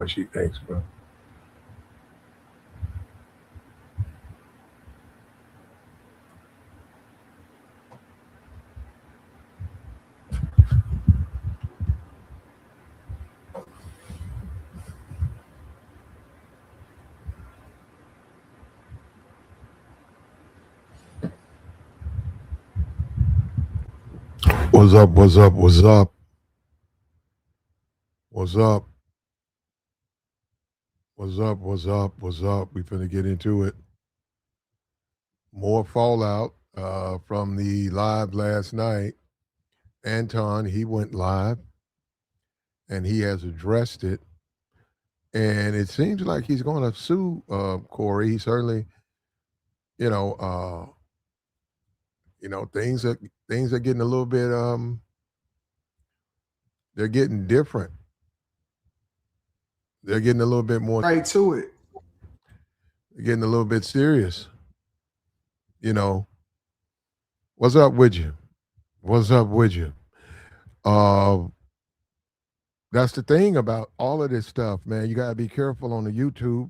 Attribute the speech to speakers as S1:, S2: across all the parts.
S1: what she thinks, bro. What's up? What's up? What's up? What's up? What's up? What's up? What's up? We finna get into it. More fallout from the live last night. Anton, he went live and he has addressed it. And it seems like he's going to sue Corey. He certainly, you know, things are getting a little bit they're getting different. They're getting a little bit more
S2: right to it.
S1: They're getting a little bit serious. What's up with you? What's up with you? That's the thing about all of this stuff, man. You gotta be careful on the YouTube.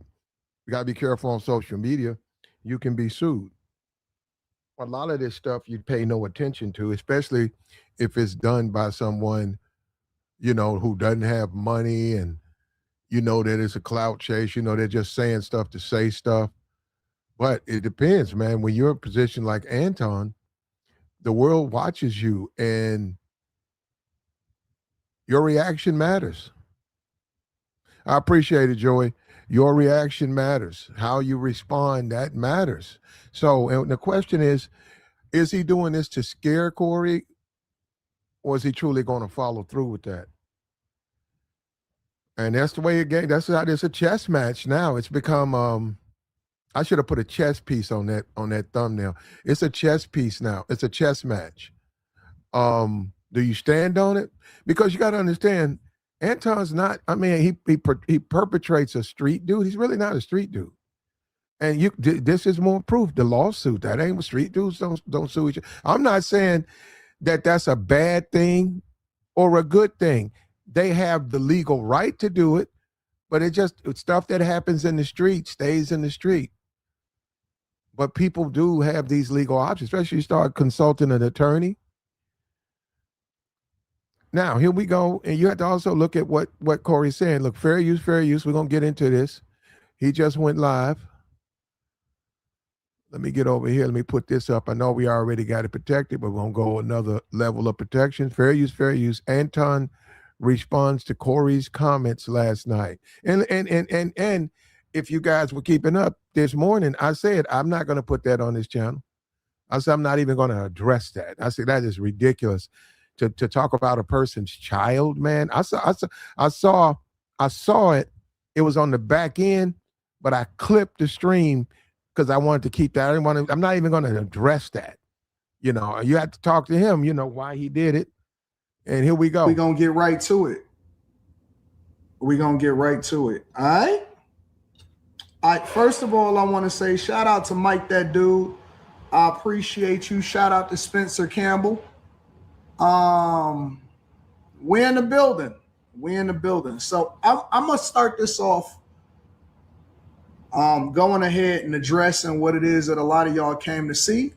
S1: You gotta be careful on social media. You can be sued. A lot of this stuff you pay no attention to, especially if it's done by someone, who doesn't have money, and that it's a clout chase. They're just saying stuff to say stuff. But it depends, man. When you're in a position like Anton, the world watches you, and your reaction matters. I appreciate it, Joey. Your reaction matters. How you respond, that matters. So, and the question is he doing this to scare Corey, or is he truly going to follow through with that? And that's the way it goes. That's how it's a chess match now. It's become I should have put a chess piece on that thumbnail. It's a chess piece now. It's a chess match. Do you stand on it? Because you got to understand, Anton's not. I mean, he perpetrates a street dude. He's really not a street dude. And this is more proof. The lawsuit, that ain't what street dudes don't sue each other. I'm not saying that that's a bad thing or a good thing. They have the legal right to do it, but it's stuff that happens in the street stays in the street. But people do have these legal options, especially you start consulting an attorney. Now, here we go. And you have to also look at what Corey's saying. Look, fair use, fair use. We're going to get into this. He just went live. Let me get over here. Let me put this up. I know we already got it protected, but we're going to go another level of protection. Fair use, fair use. Anton responds to Corey's comments last night. And if you guys were keeping up this morning, I said, I'm not going to put that on this channel. I said, I'm not even going to address that. I said, that is ridiculous to talk about a person's child, man. I saw it. It was on the back end, but I clipped the stream because I wanted to keep that. I'm not even going to address that. You have to talk to him, why he did it. And here we go.
S2: We're going to get right to it. All right. First of all, I want to say shout out to Mike, that dude. I appreciate you. Shout out to Spencer Campbell. We're in the building. So I'm going to start this off going ahead and addressing what it is that a lot of y'all came to see.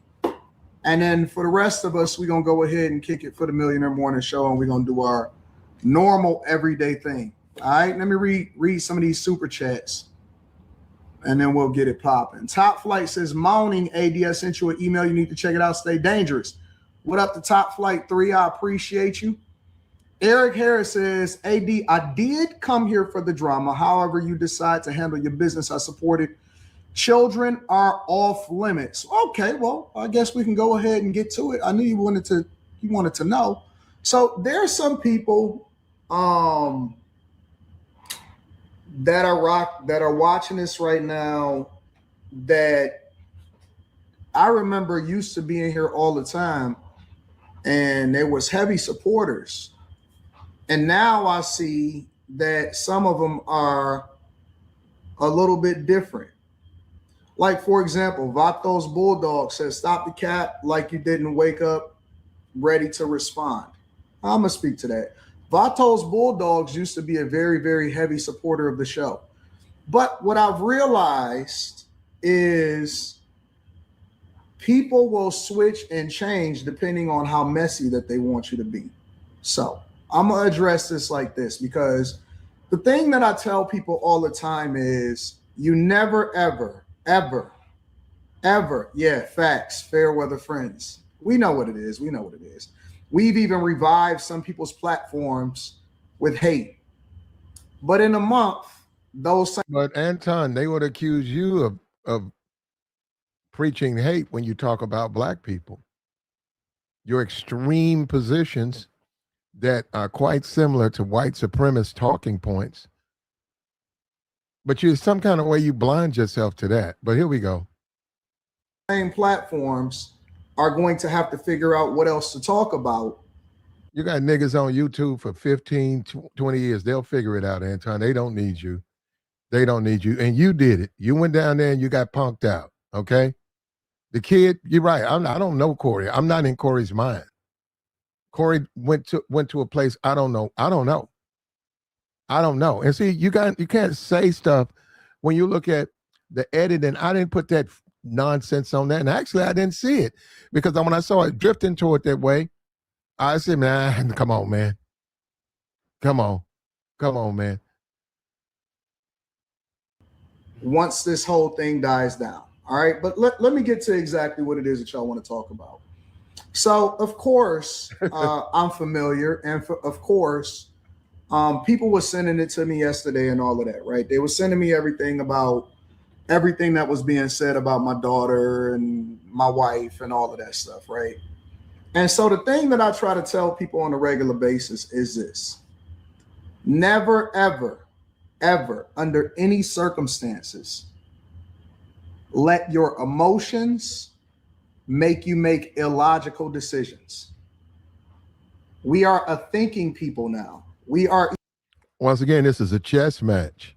S2: And then for the rest of us, we're going to go ahead and kick it for the Millionaire Morning Show, and we're going to do our normal everyday thing. All right, let me read some of these super chats, and then we'll get it popping. Top Flight says, "Moaning, AD, I sent you an email. You need to check it out. Stay dangerous." What up to Top Flight 3? I appreciate you. Eric Harris says, "AD, I did come here for the drama. However you decide to handle your business, I support it. Children are off limits." Okay, well, I guess we can go ahead and get to it. I knew you wanted to know. So there are some people that are watching this right now that I remember used to being here all the time, and there was heavy supporters. And now I see that some of them are a little bit different. Like, for example, Vatos Bulldog says, "Stop the cap like you didn't wake up ready to respond." I'm going to speak to that. Vato's Bulldogs used to be a very, very heavy supporter of the show. But what I've realized is people will switch and change depending on how messy that they want you to be. So I'm going to address this like this, because the thing that I tell people all the time is you never, ever, ever, ever, yeah, facts, fair weather friends. We know what it is. We know what it is. We've even revived some people's platforms with hate. But in a month, those same.
S1: But Anton, they would accuse you of preaching hate when you talk about black people. Your extreme positions that are quite similar to white supremacist talking points. But you, some kind of way, you blind yourself to that. But here we go.
S2: Same platforms are going to have to figure out what else to talk about.
S1: You got niggas on YouTube for 15, 20 years. They'll figure it out, Anton. They don't need you. They don't need you. And you did it. You went down there and you got punked out, okay? The kid, you're right. I don't know Corey. I'm not in Corey's mind. Corey went to a place I don't know. I don't know. And see, you can't say stuff when you look at the edit, and I didn't put that nonsense on that. And actually, I didn't see it, because when I saw it drifting toward that way, I said, man, come on, man. Come on, man.
S2: Once this whole thing dies down. All right. But let me get to exactly what it is that y'all want to talk about. So, of course, I'm familiar. And of course, people were sending it to me yesterday and all of that, right? They were sending me everything that was being said about my daughter and my wife and all of that stuff, right? And so the thing that I try to tell people on a regular basis is this: never, ever, ever, under any circumstances, let your emotions make you make illogical decisions. We are a thinking people now. We are.
S1: Once again, this is a chess match.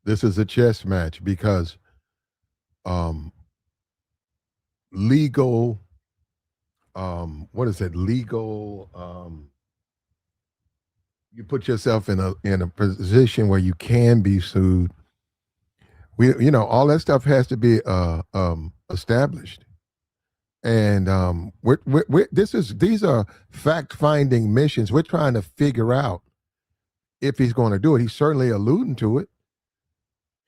S1: This is a chess match because legal, what is it? Legal, you put yourself in a position where you can be sued. All that stuff has to be established. And these are fact-finding missions. We're trying to figure out if he's going to do it. He's certainly alluding to it.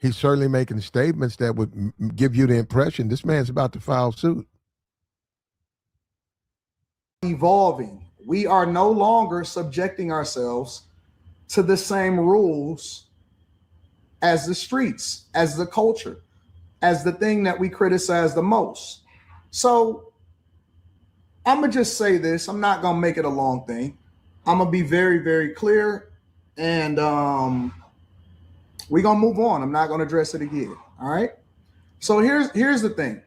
S1: He's certainly making statements that would give you the impression this man's about to file suit.
S2: Evolving. We are no longer subjecting ourselves to the same rules as the streets, as the culture, as the thing that we criticize the most. So I'm going to just say this. I'm not going to make it a long thing. I'm going to be very, very clear. And we're going to move on. I'm not going to address it again. All right. So here's the thing.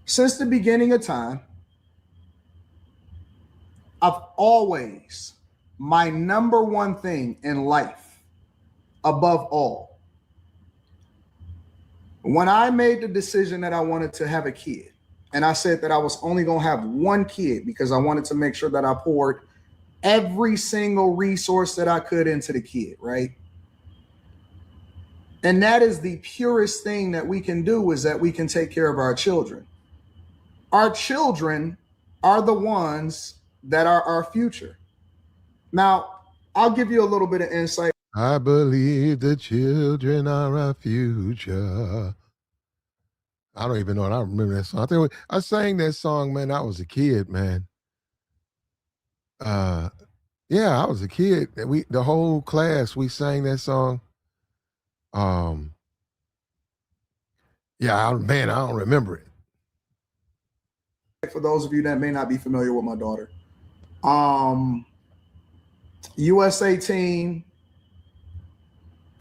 S2: Since the beginning of time, I've always, my number one thing in life, above all, when I made the decision that I wanted to have a kid, and I said that I was only going to have one kid because I wanted to make sure that I poured every single resource that I could into the kid, right? And that is the purest thing that we can do, is that we can take care of our children. Our children are the ones that are our future. Now, I'll give you a little bit of insight.
S1: I believe the children are our future. I don't even know. I don't remember that song. I sang that song, man. I was a kid, man. Yeah, I was a kid. The whole class, we sang that song. Yeah, man, I don't remember it.
S2: For those of you that may not be familiar with my daughter, USA team,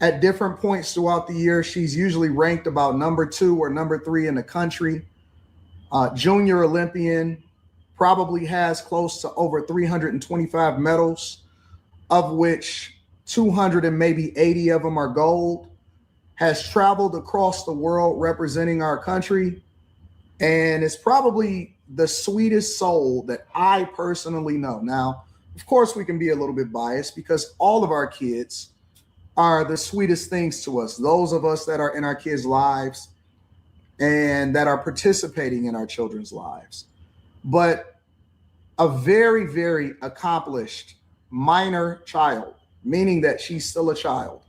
S2: at different points throughout the year, she's usually ranked about number 2 or number 3 in the country. Junior Olympian, probably has close to over 325 medals, of which 200 and maybe 80 of them are gold. Has traveled across the world representing our country, and is probably the sweetest soul that I personally know. Now, of course, we can be a little bit biased because all of our kids are the sweetest things to us. Those of us that are in our kids' lives and that are participating in our children's lives. But a very, very accomplished minor child, meaning that she's still a child.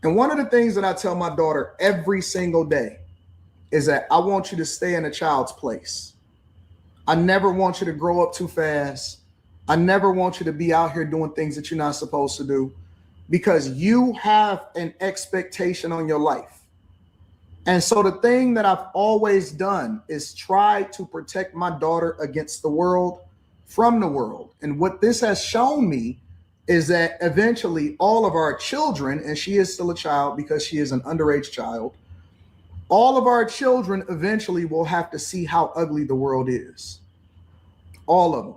S2: And one of the things that I tell my daughter every single day is that I want you to stay in a child's place. I never want you to grow up too fast. I never want you to be out here doing things that you're not supposed to do, because you have an expectation on your life. And so the thing that I've always done is try to protect my daughter against the world, from the world. And what this has shown me is that eventually all of our children, and she is still a child because she is an underage child, all of our children eventually will have to see how ugly the world is. All of them.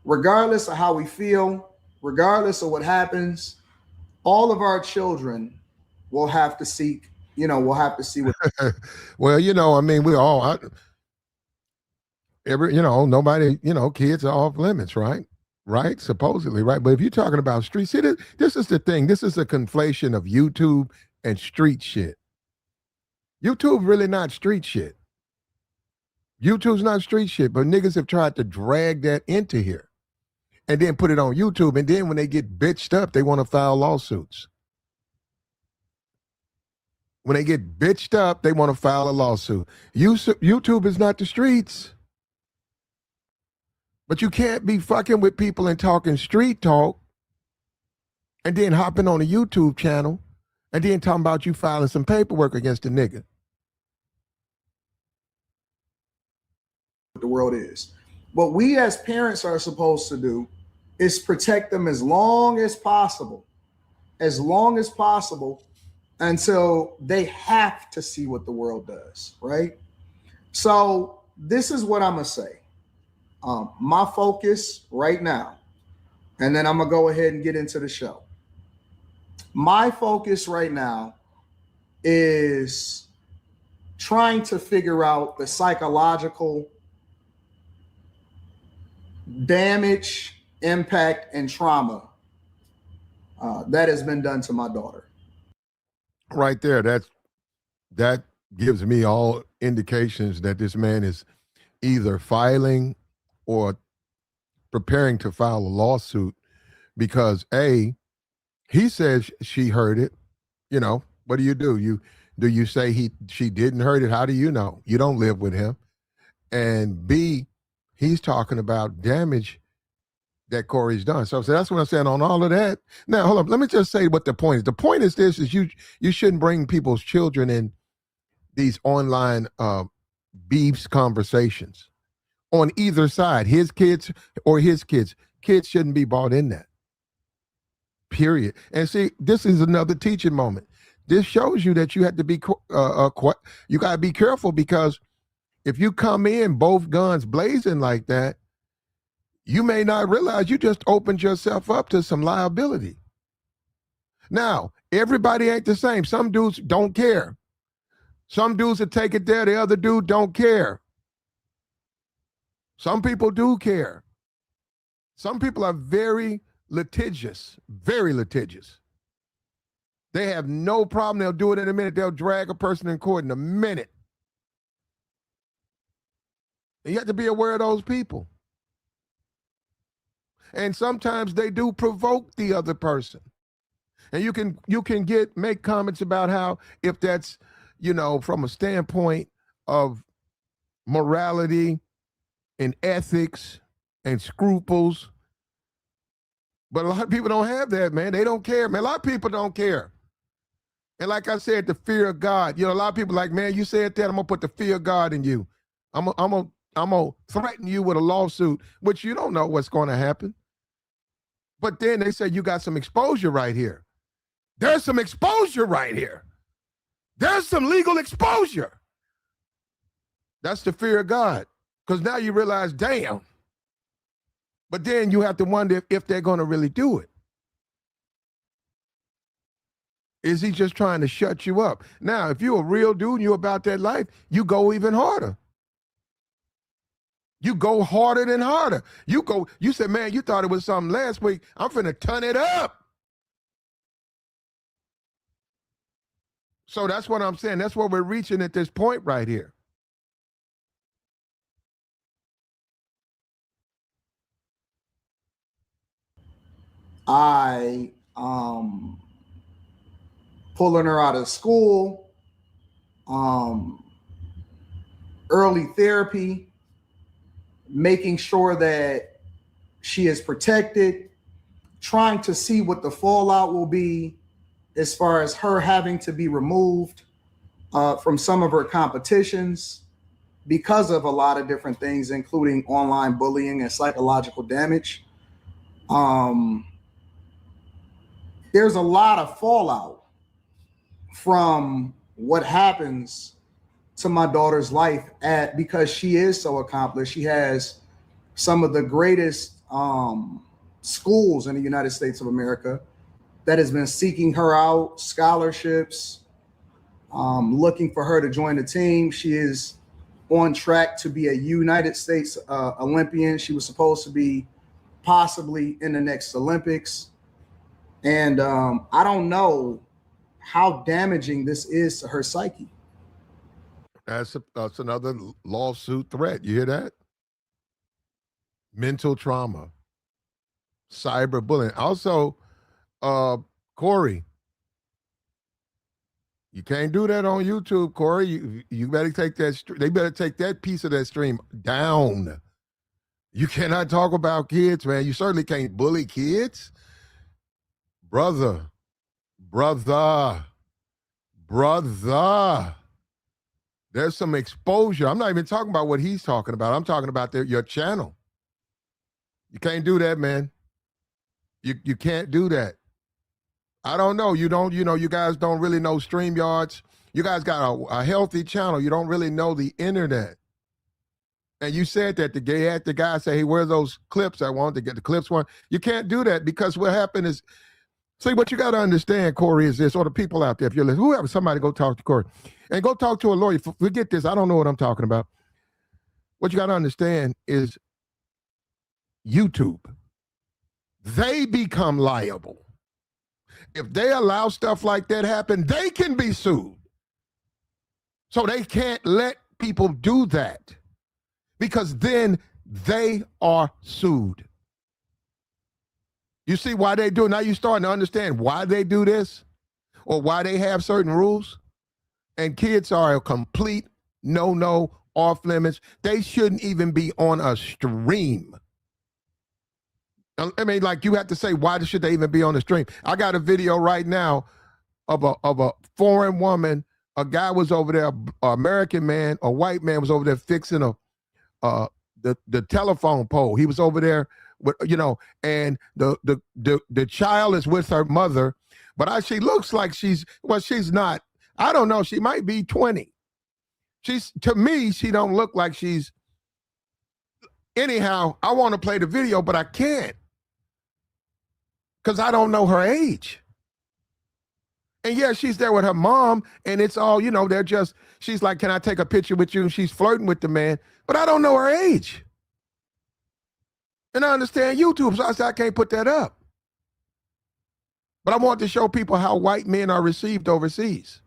S2: Regardless of how we feel, regardless of what happens, all of our children will have to seek, we'll have to see what.
S1: Well, I mean, we all, nobody, kids are off limits, right? Right? Supposedly, right? But if you're talking about street, see, this is the thing. This is a conflation of YouTube and street shit. YouTube really not street shit. YouTube's not street shit, but niggas have tried to drag that into here and then put it on YouTube. And then when they get bitched up, they want to file lawsuits. When they get bitched up, they want to file a lawsuit. YouTube is not the streets. But you can't be fucking with people and talking street talk and then hopping on a YouTube channel and then talking about you filing some paperwork against a nigga.
S2: The world is. What we as parents are supposed to do is protect them as long as possible until they have to see what the world does, right? So this is what I'm gonna say. My focus right now, and then I'm gonna go ahead and get into the show. My focus right now is trying to figure out the psychological damage, impact, and trauma that has been done to my daughter.
S1: Right there, that gives me all indications that this man is either filing or preparing to file a lawsuit, because he says she heard it. What do? You say she didn't heard it? How do you know? You don't live with him. And B, he's talking about damage that Corey's done. So that's what I'm saying on all of that. Now, hold on. Let me just say what the point is. The point is this: is you shouldn't bring people's children in these online beefs conversations on either side, his kids or his kids. Kids shouldn't be brought in that. Period. And see, this is another teaching moment. This shows you that you have to be you got to be careful, because if you come in both guns blazing like that, you may not realize you just opened yourself up to some liability. Now, everybody ain't the same. Some dudes don't care. Some dudes will take it there. The other dude don't care. Some people do care. Some people are very litigious, very litigious. They have no problem. They'll do it in a minute. They'll drag a person in court in a minute. And you have to be aware of those people. And sometimes they do provoke the other person. And you can make comments about how, if that's, from a standpoint of morality and ethics and scruples. But a lot of people don't have that, man. They don't care, man. A lot of people don't care. And like I said, the fear of God. A lot of people like, man, you said that, I'm going to put the fear of God in you. I'm going to threaten you with a lawsuit, which you don't know what's going to happen. But then they say, you got some exposure right here. There's some exposure right here. There's some legal exposure. That's the fear of God. Because now you realize, damn. But then you have to wonder if they're going to really do it. Is he just trying to shut you up? Now, if you're a real dude and you're about that life, you go even harder. You go harder than harder. You said, man, you thought it was something last week. I'm finna turn it up. So that's what I'm saying. That's what we're reaching at this point right here.
S2: I pulling her out of school, early therapy, making sure that she is protected, trying to see what the fallout will be as far as her having to be removed from some of her competitions because of a lot of different things, including online bullying and psychological damage. There's a lot of fallout from what happens to my daughter's life because she is so accomplished. She has some of the greatest schools in the United States of America that has been seeking her out, scholarships, looking for her to join the team. She is on track to be a United States Olympian. She was supposed to be possibly in the next Olympics. And I don't know how damaging this is to her psyche.
S1: That's another lawsuit threat. You hear that? Mental trauma, cyberbullying. Also, Corey, you can't do that on YouTube, Corey. You better take that. They better take that piece of that stream down. You cannot talk about kids, man. You certainly can't bully kids, brother. There's some exposure. I'm not even talking about what he's talking about. I'm talking about your channel. You can't do that, man. You can't do that. I don't know. You guys don't really know StreamYards. You guys got a healthy channel. You don't really know the internet. And you said that the guy say, hey, where's those clips I want to get the clips one? You can't do that because what happened is, see, what you got to understand, Corey, is this, or the people out there, if you're listening, whoever, somebody go talk to Corey and go talk to a lawyer. Forget this. I don't know what I'm talking about. What you got to understand is YouTube. They become liable. If they allow stuff like that happen, they can be sued. So they can't let people do that because then they are sued. You see why they do it? Now you're starting to understand why they do this or why they have certain rules. And kids are a complete no, off limits. They shouldn't even be on a stream. I mean, like, you have to say, why should they even be on the stream? I got a video right now of a foreign woman. A guy was over there, an American man, a white man was over there fixing the telephone pole. He was over there with, and the child is with her mother, but she looks like she's not. I don't know. She might be 20. To me, she don't look like she's. Anyhow, I want to play the video, but I can't because I don't know her age. And yeah, she's there with her mom, and it's all, she's like, can I take a picture with you? And she's flirting with the man, but I don't know her age. And I understand YouTube, so I said I can't put that up. But I want to show people how white men are received overseas.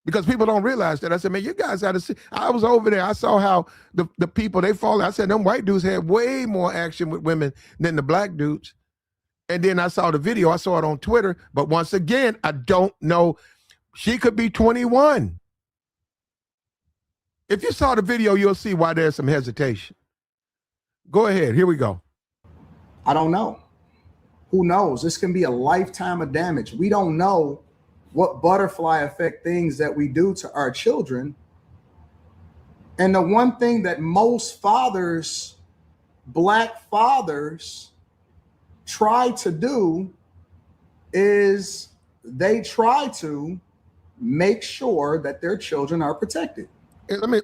S1: Because people don't realize that. I said, man, you guys got to see. I was over there. I saw how the people, they fall. I said, them white dudes had way more action with women than the black dudes. And then I saw the video. I saw it on Twitter. But once again, I don't know. She could be 21. If you saw the video, you'll see why there's some hesitation. Go ahead. Here we go.
S2: I don't know. Who knows? This can be a lifetime of damage. We don't know what butterfly effect things that we do to our children. And the one thing that most fathers, black fathers, try to do is they try to make sure that their children are protected.
S1: Let me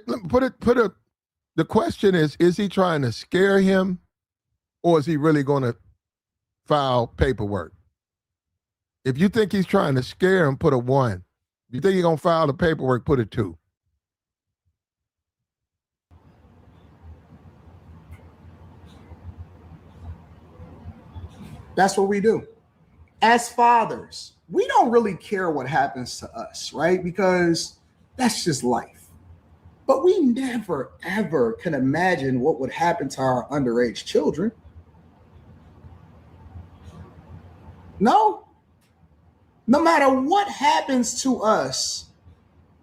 S1: the question is he trying to scare him, or is he really going to file paperwork? If you think he's trying to scare him, put a 1. If you think he's going to file the paperwork, put a 2.
S2: That's what we do. As fathers, we don't really care what happens to us, right? Because that's just life. But we never, ever can imagine what would happen to our underage children. No. No matter what happens to us,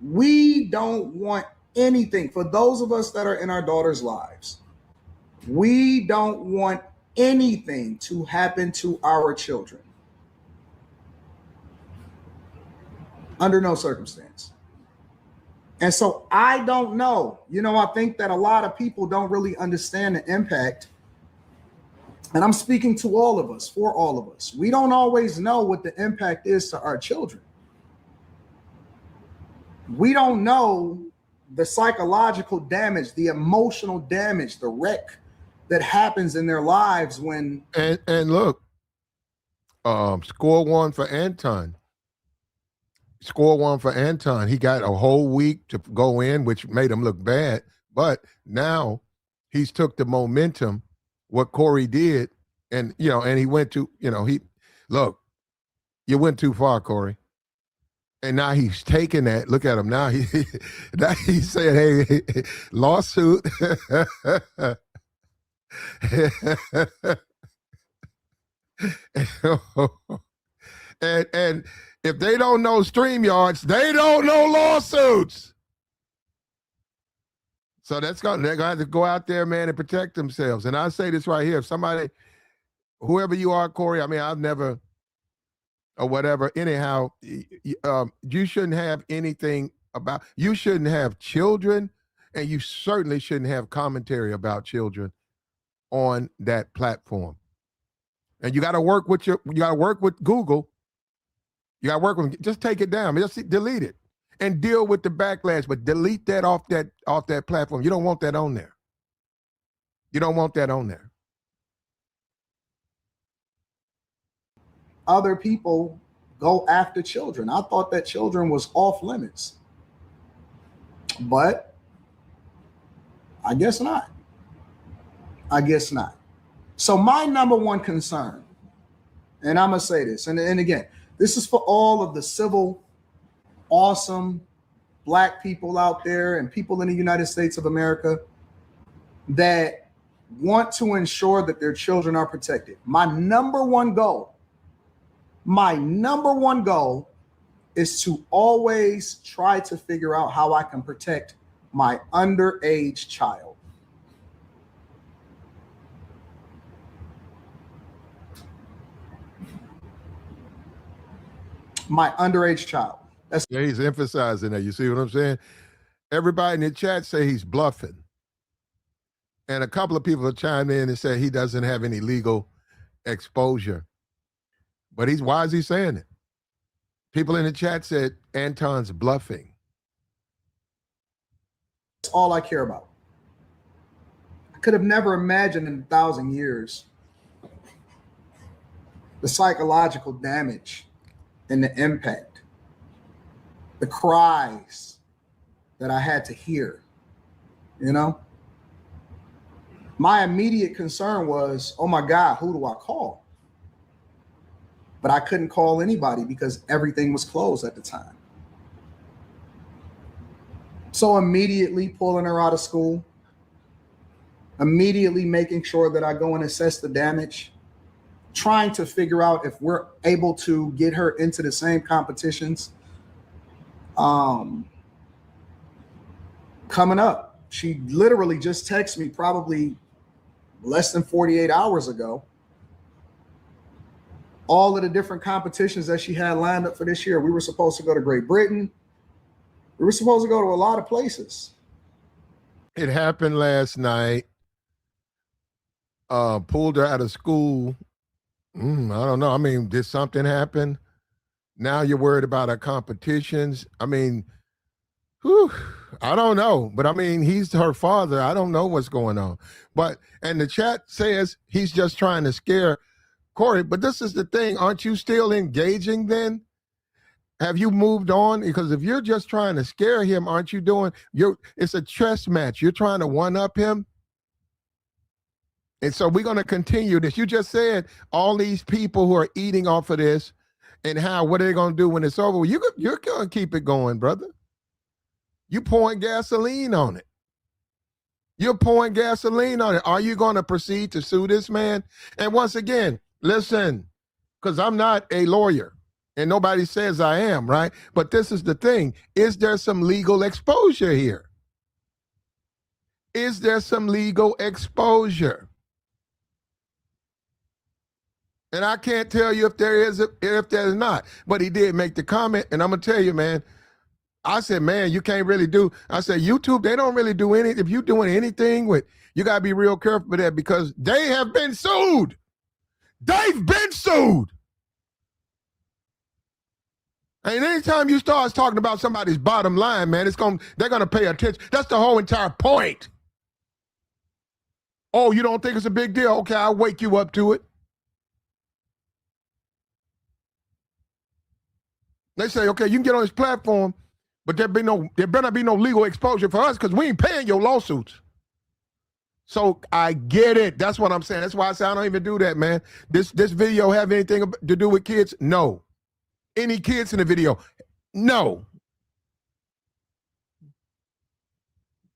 S2: we don't want anything. For those of us that are in our daughters' lives, we don't want anything to happen to our children. Under no circumstance. And so I don't know. I think that a lot of people don't really understand the impact. And I'm speaking to all of us, for all of us. We don't always know what the impact is to our children. We don't know the psychological damage, the emotional damage, the wreck that happens in their lives when.
S1: And look, score one for Anton. Score one for Anton. He got a whole week to go in, which made him look bad. But now he's took the momentum, what Corey did, and he went to, you went too far, Corey. And now he's taking that. Look at him now. Now he said, "Hey, lawsuit." and if they don't know StreamYards, they don't know lawsuits. So they're going to have to go out there, man, and protect themselves. And I say this right here: if somebody, whoever you are, Corey, I mean, I've never, or whatever. Anyhow, you shouldn't have anything about. You shouldn't have children, and you certainly shouldn't have commentary about children on that platform. And you got to work with Google. You got to work with. Just take it down. Just delete it and deal with the backlash. But delete that off that platform. You don't want that on there. You don't want that on there.
S2: Other people go after children. I thought that children was off limits, but I guess not. I guess not. So my number one concern, and I'm going to say this, and again, this is for all of the civil, awesome Black people out there and people in the United States of America that want to ensure that their children are protected. My number one goal is to always try to figure out how I can protect my underage child. My underage child.
S1: Yeah, he's emphasizing that. You see what I'm saying? Everybody in the chat say he's bluffing. And a couple of people have chimed in and said he doesn't have any legal exposure. But why is he saying it? People in the chat said Anton's bluffing.
S2: That's all I care about. I could have never imagined in 1,000 years the psychological damage and the impact, the cries that I had to hear. My immediate concern was, oh my God, who do I call? But I couldn't call anybody because everything was closed at the time. So immediately pulling her out of school, immediately making sure that I go and assess the damage, trying to figure out if we're able to get her into the same competitions. Coming up, she literally just texted me probably less than 48 hours ago. All of the different competitions that she had lined up for this year. We were supposed to go to Great Britain. We were supposed to go to a lot of places.
S1: It happened last night. Pulled her out of school. I don't know. I mean, did something happen? Now you're worried about her competitions. I mean, I don't know. But I mean, he's her father. I don't know what's going on. And the chat says he's just trying to scare Corey. But this is the thing. Aren't you still engaging then? Have you moved on? Because if you're just trying to scare him, aren't you doing? It's a chess match. You're trying to one-up him. And so we're going to continue this. You just said all these people who are eating off of this and how, what are they going to do when it's over? Well, you're going to keep it going, brother. You pouring gasoline on it. You're pouring gasoline on it. Are you going to proceed to sue this man? And once again, listen, because I'm not a lawyer and nobody says I am, right? But this is the thing. Is there some legal exposure here? Is there some legal exposure? And I can't tell you if there is, if there's not. But he did make the comment, and I'm going to tell you, man, I said, man, you can't really do, I said, YouTube, they don't really do anything. If you're doing anything with, you got to be real careful with that because they have been sued. They've been sued. And anytime you start talking about somebody's bottom line, man, they're going to pay attention. That's the whole entire point. Oh, you don't think it's a big deal? Okay, I'll wake you up to it. They say, okay, you can get on this platform, but there better be no legal exposure for us because we ain't paying your lawsuits. So I get it. That's what I'm saying. That's why I say I don't even do that, man. This video have anything to do with kids? No. Any kids in the video? No.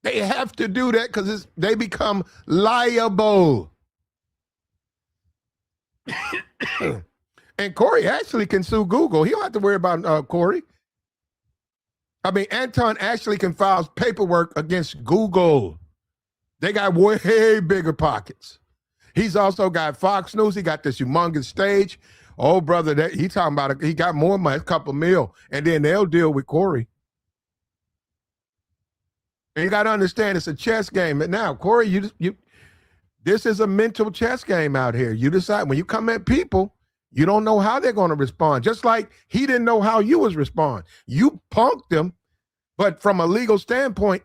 S1: They have to do that because they become liable. And Corey actually can sue Google. He don't have to worry about Corey. I mean, Anton actually can file paperwork against Google. They got way bigger pockets. He's also got Fox News. He got this humongous stage. Oh, brother, he talking about it. He got more money, a couple mil, and then they'll deal with Corey. And you got to understand, it's a chess game. And now, Corey, this is a mental chess game out here. You decide when you come at people, you don't know how they're going to respond. Just like he didn't know how you was respond. You punked him, but from a legal standpoint,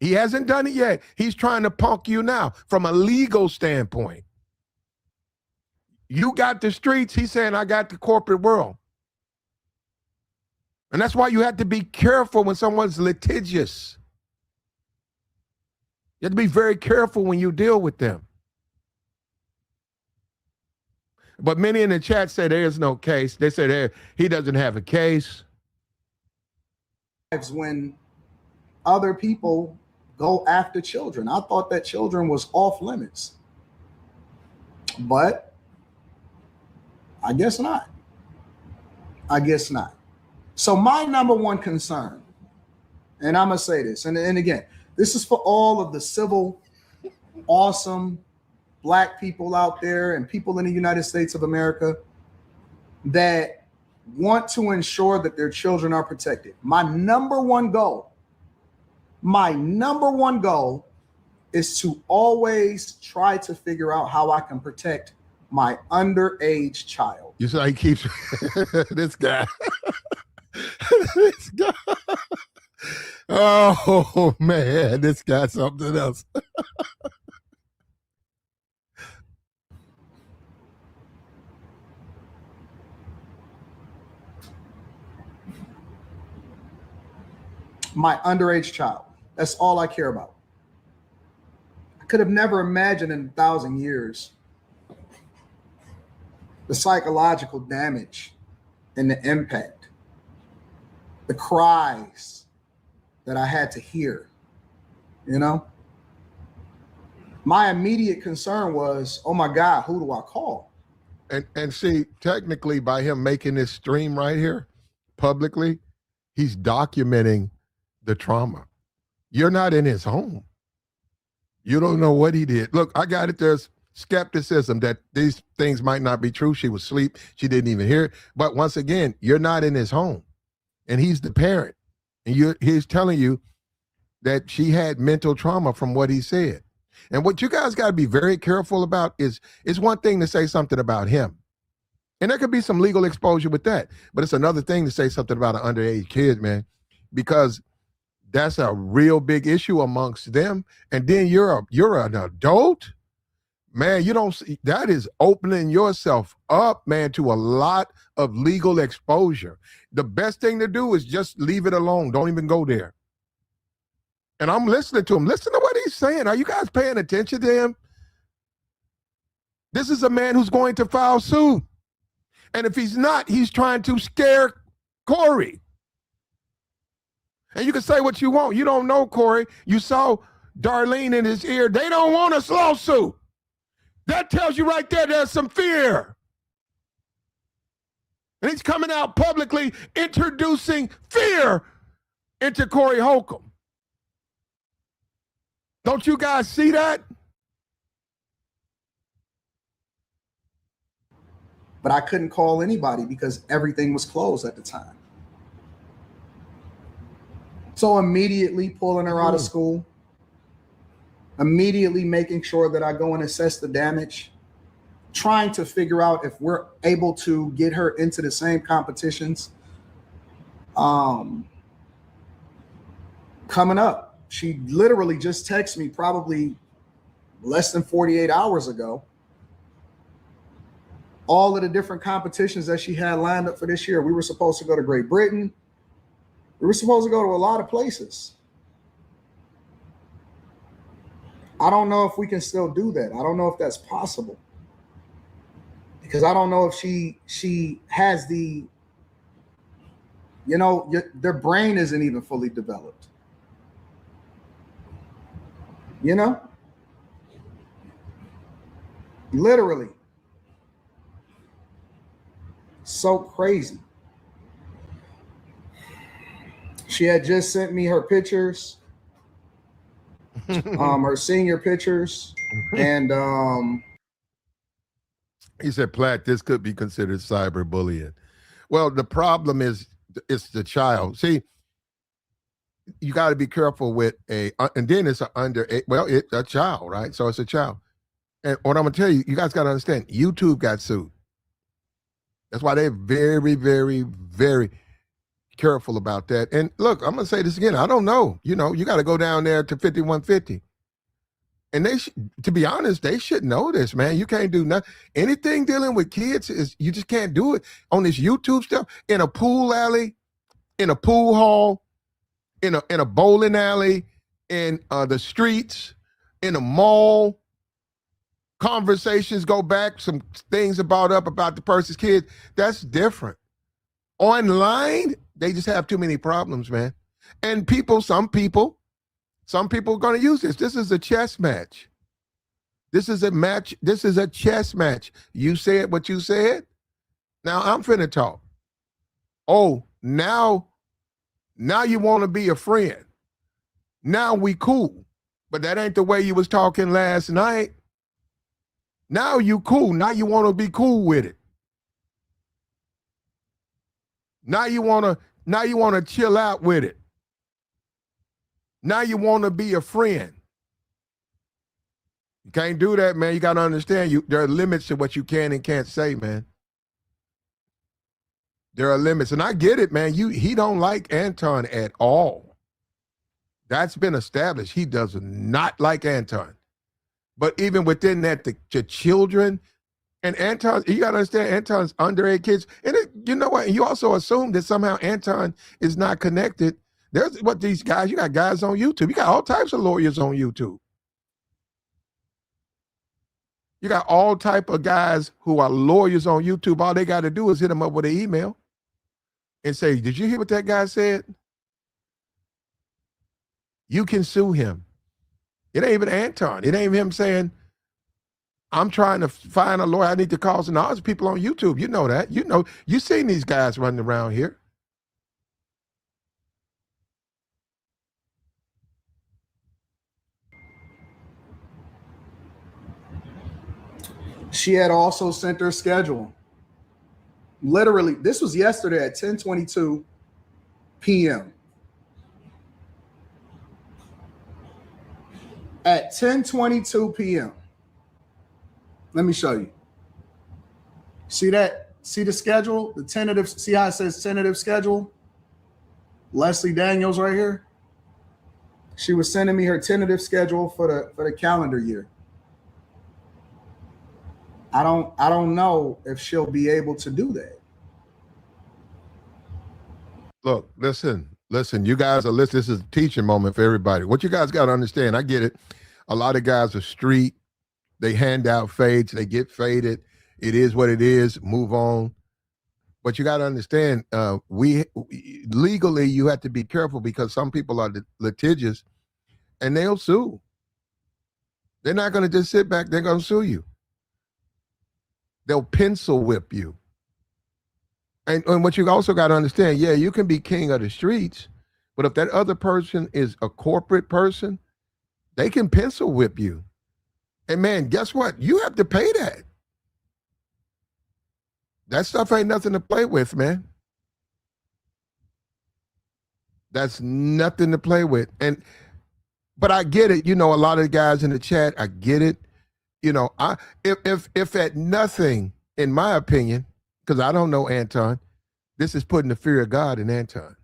S1: he hasn't done it yet. He's trying to punk you now from a legal standpoint. You got the streets. He's saying, I got the corporate world. And that's why you have to be careful when someone's litigious. You have to be very careful when you deal with them. But many in the chat say there is no case. They say he doesn't have a case.
S2: When other people go after children, I thought that children was off limits. But I guess not. I guess not. So my number one concern, and I'm going to say this, and again, this is for all of the civil, awesome Black people out there and people in the United States of America that want to ensure that their children are protected. My number one goal is to always try to figure out how I can protect my underage child.
S1: You see how he keeps this guy. This guy. Oh man, this guy's something else.
S2: My underage child. That's all I care about. I could have never imagined in 1,000 years the psychological damage and the impact, the cries that I had to hear, you know? My immediate concern was, oh my God, who do I call?
S1: And see, technically by him making this stream right here publicly, he's documenting the trauma. You're not in his home. You don't know what he did. Look, I got it. There's skepticism that these things might not be true. She was asleep. She didn't even hear it. But once again, you're not in his home. And he's the parent. And he's telling you that she had mental trauma from what he said. And what you guys got to be very careful about is it's one thing to say something about him. And there could be some legal exposure with that. But it's another thing to say something about an underage kid, man, because that's a real big issue amongst them. And then you're an adult, man. You don't see that is opening yourself up, man, to a lot of legal exposure. The best thing to do is just leave it alone. Don't even go there. And I'm listening to him. Listen to what he's saying. Are you guys paying attention to him? This is a man who's going to file suit. And if he's not, he's trying to scare Corey. And you can say what you want. You don't know Corey. You saw Darlene in his ear. They don't want us lawsuit. That tells you right there there's some fear. And he's coming out publicly introducing fear into Corey Holcomb. Don't you guys see that?
S2: But I couldn't call anybody because everything was closed at the time. So immediately pulling her out of school, immediately making sure that I go and assess the damage, trying to figure out if we're able to get her into the same competitions. Coming up, she literally just texted me probably less than 48 hours ago. All of the different competitions that she had lined up for this year. We were supposed to go to Great Britain. We were supposed to go to a lot of places. I don't know if we can still do that. I don't know if that's possible. Because I don't know if she has the, their brain isn't even fully developed. Literally. So crazy. She had just sent me her pictures, her senior pictures, and
S1: he said, Platt, this could be considered cyberbullying. Well, the problem is it's the child. See, you got to be careful with and then it's it's a child, right? So it's a child. And what I'm gonna tell you, you guys got to understand, YouTube got sued. That's why they're very, very, very careful about that. And look, I'm going to say this again. I don't know. You got to go down there to 5150. And to be honest, they should know this, man. You can't do nothing. Anything dealing with kids you just can't do it on this YouTube stuff, in a pool alley, in a pool hall, in a bowling alley, in the streets, in a mall. Conversations go back, some things about the person's kids. That's different. Online, they just have too many problems, man. And some people are going to use this. This is a chess match. This is a match. This is a chess match. You said what you said. Now I'm finna talk. Oh, now you want to be a friend. Now we cool. But that ain't the way you was talking last night. Now you cool. Now you want to be cool with it. Now you want to chill out with it. Now you want to be a friend. You can't do that, man. You got to understand there are limits to what you can and can't say, man. There are limits. And I get it, man. He don't like Anton at all. That's been established. He does not like Anton. But even within that, the children, and Anton, you got to understand, Anton's underage kids. And you know what? You also assume that somehow Anton is not connected. There's these guys, you got guys on YouTube. You got all types of lawyers on YouTube. You got all type of guys who are lawyers on YouTube. All they got to do is hit them up with an email and say, did you hear what that guy said? You can sue him. It ain't even Anton. It ain't him saying, I'm trying to find a lawyer. I need to call some other people on YouTube. You know that. You've seen these guys running around here.
S2: She had also sent her schedule. Literally, this was yesterday at 10:22 p.m. At 10:22 p.m. Let me show you. See that? See the schedule? The tentative, see how it says tentative schedule? Leslie Daniels right here. She was sending me her tentative schedule for the calendar year. I don't know if she'll be able to do that.
S1: Look, listen, you guys are listening. This is a teaching moment for everybody. What you guys got to understand, I get it. A lot of guys are street, They hand out fades, they get faded. It is what it is, move on. But you got to understand, we legally, you have to be careful because some people are litigious and they'll sue. They're not going to just sit back, they're going to sue you. They'll pencil whip you. And what you also got to understand, yeah, you can be king of the streets, but if that other person is a corporate person, they can pencil whip you. And man, guess what? You have to pay that. That stuff ain't nothing to play with, man. That's nothing to play with. But I get it. You know, a lot of the guys in the chat, I get it. You know, if at nothing, in my opinion, because I don't know Anton, this is putting the fear of God in Anton.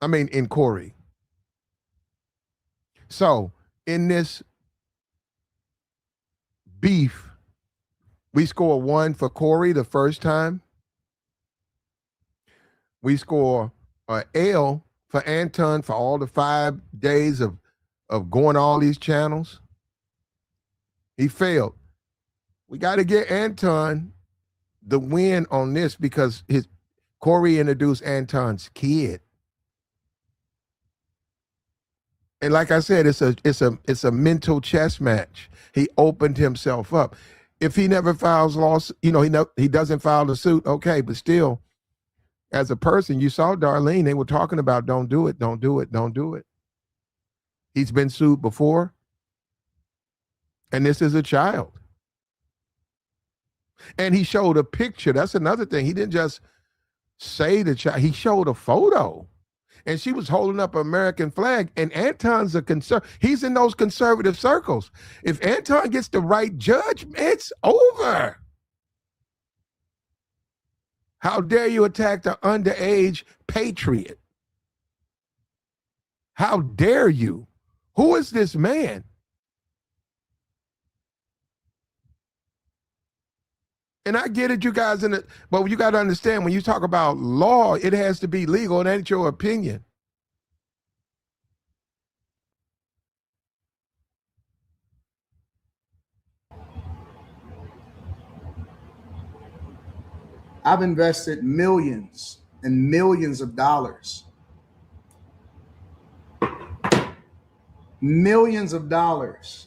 S1: I mean, in Corey. So in this beef, we score 1 for Corey the first time. We score an L for Anton for all the 5 days of going all these channels. He failed. We got to get Anton the win on this because Corey introduced Anton's kid. And like I said, it's a mental chess match. He opened himself up. If he never files loss, you know, he doesn't file the suit, okay, but still, as a person, you saw Darlene, they were talking about don't do it, don't do it, don't do it. He's been sued before. And this is a child. And he showed a picture. That's another thing. He didn't just say the child. He showed a photo. And she was holding up an American flag. And Anton's he's in those conservative circles. If Anton gets the right judge, it's over. How dare you attack the underage patriot? How dare you? Who is this man? And I get it, you guys, but you got to understand, when you talk about law, it has to be legal. It ain't your opinion.
S2: I've invested millions and millions of dollars. Millions of dollars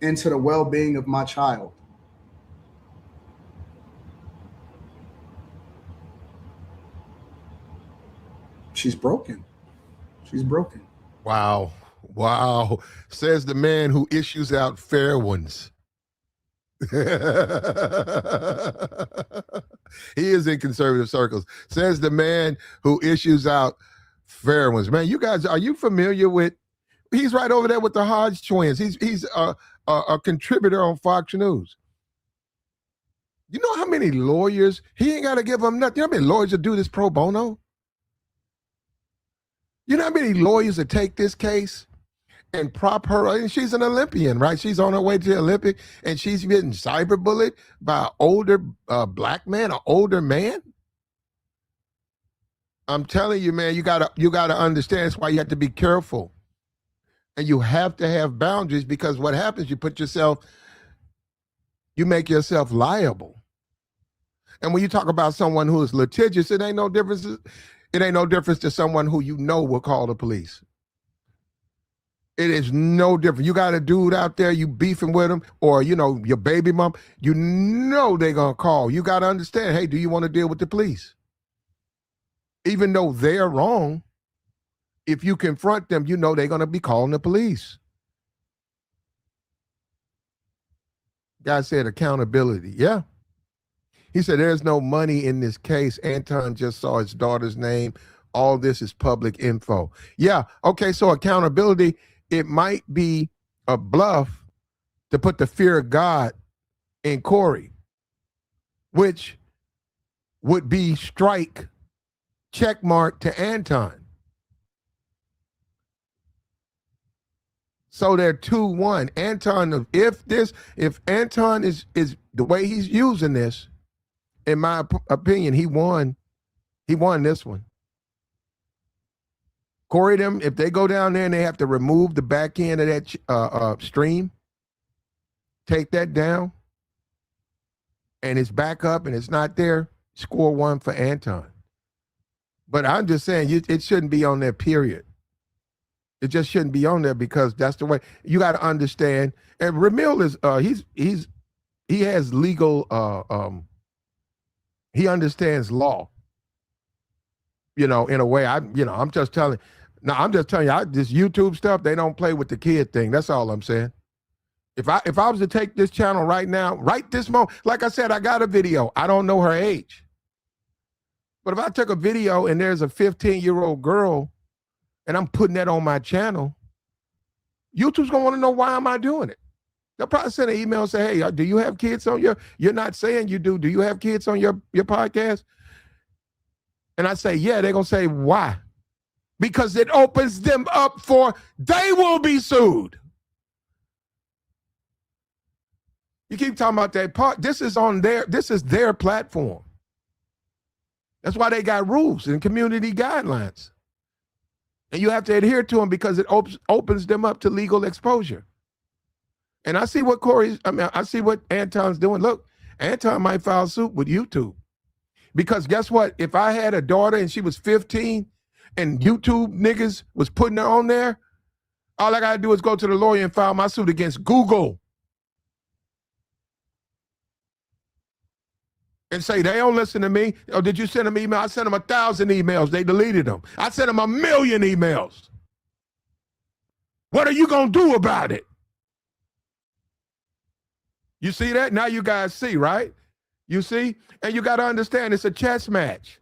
S2: into the well-being of my child. She's broken. She's broken.
S1: Wow. Wow. Says the man who issues out fair ones. He is in conservative circles. Says the man who issues out fair ones. Man, you guys, are you familiar with, he's right over there with the Hodge twins. He's a contributor on Fox News. You know how many lawyers, he ain't got to give them nothing. You know how many lawyers that do this pro bono? You know how many lawyers that take this case and prop her? And she's an Olympian, right? She's on her way to the Olympic, and she's getting cyberbullied by an older black man, an older man. I'm telling you, man, you gotta understand. That's why you have to be careful, and you have to have boundaries, because what happens, you make yourself liable. And when you talk about someone who is litigious, it ain't no difference. It ain't no difference to someone who you know will call the police. It is no different. You got a dude out there, you beefing with him, or, you know, your baby mom, you know they're going to call. You got to understand, hey, do you want to deal with the police? Even though they're wrong, if you confront them, you know they're going to be calling the police. Guy said accountability. Yeah. He said, there's no money in this case. Anton just saw his daughter's name. All this is public info. Yeah. Okay. So accountability, it might be a bluff to put the fear of God in Corey, which would be strike check mark to Anton. So they're 2-1. Anton, if Anton is the way he's using this, in my opinion, he won this one. Corey, them, if they go down there and they have to remove the back end of that stream, take that down, and it's back up and it's not there, score 1 for Anton. But I'm just saying, it shouldn't be on there, period. It just shouldn't be on there because that's the way. You got to understand. And Ramil is, he has legal, he understands law. In a way, I'm just telling you, this YouTube stuff, they don't play with the kid thing. That's all I'm saying. If I was to take this channel right now, right this moment, like I said, I got a video. I don't know her age. But if I took a video and there's a 15-year-old girl and I'm putting that on my channel, YouTube's gonna want to know why am I doing it. They'll probably send an email and say, hey, do you have kids on you're not saying you do. Do you have kids on your podcast? And I say, yeah, they're going to say, why? Because it opens them up they will be sued. You keep talking about that part. This is their platform. That's why they got rules and community guidelines. And you have to adhere to them because it opens them up to legal exposure. And I see what I see what Anton's doing. Look, Anton might file suit with YouTube. Because guess what? If I had a daughter and she was 15 and YouTube niggas was putting her on there, all I got to do is go to the lawyer and file my suit against Google. And say, they don't listen to me. Oh, did you send them email? I sent them 1,000 emails. They deleted them. I sent them 1,000,000 emails. What are you going to do about it? You see that? Now you guys see, right? You see? And you got to understand, it's a chess match.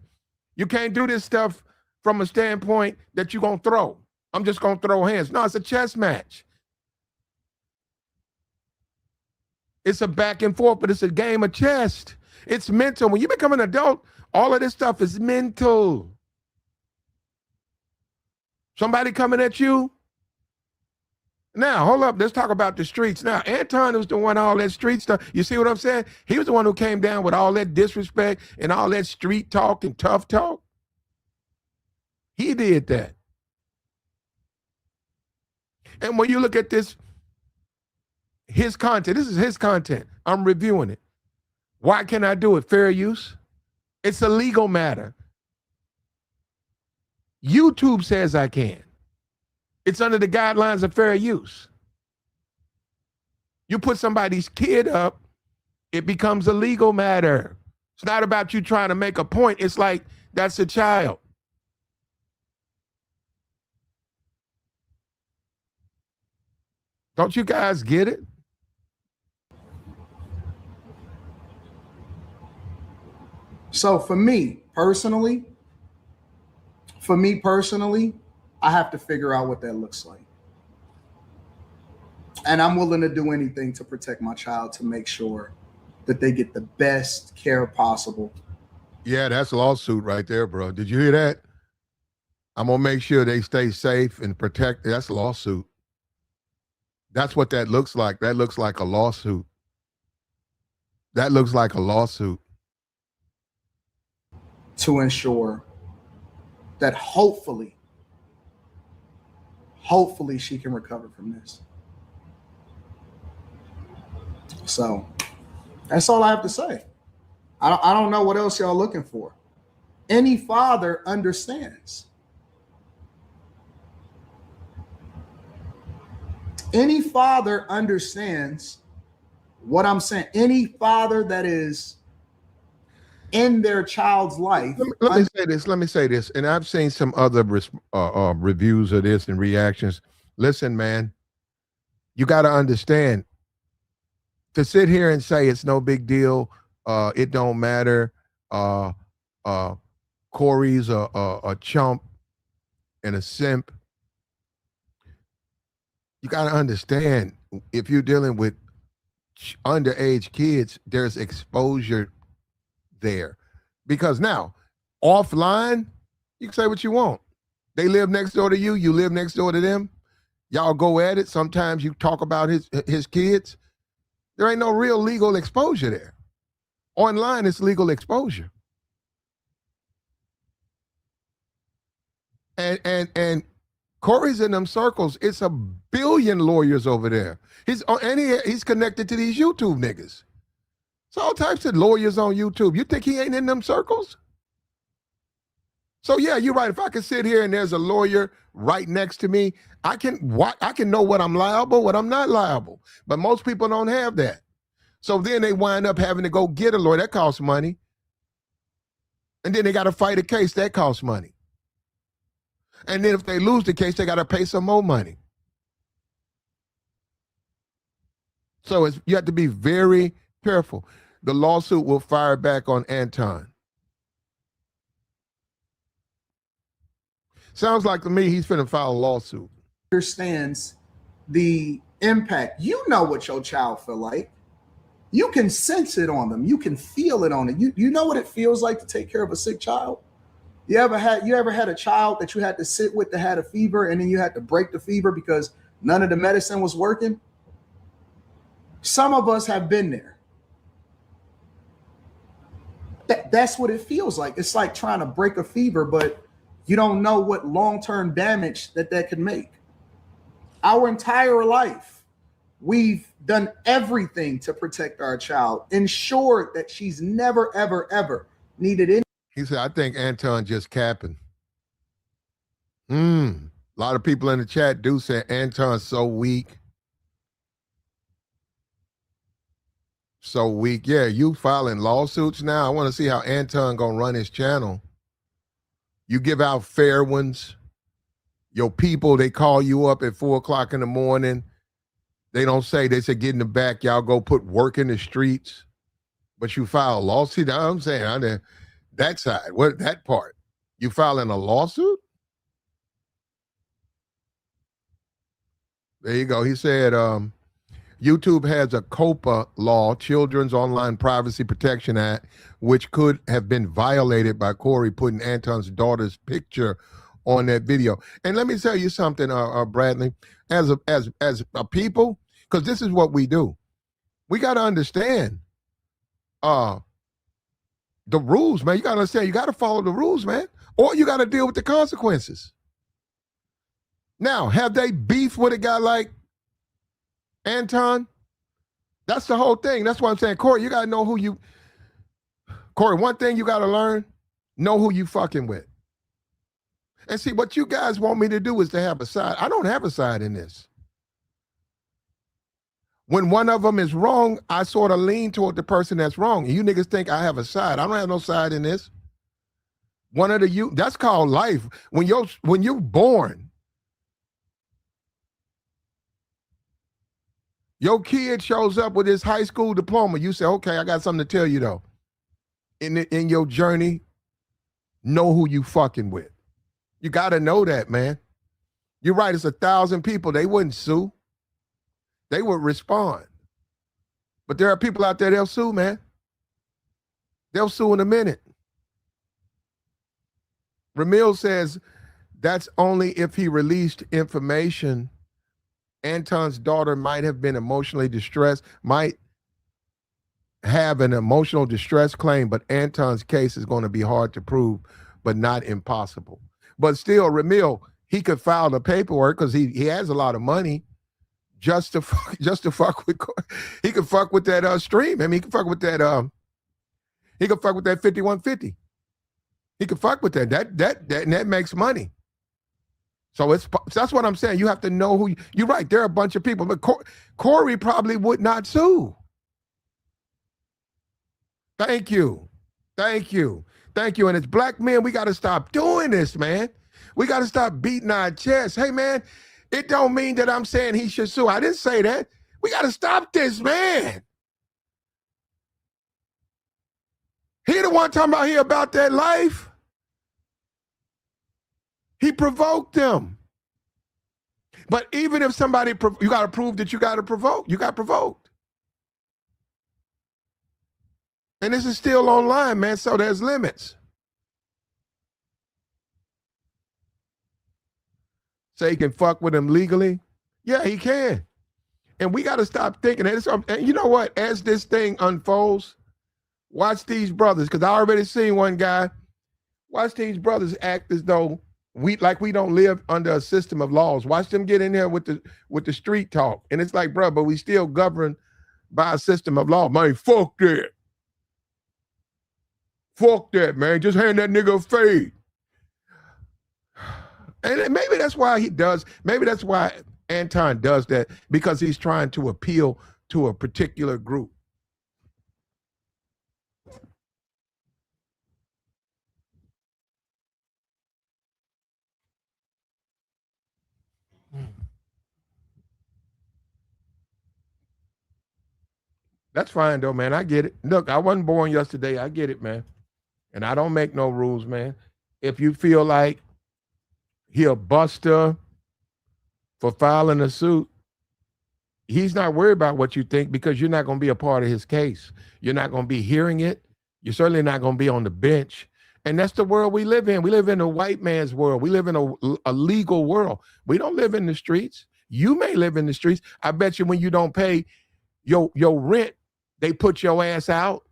S1: You can't do this stuff from a standpoint that you're going to throw. I'm just going to throw hands. No, it's a chess match. It's a back and forth, but it's a game of chess. It's mental. When you become an adult, all of this stuff is mental. Somebody coming at you. Now, hold up. Let's talk about the streets. Now, Anton was the one, all that street stuff. You see what I'm saying? He was the one who came down with all that disrespect and all that street talk and tough talk. He did that. And when you look at this, his content, this is his content. I'm reviewing it. Why can I do it? Fair use. It's a legal matter. YouTube says I can. It's under the guidelines of fair use. You put somebody's kid up, it becomes a legal matter. It's not about you trying to make a point. It's like, that's a child. Don't you guys get it?
S2: So for me personally, I have to figure out what that looks like. And I'm willing to do anything to protect my child, to make sure that they get the best care possible.
S1: Yeah, that's a lawsuit right there, bro. Did you hear that? I'm going to make sure they stay safe and protect. That's a lawsuit. That's what that looks like. That looks like a lawsuit. That looks like a lawsuit.
S2: To ensure that hopefully she can recover from this. So that's all I have to say. I don't know what else y'all looking for. Any father understands. Any father understands what I'm saying. Any father that is in their child's life.
S1: Let me say this. And I've seen some other reviews of this and reactions. Listen, man, you got to understand, to sit here and say it's no big deal, it don't matter, Corey's a chump and a simp. You got to understand, if you're dealing with underage kids, there's exposure there. Because now, offline, you can say what you want. They live next door to you, you live next door to them. Y'all go at it. Sometimes you talk about his kids. There ain't no real legal exposure there. Online, it's legal exposure. And Corey's in them circles. It's a billion lawyers over there. He's connected to these YouTube niggas. It's all types of lawyers on YouTube. You think he ain't in them circles? So yeah, you're right. If I can sit here and there's a lawyer right next to me, I can know what I'm liable, what I'm not liable. But most people don't have that. So then they wind up having to go get a lawyer. That costs money. And then they got to fight a case. That costs money. And then if they lose the case, they got to pay some more money. So you have to be very careful. The lawsuit will fire back on Anton. Sounds like to me he's finna file a lawsuit.
S2: Understands the impact. You know what your child feel like. You can sense it on them. You can feel it on it. You know what it feels like to take care of a sick child? You ever had a child that you had to sit with that had a fever and then you had to break the fever because none of the medicine was working? Some of us have been there. That's what it feels like. It's like trying to break a fever, but you don't know what long-term damage that can make. Our entire life, we've done everything to protect our child, ensured that she's never, ever, ever needed any.
S1: He said, I think Anton just capping. A lot of people in the chat do say Anton's so weak. So weak. Yeah, you filing lawsuits now. I want to see how Anton gonna run his channel. You give out fair ones. Your people, they call you up at 4 o'clock in the morning. They don't say, they say, get in the back. Y'all go put work in the streets. But you file a lawsuit. I'm saying, that side, that part. You filing a lawsuit? There you go. He said, YouTube has a COPA law, Children's Online Privacy Protection Act, which could have been violated by Corey putting Anton's daughter's picture on that video. And let me tell you something, Bradley, as a people, because this is what we do. We got to understand the rules, man. You got to understand, you got to follow the rules, man, or you got to deal with the consequences. Now, have they beef with a guy like Anton? That's the whole thing. That's why I'm saying, Corey, you got to know who you... Corey, one thing you got to learn, know who you fucking with. And see, what you guys want me to do is to have a side. I don't have a side in this. When one of them is wrong, I sort of lean toward the person that's wrong. And you niggas think I have a side. I don't have no side in this. That's called life. When you're born, your kid shows up with his high school diploma. You say, okay, I got something to tell you though. In your journey, know who you fucking with. You got to know that, man. You're right. It's 1,000 people. They wouldn't sue. They would respond. But there are people out there, they'll sue, man. They'll sue in a minute. Ramil says that's only if he released information. Anton's daughter might have been emotionally distressed, might have an emotional distress claim, but Anton's case is going to be hard to prove, but not impossible. But still, Ramil, he could file the paperwork because he has a lot of money just to fuck with. He could fuck with that stream. I mean, he could fuck with that. He could fuck with that 5150. He could fuck with that. That makes money. So that's what I'm saying. You have to know who you're right. There are a bunch of people, but Corey probably would not sue. Thank you. And as black men, we got to stop doing this, man. We got to stop beating our chest. Hey, man, it don't mean that I'm saying he should sue. I didn't say that. We got to stop this, man. He the one talking about that life. He provoked them. But even if somebody, you got to prove that you got provoked. And this is still online, man, so there's limits. Say he can fuck with him legally? Yeah, he can. And we got to stop thinking that. And you know what? As this thing unfolds, watch these brothers, because I already seen one guy. Watch these brothers act as though we don't live under a system of laws. Watch them get in there with the street talk, and it's like, bro, but we still govern by a system of law. Man, fuck that, man. Just hand that nigga a fade. And maybe that's why he does. Maybe that's why Anton does that, because he's trying to appeal to a particular group. That's fine though, man. I get it. Look, I wasn't born yesterday. I get it, man. And I don't make no rules, man. If you feel like he a buster for filing a suit, he's not worried about what you think, because you're not going to be a part of his case. You're not going to be hearing it. You're certainly not going to be on the bench. And that's the world we live in. We live in a white man's world. We live in a legal world. We don't live in the streets. You may live in the streets. I bet you when you don't pay your rent, they put your ass out.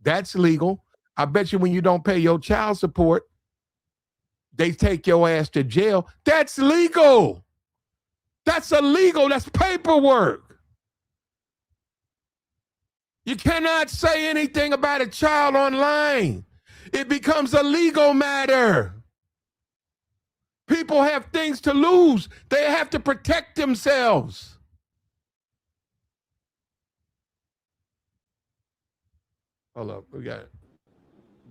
S1: That's legal. I bet you when you don't pay your child support, they take your ass to jail. That's legal. That's illegal. That's paperwork. You cannot say anything about a child online. It becomes a legal matter. People have things to lose. They have to protect themselves. Hold up. We got it.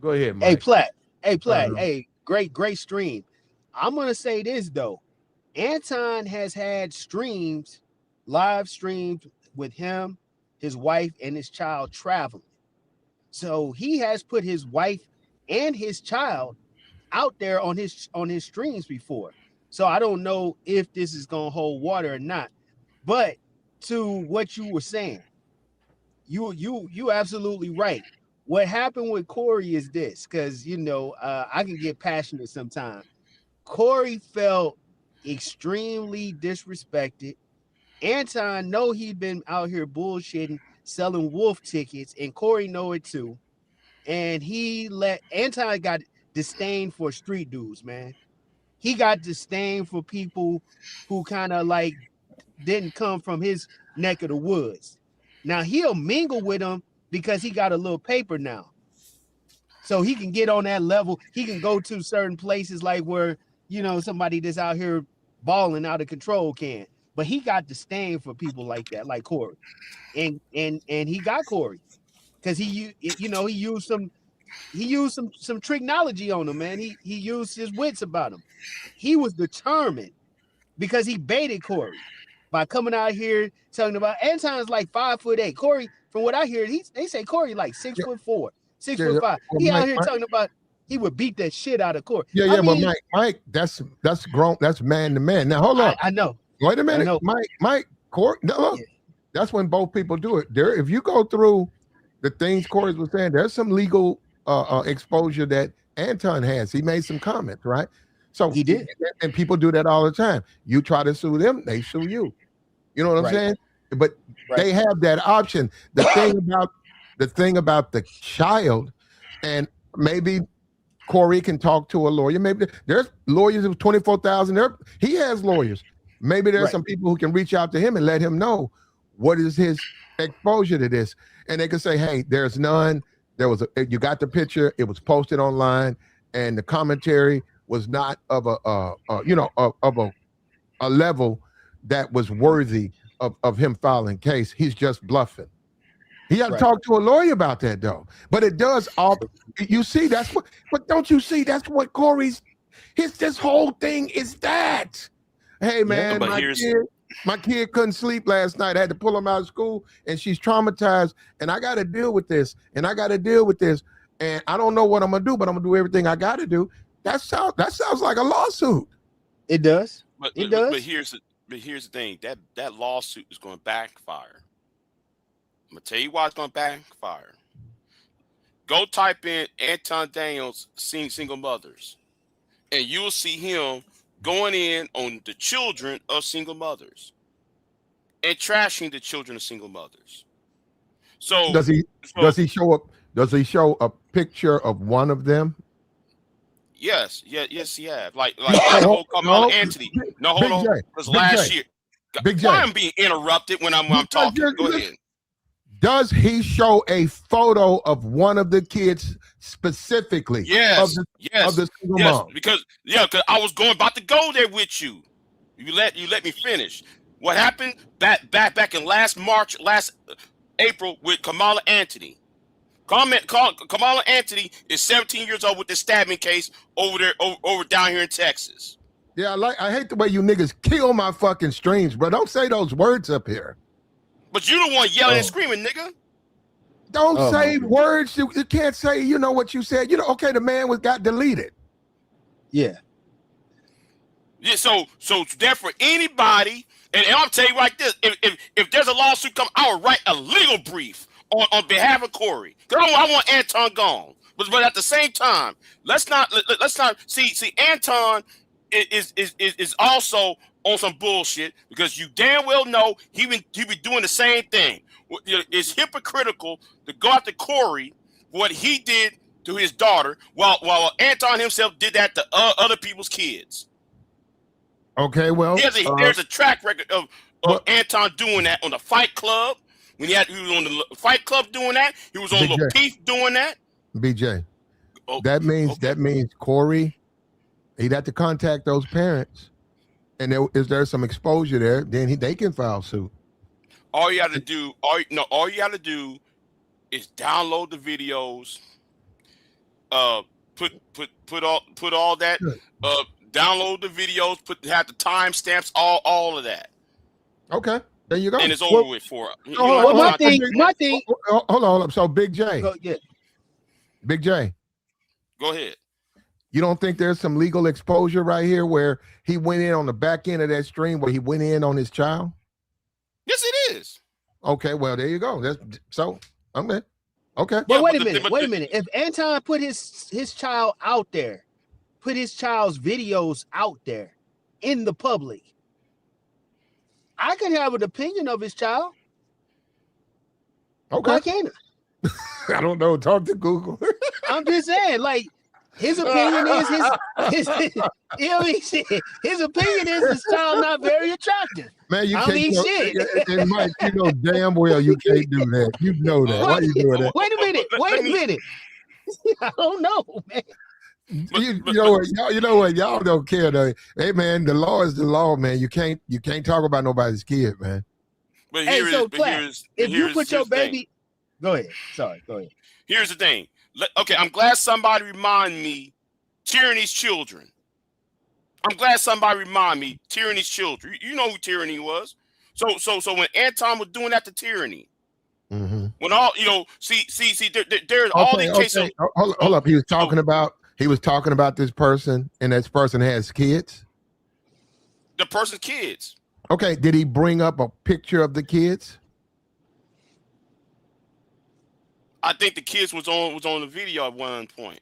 S1: Go ahead, Mike.
S3: Hey, Platt. Hey, great stream. I'm going to say this, though. Anton has had live streams with him, his wife, and his child traveling. So he has put his wife and his child out there on his streams before. So I don't know if this is going to hold water or not. But to what you were saying, you absolutely right. What happened with Corey is this, because, I can get passionate sometimes. Corey felt extremely disrespected. Anton know he'd been out here bullshitting, selling wolf tickets, and Corey know it too. And Anton got disdain for street dudes, man. He got disdain for people who kind of like didn't come from his neck of the woods. Now he'll mingle with them because he got a little paper now. So he can get on that level. He can go to certain places like where, somebody that's out here balling out of control can. But he got disdain for people like that, like Corey. And he got Corey because he used some technology on him, man. He used his wits about him. He was determined because he baited Corey by coming out here talking about Anton's like 5'8". Corey, from what I hear, they say Corey like 6'4", 6'5".
S1: Well,
S3: he
S1: Mike,
S3: out here talking about he would beat that shit out of Corey.
S1: But Mike, that's grown. That's man to man. Now hold on.
S3: I know.
S1: Wait a minute, Mike, Corey. No, look, that's when both people do it. If you go through the things Corey was saying, there's some legal exposure that Anton has. He made some comments, right? So
S3: he did,
S1: and people do that all the time. You try to sue them, they sue you. You know what I'm saying? But they have that option. The thing about the child, and maybe Corey can talk to a lawyer. Maybe there's lawyers of 24,000. He has lawyers. Maybe there's some people who can reach out to him and let him know what is his exposure to this, and they can say, "Hey, there's none. You got the picture. It was posted online, and the commentary was not of a level that was worthy of him filing case. He's just bluffing." He had to talk to a lawyer about that, though. But it does all. You see, but don't you see? That's what Corey's. This whole thing is that. Hey man, my kid couldn't sleep last night. I had to pull him out of school, and she's traumatized. And I got to deal with this. And I don't know what I'm gonna do, but I'm gonna do everything I got to do. That sounds like a lawsuit.
S3: It does.
S4: But here's the thing. That lawsuit is going to backfire. I'm gonna tell you why it's going to backfire. Go type in Anton Daniels seeing single mothers, and you'll see him going in on the children of single mothers and trashing the children of single mothers. So
S1: does he show up? Does he show a picture of one of them?
S4: Yes, he have. Like that whole Kamala Anthony. No, hold on. Because last year,
S1: Big J.
S4: Why I'm being interrupted when I'm talking? Go ahead.
S1: Does he show a photo of one of the kids specifically?
S4: Yes,
S1: of the single mom?
S4: Because I was about to go there with you. You let me finish. What happened back in last April with Kamala Anthony? Kamala Anthony is 17 years old with the stabbing case over down here in Texas.
S1: Yeah, I hate the way you niggas kill my fucking streams, bro. Don't say those words up here.
S4: But you the one yelling and screaming, nigga.
S1: Don't say words. You can't say, you know what you said. You know, okay, the man got deleted.
S3: Yeah.
S4: Yeah, so therefore anybody, and I'll tell you like this, if there's a lawsuit come, I will write a legal brief on behalf of Corey. Because I want Anton gone. But at the same time, let's not see Anton is also on some bullshit, because you damn well know he be doing the same thing. It's hypocritical to go after Corey for what he did to his daughter, while Anton himself did that to other people's kids.
S1: Okay, well,
S4: there's a track record of Anton doing that on the Fight Club. When he was on the Fight Club doing that, he was on Lil Peep doing that.
S1: BJ, that means Corey, he'd have to contact those parents. And is there some exposure there? Then they can file suit.
S4: All you got to do is download the videos. Put all that. Download the videos. Have the timestamps. All of that.
S1: Okay, there you go.
S4: And it's over with for.
S3: My thing.
S1: Hold on. So Big J. Big J.
S4: Go ahead.
S1: You don't think there's some legal exposure right here where he went in on the back end of that stream where he went in on his child?
S4: Yes, it is.
S1: Okay, well, there you go. I'm good. Okay.
S3: But wait a minute. If Anton put his child out there, put his child's videos out there in the public, I could have an opinion of his child.
S1: Okay.
S3: Why can't I?
S1: I don't know. Talk to Google.
S3: I'm just saying, like, his opinion is his you know what I mean? His opinion is his child not very attractive.
S1: Man, you can't. And Mike, you know damn well you can't do that. You know that. Why are you doing that?
S3: Wait a minute. I don't know, man.
S1: You know what? Y'all don't care though. Hey man, the law is the law, man. You can't talk about nobody's kid, man.
S4: But
S3: if you put your baby, go ahead. Sorry, go ahead.
S4: Here's the thing. Okay, I'm glad somebody reminded me Tyranny's children. I'm glad somebody reminded me Tyranny's children. You know who Tyranny was. So when Anton was doing that to Tyranny, when all there's all these cases.
S1: Hold up. He was talking about this person, and this person has kids.
S4: The person's kids.
S1: Okay. Did he bring up a picture of the kids?
S4: I think the kids was on the video at one point.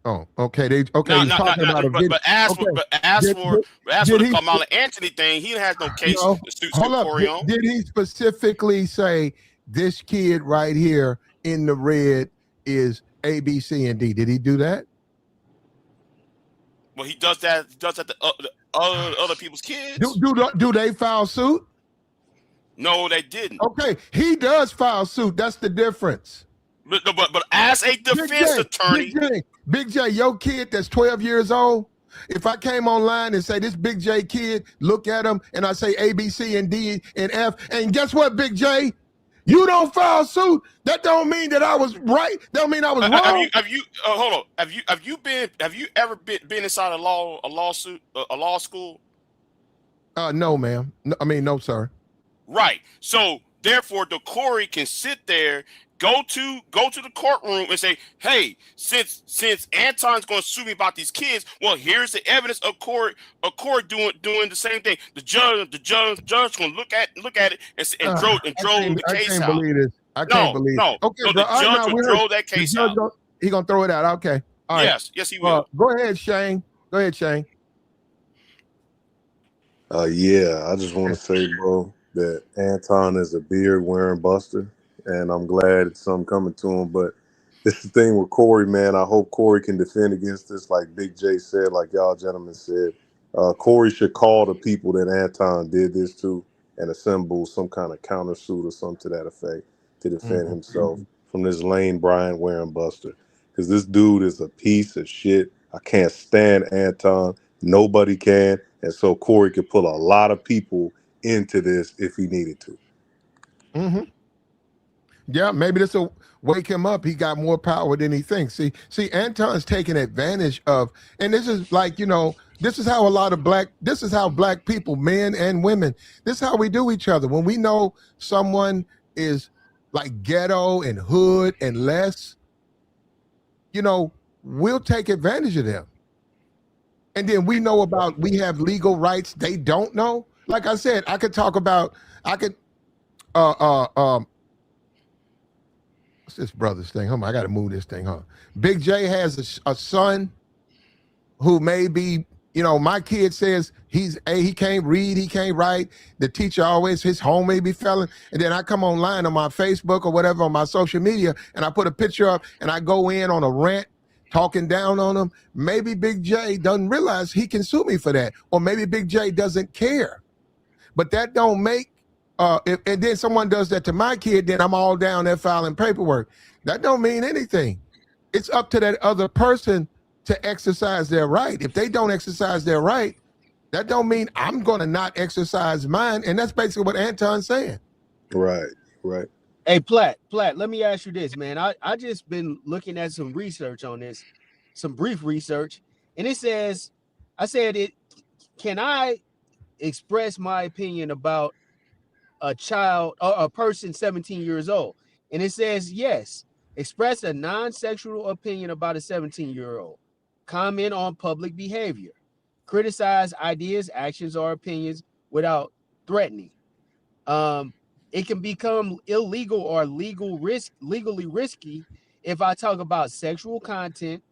S1: Oh, okay. But as for
S4: the Kamala Anthony thing, he has no case to suit Corey on.
S1: Did he specifically say this kid right here in the red is A, B, C, and D? Did he do that?
S4: Well, he does that. He does that to other people's kids.
S1: Do they file suit?
S4: No, they didn't.
S1: Okay, he does file suit. That's the difference.
S4: But as a defense attorney,
S1: Big J, your kid that's 12 years old, if I came online and say this Big J kid, look at him, and I say A, B, C, and D, and F, and guess what, Big J? You don't file suit. That don't mean that I was right. That don't mean I was wrong.
S4: Hold on. Have you ever been inside a law school?
S1: No, ma'am. No, sir.
S4: Right. So therefore, the Corey can sit there. Go to the courtroom and say, hey, since Anton's going to sue me about these kids, well, here's the evidence of Corey doing the same thing. The judge going to look at it and drove the case out.
S1: I can't believe this. I can't believe it. Okay,
S4: so the judge will throw that case out.
S1: He going to throw it out. Okay. All right.
S4: Yes, he will.
S1: Go ahead, Shane.
S5: Yeah, I just want to say, bro, that Anton is a beard wearing buster. And I'm glad it's something coming to him, but It's the thing with Corey, man. I hope Corey can defend against this, like Big J said, like y'all gentlemen said. Corey should call the people that Anton did this to and assemble some kind of countersuit or something to that effect to defend himself from this Lane Bryant wearing buster. Because this dude is a piece of shit. I can't stand Anton. Nobody can. And so Corey could pull a lot of people into this if he needed to.
S1: Yeah, maybe this will wake him up. He got more power than he thinks. See, Anton's taking advantage of, and this is like, this is how black people, men and women, this is how we do each other. When we know someone is like ghetto and hood and less, we'll take advantage of them. And then we have legal rights they don't know. Like I said, what's this brother's thing? I got to move this thing, huh? Big J has a son who may be, my kid says he can't read, he can't write. The teacher always, his home may be failing. And then I come online on my Facebook or whatever on my social media, and I put a picture up and I go in on a rant talking down on him. Maybe Big J doesn't realize he can sue me for that. Or maybe Big J doesn't care. But that don't make, and then someone does that to my kid, then I'm all down there filing paperwork. That don't mean anything. It's up to that other person to exercise their right. If they don't exercise their right, that don't mean I'm going to not exercise mine. And that's basically what Anton's saying.
S5: Right.
S3: Hey, Platt, let me ask you this, man. I just been looking at some research on this, some brief research, and it says, can I express my opinion about a child or a person 17 years old? And it says, yes, express a non-sexual opinion about a 17-year-old. Comment on public behavior. Criticize ideas, actions, or opinions without threatening. It can become illegal or legally risky if I talk about sexual content,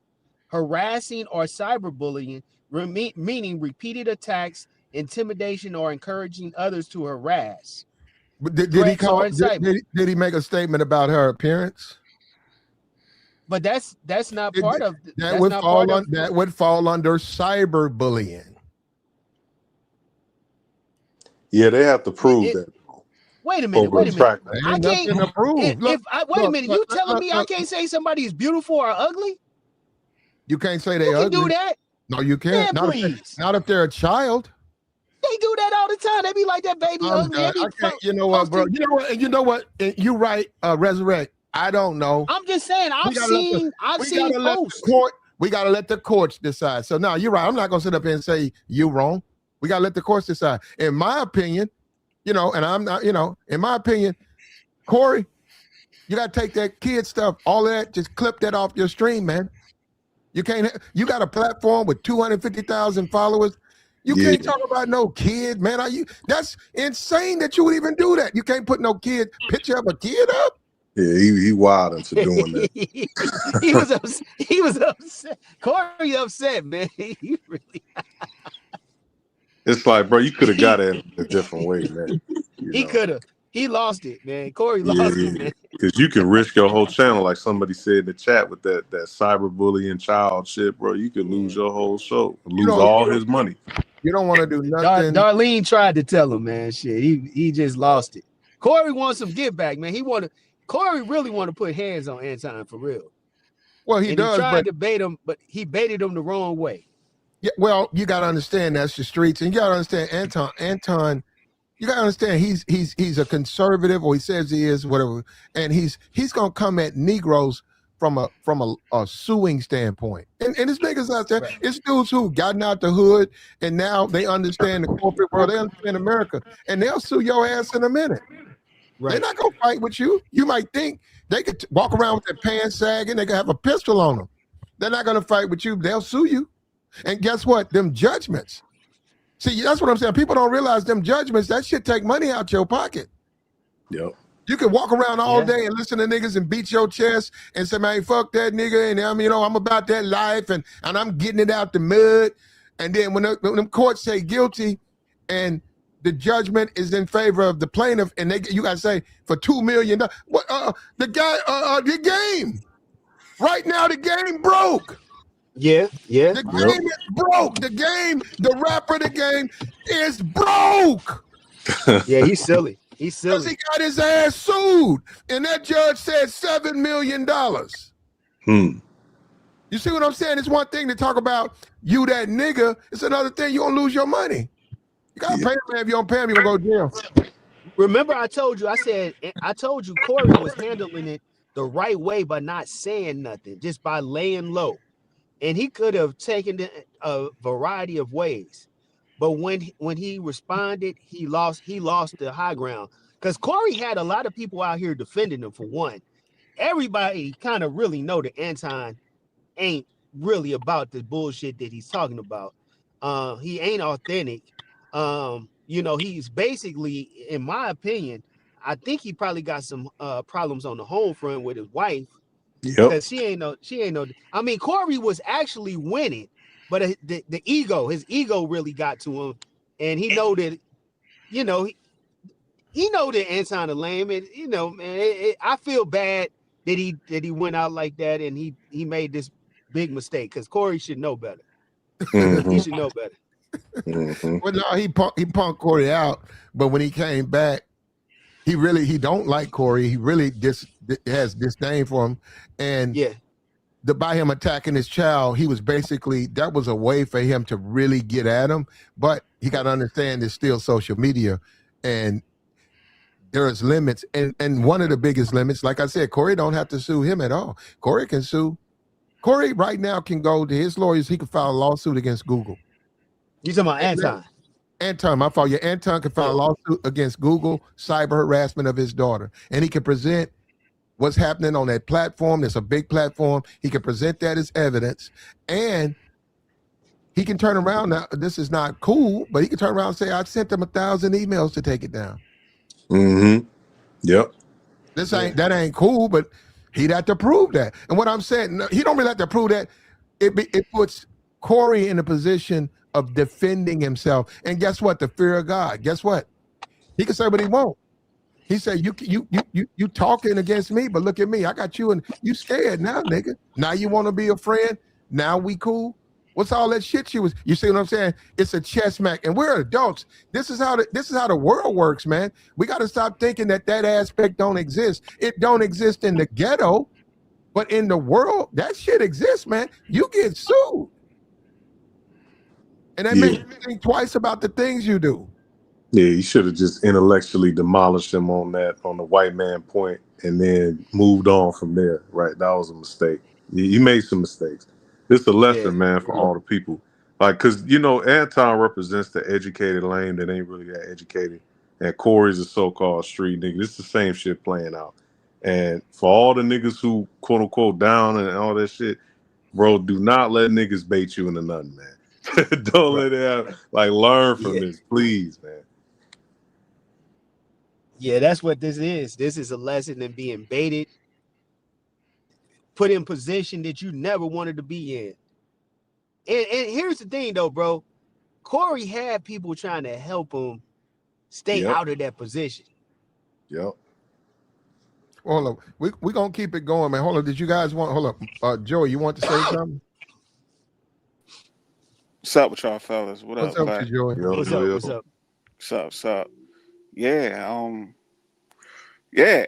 S3: harassing, or cyberbullying, meaning repeated attacks, intimidation, or encouraging others to harass.
S1: But did he make a statement about her appearance?
S3: But that's not part of
S1: that. Would fall under cyberbullying.
S5: Yeah, they have to prove that.
S3: Wait a minute.
S1: I can't prove.
S3: Wait a minute. You telling me I can't say somebody is beautiful or ugly?
S1: You can't say they ugly.
S3: You can do that.
S1: No, you can't. Not if they're a child.
S3: They do that all the time. They be like that baby ugly.
S1: You know what, bro? You know what? You right, Resurrect. I don't know.
S3: I'm just saying. I've seen posts.
S1: We gotta let the courts decide. So now you're right. I'm not gonna sit up here and say you wrong. We gotta let the courts decide. In my opinion, and I'm not, in my opinion, Corey, you gotta take that kid stuff, all of that, just clip that off your stream, man. You got a platform with 250,000 followers. You can't talk about no kid, man. That's insane that you would even do that. You can't put no picture of a kid up.
S5: Yeah, he wild into doing that.
S3: he was upset. Corey upset, man. He really.
S5: It's like, bro, you could have got it in a different way, man.
S3: He could have. He lost it, man. Corey lost it, man.
S5: Because you can risk your whole channel, like somebody said in the chat, with that cyberbullying child shit, bro. You could lose your whole show, lose all his money.
S1: You don't want to do nothing.
S3: Darlene tried to tell him, man. Shit, he just lost it. Corey wants some give back, man. Corey really want to put hands on Anton for real.
S1: Well, he does.
S3: He tried to bait him, but he baited him the wrong way.
S1: Yeah, well, you got to understand that's the streets, and you got to understand Anton. You got to understand he's a conservative, or he says he is, whatever, and he's gonna come at Negroes from a suing standpoint. And it's niggas out there. Right. It's dudes who gotten out the hood and now they understand the corporate world. They understand America, and they'll sue your ass in a minute. Right. They're not gonna fight with you. You might think they could walk around with their pants sagging. They could have a pistol on them. They're not gonna fight with you. They'll sue you. And guess what? Them judgments. See, that's what I'm saying. People don't realize them judgments. That shit take money out your pocket.
S5: Yep.
S1: You can walk around all day and listen to niggas and beat your chest and say, man, fuck that nigga. And I'm about that life and I'm getting it out the mud. And then when them courts say guilty and the judgment is in favor of the plaintiff, and you got to say for $2 million, the guy, the game. Right now, the game broke.
S3: Yeah.
S1: The game is broke. The game, the rapper, the game is broke.
S3: Yeah, he's silly. He's
S1: Because
S3: silly.
S1: he got his ass sued. And that judge said $7 million. You see what I'm saying? It's one thing to talk about you that nigga. It's another thing you're going to lose your money. You got to pay him, man. If you don't pay him, you're going to go to jail.
S3: Remember I told you Corey was handling it the right way by not saying nothing, just by laying low. And he could have taken it a variety of ways. But when he responded, he lost the high ground. Because Corey had a lot of people out here defending him for one. Everybody kind of really know that Anton ain't really about the bullshit that he's talking about. He ain't authentic. He's basically, in my opinion, I think he probably got some problems on the home front with his wife. Because she ain't no. I mean, Corey was actually winning, but the ego, his ego really got to him, and he know that, he know that Anton a lame, and man, I feel bad that he went out like that, and he made this big mistake, because Corey should know better. He should know better.
S1: Well, no, he punked Corey out, but when he came back, he don't like Corey. He really has disdain for him, and by him attacking his child, he was basically, that was a way for him to really get at him. But he got to understand it's still social media, and there's limits. And one of the biggest limits, like I said, Corey don't have to sue him at all. Corey can sue. Corey right now can go to his lawyers. He can file a lawsuit against Google.
S3: You talking about Anton?
S1: Anton, my fault. Yeah, Anton can file a lawsuit against Google, cyber harassment of his daughter. And he can present what's happening on that platform. It's a big platform. He can present that as evidence. And he can turn around now. This is not cool, but he can turn around and say, I sent them 1,000 emails to take it down.
S5: Yep.
S1: That ain't cool, but he'd have to prove that. And what I'm saying, he don't really have to prove that. It puts Corey in a position of defending himself. And guess what? The fear of God. Guess what? He can say what he wants. He said, you talking against me, but look at me. I got you, and you scared now, nigga. Now you want to be a friend? Now we cool? What's all that shit you see what I'm saying? It's a chess match, and we're adults. This is how the world works, man. We got to stop thinking that aspect don't exist. It don't exist in the ghetto, but in the world, that shit exists, man. You get sued. And that makes you think twice about the things you do.
S5: Yeah, you should have just intellectually demolished him on the white man point, and then moved on from there. Right, that was a mistake. You made some mistakes. It's a lesson, man, for all the people. Like, because Anton represents the educated lame that ain't really that educated, and Corey's a so-called street nigga. It's the same shit playing out. And for all the niggas who quote unquote down and all that shit, bro, do not let niggas bait you into nothing, man. Don't let it happen. Like, learn from this, please, man.
S3: Yeah, that's what this is. This is a lesson in being baited, put in position that you never wanted to be in. And here's the thing, though, bro. Corey had people trying to help him stay out of that position.
S5: Yep.
S1: Hold up. We're going to keep it going, man. Hold up. Did you guys want, hold up. Joey, you want to say something?
S6: What's up with y'all fellas? What's
S1: up with you, Joey?
S6: What's up? Yeah,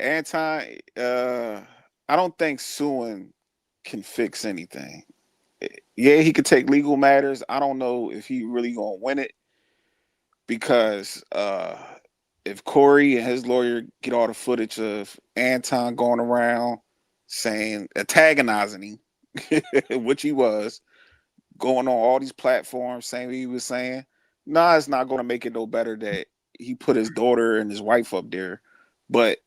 S6: Anton, I don't think suing can fix anything. Yeah, he could take legal matters. I don't know if he really gonna win it, because if Corey and his lawyer get all the footage of Anton going around saying, antagonizing him, which he was, going on all these platforms saying what he was saying, it's not going to make it no better that he put his daughter and his wife up there. But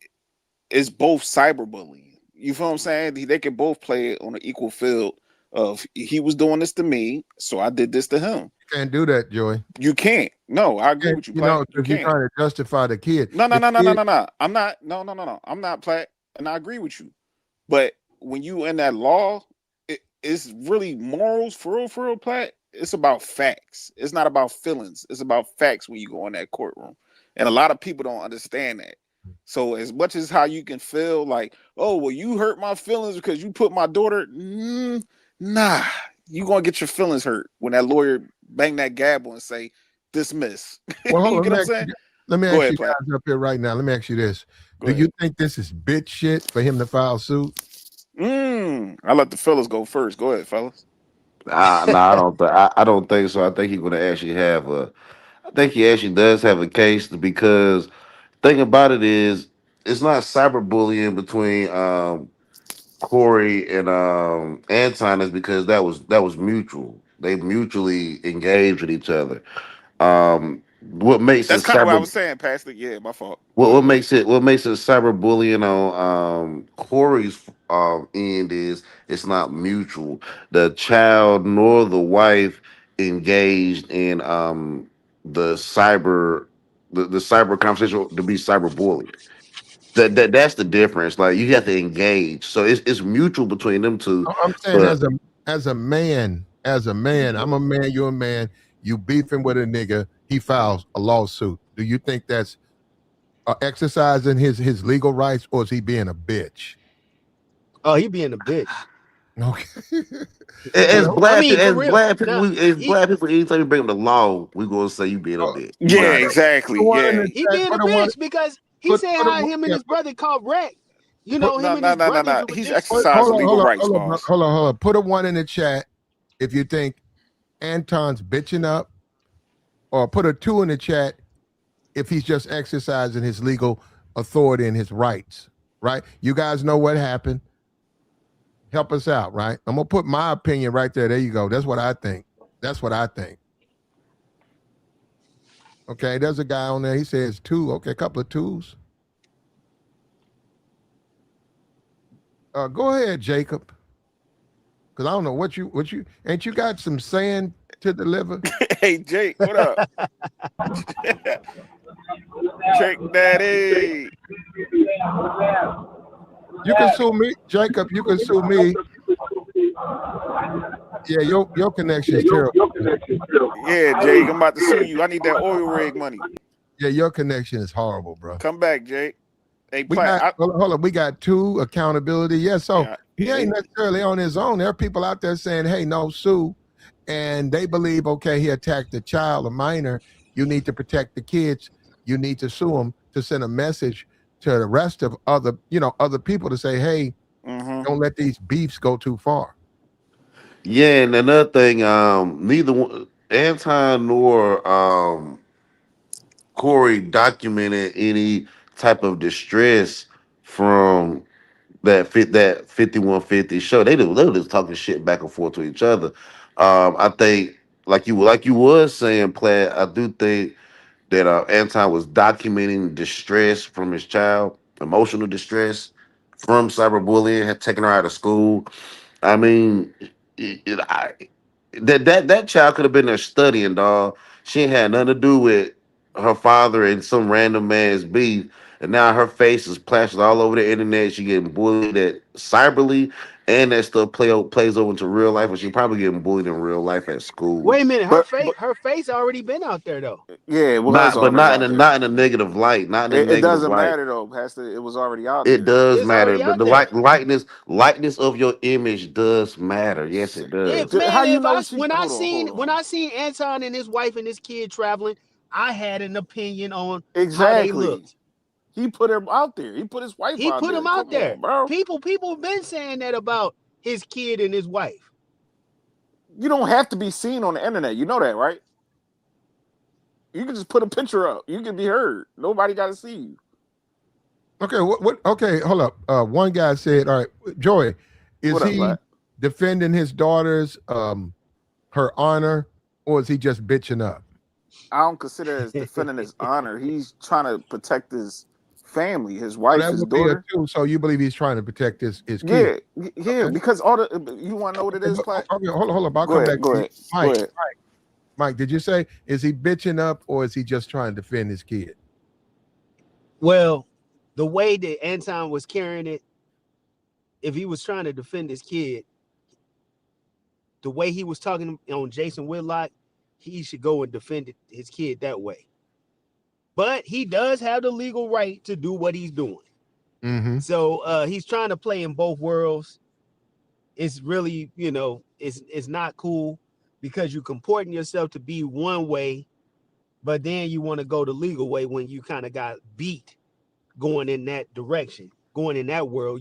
S6: it's both cyberbullying. You feel what I'm saying? They can both play on an equal field of, he was doing this to me, so I did this to him.
S1: You can't do that, Joey.
S6: You can't. No, I agree with you, Platt.
S1: You're trying to justify the kid.
S6: No. I'm not. No. I'm not, Platt, and I agree with you. But when you in that law, it's really morals, for real, Platt. It's about facts. It's not about feelings. It's about facts when you go in that courtroom. And a lot of people don't understand that. So as much as how you can feel like, oh, well, you hurt my feelings because you put my daughter, nah, you gonna get your feelings hurt when that lawyer bang that gavel and say dismiss.
S1: Well, hold
S6: You
S1: on.
S6: get what I'm saying?
S1: Let me
S6: Go
S1: ask
S6: ahead,
S1: you
S6: Platt.
S1: guys up here right now. Let me ask you this:
S6: Go
S1: do
S6: ahead.
S1: you think this is bitch shit for him to file suit?
S6: I let the fellas go first. Go ahead, fellas.
S7: No, I don't. I don't think so. I think he's going to actually have a. I think he actually does have a case because thing about it is it's not cyberbullying between Corey and Anton is because that was mutual. They mutually engaged with each other. What makes it
S6: That's kind of what I
S7: cyber?
S6: was saying, Pastor. Yeah, my fault. Go
S7: What
S6: ahead,
S7: what
S6: go ahead.
S7: makes it what makes it cyberbullying on Corey's end is it's not mutual. The child nor the wife engaged in the cyber the cyber conversation to be cyberbullying. That's the difference. Like you have to engage. So it's mutual between them two.
S1: I'm saying
S7: But
S1: as a man, I'm a man, you're a man. You beefing with a nigga, he files a lawsuit. Do you think that's exercising his legal rights, or is he being a bitch?
S3: Oh, he being a bitch.
S1: Okay.
S7: as
S1: Well,
S3: I
S7: black
S3: mean,
S7: people,
S3: for
S7: as
S3: real.
S7: black people,
S3: Now,
S7: as black people, anytime you bring them the law, we gonna say you being a
S1: oh,
S7: bitch. You
S1: put,
S6: Yeah,
S7: got it.
S6: exactly.
S1: put one in
S6: Yeah.
S1: the
S3: he
S1: chat.
S3: being a bitch because he said how him and
S1: Yeah,
S3: his brother caught wreck. You
S1: put,
S3: know,
S6: No,
S3: him and
S6: no,
S3: his
S6: no, no,
S3: brothers
S6: no.
S3: were
S6: He's
S3: just
S6: exercising legal rights,
S1: hold on,
S6: boss.
S1: hold on. Put a one in the chat if you think Anton's bitching up, or put a two in the chat if he's just exercising his legal authority and his rights. Right? You guys know what happened. Help us out, right? I'm gonna put my opinion right there. There you go. That's what I think. That's what I think. Okay, there's a guy on there. He says two. Okay, a couple of twos. Go ahead, Jacob. Because I don't know what you ain't you got some sand to deliver?
S6: Hey, Jake, what up? Trick Daddy.
S1: You can sue me, Jacob. You can sue me. Yeah, your connection is terrible.
S6: Yeah, Jake, I'm about to sue you. I need that oil rig money.
S1: Yeah, your connection is horrible, bro.
S6: Come back, Jake. Hey,
S1: We
S6: Platt.
S1: got hold on. We got two accountability. Yeah, so he ain't
S6: Yeah,
S1: necessarily on his own. There are people out there saying, "Hey, no, sue," and they believe, okay, he attacked a child, a minor. You need to protect the kids. You need to sue him to send a message to the rest of other people to say, "Hey, don't let these beefs go too far."
S7: Yeah, and another thing, neither one, Anton nor Corey documented any type of distress from that 5150 show. They were just talking shit back and forth to each other. I think like you was saying, Platt. I do think that Anton was documenting distress from his child, emotional distress from cyberbullying, had taken her out of school. I mean, that child could have been there studying, dog. She ain't had nothing to do with her father and some random man's beef. And now her face is plastered all over the internet. She getting bullied at cyberly, and that stuff plays over into real life. And she probably getting bullied in real life at school.
S3: Wait a minute,
S6: but
S3: her face already been out there though.
S6: yeah, it was
S7: Not, but
S6: already
S7: not in
S6: out
S7: a
S6: there.
S7: not in a negative light. Not in a
S6: It
S7: negative
S6: doesn't
S7: light.
S6: matter though, Pastor. It was already out
S7: It
S6: there.
S7: does
S3: It's
S7: matter.
S3: already
S7: The,
S3: out
S7: the
S3: there.
S7: likeness of your image does matter. Yes, it
S3: If
S7: does.
S6: How
S3: man,
S6: you
S3: if
S6: know
S3: I
S6: that she?
S3: when I
S6: Hold
S3: seen when
S6: on.
S3: I seen Anton and his wife and his kid traveling, I had an opinion on how they
S6: Exactly.
S3: looked.
S6: He put him out there. He put his wife
S3: He
S6: out
S3: put
S6: there.
S3: him out
S6: Come
S3: there.
S6: on, bro.
S3: People been saying that about his kid and his wife.
S6: You don't have to be seen on the internet. You know that, right? You can just put a picture up. You can be heard. Nobody got to see you.
S1: Okay, what? Okay, hold up. One guy said, "All right, Joy, is
S6: What up,
S1: he
S6: Black?
S1: defending his daughter's her honor, or is he just bitching up?"
S6: I don't consider it as defending his honor. He's trying to protect his family, his
S1: So
S6: wife,
S1: that
S6: his
S1: would be a
S6: daughter.
S1: two. So you believe he's trying to protect his kid?
S6: Yeah, yeah.
S1: Okay.
S6: Because all the you want to know what it is, Platt?
S1: Okay, hold up. I'll
S6: Go
S1: come
S6: ahead.
S1: back
S6: Go
S1: to you,
S6: ahead. Go
S1: Mike.
S6: ahead.
S1: Mike, did you say is he bitching up or is he just trying to defend his kid?
S3: Well, the way that Anton was carrying it, if he was trying to defend his kid, the way he was talking on Jason Whitlock, he should go and defend his kid that way. but he does have the legal right to do what he's doing.
S1: Mm-hmm.
S3: So he's trying to play in both worlds. It's really, it's not cool because you comporting yourself to be one way, but then you want to go the legal way when you kind of got beat going in that direction, going in that world.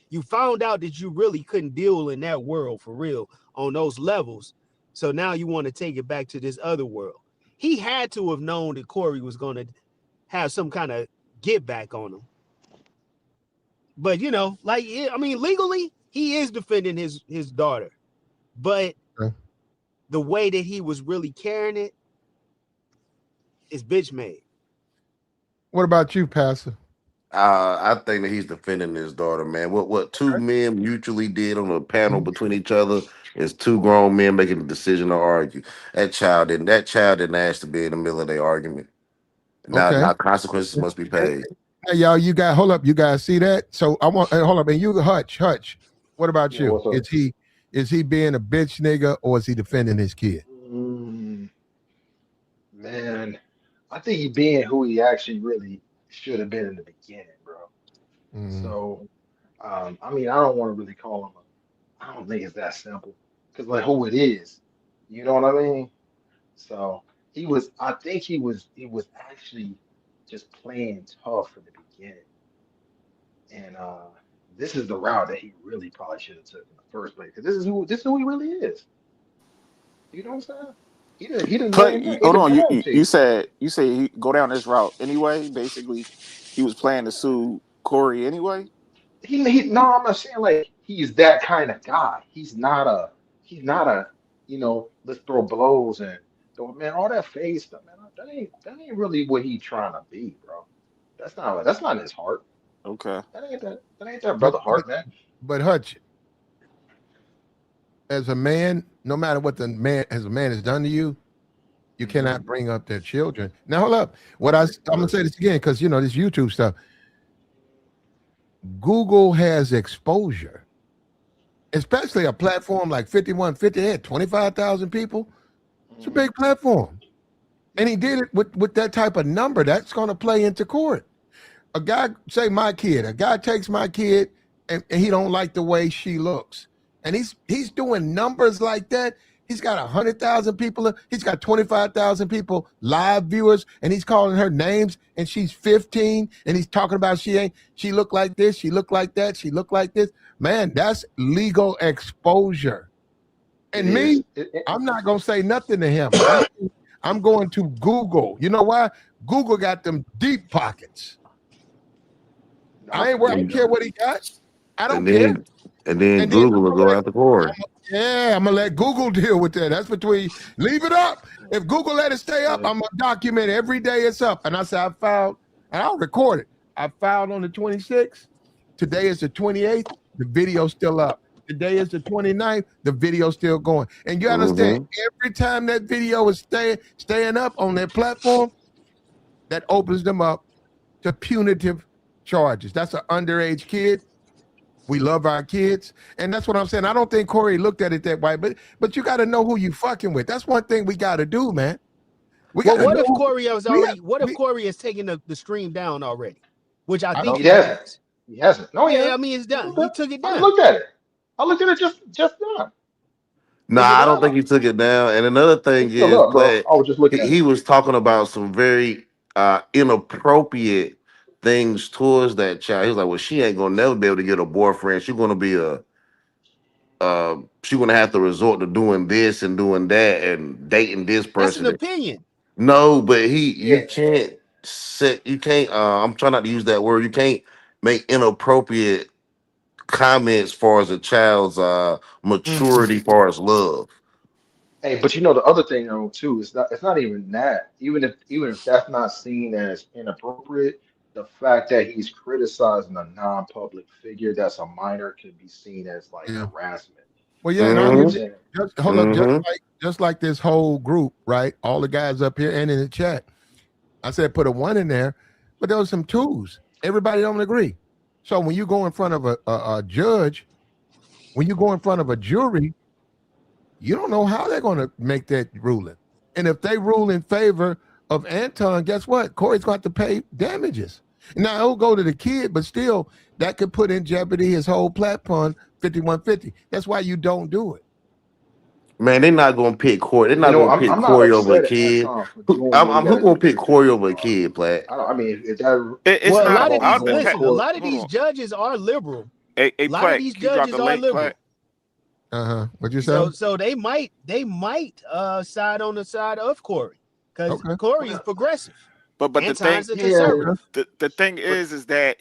S3: You found out that you really couldn't deal in that world for real on those levels. So now you want to take it back to this other world. He had to have known that Corey was going to have some kind of get back on him. But legally, he is defending his daughter. But the way that he was really carrying it is bitch made.
S1: What about you, Pastor?
S7: I think that he's defending his daughter, man. What two men mutually did on a panel between each other is two grown men making a decision to argue. That child didn't ask to be in the middle of their argument. Now consequences must be paid.
S1: Hey, y'all, hold up, you guys see that? So I want hold up, and you Hutch. What about you? Is he being a bitch nigga or is he defending his kid?
S8: Man, I think he being who he actually really should have been in the beginning, bro. So, I don't want to really call him I don't think it's that simple because like who it is, you know what I mean? So I think he was actually just playing tough in the beginning, and this is the route that he really probably should have took in the first place because this is who he really is. You know what I'm saying? He didn't
S6: Play. Hold on. You said he go down this route anyway. Basically, he was planning to sue Corey anyway.
S8: No, I'm not saying like he's that kind of guy. He's not a let's throw blows and man, all that face stuff, man, that ain't really what he's trying to be, bro. That's not his heart.
S6: Okay.
S8: That ain't that brother heart, man.
S1: But Hutch, as a man, no matter what a man has done to you, you cannot bring up their children. Now hold up. I'm gonna say this again because this YouTube stuff. Google has exposure, especially a platform like 5150 had 25,000 people. It's a big platform. And he did it with that type of number. That's going to play into court. A guy, say my kid, a guy takes my kid and he don't like the way she looks. And he's doing numbers like that. He's got 100,000 people. He's got 25,000 people, live viewers, and he's calling her names. And she's 15, and he's talking about she look like this, she look like that, she look like this. Man, that's legal exposure. And I'm not gonna say nothing to him. I'm going to Google. You know why? Google got them deep pockets. I don't care what he got. I don't care.
S7: And then Google will go after Corey.
S1: I'm gonna let Google deal with that. That's leave it up. If Google let it stay up, I'm gonna document every day it's up. And I said I filed, and I'll record it. I filed on the 26th. Today is the 28th. The video's still up. Today is the 29th. The video's still going. And you understand, every time that video is staying up on their platform, that opens them up to punitive charges. That's an underage kid. We love our kids. And that's what I'm saying. I don't think Corey looked at it that way, but you got to know who you fucking with. That's one thing we got to do, man.
S3: What if Corey has taken the stream down already? Which I think
S8: he hasn't. He hasn't. No,
S3: I mean, it's done. He took it down.
S8: I looked at it just now.
S7: Nah, I don't think he took it down. And another thing is, he was talking about some very inappropriate things towards that child. He was like, well, she ain't gonna never be able to get a boyfriend. She's gonna be she's gonna have to resort to doing this and doing that and dating this person.
S3: That's an opinion.
S7: No, but you can't I'm trying not to use that word. You can't make inappropriate comments as far as a child's maturity as far as love.
S8: Hey, but the other thing though too is it's not even that. Even if that's not seen as inappropriate, the fact that he's criticizing a non-public figure that's a minor could be seen as like harassment.
S1: Well, just like this whole group, right? All the guys up here and in the chat. I said put a 1 in there, but there was some 2s. Everybody don't agree. So when you go in front of a judge, when you go in front of a jury, you don't know how they're going to make that ruling. And if they rule in favor of Anton, guess what? Corey's got to pay damages. Now it'll go to the kid, but still, that could put in jeopardy his whole platform. 5150. That's why you don't do it.
S7: Man, they're not gonna pick Corey. They're
S8: You
S7: not
S8: know,
S7: gonna pick
S8: I'm not
S7: Corey over a
S8: upset at
S7: kid.
S8: Anton for doing what he got
S7: Who
S8: to do
S7: gonna
S8: to
S7: pick
S8: his
S7: Corey
S8: kid.
S7: over a kid, Platt?
S8: I mean, if that,
S6: It's
S3: Well, a
S6: not.
S3: lot of
S8: going
S3: these
S8: going to
S3: listen, a
S8: court.
S3: lot of
S6: Hold
S3: these
S6: on.
S3: judges are liberal.
S6: Hey,
S3: A lot
S6: Platt,
S3: of these
S6: can you drop
S3: judges
S6: the
S3: are
S6: link,
S3: liberal.
S6: Platt?
S1: What'd you say?
S3: So they might side on the side of Corey because
S1: Okay.
S3: Corey is progressive.
S6: But the thing,
S3: Anton's a conservative.
S6: the thing is that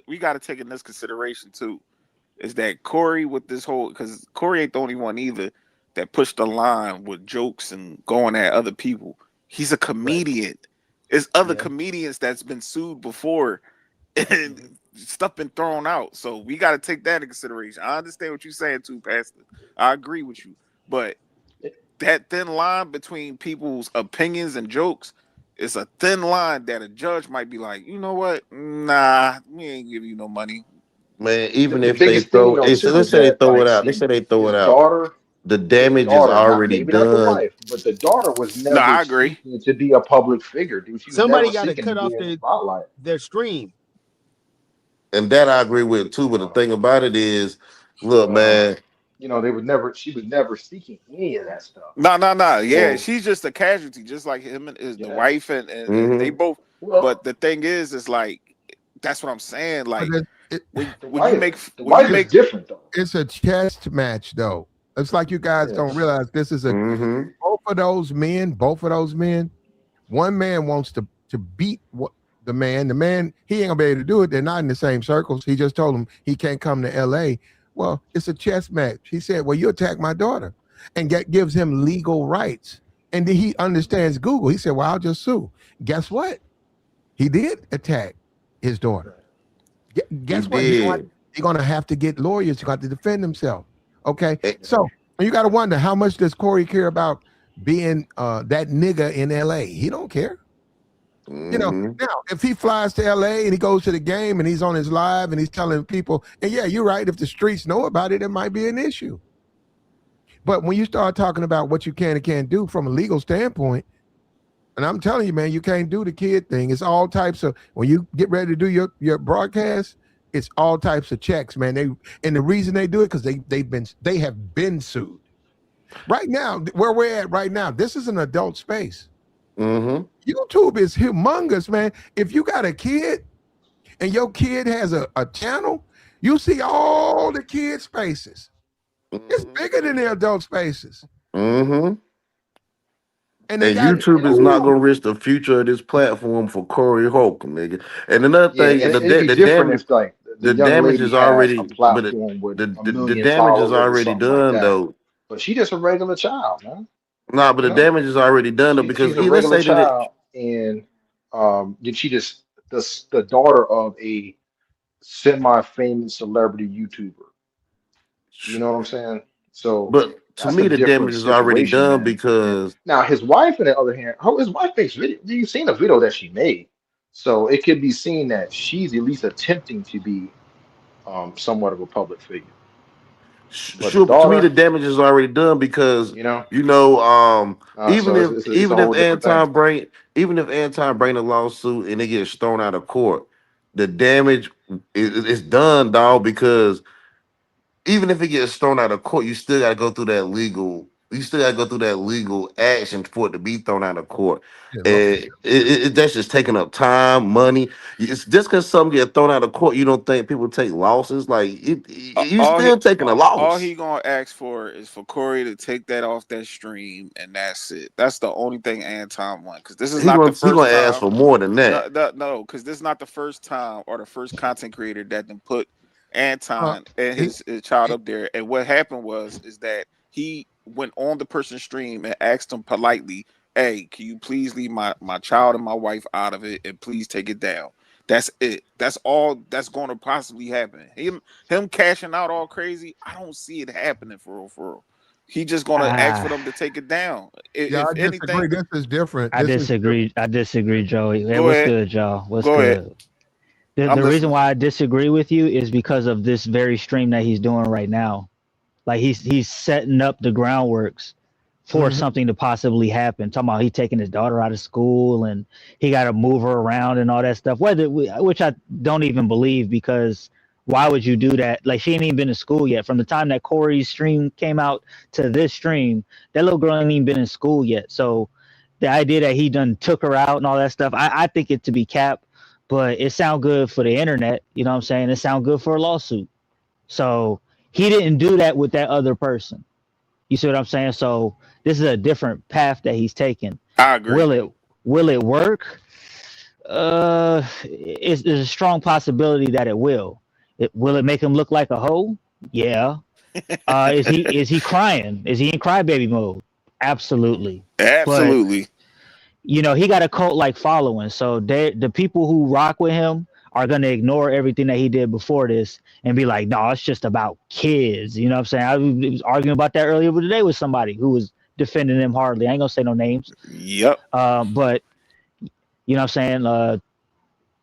S6: we gotta take in this consideration too, is that Corey with this whole, because Corey ain't the only one either that pushed the line with jokes and going at other people. He's a comedian. There's other comedians that's been sued before and stuff been thrown out. So we got to take that in consideration. I understand what you're saying too, Pastor. I agree with you. But that thin line between people's opinions and jokes is a thin line that a judge might be like, you know what? Nah, we ain't giving you no money.
S7: Man, even
S8: The
S7: if they
S8: biggest thing
S7: throw,
S8: though
S7: so
S8: too
S7: let's
S8: is
S7: say they
S8: that,
S7: throw it
S8: like,
S7: out. Let's
S8: see,
S7: say they throw
S8: his
S7: it out.
S8: daughter,
S7: The damage is
S8: not
S7: already
S8: maybe not the
S7: done.
S8: wife, but the daughter was
S6: No,
S8: never
S6: I agree.
S8: seeking to be a public figure, dude. She was
S3: Somebody
S8: never
S3: got to
S8: seeking to
S3: cut
S8: be
S3: off
S8: in the spotlight.
S3: their stream.
S7: And that I agree with too. But the thing about it is, look, man.
S8: You know, she was never seeking any of that stuff.
S6: No. Yeah,
S8: So
S6: she's just a casualty, just like him and the
S8: yeah,
S6: wife, and they both.
S8: well,
S6: But the thing is like, that's what I'm saying. Like, when
S8: the
S6: you
S8: wife is
S6: make
S8: different though.
S1: It's a chess match, though. It's like you guys don't realize this is both of those men. One man wants to beat the man. The man, he ain't gonna be able to do it. They're not in the same circles. He just told him he can't come to L.A. Well, it's a chess match. He said, "Well, you attack my daughter," and gives him legal rights. And then he understands Google. He said, "Well, I'll just sue." Guess what? He did attack his daughter. Guess what? He's going to have to get lawyers. He's got to defend himself. Okay, so you got to wonder, how much does Corey care about being that nigga in L.A.? He don't care. You know, now if he flies to L.A. and he goes to the game and he's on his live and he's telling people, and yeah, you're right, if the streets know about it, it might be an issue. But when you start talking about what you can and can't do from a legal standpoint, and I'm telling you, man, you can't do the kid thing. It's all types of, when you get ready to do your broadcast, it's all types of checks, man. And the reason they do it, because they have been sued. Right now, where we're at right now, this is an adult space. YouTube is humongous, man. If you got a kid and your kid has a channel, you see all the kid spaces. It's bigger than the adult spaces.
S7: And YouTube is not gonna risk the future of this platform for Corey Holcomb, nigga. And another thing,
S8: it'd be different if like the young
S7: damage
S8: lady
S7: is already,
S8: had a platform with
S7: the
S8: a million
S7: damage is
S8: followers or
S7: already
S8: something like
S7: done
S8: that.
S7: though.
S8: But she just a regular child, man.
S7: Nah, but the damage is already done though, because
S8: She's a
S7: let's
S8: regular
S7: say that
S8: child, and did she just the daughter of a semi-famous celebrity YouTuber? You know what I'm saying? So,
S7: but to
S8: that's
S7: me
S8: a
S7: the
S8: different
S7: damage is already
S8: situation,
S7: done
S8: man.
S7: because
S8: Now his wife, on the other hand, his wife makes video. You've seen a video that she made, so it could be seen that she's at least attempting to be somewhat of a public figure. But
S7: sure,
S8: the
S7: but to me the
S8: daughter,
S7: damage is already done because
S8: so
S7: even
S8: it's a whole different thing.
S7: Even if Anton bring a lawsuit and it gets thrown out of court, the damage is done, dog, because even if it gets thrown out of court, you still gotta go through that legal. You still gotta go through that legal action for it to be thrown out of court. And that's just taking up time, money. It's just because something get thrown out of court, you don't think people take losses? Like you still taking a
S6: All
S7: loss.
S6: he gonna ask for is for Corey to take that off that stream, and that's it. That's the only thing Anton wants, because this is not the first time.
S7: He gonna ask for more than that.
S6: No, because this is not the first time or the first content creator that then put Anton and his child up there. And what happened is that he went on the person's stream and asked them politely, "Hey, can you please leave my child and my wife out of it, and please take it down?" That's it. That's all that's going to possibly happen. Him cashing out all crazy, I don't see it happening for real. He just gonna ask for them to take it down.
S1: I disagree. This is different.
S9: I disagree, Joey. Hey,
S6: Go
S9: what's
S6: ahead.
S9: good, y'all? What's
S6: Go
S9: good?
S6: ahead.
S9: The reason why I disagree with you is because of this very stream that he's doing right now. Like he's setting up the groundworks for something to possibly happen. Talking about he taking his daughter out of school and he got to move her around and all that stuff. Which I don't even believe, because why would you do that? Like, she ain't even been in school yet. From the time that Corey's stream came out to this stream, that little girl ain't even been in school yet. So the idea that he done took her out and all that stuff, I think it to be cap, but it sound good for the internet. You know what I'm saying? It sound good for a lawsuit. So he didn't do that with that other person. You see what I'm saying? So this is a different path that he's taken.
S6: I agree.
S9: Will it work? It's a strong possibility that it will. Will it make him look like a hoe? Yeah. Is he crying? Is he in crybaby mode? Absolutely.
S6: Absolutely.
S9: But, you know, he got a cult-like following, so the people who rock with him are going to ignore everything that he did before this and be like, no, it's just about kids. You know what I'm saying? I was arguing about that earlier today with somebody who was defending him hardly. I ain't going to say no names.
S6: Yep.
S9: But, you know what I'm saying?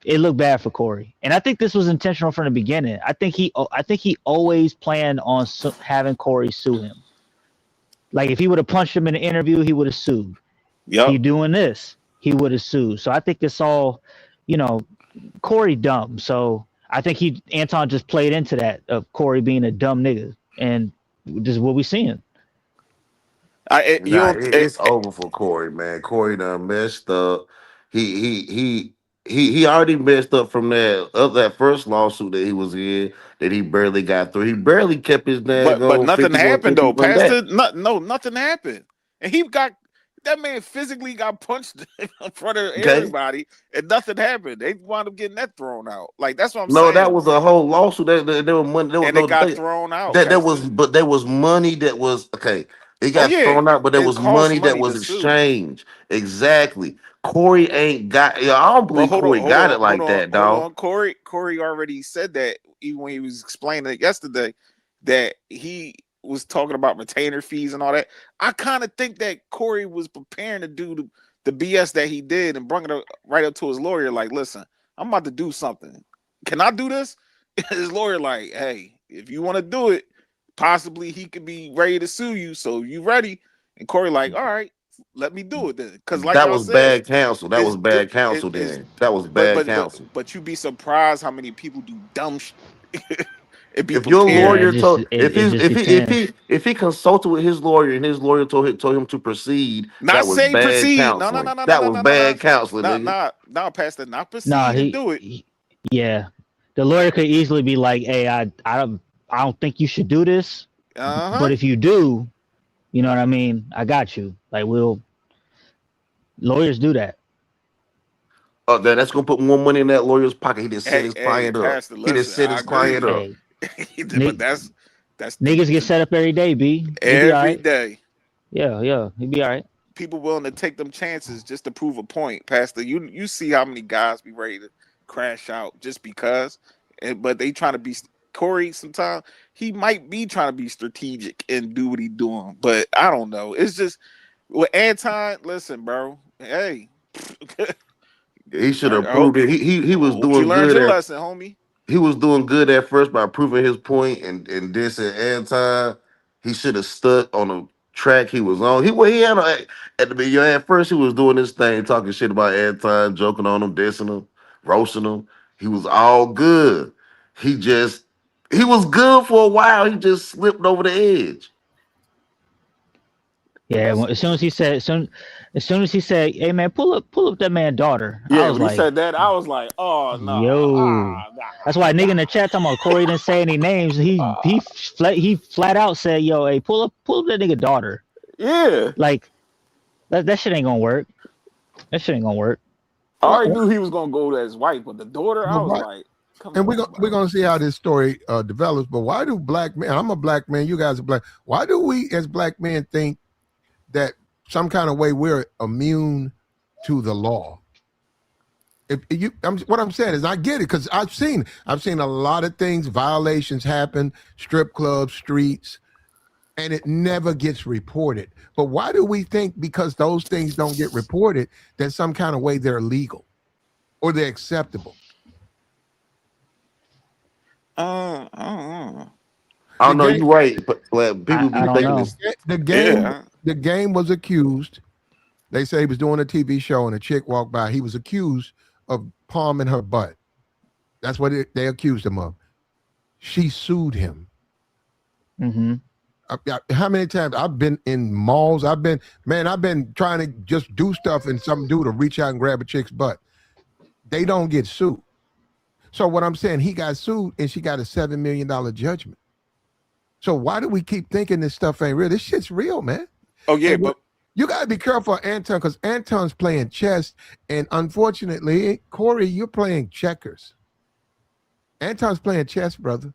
S9: It looked bad for Corey. And I think this was intentional from the beginning. I think he always planned on having Corey sue him. Like, if he would have punched him in the interview, he would have sued.
S6: Yep.
S9: He doing this, he would have sued. So I think it's all, you know, Corey dumb. So I think Anton just played into that of Corey being a dumb nigga, and this is what we seeing.
S7: It's over for Corey, man. Corey done messed up. He already messed up from that first lawsuit that he was in, that he barely got through. He barely kept his name.
S6: But nothing happened though, Pastor.
S7: That.
S6: Nothing happened, and that man physically got punched in front of everybody, and nothing happened. They wound up getting that thrown out. Like, that's what I'm saying.
S7: No, that was a whole lawsuit. There was money.
S6: It got thrown out.
S7: There was money that was okay. It got thrown out, but there was money that was exchanged. Exactly. Corey ain't got. I don't believe Corey got it like that, dog.
S6: Corey already said that even when he was explaining it yesterday, that he was talking about retainer fees and all that. I kind of think that Corey was preparing to do the BS that he did and bring it right up to his lawyer. Like, listen, I'm about to do something. Can I do this? His lawyer like, hey, if you want to do it, possibly he could be ready to sue you. So you ready? And Corey like, all right, let me do it then. Because like
S7: that was bad counsel. That was bad counsel. That was bad counsel.
S6: But you'd be surprised how many people do dumb shit.
S7: If your lawyer if he consulted with his lawyer and his lawyer told him to proceed, that was bad counseling. That was bad counseling.
S6: Not Pastor, not proceed and do it.
S9: Yeah, the lawyer could easily be like, "Hey, I don't think you should do this, but if you do, you know what I mean. I got you. Like, lawyers do that."
S7: Oh, that's gonna put more money in that lawyer's pocket. He just set his client up.
S6: Pastor,
S7: he just set his client up.
S6: But that's
S9: niggas get set up every day, B.
S6: Every day.
S9: Yeah, he'd be all right.
S6: People willing to take them chances just to prove a point, Pastor. You see how many guys be ready to crash out just because, but they trying to be Corey. Sometimes he might be trying to be strategic and do what he doing, but I don't know. It's just with Anton. Listen, bro. Hey,
S7: he should have proved it. He was doing good.
S6: You learned your lesson, homie.
S7: He was doing good at first by proving his point and this and Anton. He should have stuck on the track he was on. He had at the beginning. At first, he was doing this thing, talking shit about Anton, joking on him, dissing him, roasting him. He was all good. He was good for a while. He just slipped over the edge.
S9: Yeah, as soon as he said, "Hey man, pull up that man's daughter."
S6: Yeah, when he said that, I was like, "Oh no!"
S9: Yo, that's why nigga in the chat talking about Corey didn't say any names. He flat out said, "Yo, hey, pull up that nigga daughter."
S6: Yeah,
S9: like that shit ain't gonna work. That shit ain't gonna work.
S6: I already knew he was gonna go to his wife, but the daughter, I was like.
S1: And we're gonna see how this story develops. But why do black men? I'm a black man. You guys are black. Why do we as black men think that some kind of way we're immune to the law? What I'm saying is, I get it because I've seen a lot of things, violations happen, strip clubs, streets, and it never gets reported. But why do we think because those things don't get reported that some kind of way they're legal or they're acceptable?
S7: I don't know. You're right, but people be thinking this.
S1: The game.
S6: Yeah.
S1: the game was accused. They say he was doing a TV show and a chick walked by. He was accused of palming her butt. That's what they accused him of. She sued him.
S9: Mm-hmm.
S1: How many times I've been in malls? I've been trying to just do stuff and some dude to reach out and grab a chick's butt. They don't get sued. So what I'm saying, he got sued and she got a $7 million judgment. So why do we keep thinking this stuff ain't real? This shit's real, man.
S6: Oh yeah, but
S1: you got to be careful, Anton, because Anton's playing chess, and unfortunately, Corey, you're playing checkers. Anton's playing chess, brother.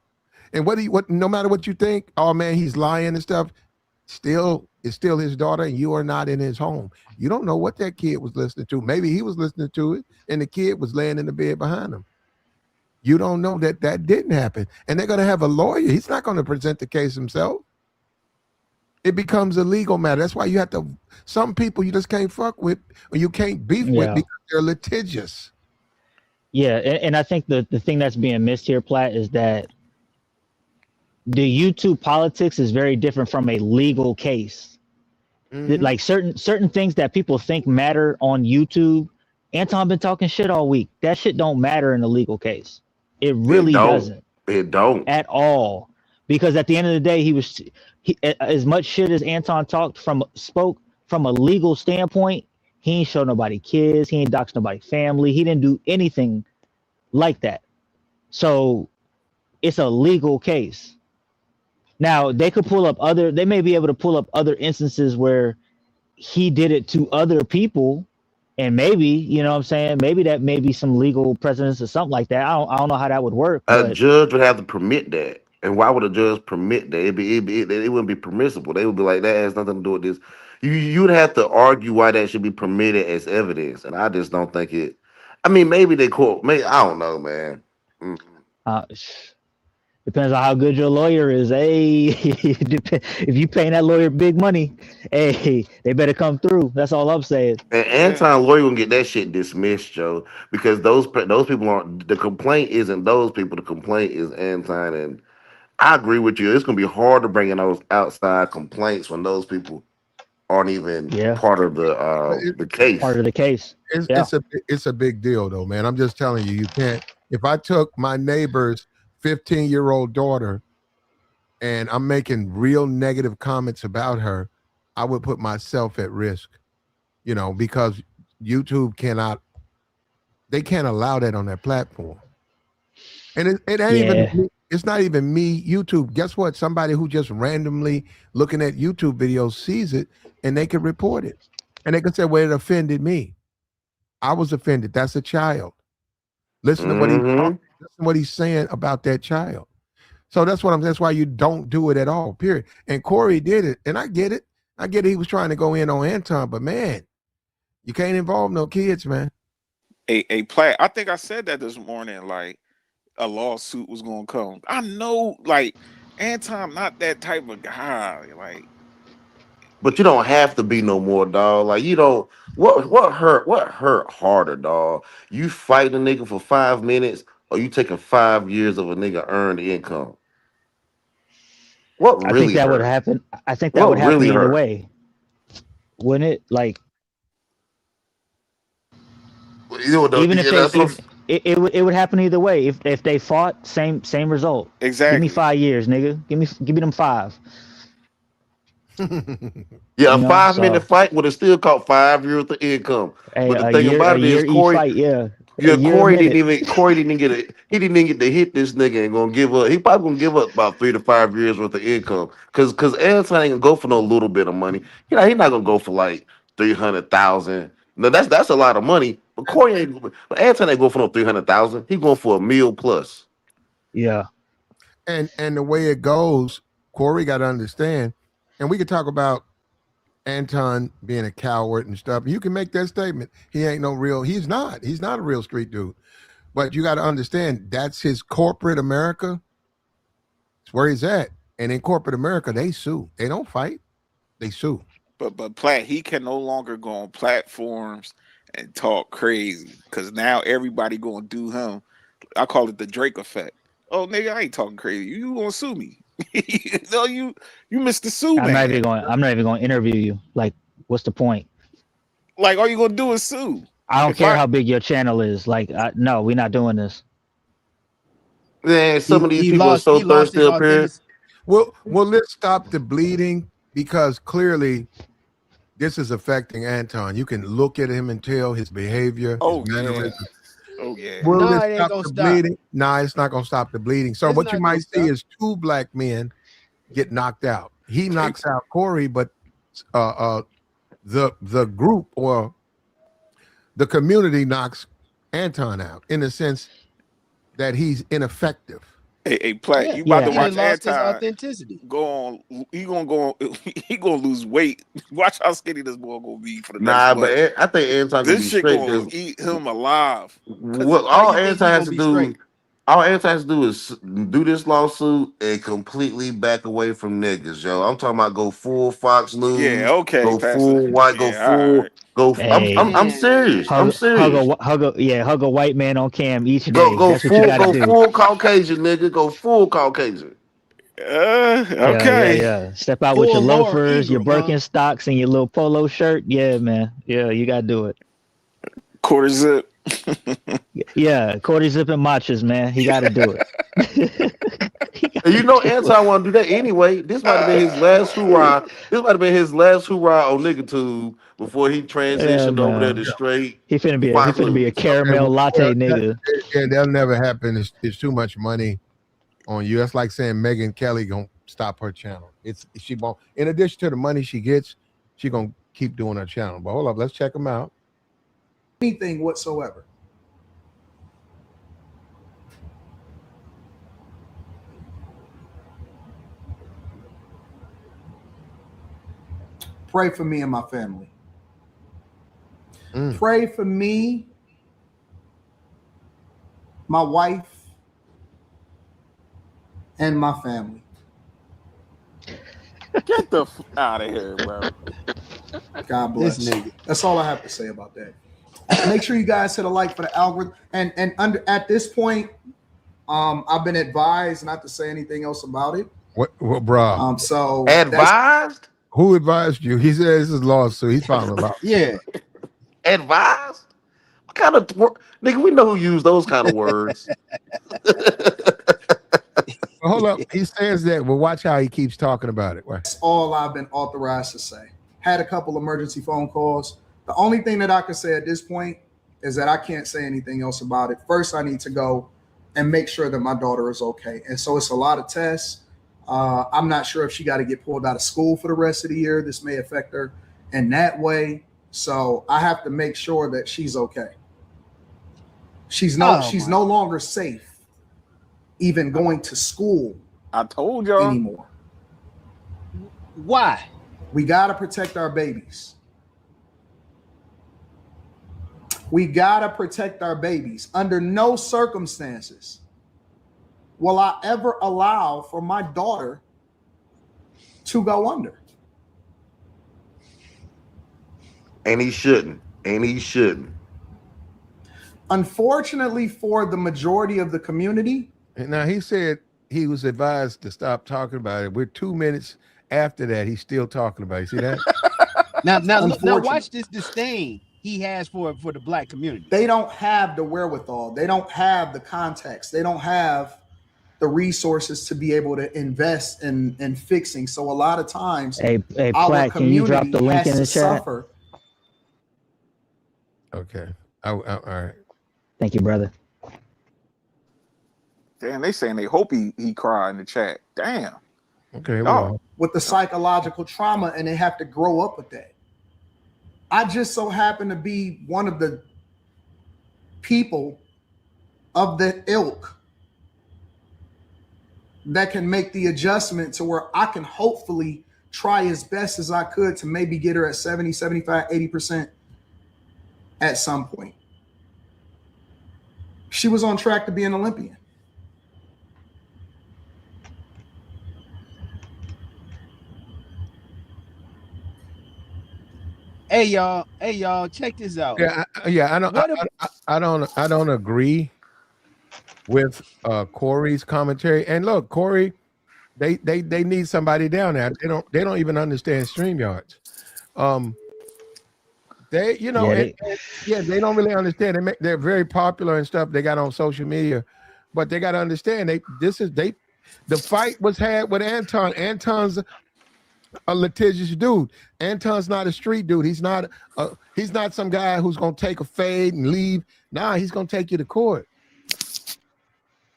S1: And no matter what you think, oh man, he's lying and stuff. It's still his daughter, and you are not in his home. You don't know what that kid was listening to. Maybe he was listening to it, and the kid was laying in the bed behind him. You don't know that didn't happen, and they're going to have a lawyer. He's not going to present the case himself. It becomes a legal matter. That's why you have to. Some people you just can't fuck with, or you can't beef with because they're litigious.
S9: Yeah, and I think the thing that's being missed here, Platt, is that the YouTube politics is very different from a legal case. Mm-hmm. Like certain things that people think matter on YouTube, Anton been talking shit all week. That shit don't matter in a legal case. It really doesn't.
S7: It don't
S9: at all. Because at the end of the day, he as much shit as Anton spoke from a legal standpoint, he ain't show nobody kids, he ain't dox nobody family, he didn't do anything like that. So it's a legal case. Now they may be able to pull up other instances where he did it to other people, and maybe, you know what I'm saying, maybe that may be some legal precedence or something like that. I don't know how that would work.
S7: A judge would have to permit that. And why would a judge permit that? It wouldn't be permissible. They would be like, that has nothing to do with this. You'd have to argue why that should be permitted as evidence. And I just don't think it. I mean, maybe they court. Maybe I don't know, man.
S9: Depends on how good your lawyer is. Hey, if you paying that lawyer big money, hey, they better come through. That's all I'm saying.
S7: And Anton lawyer gonna get that shit dismissed, Joe, because those people aren't. The complaint isn't those people. The complaint is Anton, and I agree with you. It's gonna be hard to bring in those outside complaints when those people aren't even part of the case.
S9: Part of the case.
S1: It's a big deal, though, man. I'm just telling you, you can't. If I took my neighbor's 15-year-old daughter and I'm making real negative comments about her, I would put myself at risk, because YouTube they can't allow that on their platform. And it ain't even, it's not even me, YouTube. Guess what? Somebody who just randomly looking at YouTube videos sees it and they can report it. And they can say, well, it offended me. I was offended. That's a child. Listen to what he's saying about that child. So that's why you don't do it at all, period. And Corey did it. And I get it. He was trying to go in on Anton, but man, you can't involve no kids, man.
S6: A Platt, I think I said that this morning, like a lawsuit was gonna come. I know, like, Anton not that type of guy, like.
S7: But you don't have to be no more, dog. Like, you don't. What hurt harder, dog? You fight a nigga for 5 minutes, or you taking 5 years of a nigga earned income? What really?
S9: I think that would happen. I think that would happen really either way, wouldn't it? Like, even if it would happen either way. If they fought, same result.
S6: Exactly.
S9: Give me 5 years, nigga. Give me them 5.
S7: Yeah, a 5 minute fight would have still caught 5 years of income.
S9: Hey,
S7: but the thing about it is, Corey, Corey didn't even get to hit this nigga and gonna give up. He probably gonna give up about 3 to 5 years worth of income. Cause Anton ain't gonna go for no little bit of money. He's not gonna go for like 300,000. No, that's a lot of money. But but Anton ain't going for no 300,000. He going for $1 million plus.
S9: Yeah.
S1: And the way it goes, Corey got to understand. And we could talk about Anton being a coward and stuff. You can make that statement. He's not a real street dude. But you got to understand, that's his corporate America. It's where he's at. And in corporate America, they sue. They don't fight. They sue.
S6: But Platt, he can no longer go on platforms and talk crazy, because now everybody gonna do him. I call it the Drake effect. Oh, nigga, I ain't talking crazy. You gonna sue me? No, you missed the sue,
S9: I'm
S6: man.
S9: not even going to interview you. Like, what's the point?
S6: Like, all you gonna do is sue.
S9: I don't care how big your channel is. Like, no, we're not doing this.
S7: Man, some of these
S3: He
S7: people are
S3: lost.
S7: so
S3: He lost
S7: thirsty
S3: his
S7: up here.
S3: authentic.
S1: Well, let's stop the bleeding because clearly this is affecting Anton. You can look at him and tell his behavior, his mannerisms.
S6: Oh yeah.
S1: Well,
S3: No,
S1: let's
S3: it ain't
S1: stop
S3: gonna
S1: the
S3: stop.
S1: bleeding. Nah, it's not gonna stop the bleeding. So
S3: It's
S1: what you
S3: not
S1: might
S3: gonna
S1: see
S3: stop.
S1: is two black men get knocked out. He knocks out Corey, but the group or the community knocks Anton out in the sense that he's ineffective.
S6: Hey, Platt,
S3: Yeah,
S6: you about to
S3: he
S6: watch
S3: done lost his
S6: Anton
S3: authenticity.
S6: go on? He gonna lose weight. Watch how skinny this boy gonna be for the next
S7: Nah,
S6: month.
S7: but I think Anton gonna be
S6: This shit
S7: straight.
S6: gonna
S7: 'Cause
S6: eat him alive.
S7: what
S3: Why
S7: all
S3: you think
S7: Anton
S3: he
S7: has
S3: gonna
S7: to
S3: be
S7: do,
S3: straight?
S7: all Anton has to do is do this lawsuit and completely back away from niggas, yo. I'm talking about go full Fox News,
S6: Yeah, okay,
S7: go
S6: Pastor.
S7: full white, go
S6: Yeah, all
S7: full,
S6: right.
S7: go. I'm
S9: Hey,
S7: serious. I'm serious.
S9: hug a white man on cam each day.
S7: Go
S9: That's what you got to do.
S7: full Caucasian, nigga. Go full Caucasian.
S6: Okay.
S9: Yeah. Step out with
S3: Full
S9: your
S3: Laura
S9: loafers, your
S3: Ingraham, huh?
S9: Birkenstocks, and your little polo shirt. Yeah, man. Yeah, you got to do it.
S6: Quarter zip.
S9: Yeah, quarter zip and matchas, man. He got to do it.
S7: And you know Anton want to do that anyway. This might have been his last hoorah. This might have been his last hoorah on NiggaTube before he transitioned over there to straight.
S9: He finna be
S7: Fox
S9: a
S7: News.
S9: caramel latte nigga.
S1: Yeah, that'll never happen. It's too much money on you. That's like saying Megan Kelly gonna stop her channel. She won't. In addition to the money she gets, she gonna keep doing her channel. But hold up, let's check them out.
S2: Anything whatsoever. Pray for me and my family. Pray for me, my wife, and my family.
S6: Get the out of here, bro.
S2: God bless.
S3: This nigga.
S2: That's all I have to say about that. Make sure you guys hit a like for the algorithm. And at this point, I've been advised not to say anything else about it.
S1: What bro?
S2: So
S7: Advised?
S1: Who advised you? He says this is lawsuit. He's filing a lawsuit.
S3: Yeah.
S7: Advised? What kind of nigga? We know who use those kind of words.
S1: Hold up. He says that. Well, watch how he keeps talking about it.
S2: that's all I've been authorized to say. Had a couple emergency phone calls. The only thing that I can say at this point is that I can't say anything else about it. First, I need to go and make sure that my daughter is okay. And so it's a lot of tests. I'm not sure if she got to get pulled out of school for the rest of the year. This may affect her in that way. So I have to make sure that she's okay. She's no longer safe even going to school.
S6: I told y'all
S2: anymore.
S3: Why?
S2: We got to protect our babies. We got to protect our babies. Under no circumstances will I ever allow for my daughter to go under.
S7: And he shouldn't.
S2: Unfortunately for the majority of the community.
S1: Now, he said he was advised to stop talking about it. We're 2 minutes after that. He's still talking about it. You see that?
S3: Now watch this disdain he has for the black community.
S2: They don't have the wherewithal. They don't have the context. They don't have the resources to be able to invest in fixing. So a lot of times,
S9: hey, Platt, can you drop the link in the chat?
S2: Suffer.
S1: Okay. All right.
S9: Thank you, brother.
S6: Damn, they saying they hope he cry in the chat. Damn.
S1: Okay. Well,
S2: with the psychological trauma, and they have to grow up with that. I just so happen to be one of the people of the ilk that can make the adjustment to where I can hopefully try as best as I could to maybe get her at 70, 75, 80% at some point. She was on track to be an Olympian.
S3: Hey y'all, check this out.
S1: I don't agree with Corey's commentary. And look, Corey They need somebody down there. They don't even understand StreamYards. They you know they don't really understand. They're very popular and stuff. They got on social media, but they got to understand the fight was had with Anton. Anton's a litigious dude. Anton's not a street dude. He's not some guy who's gonna take a fade and leave. Nah, he's gonna take you to court.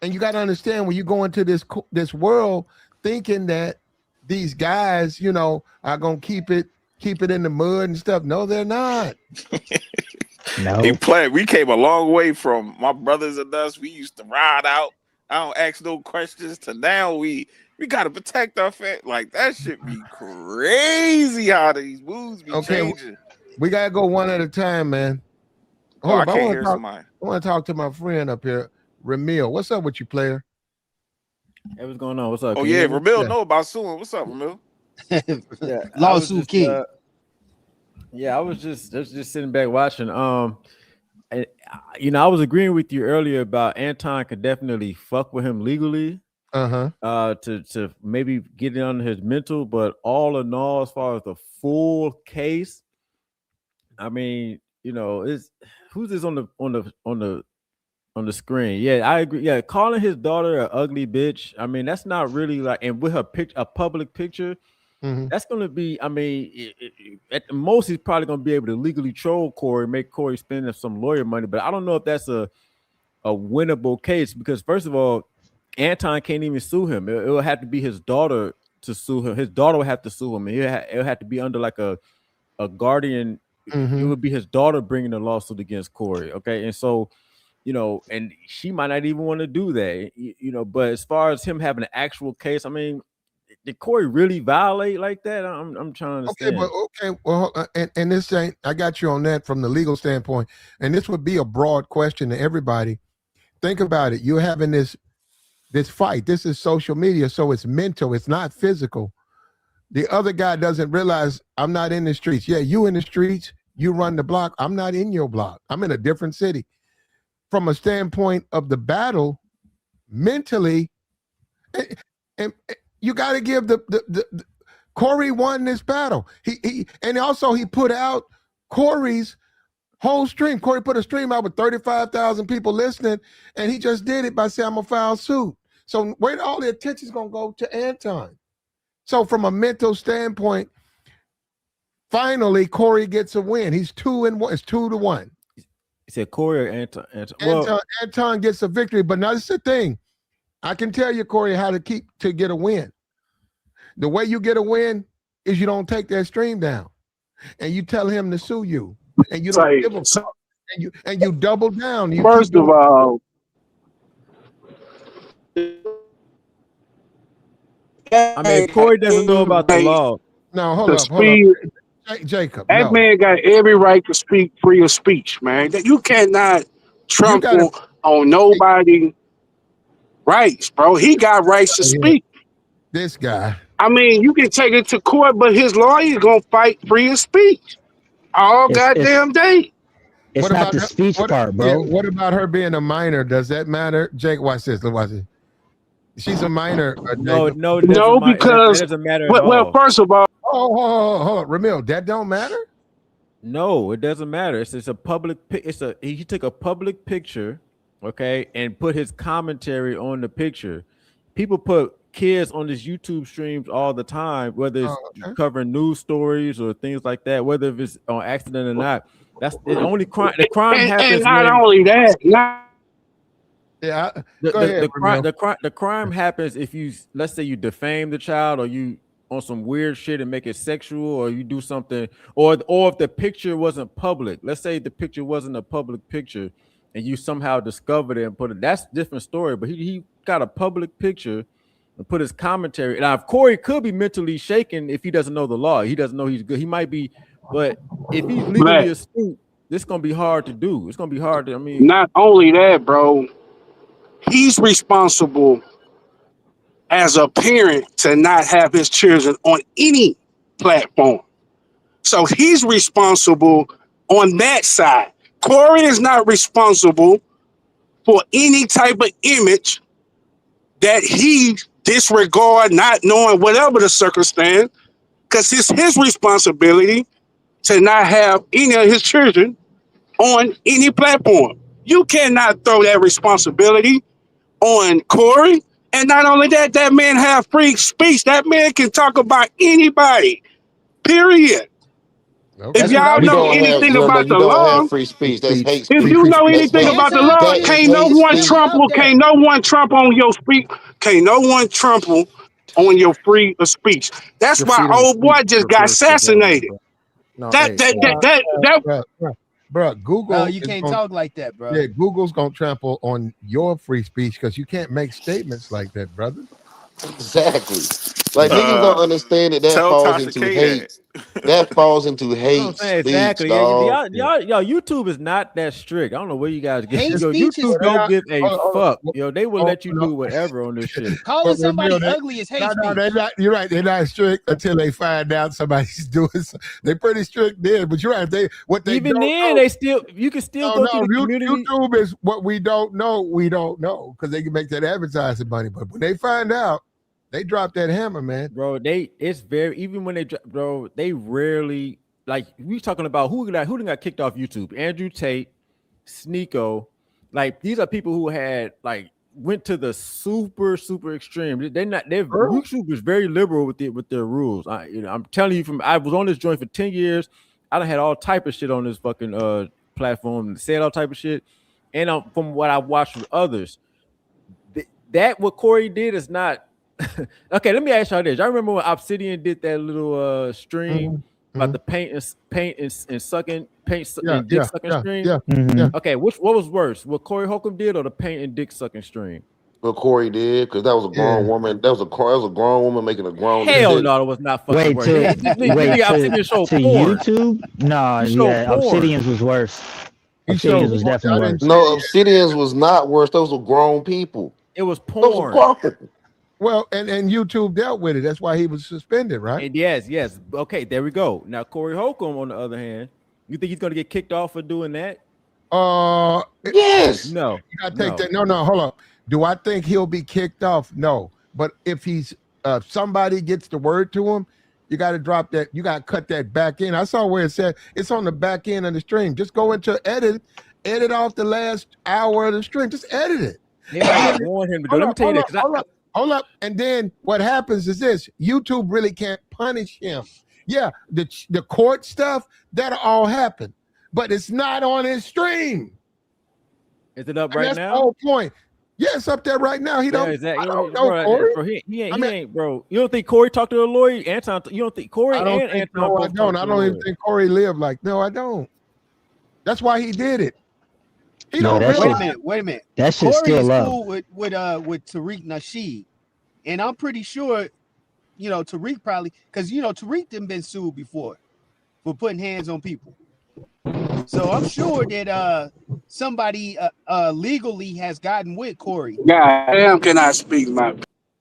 S1: And you got to understand when you go into this world thinking that these guys, you know, are gonna keep it in the mud and stuff. No, they're not.
S9: No.
S6: We came a long way from my brothers and us. We used to ride out. I don't ask no questions. To now we gotta protect our family. Like that shit be crazy how these moves be changing.
S1: We gotta go one at a time, man. Hold up, I want to talk to my friend up here, Ramil. What's up with you, player?
S10: Hey, what's going on? What's up?
S6: Oh yeah, Ramil know about suing. What's up, Ramil?
S10: Yeah,
S3: lawsuit king.
S10: I was just sitting back watching. And, you know, I was agreeing with you earlier about Anton could definitely fuck with him legally. To maybe get it under his mental, but all in all, as far as the full case, I mean, you know, who's this on the screen? Yeah, I agree. Yeah, calling his daughter an ugly bitch. I mean, that's not really like, and with a public picture, that's going to be. I mean, at the most, he's probably going to be able to legally troll Corey, make Corey spend some lawyer money. But I don't know if that's a winnable case because, first of all, Anton can't even sue him. It will have to be his daughter to sue him. His daughter will have to sue him, and it'll have to be under like a guardian. It would be his daughter bringing the lawsuit against Corey. Okay, and so, you know, and she might not even want to do that. You know, but as far as him having an actual case, I mean, did Corey really violate like that? I'm trying to understand.
S1: Well, and this ain't. I got you on that from the legal standpoint, and this would be a broad question to everybody. Think about it. You're having this fight. This is social media, so it's mental. It's not physical. The other guy doesn't realize I'm not in the streets. Yeah, you in the streets. You run the block. I'm not in your block. I'm in a different city. From a standpoint of the battle, mentally, and you got to give the Corey won this battle. He put out Corey's whole stream. Corey put a stream out with 35,000 people listening, and he just did it by saying, I'm going to file suit. So where all the attention's going to go to Anton. So from a mental standpoint, finally, Corey gets a win. He's 2-1. It's 2-1.
S10: He said Corey or Anton?
S1: Anton gets a victory, but now this is the thing. I can tell you, Corey, how to get a win. The way you get a win is you don't take that stream down, and you tell him to sue you, and you don't give him, and you double down.
S11: First of all,
S10: I mean, Corey doesn't know about the law.
S1: No, hold up. Jacob.
S11: That man got every right to speak free of speech, man. You cannot trample on nobody's rights, bro. He got rights to speak.
S1: This guy.
S11: I mean, you can take it to court, but his lawyer gonna fight free of speech all goddamn day.
S9: It's not the speech part, bro.
S1: Yeah, what about her being a minor? Does that matter? Jake, watch this. Watch this. She's a minor.
S11: No, because
S10: it doesn't matter.
S11: Well, first of all,
S1: hold on, Ramil, that don't matter.
S10: No, it doesn't matter. It's a public. He took a public picture, okay, and put his commentary on the picture. People put kids on his YouTube streams all the time, whether it's covering news stories or things like that, whether if it's on accident or not. That's the only crime. The crime happens.
S11: And not only that,
S10: the crime happens if you, let's say, you defame the child, or you on some weird shit and make it sexual, or you do something, or if the picture wasn't public. Let's say the picture wasn't a public picture, and you somehow discovered it and put it. That's a different story. But he got a public picture and put his commentary. Now, if Corey could be mentally shaken if he doesn't know the law, he doesn't know he's good. He might be, but if he's legally astute, this is gonna be hard to do. It's gonna be hard to. I mean,
S11: not only that, bro. He's responsible as a parent to not have his children on any platform. So he's responsible on that side. Corey is not responsible for any type of image that he disregard, not knowing whatever the circumstance, because it's his responsibility to not have any of his children on any platform. You cannot throw that responsibility on Corey. And not only that, that man have free speech. That man can talk about anybody, period.
S1: Okay.
S11: If y'all know anything about the law,
S7: free speech. That's hate
S11: if
S7: speech.
S11: you know
S7: That's
S11: anything
S7: hate.
S11: about the
S3: Anton
S11: law,
S7: That
S3: Daniels
S7: is
S11: can't no
S7: hate
S11: one
S7: speech.
S11: trample, can't no one trample on your speech, can't no one trample on your free of speech. That's
S10: Your
S11: why
S10: freedom of
S11: old boy
S10: speech
S11: just got
S10: refers to that,
S11: assassinated.
S10: bro.
S1: No,
S11: That
S1: hey, bro, Google
S3: Bro, you
S1: is
S3: can't
S1: gonna,
S3: talk like that, bro.
S1: yeah, Google's gonna trample on your free speech because you can't make statements like that, brother.
S7: Exactly. Like niggas don't understand that
S6: Tell
S7: falls
S6: Tasha
S7: into
S6: K
S7: hate.
S6: that.
S7: That falls into
S10: You know what
S7: hate
S10: I'm saying?
S7: speech,
S10: Exactly.
S7: dog.
S10: Y'all, YouTube is not that strict. I don't know where you guys get.
S3: Hate
S10: Yo,
S3: speech is
S10: YouTube don't give a
S1: Hold on,
S10: fuck. Yo, they will
S1: hold
S10: let you
S1: on.
S10: do whatever on this shit.
S3: calling
S1: But
S3: somebody
S1: Ramil,
S3: ugly is hate
S1: No,
S3: speech.
S1: they're not. You're right. They're not strict until they find out somebody's doing. They're pretty strict there, but you're right.
S10: Even
S1: don't
S10: then,
S1: know,
S10: you can still go to the community.
S1: YouTube is what we don't know. We don't know because they can make that advertising money. But when they find out, they drop that hammer, man.
S10: Bro, it's very, even when they rarely, like, we talking about who got kicked off YouTube. Andrew Tate, Sneeko, like, these are people who had, like, went to the super extreme. YouTube is very liberal with their rules. I'm telling you, I was on this joint for 10 years. I done had all type of shit on this fucking platform and said all type of shit. And from what I watched from others, that what Corey did is not. Okay, let me ask y'all this. Y'all remember when Obsidian did that little stream about the paint and sucking and dick sucking stream?
S1: Yeah.
S10: Okay, what was worse? What Corey Holcomb did or the paint and dick sucking stream?
S7: What Corey did, because that was a grown woman. That was a grown woman making a grown.
S10: Hell no, it was not fucking worse.
S9: To
S10: porn.
S9: YouTube? No, yeah, Obsidian's was worse. Obsidian's was definitely worse.
S7: No, Obsidian's was not worse. Those were grown people.
S10: It was porn.
S1: Well, and YouTube dealt with it. That's why he was suspended, right?
S10: And yes. Okay, there we go. Now, Corey Holcomb, on the other hand, you think he's going to get kicked off for doing that?
S7: Yes.
S10: No.
S1: You gotta take that. No, hold up. Do I think he'll be kicked off? No. But if he's somebody gets the word to him, you got to drop that. You got to cut that back in. I saw where it said it's on the back end of the stream. Just go into edit off the last hour of the stream. Just edit it.
S10: Let me tell you that.
S1: Hold up. And then what happens is this: YouTube really can't punish him. Yeah, the court stuff, that'll all happen. But it's not on his stream.
S10: Is it up right now?
S1: That's the whole point. Yeah, it's up there right now. He don't.
S10: Exactly.
S1: I don't know, Corey.
S10: Bro, he ain't, bro. You don't think Corey talked to a lawyer? Anton, you don't think Corey and Anton?
S1: No, I don't. I don't even think Corey lived like. No, I don't. That's why he did it. He don't.
S3: Wait a minute.
S9: That shit's still up.
S3: Cool with Tariq Nasheed, and I'm pretty sure, Tariq probably because Tariq done been sued before for putting hands on people. So I'm sure that somebody legally has gotten with Corey.
S11: God damn, can I speak my?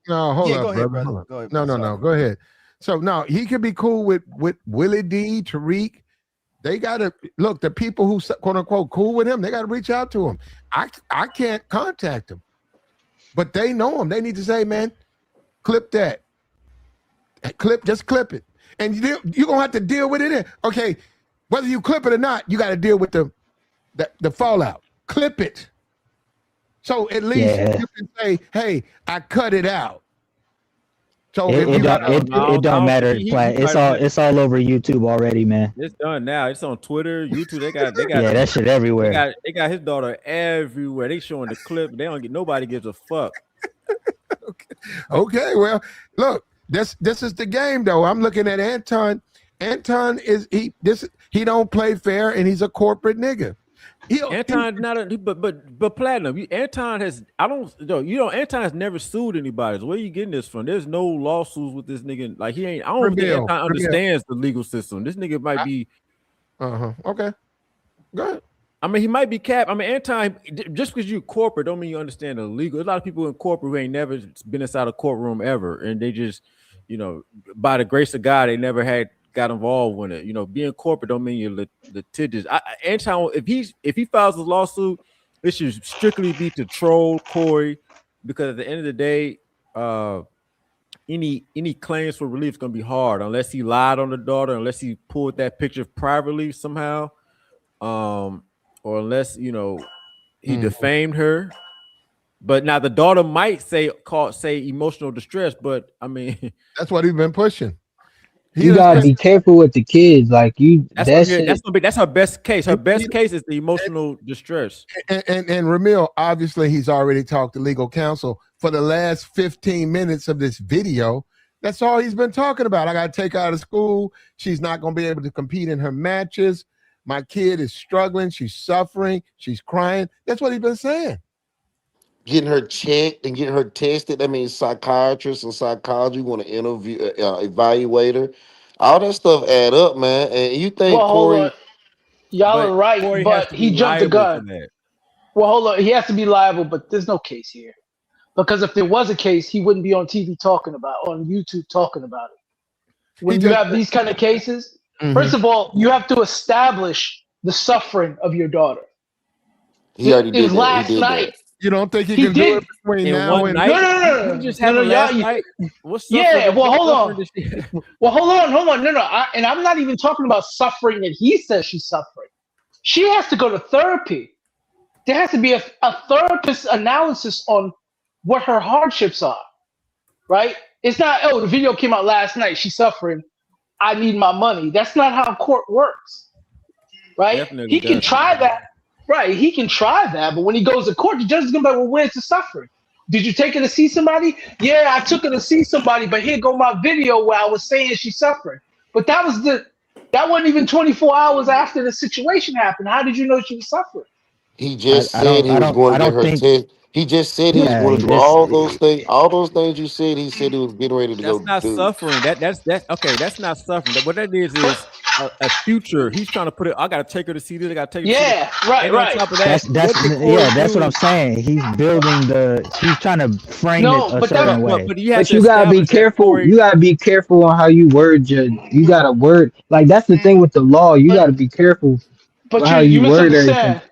S1: No, hold
S3: up,
S1: go ahead, brother. Go ahead. No. Go ahead. So no, he could be cool with Willie D, Tariq. They gotta look. The people who quote unquote cool with him, they gotta reach out to him. I can't contact him, but they know him. They need to say, man, clip that. Just clip it, and you're gonna have to deal with it. Okay. Whether you clip it or not, you got to deal with the fallout. Clip it. So at least you can say, hey, I cut it out. So
S9: it don't matter. It's all over YouTube already, man.
S10: It's done now. It's on Twitter, YouTube. They got
S9: yeah, that shit everywhere.
S10: They got his daughter everywhere. They showing the clip. Nobody gives a fuck.
S1: Okay. Well, look, this is the game though. I'm looking at Anton. Anton he don't play fair and he's a corporate nigga.
S10: Anton but Platinum. Anton has Anton has never sued anybody. So where are you getting this from? There's no lawsuits with this nigga. Like he ain't. I don't think Anton understands the legal system. This nigga might be.
S1: Okay. Go ahead.
S10: I mean, he might be capped. I mean, Anton, just because you corporate don't mean you understand the legal. There's a lot of people in corporate who ain't never been inside a courtroom ever, and they just, by the grace of God, they never got involved with it. Being corporate don't mean you're litigious. Anton, if he files a lawsuit, it should strictly be to troll Corey, because at the end of the day, any claims for relief is gonna be hard unless he lied on the daughter, unless he pulled that picture privately somehow, or unless he defamed her. But now the daughter might say emotional distress, but I mean
S1: that's what he's been pushing.
S12: You gotta be careful with the kids. Like
S10: that's her best case. Her best case is the emotional distress.
S1: And Ramil, obviously, he's already talked to legal counsel for the last 15 minutes of this video. That's all he's been talking about. I got to take her out of school. She's not going to be able to compete in her matches. My kid is struggling. She's suffering. She's crying. That's what he's been saying.
S7: Getting her checked and getting her tested. That means psychiatrists and psychology want to interview, evaluate her. All that stuff add up, man. And you think Corey?
S13: Y'all are right,
S10: Corey
S13: but he jumped the gun. Well, hold on. He has to be liable, but there's no case here. Because if there was a case, he wouldn't be on TV on YouTube talking about it. When you have these kind of cases, first of all, you have to establish the suffering of your daughter.
S7: He already did that.
S13: Last night.
S1: You don't think he can do it between now and
S13: no.
S10: You just happened last night.
S13: Yeah, well, hold on. Well, hold on. No. And I'm not even talking about suffering that he says she's suffering. She has to go to therapy. There has to be a therapist analysis on what her hardships are, right? It's not, the video came out last night. She's suffering. I need my money. That's not how court works, right?
S10: Definitely
S13: he can try that. Right, he can try that, but when he goes to court, the judge is gonna be like, well, where's the suffering? Did you take her to see somebody? Yeah, I took her to see somebody, but here go my video where I was saying she's suffering. But that wasn't even 24 hours after the situation happened. How did you know she was suffering?
S7: He just said he was going to get her test. He just said he was going to do all those things. All those things you said, he said he was getting ready to go do.
S10: That's not suffering. That's okay. That's not suffering. What that is a future. He's trying to put it. I got to take her to see this. I got to take her.
S13: Yeah, right.
S10: On top of that,
S9: that's what I'm saying. He's building he's trying to frame it a certain way.
S12: But you gotta be careful. You gotta be careful on how you word judge. You gotta word that's the thing with the law. You gotta be careful.
S13: But
S12: how you word everything.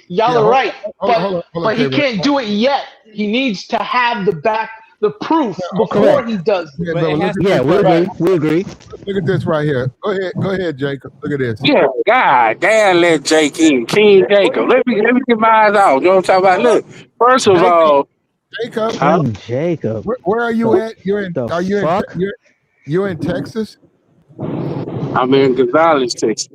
S13: Y'all are right, but he can't do it yet. He needs to have the proof before he does it.
S9: We agree.
S1: Look at this right here. Go ahead, Jacob. Look at this.
S11: Yeah, God damn, let Jake in. King Jacob. Let me get my eyes out. You know what I'm talking about? Look, first of all,
S1: Jacob.
S9: Jacob.
S1: Where are you at? You're in Texas?
S11: I'm in Gonzales, Texas.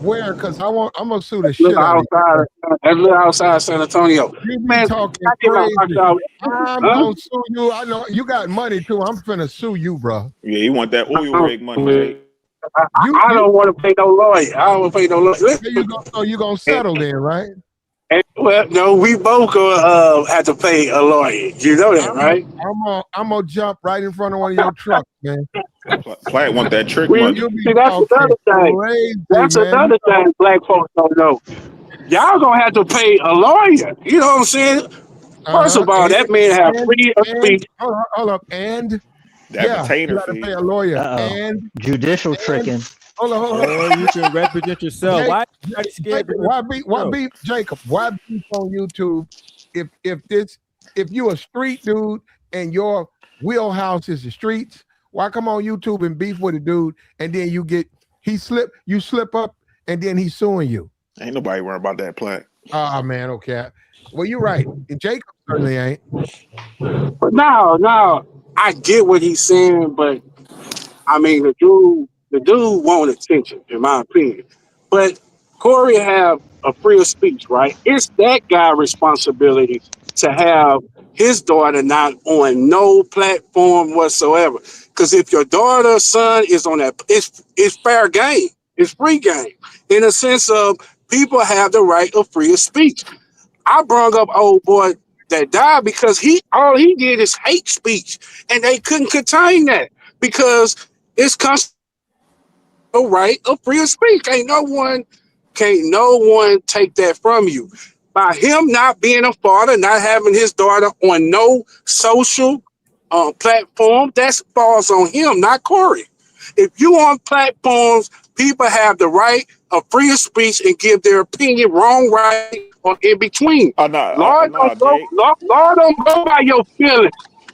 S1: Where? Because I'm gonna sue the shit out of you.
S11: That's a little outside San Antonio.
S1: You be talking crazy. I'm gonna sue you. I know you got money too. I'm finna sue you, bro.
S6: Yeah, you want that oil rig money.
S11: I don't want to pay no lawyer. I don't want to pay no lawyer.
S1: So you gonna settle then, right?
S11: Well, no, we both have to pay a lawyer. You know that, right?
S1: I'm gonna jump right in front of one of your trucks, man.
S6: Platt want that trick money.
S11: That's another thing. Crazy, that's another thing black folks don't know. Y'all gonna have to pay a lawyer. You know what I'm saying? First of all, that man have freedom of speech.
S1: Hold up, and
S6: that
S1: you got to pay a lawyer and
S9: judicial tricking.
S1: Hold on.
S10: You can represent yourself. Why are you scared?
S1: Why beef, Jacob? Why beef on YouTube? If you a street dude and your wheelhouse is the streets, why come on YouTube and beef with a dude and then you slip up and then he's suing you?
S6: Ain't nobody worried about that Platt.
S1: Oh man, okay. Well, you're right. And Jacob certainly ain't.
S11: But no, I get what he's saying, but I mean the dude want attention, in my opinion. But Corey have a free of speech, right? It's that guy's responsibility to have his daughter not on no platform whatsoever. Because if your daughter, son is on that, it's fair game. It's free game. In a sense of people have the right of free of speech. I brought up old boy that died because all he did is hate speech. And they couldn't contain that because it's no right of free speech. Can't no one take that from you. By him not being a father, not having his daughter on no social platform, that falls on him, not Corey. If you on platforms, people have the right of free speech and give their opinion, wrong, right, or in between.
S6: Lord
S11: don't go by your feelings.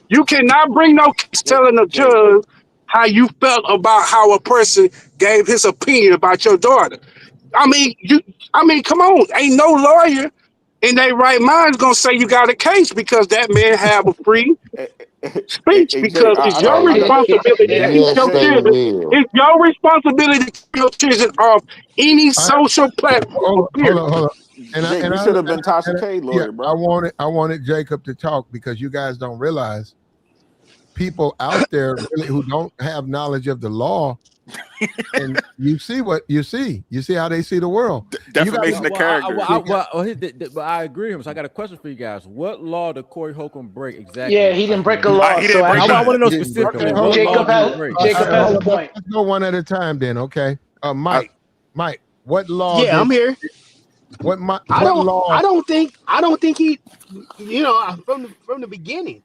S11: You cannot bring no case telling the judge how you felt about how a person gave his opinion about your daughter. I mean, come on. Ain't no lawyer in their right mind is gonna say you got a case because that man have a free speech because it's your responsibility to keep your children. It's your responsibility to keep your children off any social platform.
S1: Hold on.
S6: Jake, you should have been Tasha K lawyer, bro.
S1: I wanted Jacob to talk because you guys don't realize people out there really who don't have knowledge of the law. And you see what you see. You see how they see the world.
S6: Defamation of character.
S10: But I agree with him. So I got a question for you guys. What law did Corey Holcomb break exactly?
S13: Yeah, he didn't break a law.
S10: I want to know specifically.
S13: Jacob has a point.
S1: Let's go one at a time then, okay? Mike, what law?
S3: Yeah, I'm here.
S1: I
S3: don't think he, from the beginning,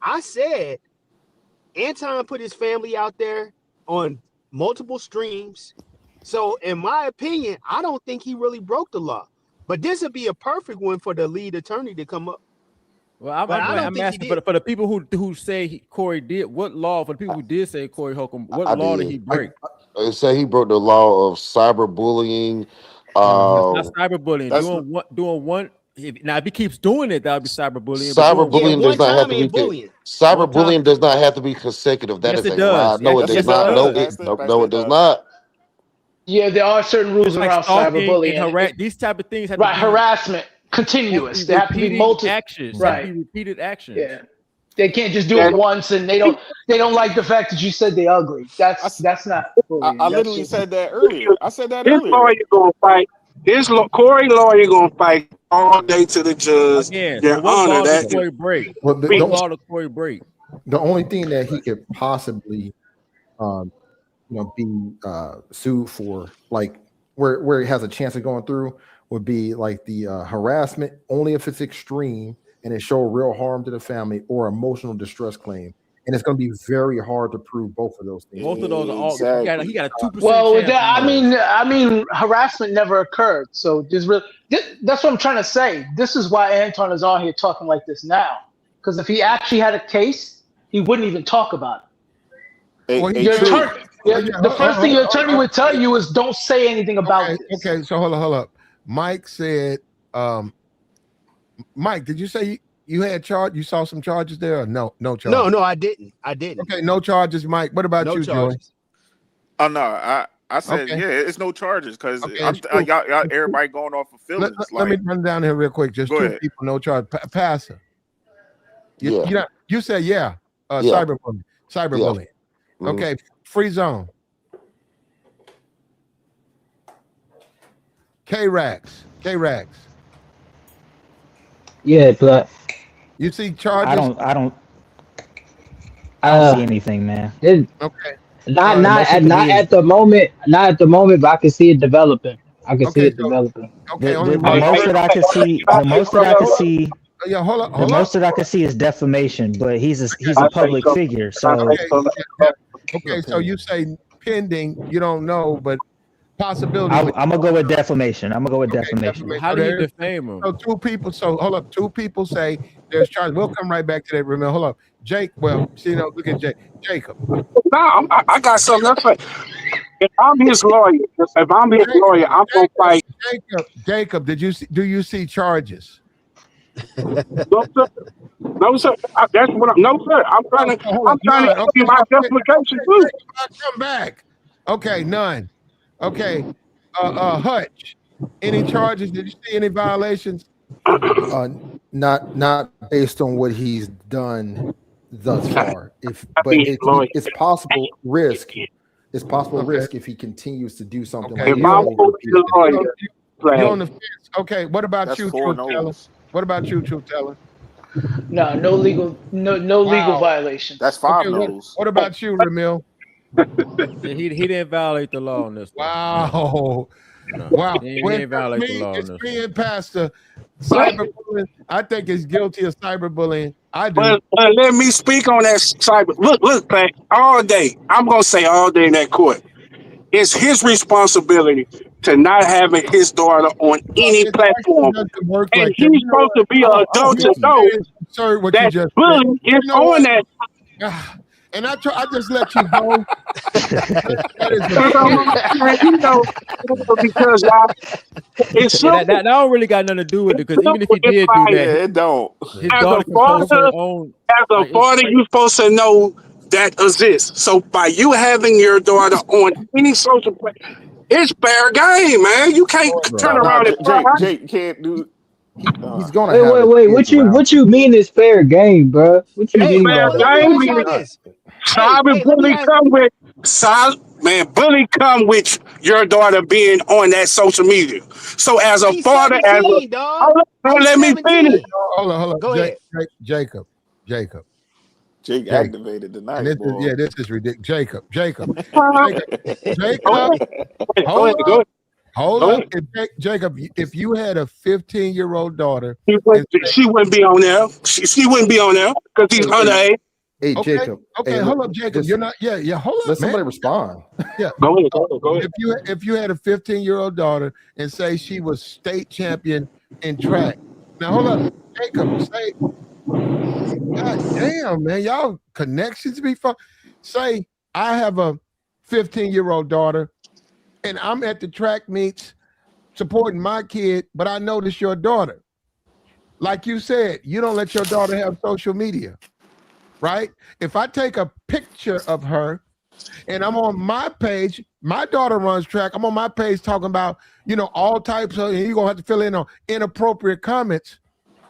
S3: I said Anton put his family out there on multiple streams. So in my opinion, I don't think he really broke the law. But this would be a perfect one for the lead attorney to come up.
S10: Well, I'm asking for the people who say Corey did, what law, for the people who did say Corey Holcomb, what law did he break?
S7: They say he broke the law of cyberbullying.
S10: That's cyberbullying. Doing one. Now, if he keeps doing it, that'll be cyberbullying.
S7: Cyberbullying does not have to be. Cyberbullying does not have to be consecutive. That is a lie. No, it does not. No, it does not.
S13: Yeah, there are certain rules around cyberbullying.
S10: These type of things have
S13: harassment, continuous. They have to be multiple
S10: actions.
S13: Right,
S10: repeated actions.
S13: Yeah, they can't just do it once, and they don't like the fact that you said they ugly. That's not.
S6: I literally said that earlier. I said that earlier.
S11: This lawyer gonna fight. Corey lawyer gonna fight all day to the judge.
S10: Your honor, that Corey break.
S14: Well,
S10: the law to Corey break.
S14: The only thing that he could possibly, be sued for, like where he has a chance of going through, would be like the harassment, only if it's extreme and it show real harm to the family, or emotional distress claim. And it's going to be very hard to prove both of those things.
S10: Both of those are all. He got a 2%.
S13: Well, I mean, harassment never occurred. So that's what I'm trying to say. This is why Anton is on here talking like this now. Because if he actually had a case, he wouldn't even talk about it. The first thing your attorney would tell you is don't say anything about it.
S1: Okay, so hold up. Mike said, Mike, did you say you had you saw some charges there, or no charges?
S3: No, I didn't.
S1: Okay, no charges, Mike. What about you, Joy?
S6: Oh no, I said it's no charges because y'all everybody going off of feelings.
S1: Let me run down here real quick. Just two people, no charge. Pastor, you said cyberbullying. Yeah. Okay, free zone. K-Rax.
S12: Yeah, but
S1: you see charges.
S9: I don't see anything, man.
S12: Okay. Not at the moment. Not at the moment, but I can see it developing.
S1: Okay,
S9: the most that I can see is defamation, but he's a public figure. So
S1: so you say pending, you don't know, but possibility.
S9: I'm gonna go with defamation. Defamation.
S10: How do you defame him?
S1: So hold up. Two people say there's charges. We'll come right back to that. Remember, hold up. Jake. Well, look at Jacob.
S11: No, I got something else. If I'm his lawyer, I'm gonna fight.
S1: Jacob, do you see charges?
S11: No, sir. That's what no, sir. I'm trying to give you my justification too.
S1: Come back. Okay, none. Okay, Hutch. Any charges? Did you see any violations?
S14: Not based on what he's done thus far. It's possible risk. It's possible risk if he continues to do something.
S1: Okay. You're on the fence. Okay. What about you, Truth Teller? What about you, Truth Teller?
S13: No legal violation.
S6: That's 5 no's.
S1: What about you, Ramil?
S10: He didn't violate the law on this.
S1: Wow.
S10: No.
S1: Wow.
S10: He didn't violate the law on this.
S1: It's me and Pastor. Cyberbullying. I think it's guilty of cyberbullying. I do.
S11: Well, let me speak on that cyber. Look, Pat, all day. I'm going to say all day in that court. It's his responsibility to not having his daughter on any
S1: It
S11: platform.
S1: doesn't work
S11: And
S1: like that.
S11: he's
S1: You know
S11: supposed to be
S14: I
S11: an
S14: don't
S11: adult to
S14: think
S11: know
S1: It's absurd what you
S11: that
S1: just said.
S11: bullying is
S1: You know
S11: on
S1: what?
S11: that.
S1: And I just let you go. That is
S11: You know, because it's
S10: Yeah,
S11: simple.
S10: that don't really got nothing to do with it, because even if he
S11: It's
S10: did do
S11: like,
S6: Yeah,
S10: that,
S6: it don't.
S10: his
S11: as
S10: daughter
S11: a
S10: can post her
S11: father,
S10: own.
S11: as a
S10: Like,
S11: father, you're supposed to know that exists. So by you having your daughter on any social platform, it's fair game, man. You can't turn
S6: No, no,
S11: around and cry.
S6: Jake can't do.
S14: he's gonna
S12: Wait,
S14: have
S12: wait,
S14: his
S12: wait.
S14: kids around
S12: What
S14: him.
S12: you mean is fair game, bro? What you
S3: Hey,
S12: mean
S3: well,
S11: Fair
S12: by
S3: well, let
S12: that?
S3: me
S11: game
S3: ask y'all
S11: meaning
S3: this.
S11: solid
S3: Let me
S11: bully
S3: ask.
S11: come with solid man. Bully come with your daughter being on that social media. So as a
S3: She's
S11: father, as a
S3: 17, dog.
S11: hold on,
S3: She's
S11: let me finish.
S3: 17.
S1: hold on.
S3: Go ahead.
S1: Jacob.
S6: Jake activated
S1: And
S6: tonight,
S1: this
S6: boy.
S1: is ridiculous. Jacob.
S11: Go
S1: Jacob.
S11: ahead,
S1: Hold
S11: go
S1: up.
S11: ahead.
S1: Jacob, if you had a 15-year-old daughter,
S11: She wouldn't be on there. She wouldn't be on there because he's underage.
S14: Hey,
S1: okay,
S14: Jacob. Hey,
S1: hold
S14: look,
S1: up, Jacob.
S14: just
S1: You're not. Yeah. Hold
S14: let
S1: up, man.
S14: somebody respond.
S1: Yeah.
S11: Go ahead.
S1: If you had a 15-year-old daughter and say she was state champion in track. Now hold up, Jacob. Say, God damn, man, y'all connections be fun. Say I have a 15-year-old daughter, and I'm at the track meets supporting my kid, but I notice your daughter. Like you said, you don't let your daughter have social media, right? If I take a picture of her and I'm on my page, my daughter runs track. I'm on my page talking about, all types of, and you're gonna have to fill in on inappropriate comments.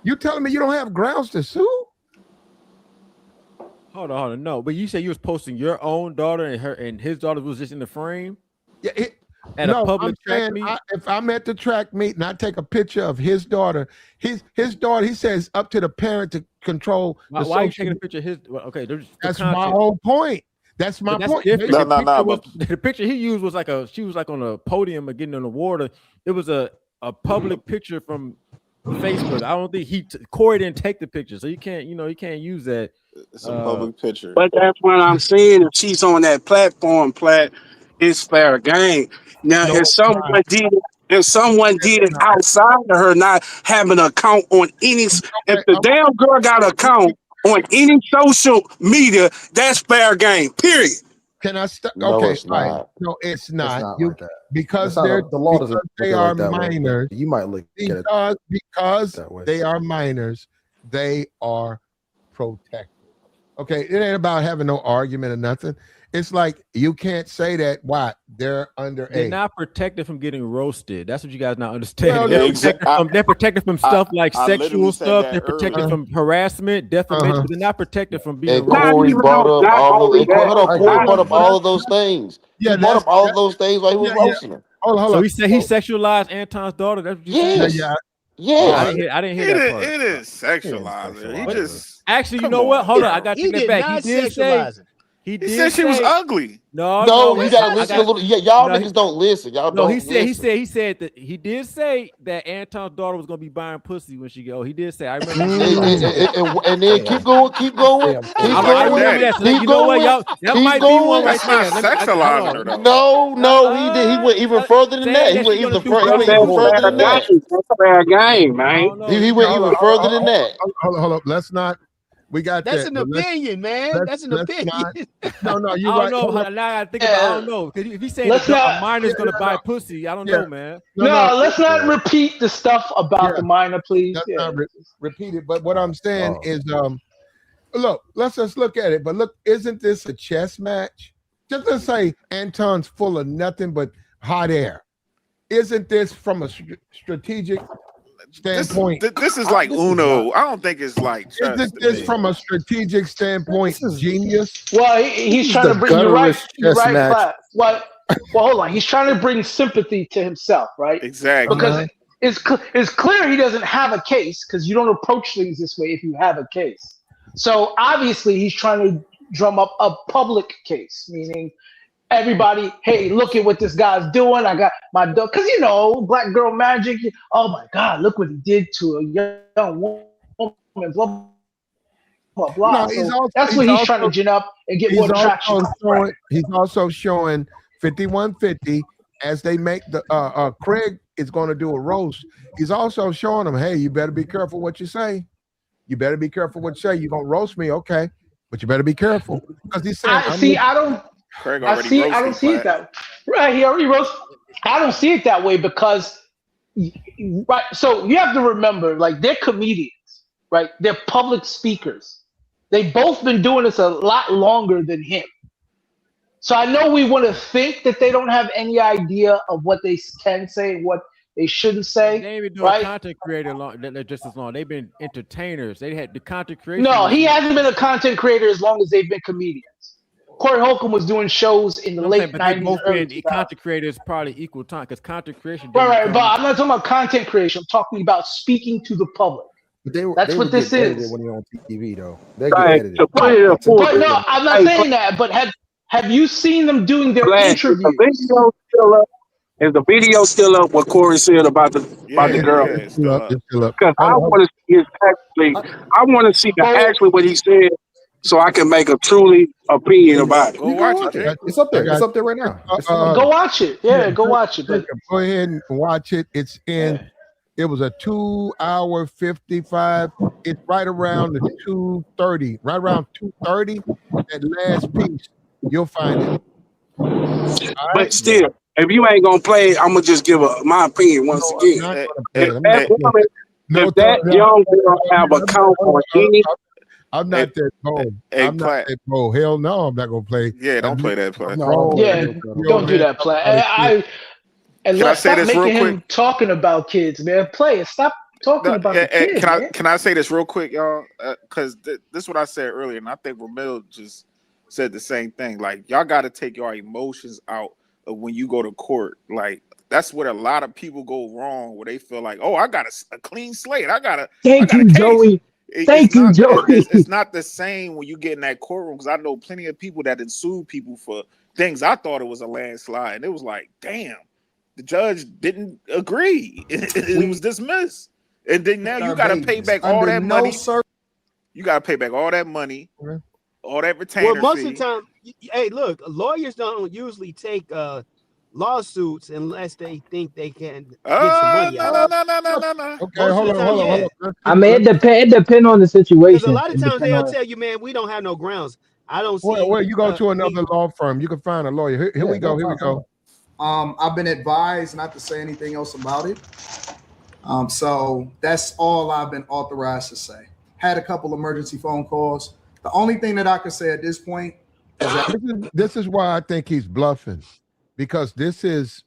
S1: You telling me you don't have grounds to sue?
S10: hold on. No, but you said you was posting your own daughter and his daughter was just in the frame.
S1: Yeah.
S10: At a public track meet?
S1: If I'm at the track meet and I take a picture of his daughter, his daughter, he says up to the parent to control.
S10: Why are you taking a picture of his? Okay,
S1: that's my whole point. That's my point.
S10: Different. The picture he used was she was like on a podium or getting an award. It was a public picture from Facebook. I don't think Corey didn't take the picture, so you can't use that.
S6: It's a public picture.
S11: But that's what I'm saying. If she's on that platform, it's fair game. Now, if someone did it outside of her not having an account on any, if the damn girl got an account on any social media, that's fair game. Period.
S1: Can I stop?
S7: No,
S1: Okay,
S7: it's not.
S1: No, it's not.
S14: It's not
S1: You
S14: like that.
S1: because
S14: That's not
S1: they're
S14: the law doesn't
S1: they
S14: look
S1: are
S14: like that way.
S1: minors.
S14: You might look at it
S1: Because
S14: that way.
S1: they are minors. They are protected. Okay, it ain't about having no argument or nothing. It's like you can't say that. Why? They're underage.
S10: They're not protected from getting roasted. That's what you guys not understand.
S1: Well,
S10: they're protected from stuff like sexual stuff. They're
S6: earlier.
S10: protected from harassment, defamation. But they're not protected from being
S7: And Corey
S10: roasted.
S7: brought up all of Corey brought up all of those things.
S1: Yeah,
S7: he brought up all of those things while he was roasting him.
S1: Hold
S10: So
S1: on.
S10: he said he sexualized Anton's daughter. That's what you said?
S7: Yes.
S10: I didn't hear that part.
S6: It is sexualizing. He just
S10: actually, you know what? Hold on, I got to take that back. He
S6: said she was ugly.
S10: No,
S7: you gotta listen a little. Yeah, y'all niggas don't listen. Y'all don't.
S10: He said that he did say that Anton's daughter was gonna be buying pussy when she go. He did say. I remember.
S7: and then keep going.
S10: I remember that. So you know what, y'all? That might be one right there.
S6: Sexualizing her though.
S7: No, he did. He went even further than that. He went even further than that.
S11: That's a fair game, man.
S7: He went even further than that.
S1: Hold up. Let's not. We got
S3: That's
S1: that.
S3: an opinion, man. That's an opinion.
S1: No, you're
S10: right.
S1: I
S10: don't know. Now I think about. I don't know. If he's saying a minor's gonna buy pussy, I don't know, man.
S13: No, let's not repeat the stuff about the minor, please.
S1: Let's not repeat it. But what I'm saying is, look, let's just look at it. But look, isn't this a chess match? Just let's say Anton's full of nothing but hot air. Isn't this from a strategic standpoint?
S6: This is like Uno. I don't think it's like chess.
S1: Isn't this from a strategic standpoint genius?
S13: Well, he's trying to bring you right. Well, hold on. He's trying to bring sympathy to himself, right?
S6: Exactly.
S13: Because it's clear he doesn't have a case because you don't approach things this way if you have a case. So obviously he's trying to drum up a public case, meaning everybody, hey, look at what this guy's doing. I got my dog, because black girl magic. Oh my God, look what he did to a young woman. Blah blah blah.
S1: No,
S13: that's what he's trying to gin up and get more traction.
S1: He's also showing 5150 as they make the Craig is going to do a roast. He's also showing them, hey, you better be careful what you say. You better be careful what you say. You're gonna roast me, okay? But you better be careful because he's saying,
S6: Craig already
S13: I don't see it that right. He already roast. I don't see it that way because right. So you have to remember, like they're comedians, right? They're public speakers. They've both been doing this a lot longer than him. So I know we want to think that they don't have any idea of what they can say, what they shouldn't say.
S10: They ain't been doing content creator just as long. They've been entertainers. They had the content creation.
S13: No, he hasn't been a content creator as long as they've been comedians. Corey Holcomb was doing shows in the late 90s.
S10: Both been content creators probably equal time because content creation.
S13: Right, but I'm not talking about content creation. I'm talking about speaking to the public. That's what this is.
S14: When you're on TV, though, they get edited.
S13: But no, I'm not saying that. But have you seen them doing their interviews?
S11: Is the video still up? What Corey said about the girl?
S1: It's still up.
S11: Because I want to see actually what he said, so I can make a truly opinion about it.
S14: Go watch it. It's up there. It's up there right now.
S13: Go watch it. Yeah, go watch it.
S1: Go ahead and watch it. It's in. It was a 2 hour 55. It's right around the 2:30. Right around 2:30. That last piece, you'll find it.
S11: But still, if you ain't gonna play, I'm gonna just give my opinion once again. If that young girl have a count on any,
S1: I'm not that bold. I'm not that bold. Hell no, I'm not gonna play.
S6: Yeah, don't play that play.
S13: Don't do that play. And let's stop making him talking about kids, man. Play it. Stop talking about the kids.
S6: Can I say this real quick, y'all? Because this is what I said earlier, and I think Ramil just said the same thing. Like, y'all got to take your emotions out of when you go to court. Like, that's where a lot of people go wrong, where they feel like, oh, I got a clean slate.
S12: Thank you, Joey. Thank you, Joey.
S6: It's not the same when you get in that courtroom, because I know plenty of people that had sued people for things I thought it was a landslide, and it was like, damn, the judge didn't agree. It was dismissed. And then now you got to pay back all that money. You got to pay back all that money, all that retainer fee.
S3: Well, most of the time, hey, look, lawyers don't usually take lawsuits unless they think they can get some money out.
S6: No.
S1: Okay, hold on.
S12: I mean, it depends on the situation.
S3: A lot of times they'll tell you, man, we don't have no grounds. I don't see.
S1: Well, you go to another law firm, you can find a lawyer. Here we go.
S2: I've been advised not to say anything else about it. So that's all I've been authorized to say. Had a couple emergency phone calls. The only thing that I can say at this point is that
S1: this is why I think he's bluffing, because this is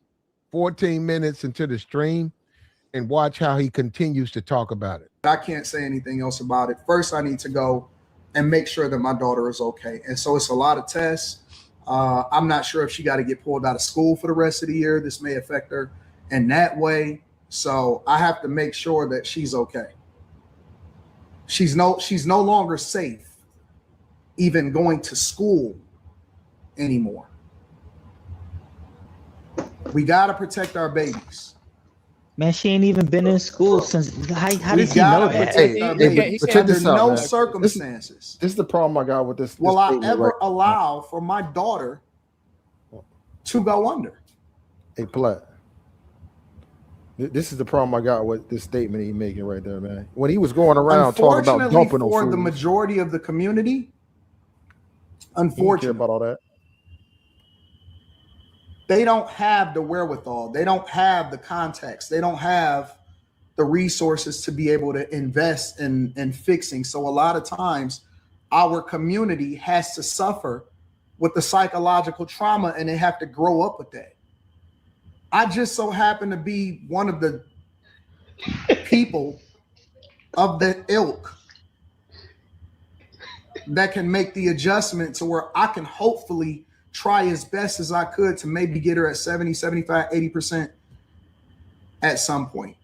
S1: 14 minutes into the stream, and watch how he continues to talk about it.
S2: I can't say anything else about it. First, I need to go and make sure that my daughter is okay. And so it's a lot of tests. I'm not sure if she got to get pulled out of school for the rest of the year. This may affect her in that way. So I have to make sure that she's okay. She's no longer safe even going to school anymore. We got to protect our babies.
S9: Man, she ain't even been in school since. How did he know that?
S2: Under no circumstances.
S14: This is the problem I got with this.
S2: Will I ever allow for my daughter to go under?
S14: Hey, Platt. This is the problem I got with this statement he's making right there, man. When he was going around talking about dumping on
S2: for the majority of the community, unfortunately,
S14: about all that.
S2: They don't have the wherewithal. They don't have the context. They don't have the resources to be able to invest in fixing. So a lot of times our community has to suffer with the psychological trauma, and they have to grow up with that. I just so happen to be one of the people of the ilk that can make the adjustment to where I can hopefully try as best as I could to maybe get her at 70, 75, 80% at some point.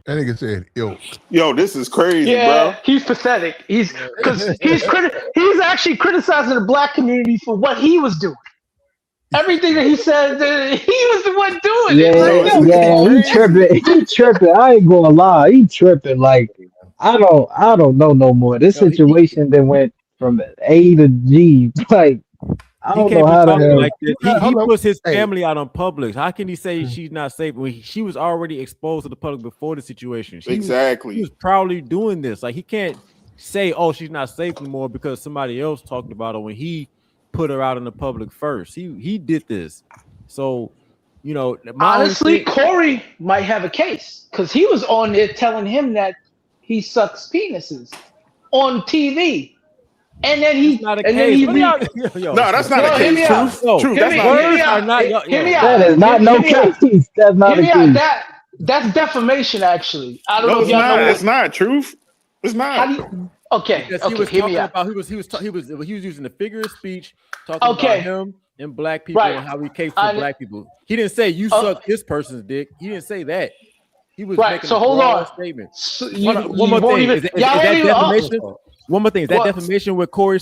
S1: I think it said ilk.
S6: Yo, this is crazy,
S13: bro.
S6: He's
S13: he's pathetic. He's actually criticizing the black community for what he was doing. Everything that he said, he was the one doing
S12: it. He tripping. I ain't gonna lie, he tripping. Like I don't know no more. This situation then went from A to G. Like I
S10: He
S12: don't
S10: can't
S12: know
S10: be
S12: how the
S10: talking
S12: hell.
S10: like this. He
S1: Hold on.
S10: puts his
S1: Hey.
S10: family out on public. How can he say she's not safe when she was already exposed to the public before the situation? He was proudly doing this. Like he can't say, "Oh, she's not safe anymore" because somebody else talked about her when he put her out in the public first. He did this. So, you know,
S13: honestly, Corey might have a case because he was on there telling him that he sucks penises on TV. And then he,
S10: not a
S13: and
S10: case.
S13: then he,
S6: no, that's not a case. Truth. That's not a case.
S13: Hear me out.
S12: That is not no case. That's not a case.
S13: That's defamation, actually. I don't know
S6: No,
S13: if y'all know.
S6: it's not truth. It's not.
S13: How do you, okay.
S10: Because
S13: okay.
S10: He was
S13: hear
S10: talking
S13: me out.
S10: about he was using the figure of speech talking about him and black people and how we came for black people. He didn't say you suck this person's dick. He didn't say that. He was making a broad statement.
S13: So
S10: one more thing. Is that defamation? One more thing. Is that defamation when Corey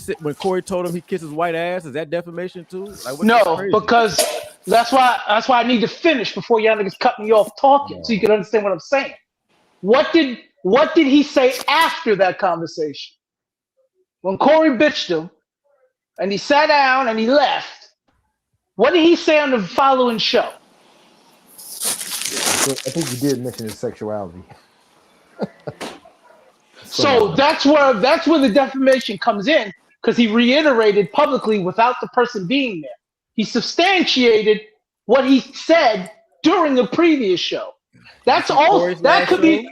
S10: told him he kissed his white ass? Is that defamation too? Like,
S13: no, because that's why I need to finish before y'all niggas cut me off talking so you can understand what I'm saying. What did he say after that conversation? When Corey bitched him and he sat down and he left, what did he say on the following show?
S14: I think you did mention his sexuality.
S13: So that's where the defamation comes in, because he reiterated publicly without the person being there. He substantiated what he said during the previous show. That's all. That could be.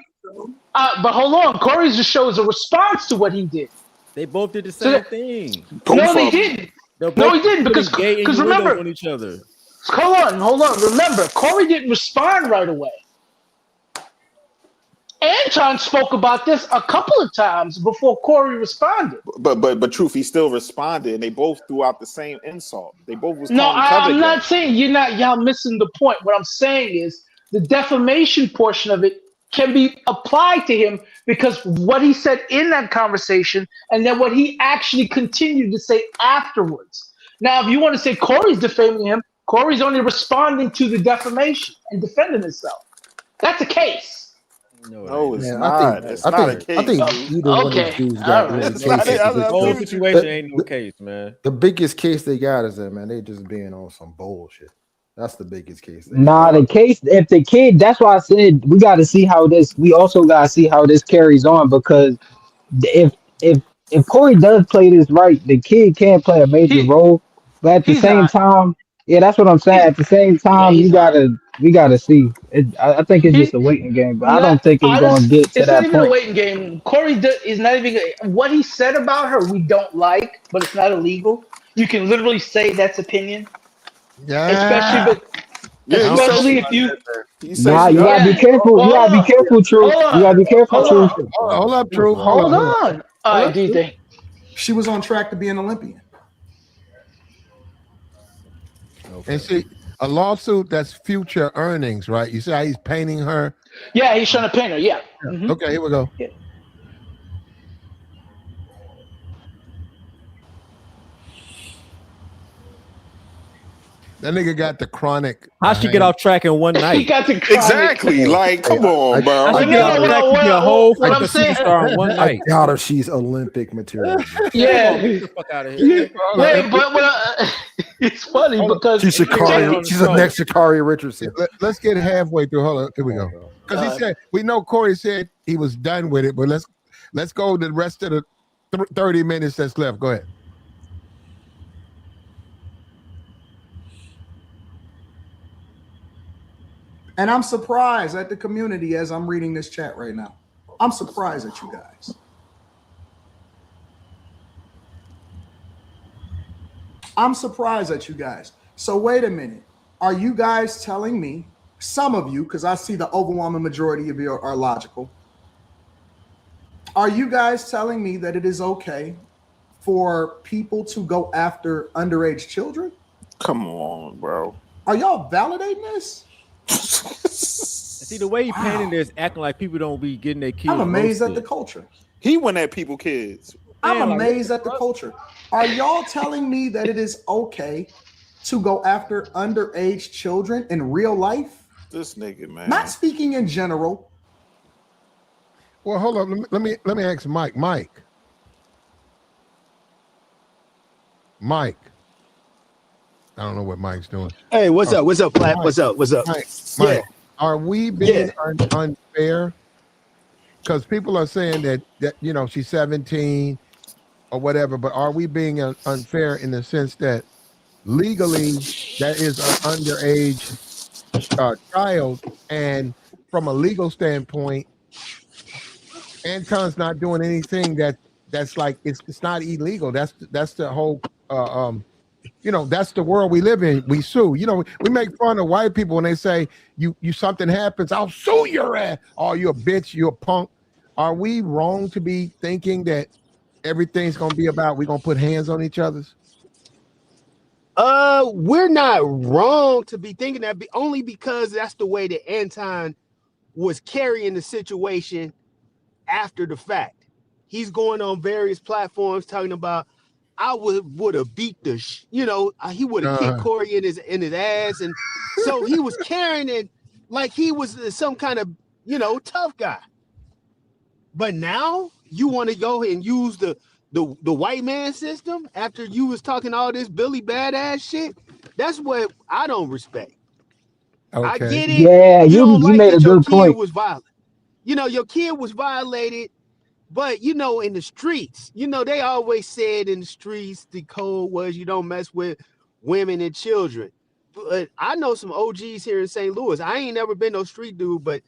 S13: But hold on, Corey's show is a response to what he did.
S10: They both did the same thing.
S13: No, they didn't. No, he didn't, because remember,
S10: on each other.
S13: Hold on. Remember, Corey didn't respond right away. Anton spoke about this a couple of times before Corey responded.
S6: But truth, he still responded, and they both threw out the same insult. They both was
S13: no.
S6: calling each other
S13: I'm not saying y'all missing the point. What I'm saying is the defamation portion of it can be applied to him because what he said in that conversation, and then what he actually continued to say afterwards. Now, if you want to say Corey's defaming him, Corey's only responding to the defamation and defending himself. That's a case.
S6: No, it's not. It's not a case.
S14: I think either one of these dudes got really cases.
S10: The whole situation ain't no case, man.
S14: The biggest case they got is that, man, they just being on some bullshit. That's the biggest case.
S12: The case, if the kid, that's why I said we got to see how this, we also got to see how this carries on, because if Corey does play this right, the kid can play a major role, but at the same time, yeah, that's what I'm saying. At the same time, we gotta see. I think it's just a waiting game, but I don't think it's going to get to that point.
S13: It's not even a waiting game. Corey is not even what he said about her. We don't like, but it's not illegal. You can literally say that's opinion. Yeah. Especially if you.
S12: Nah, you gotta be careful. You gotta be careful, True. You gotta be careful, True.
S1: Hold up, True.
S13: Hold on. All right, do you think
S2: she was on track to be an Olympian?
S1: Okay. And see, a lawsuit, that's future earnings, right? You see how he's painting her?
S13: Yeah, he's trying to paint her. Yeah. Mm-hmm.
S1: Okay, here we go. Yeah. That nigga got the chronic.
S10: How she get off track in one night?
S13: He got the chronic.
S6: Exactly. Like, come on, bro.
S10: I get off track to be a whole fucking superstar in one night.
S14: I doubt if she's Olympic material.
S13: Yeah.
S10: Get the fuck out of here.
S13: Wait, but it's funny because
S14: she's the next Sha'Carri Richardson.
S1: Let's get halfway through. Hold on. Here we go. Because he said, we know Corey said he was done with it, but let's go the rest of the 30 minutes that's left. Go ahead.
S2: And I'm surprised at the community as I'm reading this chat right now. I'm surprised at you guys. I'm surprised at you guys. So wait a minute. Are you guys telling me, some of you, because I see the overwhelming majority of you are logical. Are you guys telling me that it is okay for people to go after underage children?
S6: Come on, bro.
S2: Are y'all validating this?
S10: See, the way he painted this, acting like people don't be getting their kids.
S2: I'm amazed
S10: roasted.
S2: at the culture.
S6: He went at people kids.
S2: I'm amazed at the culture. Are y'all telling me that it is okay to go after underage children in real life?
S6: This nigga, man.
S2: Not speaking in general.
S1: Well, hold on. Let me ask Mike. Mike. I don't know what Mike's doing.
S3: Hey, what's up? What's up, Platt?
S1: Mike,
S3: What's up? What's up?
S1: Mike,
S3: Yeah.
S1: are we being unfair? Because people are saying that you know she's 17 or whatever, but are we being unfair in the sense that legally that is an underage child, and from a legal standpoint, Anton's not doing anything that's like it's not illegal. That's the whole you know, that's the world we live in. We sue. You know, we make fun of white people when they say you something happens, I'll sue your ass. Oh, you're a bitch, you're a punk. Are we wrong to be thinking that everything's gonna be about we're gonna put hands on each other's?
S3: We're not wrong to be thinking that, only because that's the way that Anton was carrying the situation after the fact. He's going on various platforms talking about, I would have beat the he would have kicked Corey in his ass, and so he was carrying it like he was some kind of tough guy. But now you want to go and use the white man system after you was talking all this Billy Badass shit. That's what I don't respect. Okay. I get it.
S12: Yeah, you made a good point.
S3: Was violent. Your kid was violated, but in the streets, they always said in the streets the code was you don't mess with women and children. But I know some OGs here in St. Louis. I ain't never been no street dude, but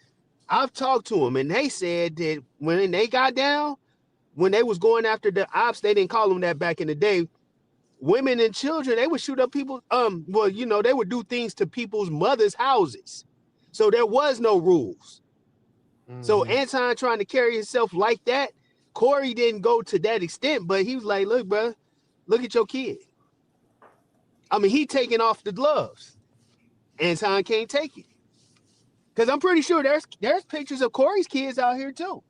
S3: I've talked to them, and they said that when they got down, when they was going after the ops, they didn't call them that back in the day. Women and children, they would shoot up people. They would do things to people's mothers' houses. So there was no rules. Mm-hmm. So Anton trying to carry himself like that, Corey didn't go to that extent, but he was like, look, bro, look at your kid. I mean, he taking off the gloves. Anton can't take it. Because I'm pretty sure there's pictures of Corey's kids out here too.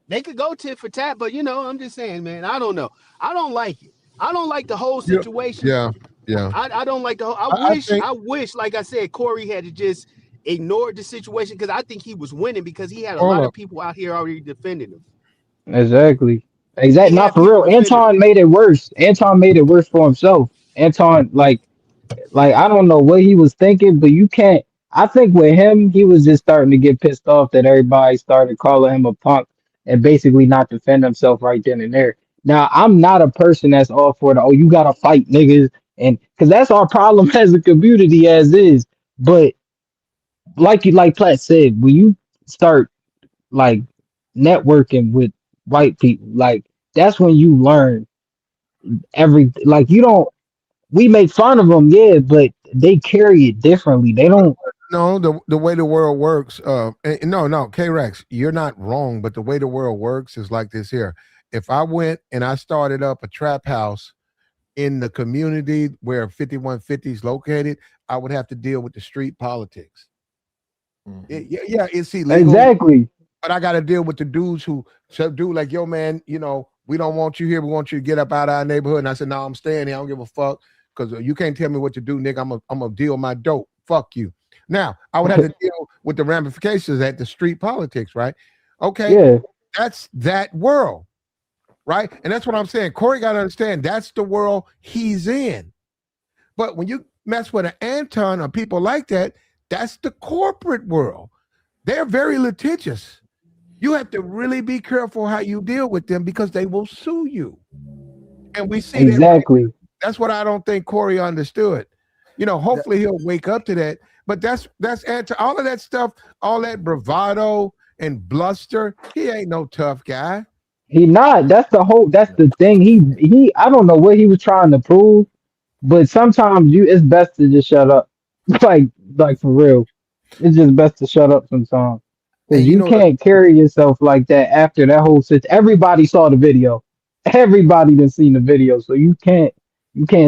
S3: They could go tit for tat, but I'm just saying, man, I don't know. I don't like it. I don't like the whole situation.
S1: Yeah.
S3: I don't like the whole. I wish, like I said, Corey had to just ignored the situation, because I think he was winning because he had a lot of people out here already defending him.
S12: Exactly. Not for real. Anton made it worse. Anton made it worse for himself. Anton, like I don't know what he was thinking, but you can't. I think with him, he was just starting to get pissed off that everybody started calling him a punk and basically not defend himself right then and there. Now, I'm not a person that's all for you gotta fight niggas, and because that's our problem as a community as is. But like Platt said, when you start like networking with white people, like that's when you learn we make fun of them, yeah, but they carry it differently. They don't.
S1: No, the way the world works. No, K-Rex, you're not wrong, but the way the world works is like this here. If I went and I started up a trap house in the community where 5150 is located, I would have to deal with the street politics. Mm-hmm. It's illegal.
S12: Exactly.
S1: But I got to deal with the dudes who do like, yo, man, we don't want you here. We want you to get up out of our neighborhood. And I said, no, I'm staying here. I don't give a fuck, because you can't tell me what to do, nigga. I'm going to deal my dope. Fuck you. Now, I would have to deal with the ramifications at the street politics, right? Okay. Yeah. That's that world, right? And that's what I'm saying. Corey got to understand that's the world he's in. But when you mess with an Anton or people like that, that's the corporate world. They're very litigious. You have to really be careful how you deal with them, because they will sue you. And we see
S12: exactly.
S1: That's what I don't think Corey understood. Hopefully he'll wake up to that. But that's all of that stuff, all that bravado and bluster. He ain't no tough guy.
S12: He not. That's the thing. He I don't know what he was trying to prove, but sometimes it's best to just shut up. like for real. It's just best to shut up sometimes. Because you can't carry yourself like that after that whole situation. Everybody saw the video. Everybody done seen the video. So you can't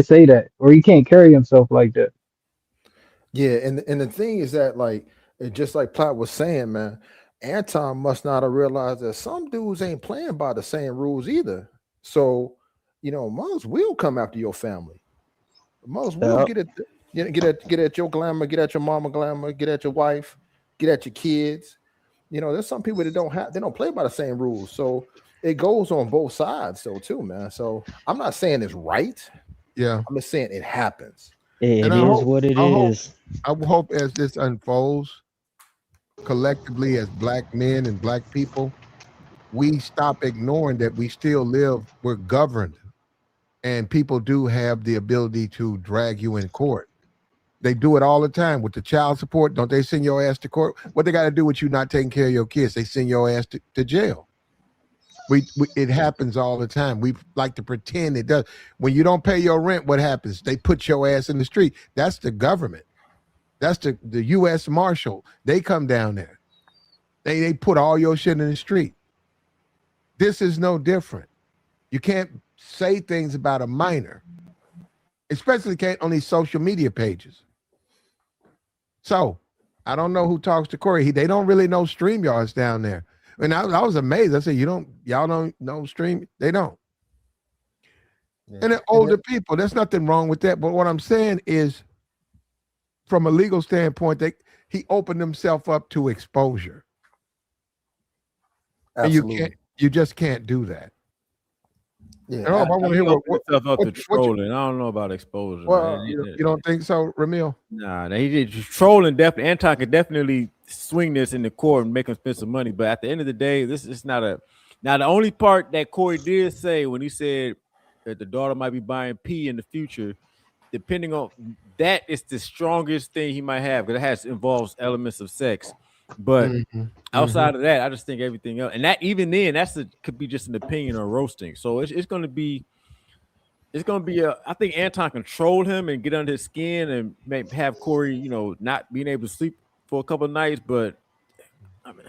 S12: say that, or you can't carry himself like that.
S14: Yeah, and the thing is that, like, just like Platt was saying, man, Anton must not have realized that some dudes ain't playing by the same rules either. So, mothers will come after your family. Mothers will get at your glamour, get at your mama glamour, get at your wife, get at your kids. There's some people that don't play by the same rules. So it goes on both sides, though, too, man. So I'm not saying it's right.
S1: Yeah,
S14: I'm just saying it happens.
S9: It is what it is.
S1: I hope as this unfolds, collectively as black men and black people, we stop ignoring that we still live, we're governed, and people do have the ability to drag you in court. They do it all the time with the child support. Don't they send your ass to court? What they got to do with you not taking care of your kids? They send your ass to jail. It happens all the time. We like to pretend it does. When you don't pay your rent, what happens? They put your ass in the street. That's the government. That's the U.S. Marshal. They come down there. They put all your shit in the street. This is no different. You can't say things about a minor, especially can't on these social media pages. So I don't know who talks to Corey. They don't really know StreamYards down there. And I was amazed. I said, y'all don't know Stream? They don't. Yeah. And they're older people. There's nothing wrong with that. But what I'm saying is, from a legal standpoint, he opened himself up to exposure. Absolutely. And you just can't do that.
S10: Yeah, I want to hear what trolling. I don't know about exposure.
S1: Well, you don't think so, Ramil?
S10: Nah, he did trolling. Definitely, Anton could definitely swing this in the court and make him spend some money. But at the end of the day, this is not a. Now, the only part that Corey did say when he said that the daughter might be buying pee in the future, depending on that, is the strongest thing he might have because it involves elements of sex. But outside of that, I just think everything else, and that even then, could be just an opinion or roasting. So it's going to be I think Anton controlled him and get under his skin and maybe have Corey, not being able to sleep for a couple of nights. But I mean,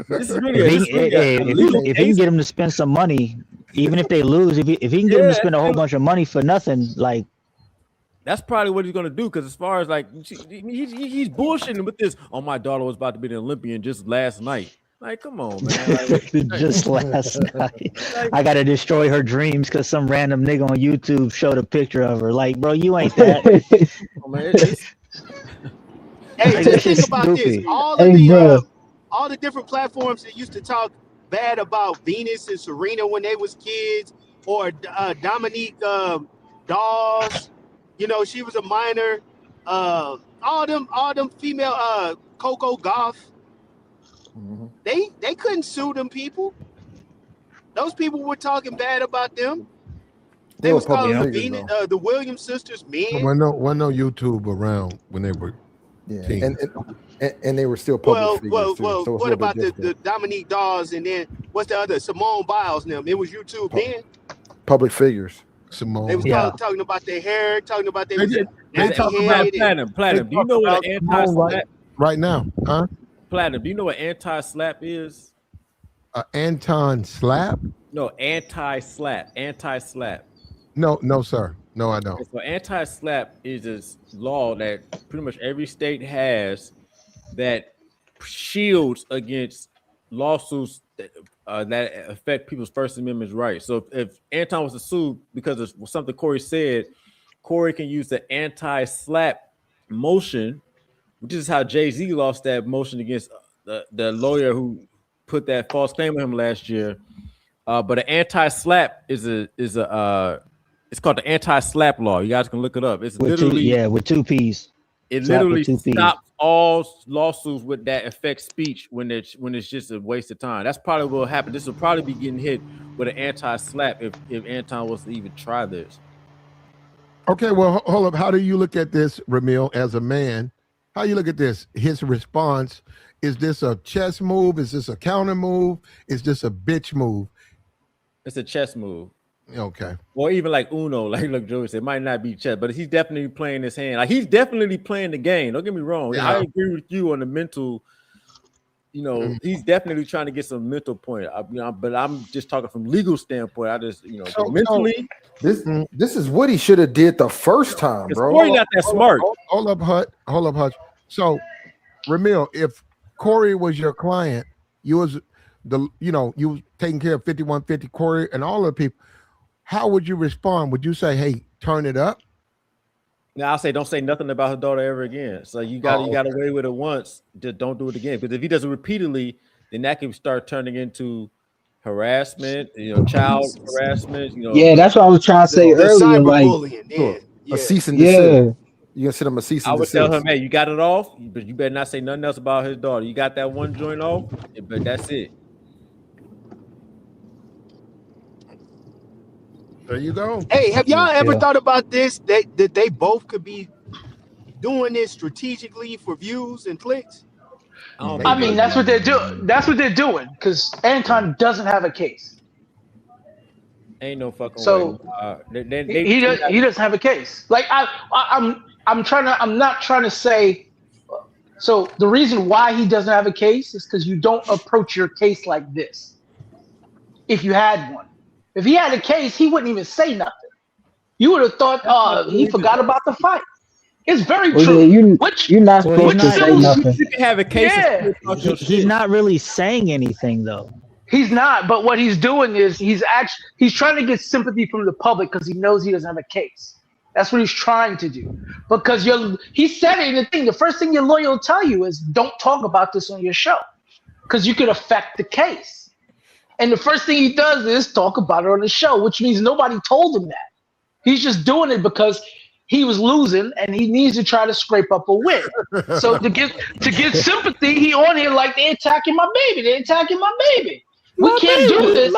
S10: this is really
S9: if he can get him to spend some money, even if they lose, if he can get him to spend a whole bunch of money for nothing, like.
S10: That's probably what he's going to do because as far as like he's bullshitting with this. Oh, my daughter was about to be an Olympian just last night. Like, come on, man.
S9: Just last night. I got to destroy her dreams because some random nigga on YouTube showed a picture of her. Like, bro, you ain't that.
S3: Hey, just think about this. All the different platforms that used to talk bad about Venus and Serena when they was kids, or Dominique Dawes. She was a minor. All them female Coco Gauff. They couldn't sue them people. Those people were talking bad about them. They was calling the Williams sisters men.
S1: Wasn't no YouTube around when they were teens.
S14: And they were still public figures.
S3: Well, what about the Dominique Dawes and then what's the other Simone Biles and them? It was YouTube then.
S14: Public figures.
S1: Simone.
S3: They was talking about their hair, talking about
S10: they talking about platinum. Do you know what an anti-slap
S1: right now? Huh?
S10: Platinum. Do you know what anti-slap is?
S1: Anton slap?
S10: No, anti-slap.
S1: No, sir. No, I don't.
S10: So anti-slap is this law that pretty much every state has that shields against lawsuits that affect people's First Amendment rights. So if Anton was to sue because of something Corey said, Corey can use the anti-slap motion, which is how Jay-Z lost that motion against the lawyer who put that false claim on him last year. But an anti-slap is it's called the anti-slap law. You guys can look it up. It's
S9: with literally with 2 P's.
S10: It literally stops all lawsuits with that affect speech when it's just a waste of time. That's probably what will happen. This will probably be getting hit with an anti-slap if Anton was to even try this.
S1: Okay, well, hold up. How do you look at this, Ramil, as a man? How you look at this? His response, is this a chess move? Is this a counter move? Is this a bitch move?
S10: It's a chess move.
S1: Okay.
S10: Or even like Uno, like look, Joey said, it might not be chess, but he's definitely playing his hand. Like he's definitely playing the game. Don't get me wrong. Yeah. I agree with you on the mental. He's definitely trying to get some mental point. But I'm just talking from legal standpoint. I just, mentally.
S14: This is what he should have did the first time, bro.
S10: Corey not that smart.
S1: Hold up, Hutch. So, Ramil, if Corey was your client, you was you taking care of 5150 Corey and all the people. How would you respond? Would you say, "Hey, turn it up"?
S10: Now I'll say, don't say nothing about her daughter ever again. So you got away with it once, just don't do it again. Because if he does it repeatedly, then that can start turning into harassment, child harassment.
S12: Yeah, that's what I was trying to say earlier. Like
S14: a cease and desist. You gonna send him a cease
S10: I
S14: and
S10: would tell
S14: desist.
S10: him, hey, you got it off, but you better not say nothing else about his daughter. You got that one joint off, but that's it.
S1: There you go.
S3: Hey, have y'all ever thought about this? That they both could be doing this strategically for views and clicks?
S13: I mean, that's what they're doing. That's what they're doing because Anton doesn't have a case.
S10: Ain't no fucking
S13: So
S10: way.
S13: He doesn't have a case. Like I'm not trying to say. So the reason why he doesn't have a case is because you don't approach your case like this. If you had one, if he had a case, he wouldn't even say nothing. You would have thought, he forgot about the fight. It's very true.
S12: You're not supposed to say nothing.
S10: You can have a case.
S13: Yeah.
S9: He's not really saying anything though.
S13: He's not, but what he's doing is he's trying to get sympathy from the public because he knows he doesn't have a case. That's what he's trying to do. Because he said it in the thing. The first thing your lawyer will tell you is don't talk about this on your show because you could affect the case. And the first thing he does is talk about it on the show, which means nobody told him that. He's just doing it because he was losing and he needs to try to scrape up a win. So to get sympathy, he on here like they're attacking my baby. They're attacking my baby. We can't do this.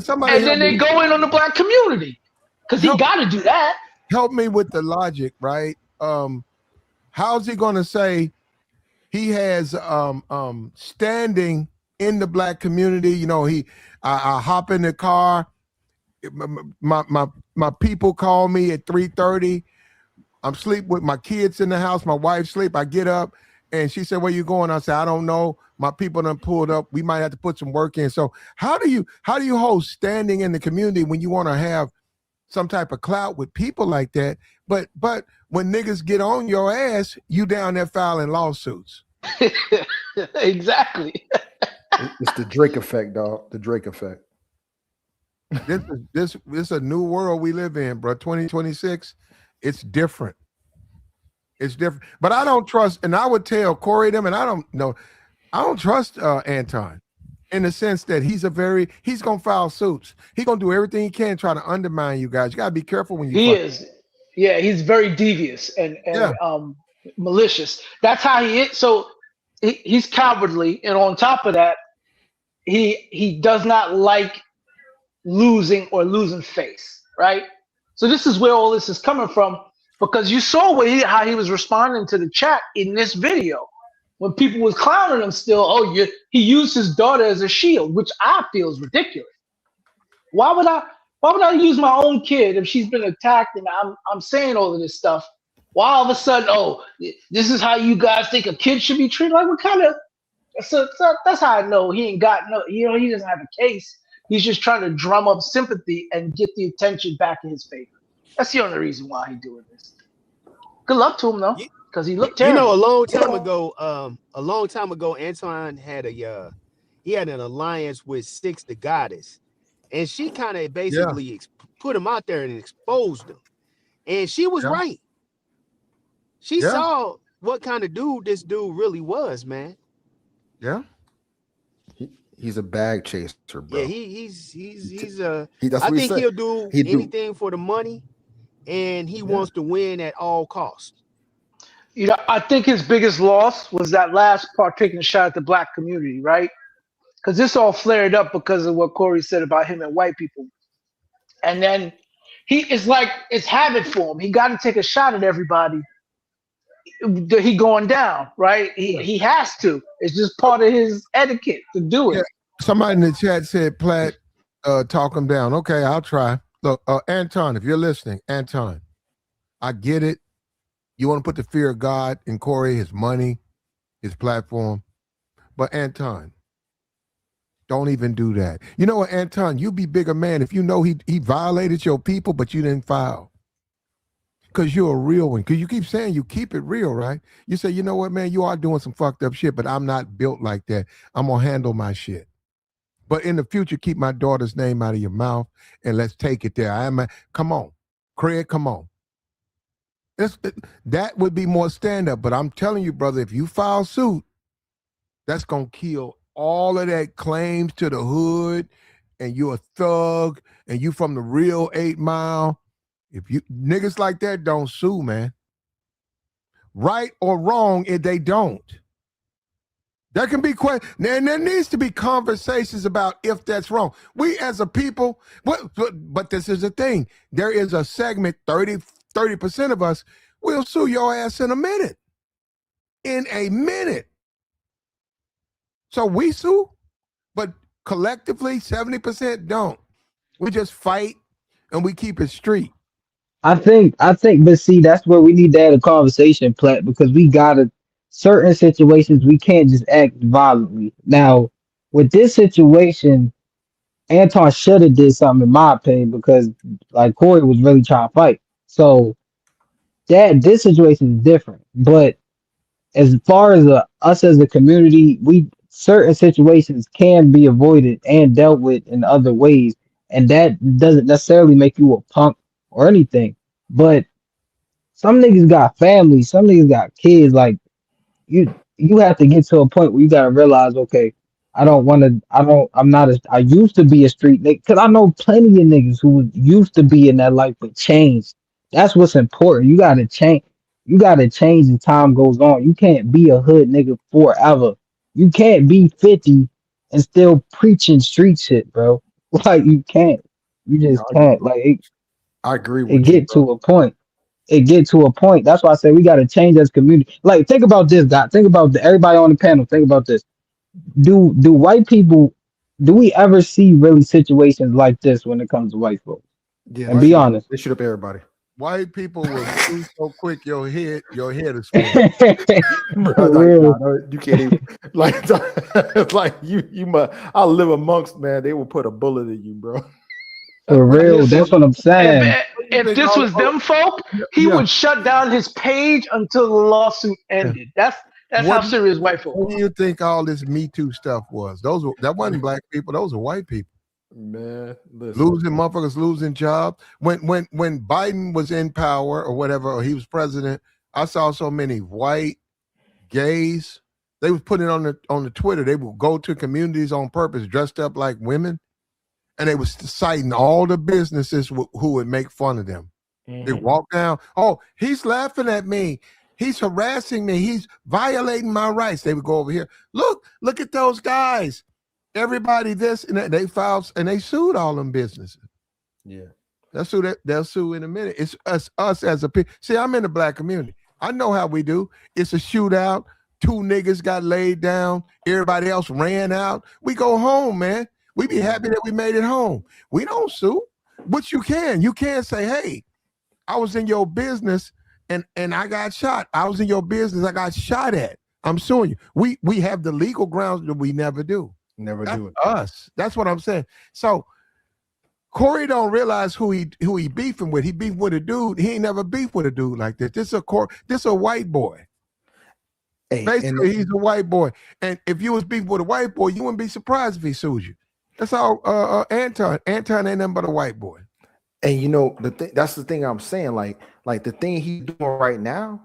S13: And then they go in on the black community because he got to do that.
S1: Help me with the logic, right? How's he going to say he has standing in the black community? You know, I hop in the car. My people call me at 3:30. I'm asleep with my kids in the house. My wife sleep. I get up and she said, "Where you going?" I said, "I don't know. My people done pulled up. We might have to put some work in." So how do you hold standing in the community when you want to have some type of clout with people like that? But when niggas get on your ass, you down there filing lawsuits.
S13: Exactly.
S14: It's the Drake effect, dog. The Drake effect.
S1: This is a new world we live in, bro. 2026, it's different. It's different. But I don't trust, and I would tell Corey them, and I don't trust Anton in the sense that he's gonna file suits. He's gonna do everything he can to try to undermine you guys. You gotta be careful when you
S13: Yeah, he's very devious and malicious. That's how he is. So he's cowardly, and on top of that, he does not like losing face, right? So this is where all this is coming from, because you saw how he was responding to the chat in this video when people was clowning him still. He used his daughter as a shield, which I feel is ridiculous. Why would I use my own kid if she's been attacked and I'm saying all of this stuff? Why all of a sudden, this is how you guys think a kid should be treated? Like, what kind of? So that's how I know he ain't got he doesn't have a case. He's just trying to drum up sympathy and get the attention back in his favor. That's the only reason why he's doing this. Good luck to him though, because he looked terrible.
S3: You know, a long time ago, Anton had an alliance with Six the Goddess, and she kind of basically put him out there and exposed him, and she was right. She saw what kind of dude this dude really was, man.
S1: Yeah.
S14: He's a bag chaser, bro.
S3: Yeah, I think he'll do anything for the money, and he wants to win at all costs.
S13: You know, I think his biggest loss was that last part taking a shot at the black community, right? Because this all flared up because of what Corey said about him and white people. And then it's habit for him. He got to take a shot at everybody. He going down, right? He has to. It's just part of his etiquette to do it.
S1: Yeah. Somebody in the chat said, Platt, talk him down. Okay, I'll try. Look, Anton, if you're listening, Anton, I get it. You want to put the fear of God in Corey, his money, his platform. But Anton, don't even do that. You know what, Anton, you be bigger man if you know he violated your people, but you didn't file. Because you're a real one. Because you keep saying you keep it real, right? You say, you know what, man, you are doing some fucked up shit, but I'm not built like that. I'm going to handle my shit. But in the future, keep my daughter's name out of your mouth and let's take it there. Come on. Craig, come on. That would be more stand-up. But I'm telling you, brother, if you file suit, that's going to kill all of that claims to the hood and you're a thug and you from the real 8 Mile. If you niggas like that don't sue, man. right or wrong if they don't. There can be questions, and there needs to be conversations about if that's wrong. We as a people, but this is the thing. There is a segment, 30% of us will sue your ass in a minute. In a minute. So we sue, but collectively, 70% don't. We just fight and we keep it street.
S12: I think, but see, that's where we need to have a conversation, Platt, because we gotta certain situations we can't just act violently. Now, with this situation, Anton should have did something in my opinion because like Corey was really trying to fight. So this situation is different. But as far as us as a community, we certain situations can be avoided and dealt with in other ways, and that doesn't necessarily make you a punk or anything. But some niggas got families, some niggas got kids. Like you have to get to a point where you gotta realize, okay, I used to be a street nigga, because I know plenty of niggas who used to be in that life but changed. That's what's important. You gotta change. You gotta change as time goes on. You can't be a hood nigga forever. You can't be 50 and still preaching street shit, bro. Like you can't. You just can't. Like
S14: I agree with
S12: it get to a point. It get to a point. That's why I say we got to change as a community. Like, think about this, guy. Think about everybody on the panel. Think about this. Do white people? Do we ever see really situations like this when it comes to white folks?
S14: Yeah,
S12: and be honest.
S14: They shoot up everybody.
S1: White people will do so quick. Your head is full.
S14: Bro, you can't even like you must. I live amongst, man. They will put a bullet in you, bro.
S12: For real, that's what I'm saying.
S13: If this was them folk, he would shut down his page until the lawsuit ended. That's how serious white folk.
S1: What do you think all this Me Too stuff was? That wasn't black people. Those are white people.
S14: Man,
S1: motherfuckers losing jobs. When Biden was in power or whatever, or he was president, I saw so many white gays. They was putting it on the Twitter. They would go to communities on purpose, dressed up like women. And they was citing all the businesses who would make fun of them. Mm-hmm. They walk down. Oh, he's laughing at me. He's harassing me. He's violating my rights. They would go over here. Look at those guys. Everybody this and that. They filed and they sued all them businesses.
S14: Yeah.
S1: They'll sue in a minute. It's us as a people. See, I'm in the black community. I know how we do. It's a shootout. 2 niggas got laid down. Everybody else ran out. We go home, man. We be happy that we made it home. We don't sue, but you can say, hey, I was in your business and I got shot. I was in your business. I got shot at. I'm suing you. We have the legal grounds that we never do.
S14: That's do it.
S1: Us. That's what I'm saying. So Corey don't realize who he beefing with. He beefing with a dude. He ain't never beefed with a dude like this. This a white boy. Hey, basically, he's a white boy. And if you was beefing with a white boy, you wouldn't be surprised if he sued you. That's all Anton ain't nothing but a white boy.
S14: And you know, that's the thing I'm saying. Like the thing he's doing right now,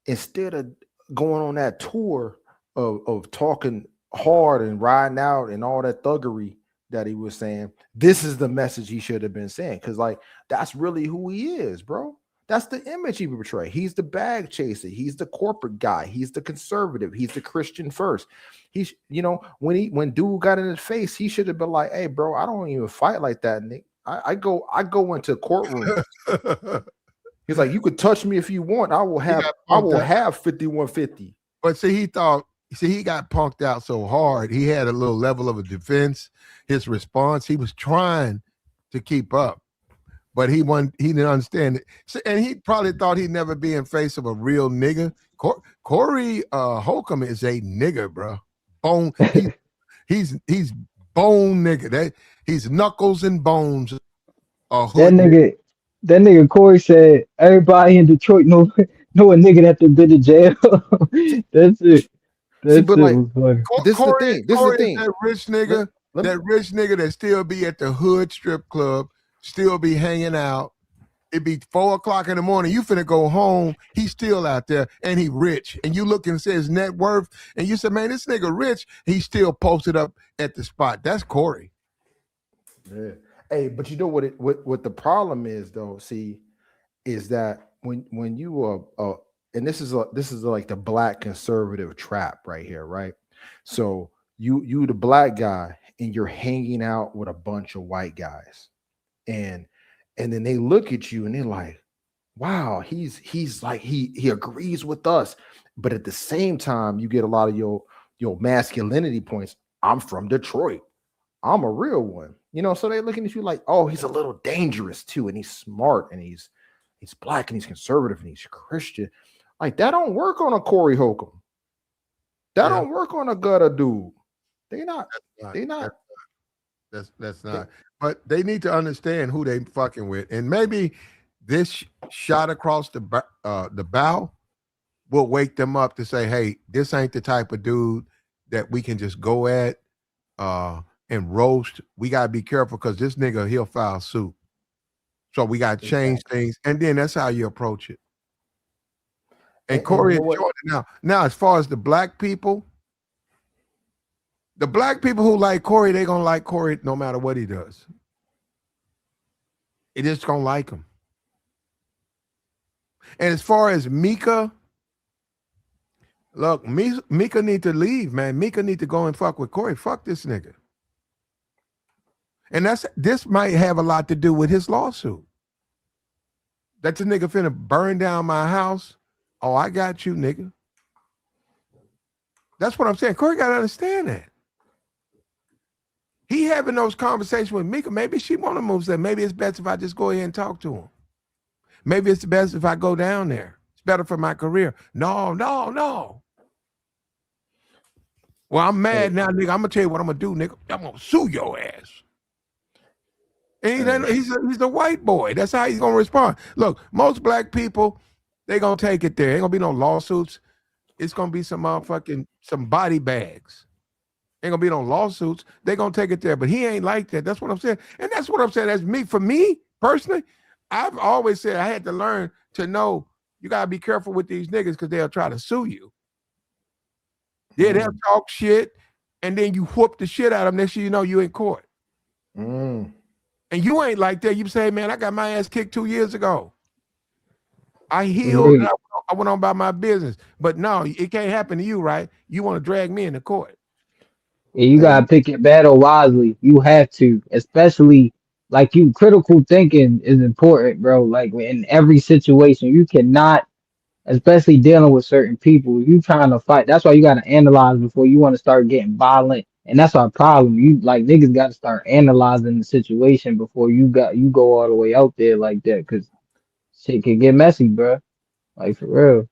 S14: instead of going on that tour of talking hard and riding out and all that thuggery that he was saying, this is the message he should have been saying. Because like that's really who he is, bro. That's the image he portrays. He's the bag chaser. He's the corporate guy. He's the conservative. He's the Christian first. He's, you know, when dude got in his face, he should have been like, "Hey, bro, I don't even fight like that, Nick. I go into courtroom." He's like, "You could touch me if you want. I will have 5150."
S1: But see, he got punked out so hard. He had a little level of a defense. His response, he was trying to keep up. But he didn't understand it. So, and he probably thought he'd never be in face of a real nigga. Corey Holcomb is a nigga, bro. Bone. He's bone nigga. He's knuckles and bones.
S12: That nigga Corey said everybody in Detroit know a nigga that been to jail. That's it.
S14: This is the thing.
S1: That rich nigga. That rich nigga that still be at the hood strip club. Still be hanging out. It be 4:00 in the morning. You finna go home. He's still out there and he rich. And you look and say his net worth. And you say, man, this nigga rich. He's still posted up at the spot. That's Corey.
S14: Yeah. Hey, but you know what the problem is though, see, is that when you and this is like the black conservative trap right here, right? So you the black guy, and you're hanging out with a bunch of white guys, and then they look at you and they're like, wow, he's like he agrees with us, but at the same time, you get a lot of your masculinity points. I'm from Detroit. I'm a real one, so they're looking at you like, oh, he's a little dangerous too, and he's smart, and he's black, and he's conservative, and he's Christian. Like, that don't work on a Corey Holcomb. That don't work on a gutter dude. That's
S1: not. But they need to understand who they fucking with, and maybe this shot across the bow will wake them up to say, hey, this ain't the type of dude that we can just go at and roast. We gotta be careful, because this nigga, he'll file suit. So we gotta change things, and then that's how you approach it. And Corey and Jordan now, as far as the black people who like Corey, they gonna like Corey no matter what he does. They just gonna like him. And as far as Mika, look, Mika need to leave, man. Mika need to go and fuck with Corey. Fuck this nigga. And this might have a lot to do with his lawsuit. That the nigga finna burn down my house. Oh, I got you, nigga. That's what I'm saying. Corey got to understand that. He having those conversations with Mika. Maybe she want to move. That maybe it's best if I just go ahead and talk to him. Maybe it's best if I go down there. It's better for my career. No. Well, I'm mad now, nigga. I'm gonna tell you what I'm gonna do, nigga. I'm gonna sue your ass. And he's a white boy. That's how he's gonna respond. Look, most black people, they gonna take it there. Ain't gonna be no lawsuits. It's gonna be some body bags. Ain't gonna be no lawsuits. They gonna take it there. But he ain't like that. That's what I'm saying. And that's what I'm saying. That's me. For me personally, I've always said I had to learn to know you gotta be careful with these niggas, because they'll try to sue you. Yeah, they'll talk shit, and then you whoop the shit out of them. Next thing you know, you in court. And you ain't like that. You say, man, I got my ass kicked 2 years ago. I healed. And I went on about my business. But no, it can't happen to you, right? You want to drag me into court.
S12: Yeah, you gotta pick your battle wisely. You have to, especially like critical thinking is important, bro. Like in every situation, you cannot, especially dealing with certain people, you trying to fight. That's why you gotta analyze before you want to start getting violent. And that's our problem. You like niggas gotta start analyzing the situation before you go all the way out there like that, because shit can get messy, bro. Like, for real.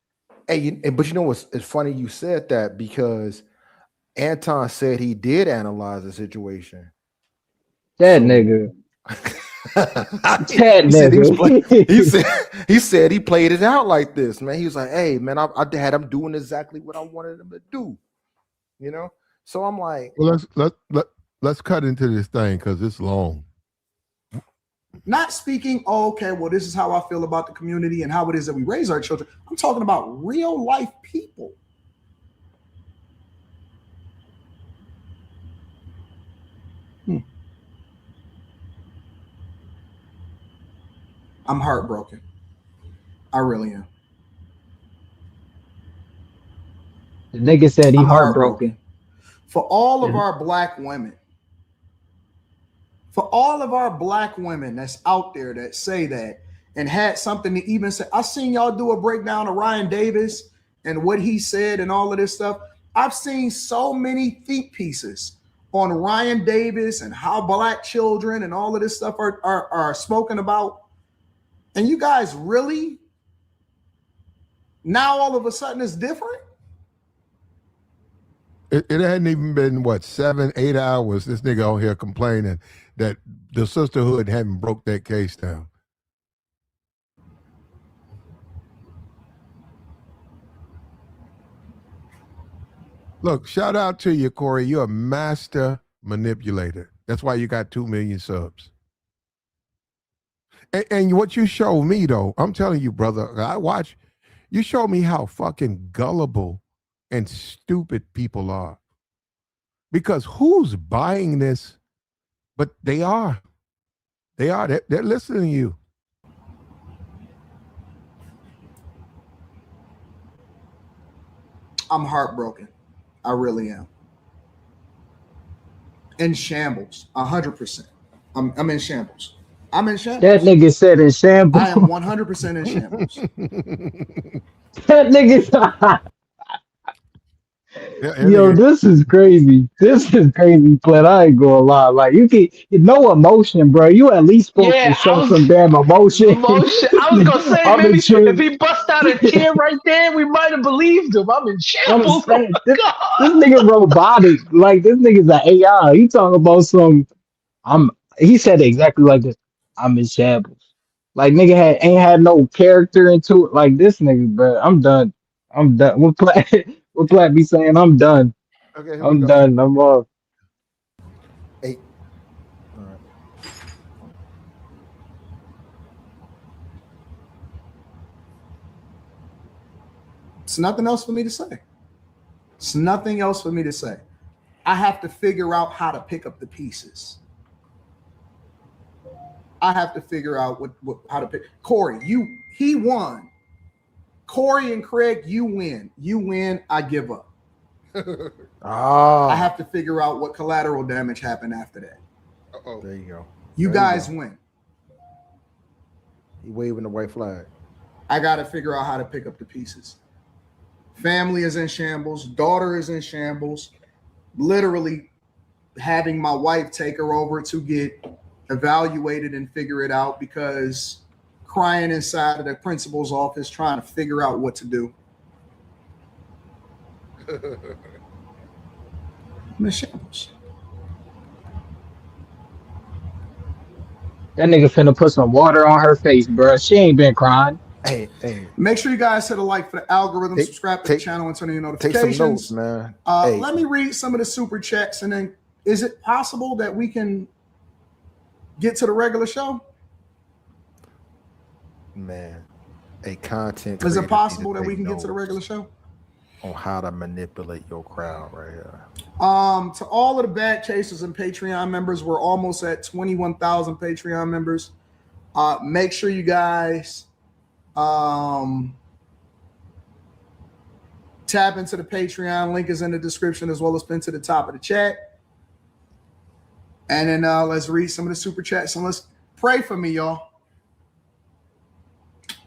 S14: Hey, but you know what's? It's funny you said that, because Anton said he did analyze the situation.
S12: That nigga.
S14: He said he played it out like this, man. He was like, hey, man, I had him doing exactly what I wanted him to do. So I'm like,
S1: well, let's cut into this thing, because it's long.
S2: Not speaking, okay, well, this is how I feel about the community and how it is that we raise our children. I'm talking about real life people. I'm heartbroken. I really am.
S12: The nigga said he heartbroken.
S2: For all of our black women. For all of our black women that's out there that say that and had something to even say. I seen y'all do a breakdown of Ryan Davis and what he said and all of this stuff. I've seen so many think pieces on Ryan Davis and how black children and all of this stuff are spoken about. And you guys really, now all of a sudden it's different?
S1: It hadn't even been, 7-8 hours, this nigga on here complaining that the sisterhood hadn't broke that case down. Look, shout out to you, Corey. You're a master manipulator. That's why you got 2 million subs. And what you show me, though, I'm telling you, brother, I watch, you show me how fucking gullible and stupid people are. Because who's buying this? But they are. They're listening to you.
S2: I'm heartbroken. I really am. In shambles, 100%. I'm in shambles. I'm in shambles.
S12: That nigga said in shambles.
S2: I am 100% in shambles.
S12: That nigga. Yo, this is crazy. This is crazy, but I ain't gonna lie. Like you can no emotion, bro. You at least supposed to show some damn emotion.
S13: I was gonna say maybe if he bust out a tear right there, we might have believed him. I'm in shambles.
S12: I'm saying, this nigga robotic. Like this nigga's an AI. He talking about some. He said exactly like this. I'm in shambles. Like nigga ain't had no character into it. Like this nigga, bro. I'm done. I'm done. What Platt be saying? I'm done.
S1: Okay,
S12: I'm done. I'm off.
S14: Hey. All right.
S2: It's nothing else for me to say. It's nothing else for me to say. I have to figure out how to pick up the pieces. I have to figure out how to pick. Corey, he won. Corey and Craig, you win. You win. I give up. I have to figure out what collateral damage happened after that.
S14: Uh-oh. There you go.
S2: You guys win.
S14: He waving the white flag.
S2: I got to figure out how to pick up the pieces. Family is in shambles. Daughter is in shambles. Literally having my wife take her over to get evaluated and figure it out because crying inside of the principal's office trying to figure out what to do. I'm in shambles.
S12: That nigga finna put some water on her face, bro. She ain't been crying.
S14: Hey.
S2: Make sure you guys hit a like for the algorithm, subscribe to the channel, and turn on your notifications.
S14: Take some notes, man.
S2: Let me read some of the super chats, and then is it possible that we can get to the regular show?
S14: Man, content.
S2: Is it possible that we can get to the regular show?
S14: On how to manipulate your crowd right here.
S2: To all of the bad chasers and Patreon members, we're almost at 21,000 Patreon members. Make sure you guys tap into the Patreon. Link is in the description as well as pinned to the top of the chat. And then let's read some of the super chats and let's pray for me, y'all.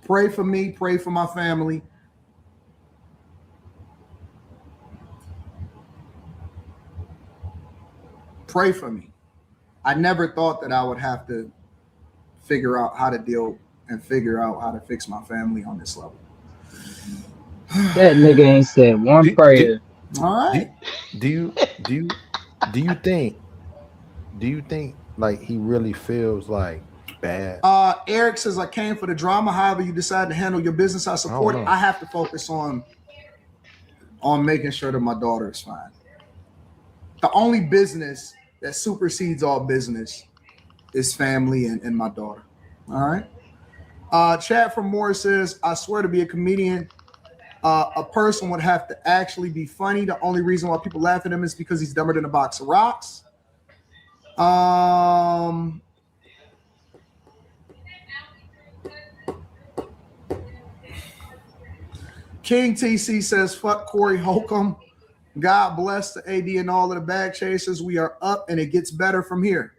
S2: Pray for me. Pray for my family. Pray for me. I never thought that I would have to figure out how to deal and figure out how to fix my family on this level.
S12: That nigga ain't said one prayer.
S2: All right.
S14: Do you think like he really feels like bad?
S2: Eric says I came for the drama. However you decide to handle your business, I support it. I have to focus on making sure that my daughter is fine. The only business that supersedes all business is family and my daughter. All right. Chat from Morris says, I swear to be a comedian, a person would have to actually be funny. The only reason why people laugh at him is because he's dumber than a box of rocks. King TC says, fuck Corey Holcomb. God bless the AD and all of the bag chasers. We are up and it gets better from here.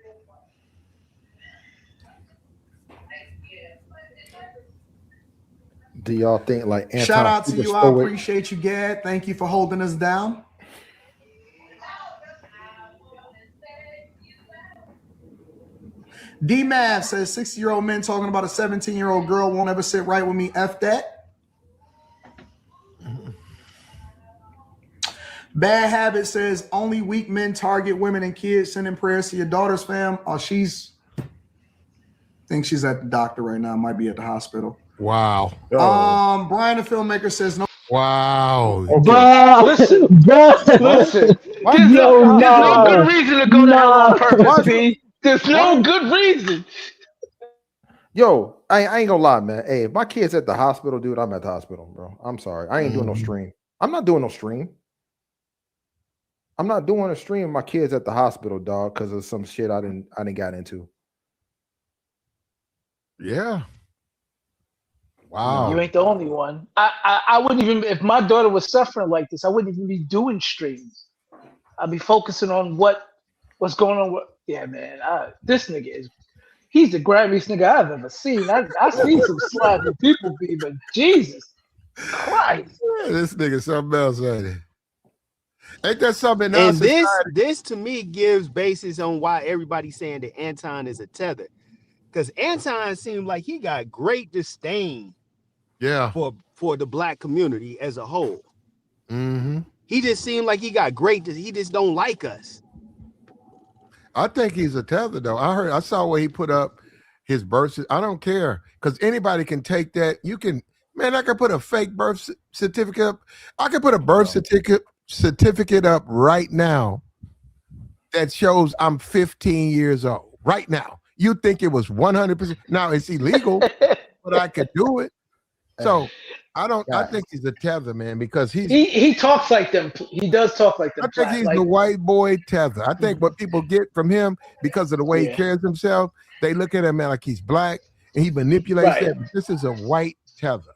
S14: Do y'all think like Anton
S2: shout out to you? I appreciate you, Gad. Thank you for holding us down. D-Mav says 60-year-old men talking about a 17-year-old girl won't ever sit right with me. F that. Bad Habit says only weak men target women and kids. Sending prayers to your daughter's fam. Oh, I think she's at the doctor right now. Might be at the hospital.
S1: Wow.
S2: Brian the filmmaker says no.
S1: Wow.
S13: Listen. There's no good reason to go to hell on purpose, P. There's no good reason.
S14: Yo, I ain't gonna lie, man. Hey, if my kid's at the hospital, dude, I'm at the hospital, bro. I'm sorry. I ain't doing no stream. I'm not doing no stream. I'm not doing a stream. My kid's at the hospital, dog, because of some shit I didn't got into.
S1: Yeah. Wow.
S13: You ain't the only one. I wouldn't even, if my daughter was suffering like this, I wouldn't even be doing streams. I'd be focusing on what's going on. Yeah, man. This nigga he's the grabbiest nigga I've ever seen. I've seen some sloppy people be, but Jesus Christ.
S1: This nigga something else, ain't it? Ain't that something else?
S3: And this to me gives basis on why everybody's saying that Anton is a tether. Because Anton seemed like he got great disdain for the black community as a whole.
S1: Mm-hmm.
S3: He just seemed like he got he just don't like us.
S1: I think he's a tether though. I saw where he put up his birth. I don't care because anybody can take that. You can, man, I could put a fake birth certificate up. I could put a birth certificate up right now that shows I'm 15 years old right now. You think it was 100%? Now it's illegal, but I could do it. So I think he's a tether, man, because
S13: he talks like them. He does talk like them.
S1: I think he's the white boy tether. I think what people get from him because of the way he carries himself, they look at him like he's black and he manipulates it. This is a white tether.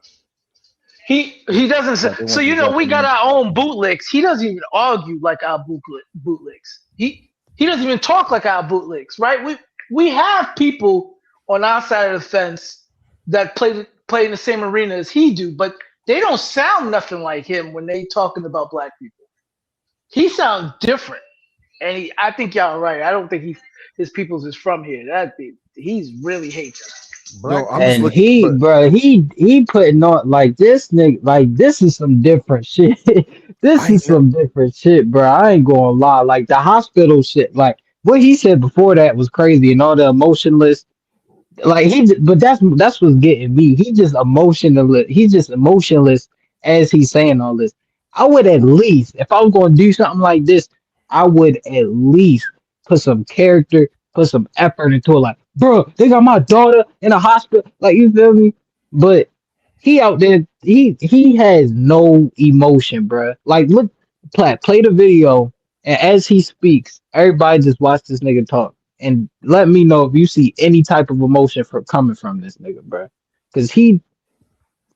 S13: He doesn't. So we got our own bootlicks. He doesn't even argue like our bootlicks. He doesn't even talk like our bootlicks, right? We have people on our side of the fence that play in the same arena as he do, but they don't sound nothing like him when they talking about black people. He sounds different, and I think y'all are right. I don't think his people's is from here. He's really hates us.
S12: And he putting on like this nigga, like this is some different shit. This is some different shit, bro. I ain't gonna lie. Like the hospital shit, like what he said before that was crazy, and all the emotionless. Like but that's what's getting me. He's just emotionless as he's saying all this. I would at least, if I was going to do something like this, I would at least put some character, put some effort into it. Like, bro, they got my daughter in a hospital. Like, you feel me? But he out there, he has no emotion, bro. Like, look, play the video, and as he speaks, everybody just watch this nigga talk. And let me know if you see any type of emotion coming from this nigga, bro. Because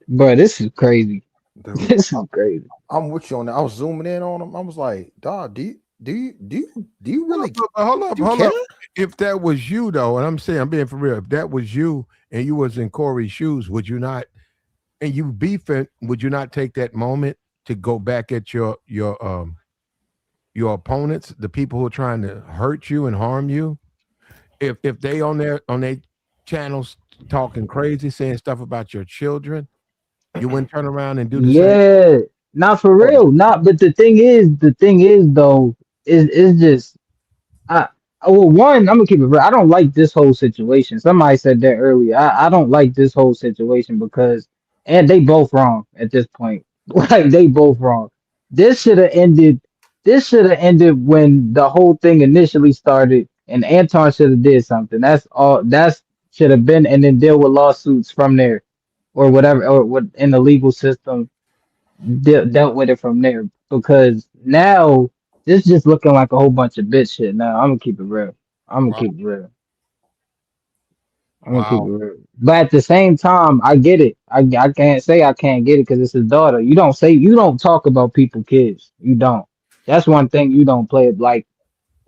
S12: this is crazy.
S14: Dude,
S12: this is crazy.
S14: I'm with you on that. I was zooming in on him. I was like, dog, do you really?
S1: Hold up. If that was you though, and I'm being for real, if that was you and you was in Corey's shoes, would you not? And you beefing, would you not take that moment to go back at your opponents, the people who are trying to hurt you and harm you? If they on their channels talking crazy, saying stuff about your children, you wouldn't turn around and do the same?
S12: Not for real. Not, but the thing is though, is just one, I'm gonna keep it real. I don't like this whole situation. Somebody said that earlier. I don't like this whole situation because they both wrong at this point. Like they both wrong. This should have ended when the whole thing initially started. And Anton should have did something. That's all. That should have been, and then deal with lawsuits from there, or whatever, or what in the legal system dealt with it from there. Because now this just looking like a whole bunch of bitch shit. Now I'm gonna keep it real. But at the same time, I get it. I can't say I can't get it because it's his daughter. You don't talk about people's kids. You don't. That's one thing you don't play it like.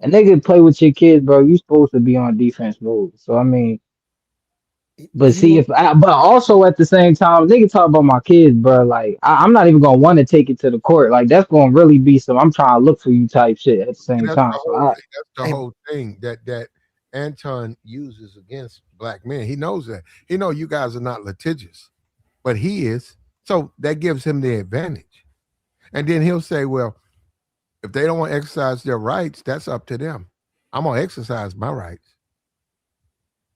S12: A nigga play with your kids, bro. You supposed to be on defense mode. So I mean, but but also at the same time, nigga talk about my kids, bro. Like I'm not even gonna want to take it to the court. Like that's gonna really be some I'm trying to look for you type shit at the same time.
S1: That's the whole thing that Anton uses against black men. He knows that. He know you guys are not litigious, but he is. So that gives him the advantage. And then he'll say, well, if they don't want to exercise their rights, that's up to them. I'm going to exercise my rights.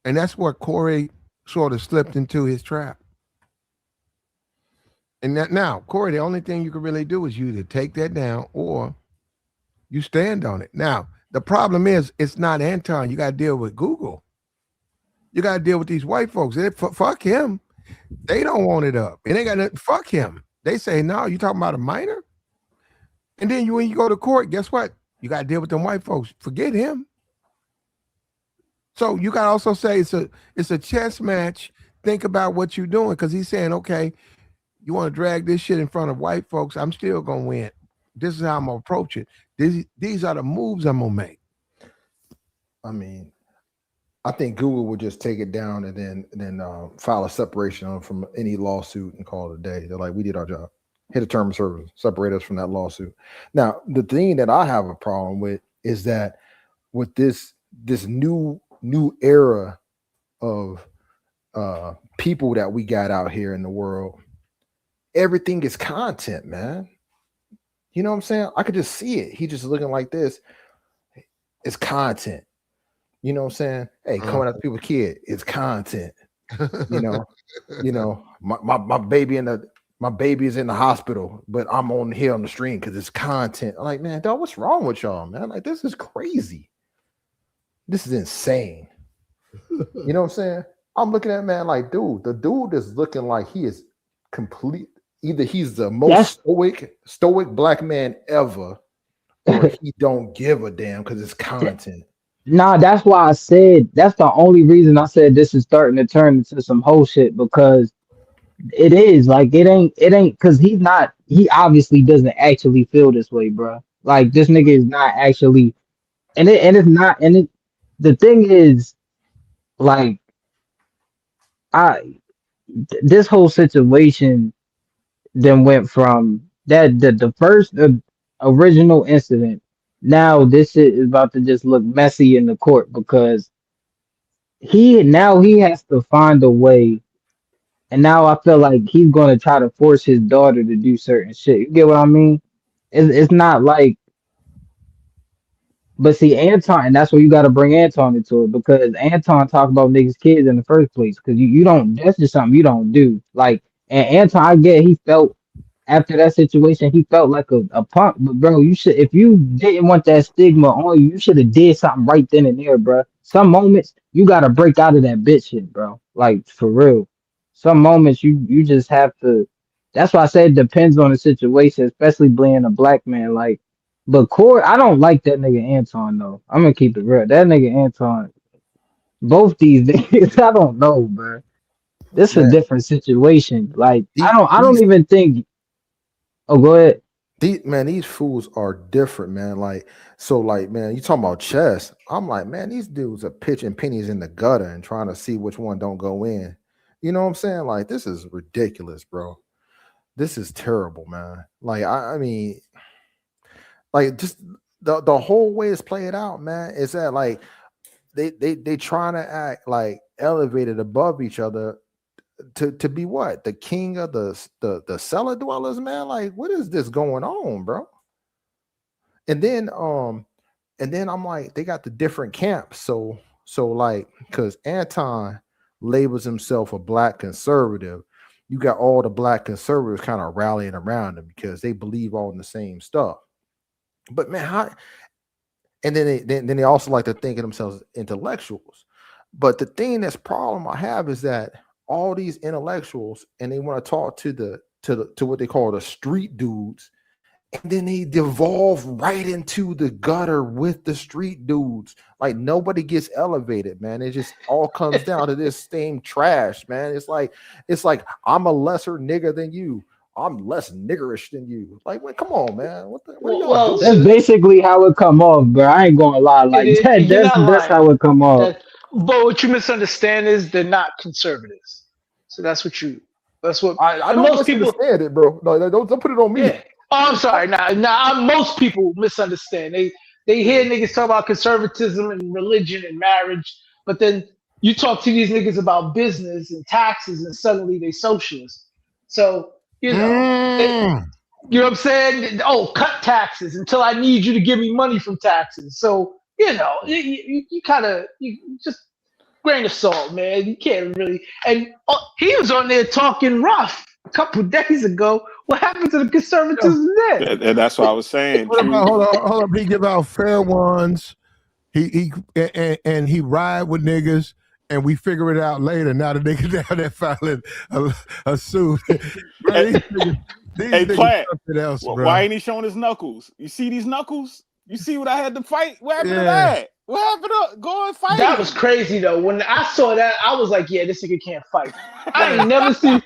S1: And that's what Corey sort of slipped into his trap. And now, Corey, the only thing you can really do is you either take that down or you stand on it. Now, the problem is it's not Anton. You got to deal with Google. You got to deal with these white folks. Fuck him. They don't want it up. And they got to fuck him. They say, no, you talking about a minor? And then when you go to court, guess what? You got to deal with them white folks. Forget him. So you got to also say it's a chess match think about what you're doing, because he's saying, okay, you want to drag this shit in front of white folks, I'm still gonna win. This is how I'm gonna approach it. These are the moves I'm gonna make.
S14: I mean, I think Google would just take it down and then file a separation from any lawsuit and call it a day. They're like, we did our job. Hit a term of service, separate us from that lawsuit. Now, the thing that I have a problem with is that with this new era of people that we got out here in the world, everything is content, man. You know what I'm saying? I could just see it. He just looking like this. It's content. You know what I'm saying? Hey, coming after people's kid, it's content. You know, my baby is in the hospital, but I'm on here on the stream because it's content. I'm like, man, dog, what's wrong with y'all, man? Like, this is crazy. This is insane. You know what I'm saying? I'm looking at man like, dude, the dude is looking like he is complete. Either he's the most stoic black man ever, or he don't give a damn because it's content.
S12: Nah, that's why I said that's the only reason I said this is starting to turn into some whole shit, because it is like it ain't because he obviously doesn't actually feel this way, bro. Like this nigga is not actually, the thing is, like, this whole situation then went from the first original incident. Now this shit is about to just look messy in the court, because he has to find a way, and now I feel like he's going to try to force his daughter to do certain shit. You get what I mean? It's not like, but see, Anton, and that's where you got to bring Anton into it, because Anton talked about niggas' kids in the first place, because you don't, that's just something you don't do. Like, and Anton, I get he felt after that situation, he felt like a punk. But bro, you should, if you didn't want that stigma on you, you should have did something right then and there, bro. Some moments you gotta break out of that bitch shit, bro. Like, for real. Some moments you just have to. That's why I said it depends on the situation, especially being a black man. Like, but Corey, I don't like that nigga Anton though. I'm gonna keep it real. That nigga Anton, both these niggas, I don't know, bro. This is a different situation. Like, I don't even think. Oh, go ahead.
S14: These fools are different, man. Like, so, like, man, you talking about chess. I'm like, man, these dudes are pitching pennies in the gutter and trying to see which one don't go in. You know what I'm saying? Like, this is ridiculous, bro. This is terrible, man. Like, I mean, like, just the whole way it's played out, man, is that like they trying to act like elevated above each other. To be what, the king of the cellar dwellers, man? Like, what is this going on, bro? And then I'm like, they got the different camps. So like, because Anton labels himself a black conservative, you got all the black conservatives kind of rallying around him because they believe all in the same stuff. But man, how? And then they also like to think of themselves as intellectuals. But the thing that's problem I have is that all these intellectuals, and they want to talk to what they call the street dudes, and then they devolve right into the gutter with the street dudes. Like, nobody gets elevated, man. It just all comes down to this same trash, man. It's like I'm a lesser nigger than you. I'm less niggerish than you. Like, well, come on, man. What are y'all doing?
S12: That's basically how it come off, bro. I ain't gonna lie. Like, that's how it come off.
S13: But what you misunderstand is they're not conservatives. So that's what
S14: I don't most people understand it, bro. No, don't put it on me.
S13: Yeah. Oh, I'm sorry. Most people misunderstand. They hear niggas talk about conservatism and religion and marriage, but then you talk to these niggas about business and taxes, and suddenly they socialists. So, you know, you know what I'm saying? Oh, cut taxes until I need you to give me money from taxes. So, you know, you just grain of salt, man. You can't really. And he was on there talking rough a couple of days ago. What happened to the conservatism there?
S6: And that's what I was saying.
S1: Hold on. He give out fair ones. He ride with niggas, and we figure it out later. Now the nigga down there filing a suit.
S6: Hey, Platt, why ain't he showing his knuckles? You see these knuckles? You see what I had to fight? What happened to that? What happened to go and fight?
S13: That was crazy though. When I saw that, I was like, "Yeah, this nigga can't fight." I ain't never seen a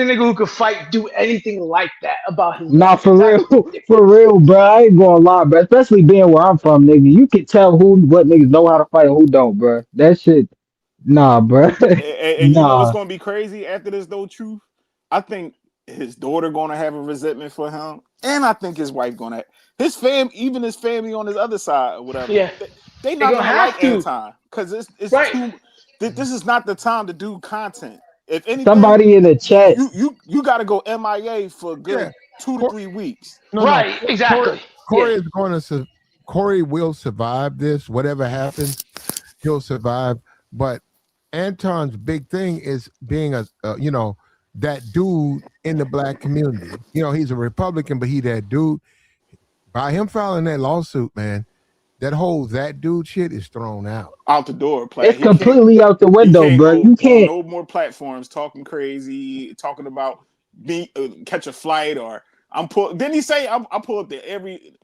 S13: nigga who could fight do anything like that about his.
S12: Nah, for real, bro. I ain't gonna lie, bro. Especially being where I'm from, nigga. You can tell what niggas know how to fight and who don't, bro. That shit, nah, bro.
S6: And you know what's
S12: Nah.
S6: gonna be crazy after this though, Truth? I think his daughter gonna have a resentment for him, and I think his wife gonna his family on his other side or whatever.
S13: Yeah.
S6: They not gonna
S13: have
S6: like
S13: to.
S6: Anton because it's
S13: Right.
S6: too. This is not the time to do content. If anything,
S12: Somebody in the chat.
S6: You got to go MIA for a good 2 to 3 weeks.
S13: Right, exactly.
S1: Corey is going to. Corey will survive this. Whatever happens, he'll survive. But Anton's big thing is being that dude in the black community. You know, he's a Republican, but he that dude. By him filing that lawsuit, man, that dude shit is thrown out
S6: the door.
S12: It's completely out the window, bro. You can't.
S6: No more platforms talking crazy, talking about catch a flight or I'm pull. Didn't he say I pull up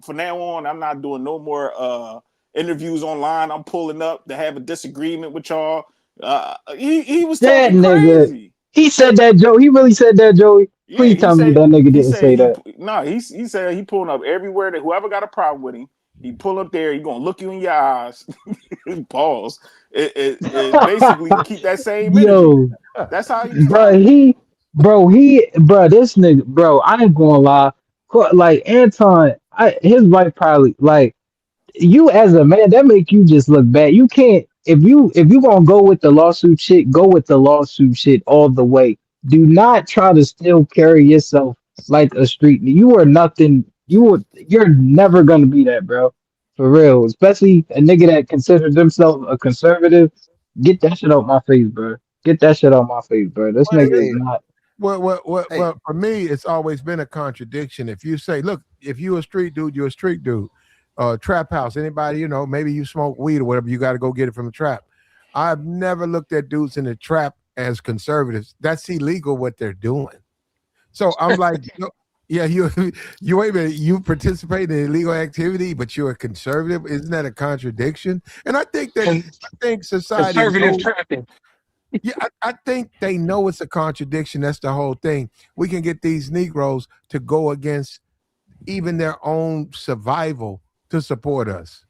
S6: from now on? I'm not doing no more interviews online. I'm pulling up to have a disagreement with y'all. He was
S12: That
S6: talking
S12: nigga.
S6: crazy.
S12: He said that, Joe. He really said that, Joey. Please tell me that nigga didn't say that.
S6: No, he said he pulling up everywhere that whoever got a problem with him. He pull up there. He gonna look you in your eyes. Pause. It basically keep that same energy. Yo, that's how you.
S12: This nigga, bro. I ain't gonna lie. Like Anton, his wife probably like you as a man. That make you just look bad. You can't if you gonna go with the lawsuit shit. Go with the lawsuit shit all the way. Do not try to still carry yourself like a street. You are nothing. You're never gonna be that, bro. For real. Especially a nigga that considers himself a conservative. Get that shit out my face, bro. Get that shit out my face, bro. This nigga is not.
S1: Well, for me, it's always been a contradiction. If you say, look, if you're a street dude, you're a street dude. Trap house, anybody, maybe you smoke weed or whatever, you got to go get it from the trap. I've never looked at dudes in the trap as conservatives. That's illegal what they're doing. So I'm like, yeah, you wait a minute, you participate in illegal activity, but you're a conservative. Isn't that a contradiction? And I think society
S11: conservative trapping.
S1: Yeah, I think they know it's a contradiction. That's the whole thing. We can get these Negroes to go against even their own survival to support us.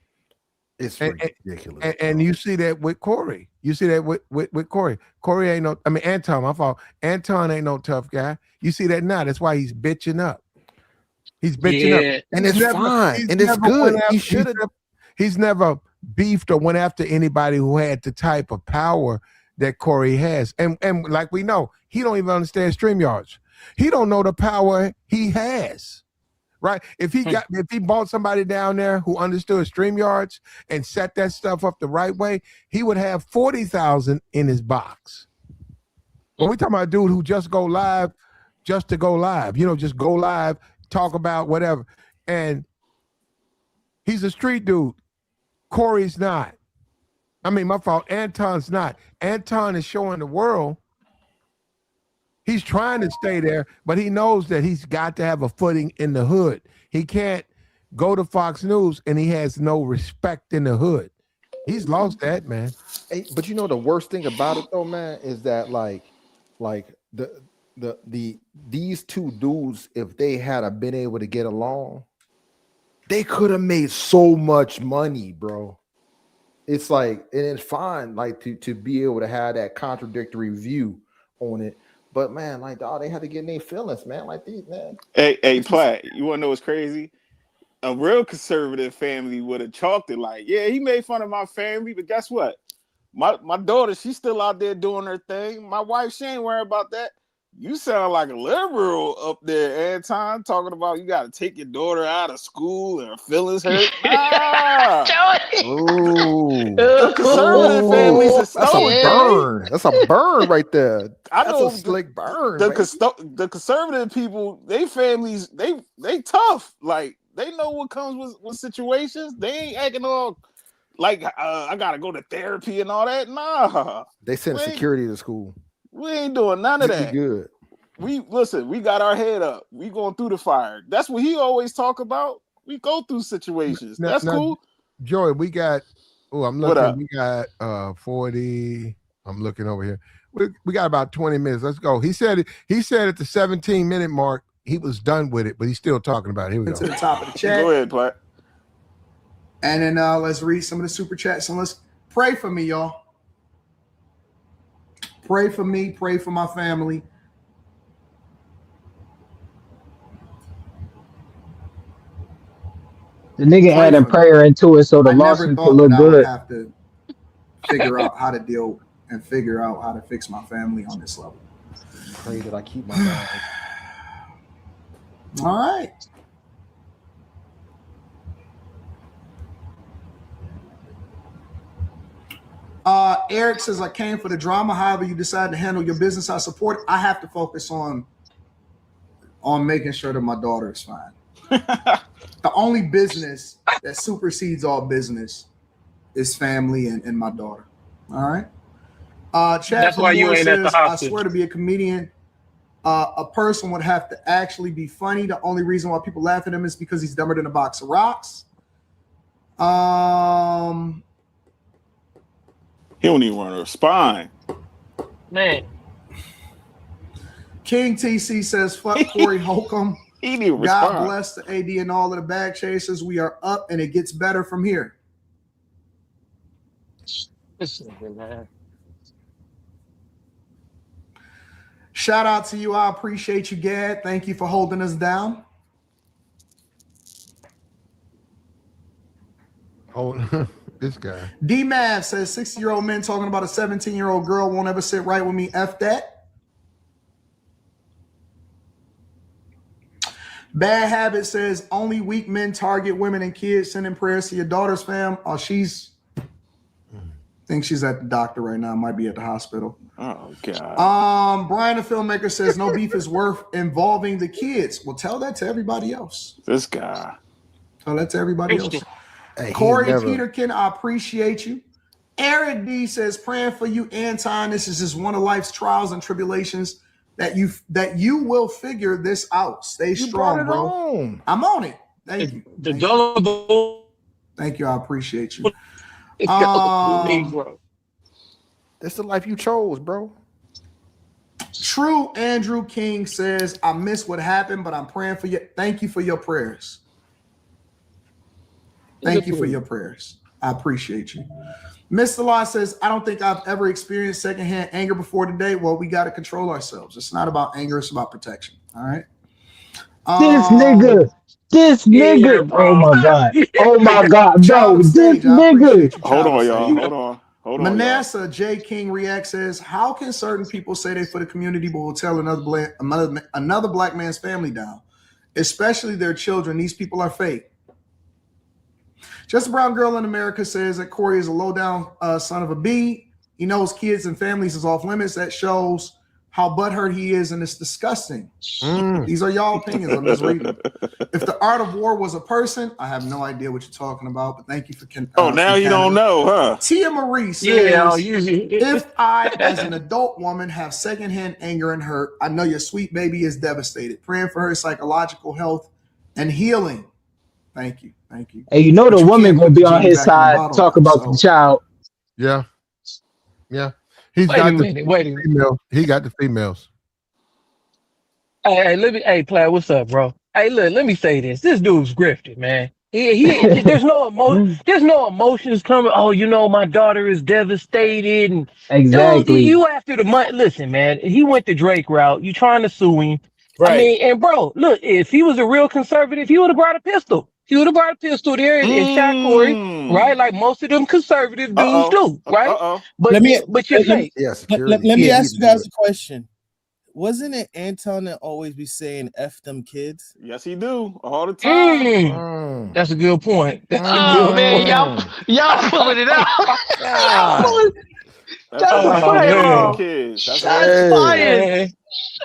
S14: It's ridiculous.
S1: And you see that with Corey. You see that with Corey. Corey ain't no, Anton, my fault. Anton ain't no tough guy. You see that now. That's why he's bitching up. He's bitching up.
S14: And it's fine. And it's good.
S1: He's never beefed or went after anybody who had the type of power that Corey has. And like we know, he don't even understand StreamYards. He don't know the power he has. Right? If he bought somebody down there who understood StreamYards and set that stuff up the right way, he would have 40,000 in his box. When we talking about a dude who just go live, just to go live, just go live, talk about whatever. And he's a street dude. Corey's not. My fault. Anton's not. Anton is showing the world. He's trying to stay there, but he knows that he's got to have a footing in the hood. He can't go to Fox News and he has no respect in the hood. He's lost that, man.
S14: Hey, but the worst thing about it though, man, is that like these two dudes, if they had been able to get along, they could have made so much money, bro. It's like, and it's fine, like to be able to have that contradictory view on it. But man, like, dog, they had to get in their feelings, man. Like these, man.
S6: Hey, Platt, you want to know what's crazy? A real conservative family would have chalked it like, yeah, he made fun of my family, but guess what? My daughter, she's still out there doing her thing. My wife, she ain't worried about that. You sound like a liberal up there, Anton, talking about you got to take your daughter out of school and her feelings hurt.
S14: The
S6: conservative families are
S14: burn. That's a burn right there.
S6: I know
S14: that's a slick burn.
S6: The conservative people, they families, they tough. Like they know what comes with situations. They ain't acting all like I gotta go to therapy and all that. Nah,
S14: they send security to school.
S6: We ain't doing none of that.
S14: Good.
S6: We got our head up. We going through the fire. That's what he always talk about. We go through situations. That's cool.
S1: Joey, we got. Oh, I'm
S6: What
S1: looking.
S6: up?
S1: We got 40. I'm looking over here. We got about 20 minutes. Let's go. He said at the 17-minute mark he was done with it, but he's still talking about it. Here we go.
S2: To the top of the chat.
S6: Go ahead, Platt.
S2: And then let's read some of the super chats and let's pray for me, y'all. Pray for me. Pray for my family.
S12: The nigga added prayer into it so the lawsuit could look good.
S2: I have to figure out how to deal and figure out how to fix my family on this level.
S14: Pray that I keep my bag.
S2: All right. Eric says, I came for the drama. However you decide to handle your business, I support it. I have to focus on making sure that my daughter is fine. The only business that supersedes all business is family and my daughter. All right. Chad,
S13: that's why you ain't at the hostage.
S2: I swear to be a comedian, a person would have to actually be funny. The only reason why people laugh at him is because he's dumber than a box of rocks.
S6: He don't even want to respond.
S13: Man.
S2: King TC says, fuck Corey Holcomb.
S6: He didn't
S2: God
S6: respond.
S2: bless the AD and all of the bag chasers. We are up and it gets better from here.
S13: Man.
S2: Shout out to you. I appreciate you, Gad. Thank you for holding us down.
S1: Oh, this guy.
S2: D-Mav says 60-year-old men talking about a 17-year-old girl won't ever sit right with me. F that. Bad Habit says only weak men target women and kids. Sending prayers to your daughter's fam. Oh, I think she's at the doctor right now. Might be at the hospital.
S6: Oh God.
S2: Brian, the filmmaker, says no beef is worth involving the kids. Well, tell that to everybody else.
S6: This guy.
S2: Tell that to everybody else.
S14: Hey,
S2: Corey Peterkin, I appreciate you. Eric D says praying for you, Anton. This is just one of life's trials and tribulations that you will figure this out. Stay strong, bro.
S14: On.
S2: I'm on it. Thank you.
S13: The gullible.
S2: Thank you. I appreciate you.
S14: That's the life you chose, bro.
S2: True Andrew King says, I miss what happened, but I'm praying for you. Thank you for your prayers. Thank you for your prayers. I appreciate you. Mr. Law says, I don't think I've ever experienced secondhand anger before today. Well, we got to control ourselves. It's not about anger. It's about protection. All right.
S12: This nigga. Oh my God. Oh my God, bro. This nigga.
S6: Hold on, y'all. Hold on.
S2: Manasseh J. King React says, how can certain people say they for the community but will tell another black man's family down, especially their children? These people are fake. Just a Brown Girl in America says that Corey is a low-down son of a bee. He knows kids and families is off limits. That shows how butthurt he is, and it's disgusting. These are y'all opinions. I'm just reading. If the art of war was a person, I have no idea what you're talking about, but thank you for
S6: now you don't know, huh?
S2: Tia Marie says, if I, as an adult woman, have secondhand anger and hurt, I know your sweet baby is devastated. Praying for her psychological health and healing. Thank you.
S12: Hey, you know the woman gonna be on his side, talk about the child.
S1: Yeah.
S13: Wait a minute.
S1: He got the females.
S13: Hey, Platt, what's up, bro? Hey, look, let me say this. This dude's grifted, man. There's no emotions coming. Oh, you know, my daughter is devastated. And
S12: exactly.
S13: Dude, you after the money. Listen, man, he went the Drake route. You trying to sue him. Right. I mean, and bro, look, if he was a real conservative, he would have brought a pistol. He would have brought a pistol there and shot Corey, right? Like most of them conservative dudes do, right? But you're fake.
S14: Yes.
S15: Let me ask you guys a question. Wasn't it Anton that always be saying "F them kids"?
S6: Yes, he do all the time.
S13: That's a good point.
S2: Man, y'all pulling it out.
S6: That's fired. Kids.
S2: That's fired.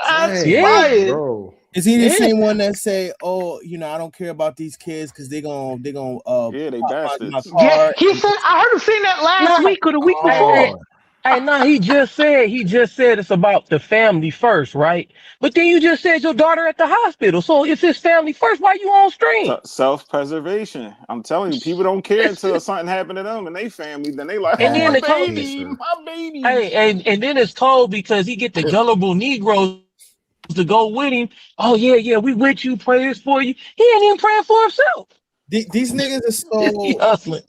S2: That's fired,
S14: bro.
S15: Is he the same one that say, "Oh, you know, I don't care about these kids because they gonna
S6: they bastards."
S13: Yeah, he said I heard him saying that last week or the week before.
S16: Hey, no, he just said it's about the family first, right? But then you just said your daughter at the hospital. So if it's family first, why you on stream?
S6: Self-preservation. I'm telling you, people don't care until something happened to them and they family. Then they like,
S16: And
S6: oh,
S16: then
S6: my
S16: they told
S6: baby, my baby.
S16: Hey, and then it's told because he get the gullible Negroes to go with him. Oh yeah, we with you, prayers for you. He ain't even praying for himself.
S15: These niggas are
S16: He
S15: so
S16: hustling.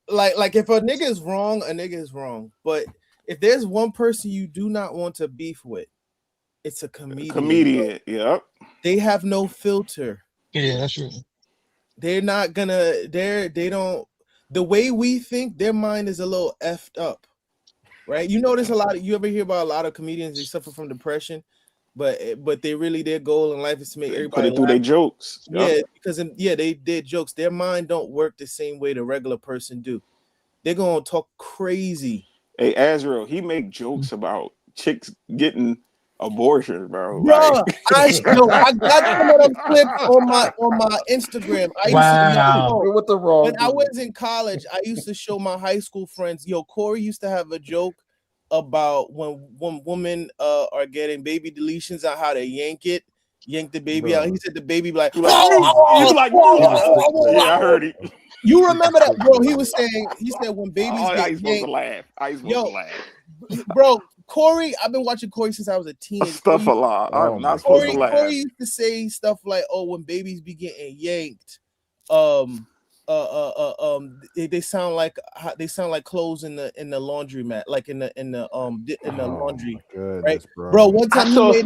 S15: Like if a nigga is wrong, a nigga is wrong. But if there's one person you do not want to beef with, it's a comedian.
S6: Yep.
S15: They have no filter.
S16: Yeah, that's true.
S15: They're not gonna. They don't. The way we think, their mind is a little effed up, right? You notice a lot of. You ever hear about a lot of comedians? They suffer from depression, but their goal in life is to make everybody
S6: put it through their jokes.
S15: Yeah, because they did jokes. Their mind don't work the same way the regular person do. They're gonna talk crazy.
S6: Hey, Azrael, he make jokes about chicks getting abortions, bro.
S15: Bro, I got some of them clips on my Instagram.
S14: With the wrong.
S15: When I was in college, I used to show my high school friends. Yo, Corey used to have a joke about when women are getting baby deletions and how they yank the baby out. He said the baby like,
S6: yeah, I heard it.
S15: You remember that, bro? He said when babies get
S6: I supposed to laugh. I supposed to laugh.
S15: Bro, Corey, I've been watching Corey since I was a teenager.
S6: Stuff a lot. I'm not supposed to laugh.
S15: Corey used to say stuff like, "Oh, when babies be getting yanked, they sound like clothes in the laundromat, like in the laundry." Right, bro. One time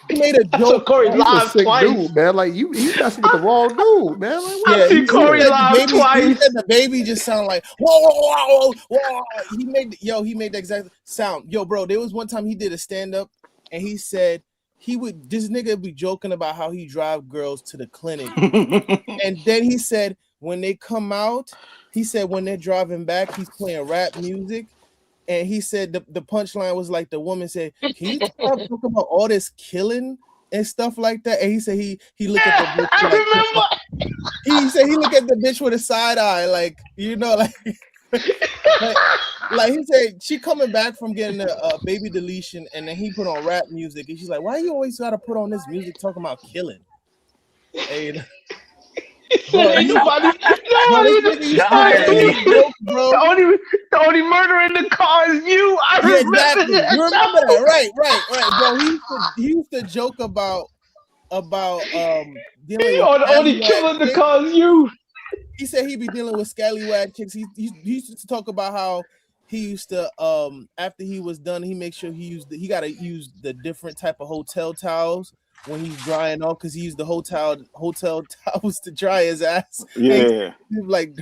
S15: he made a joke.
S13: Corey live twice,
S14: dude, man. Like you messing with the wrong dude, man. Like,
S13: I see Corey live twice.
S15: He said the baby just sound like whoa. He made the exact sound. Yo, bro, there was one time he did a stand up and he said this nigga be joking about how he drive girls to the clinic, and then he said when they come out, he said when they're driving back, he's playing rap music. And he said the punchline was like the woman said, "Can you stop talking about all this killing and stuff like that?" And he said he looked at the bitch. He said he looked at the bitch with a side eye, like like he said she coming back from getting a baby deletion, and then he put on rap music, and she's like, "Why you always gotta put on this music talking about killing?" Hey,
S13: the only murder in the car is you. I remember that.
S15: You remember that, right, bro. He used to joke about dealing with
S13: only killing the car is you.
S15: He said he'd be dealing with scallywag chicks. He used to talk about how he used to after he was done, he make sure he gotta use the different type of hotel towels when he's drying off, because he used the hotel towels to dry his ass.
S6: Yeah.
S15: Like,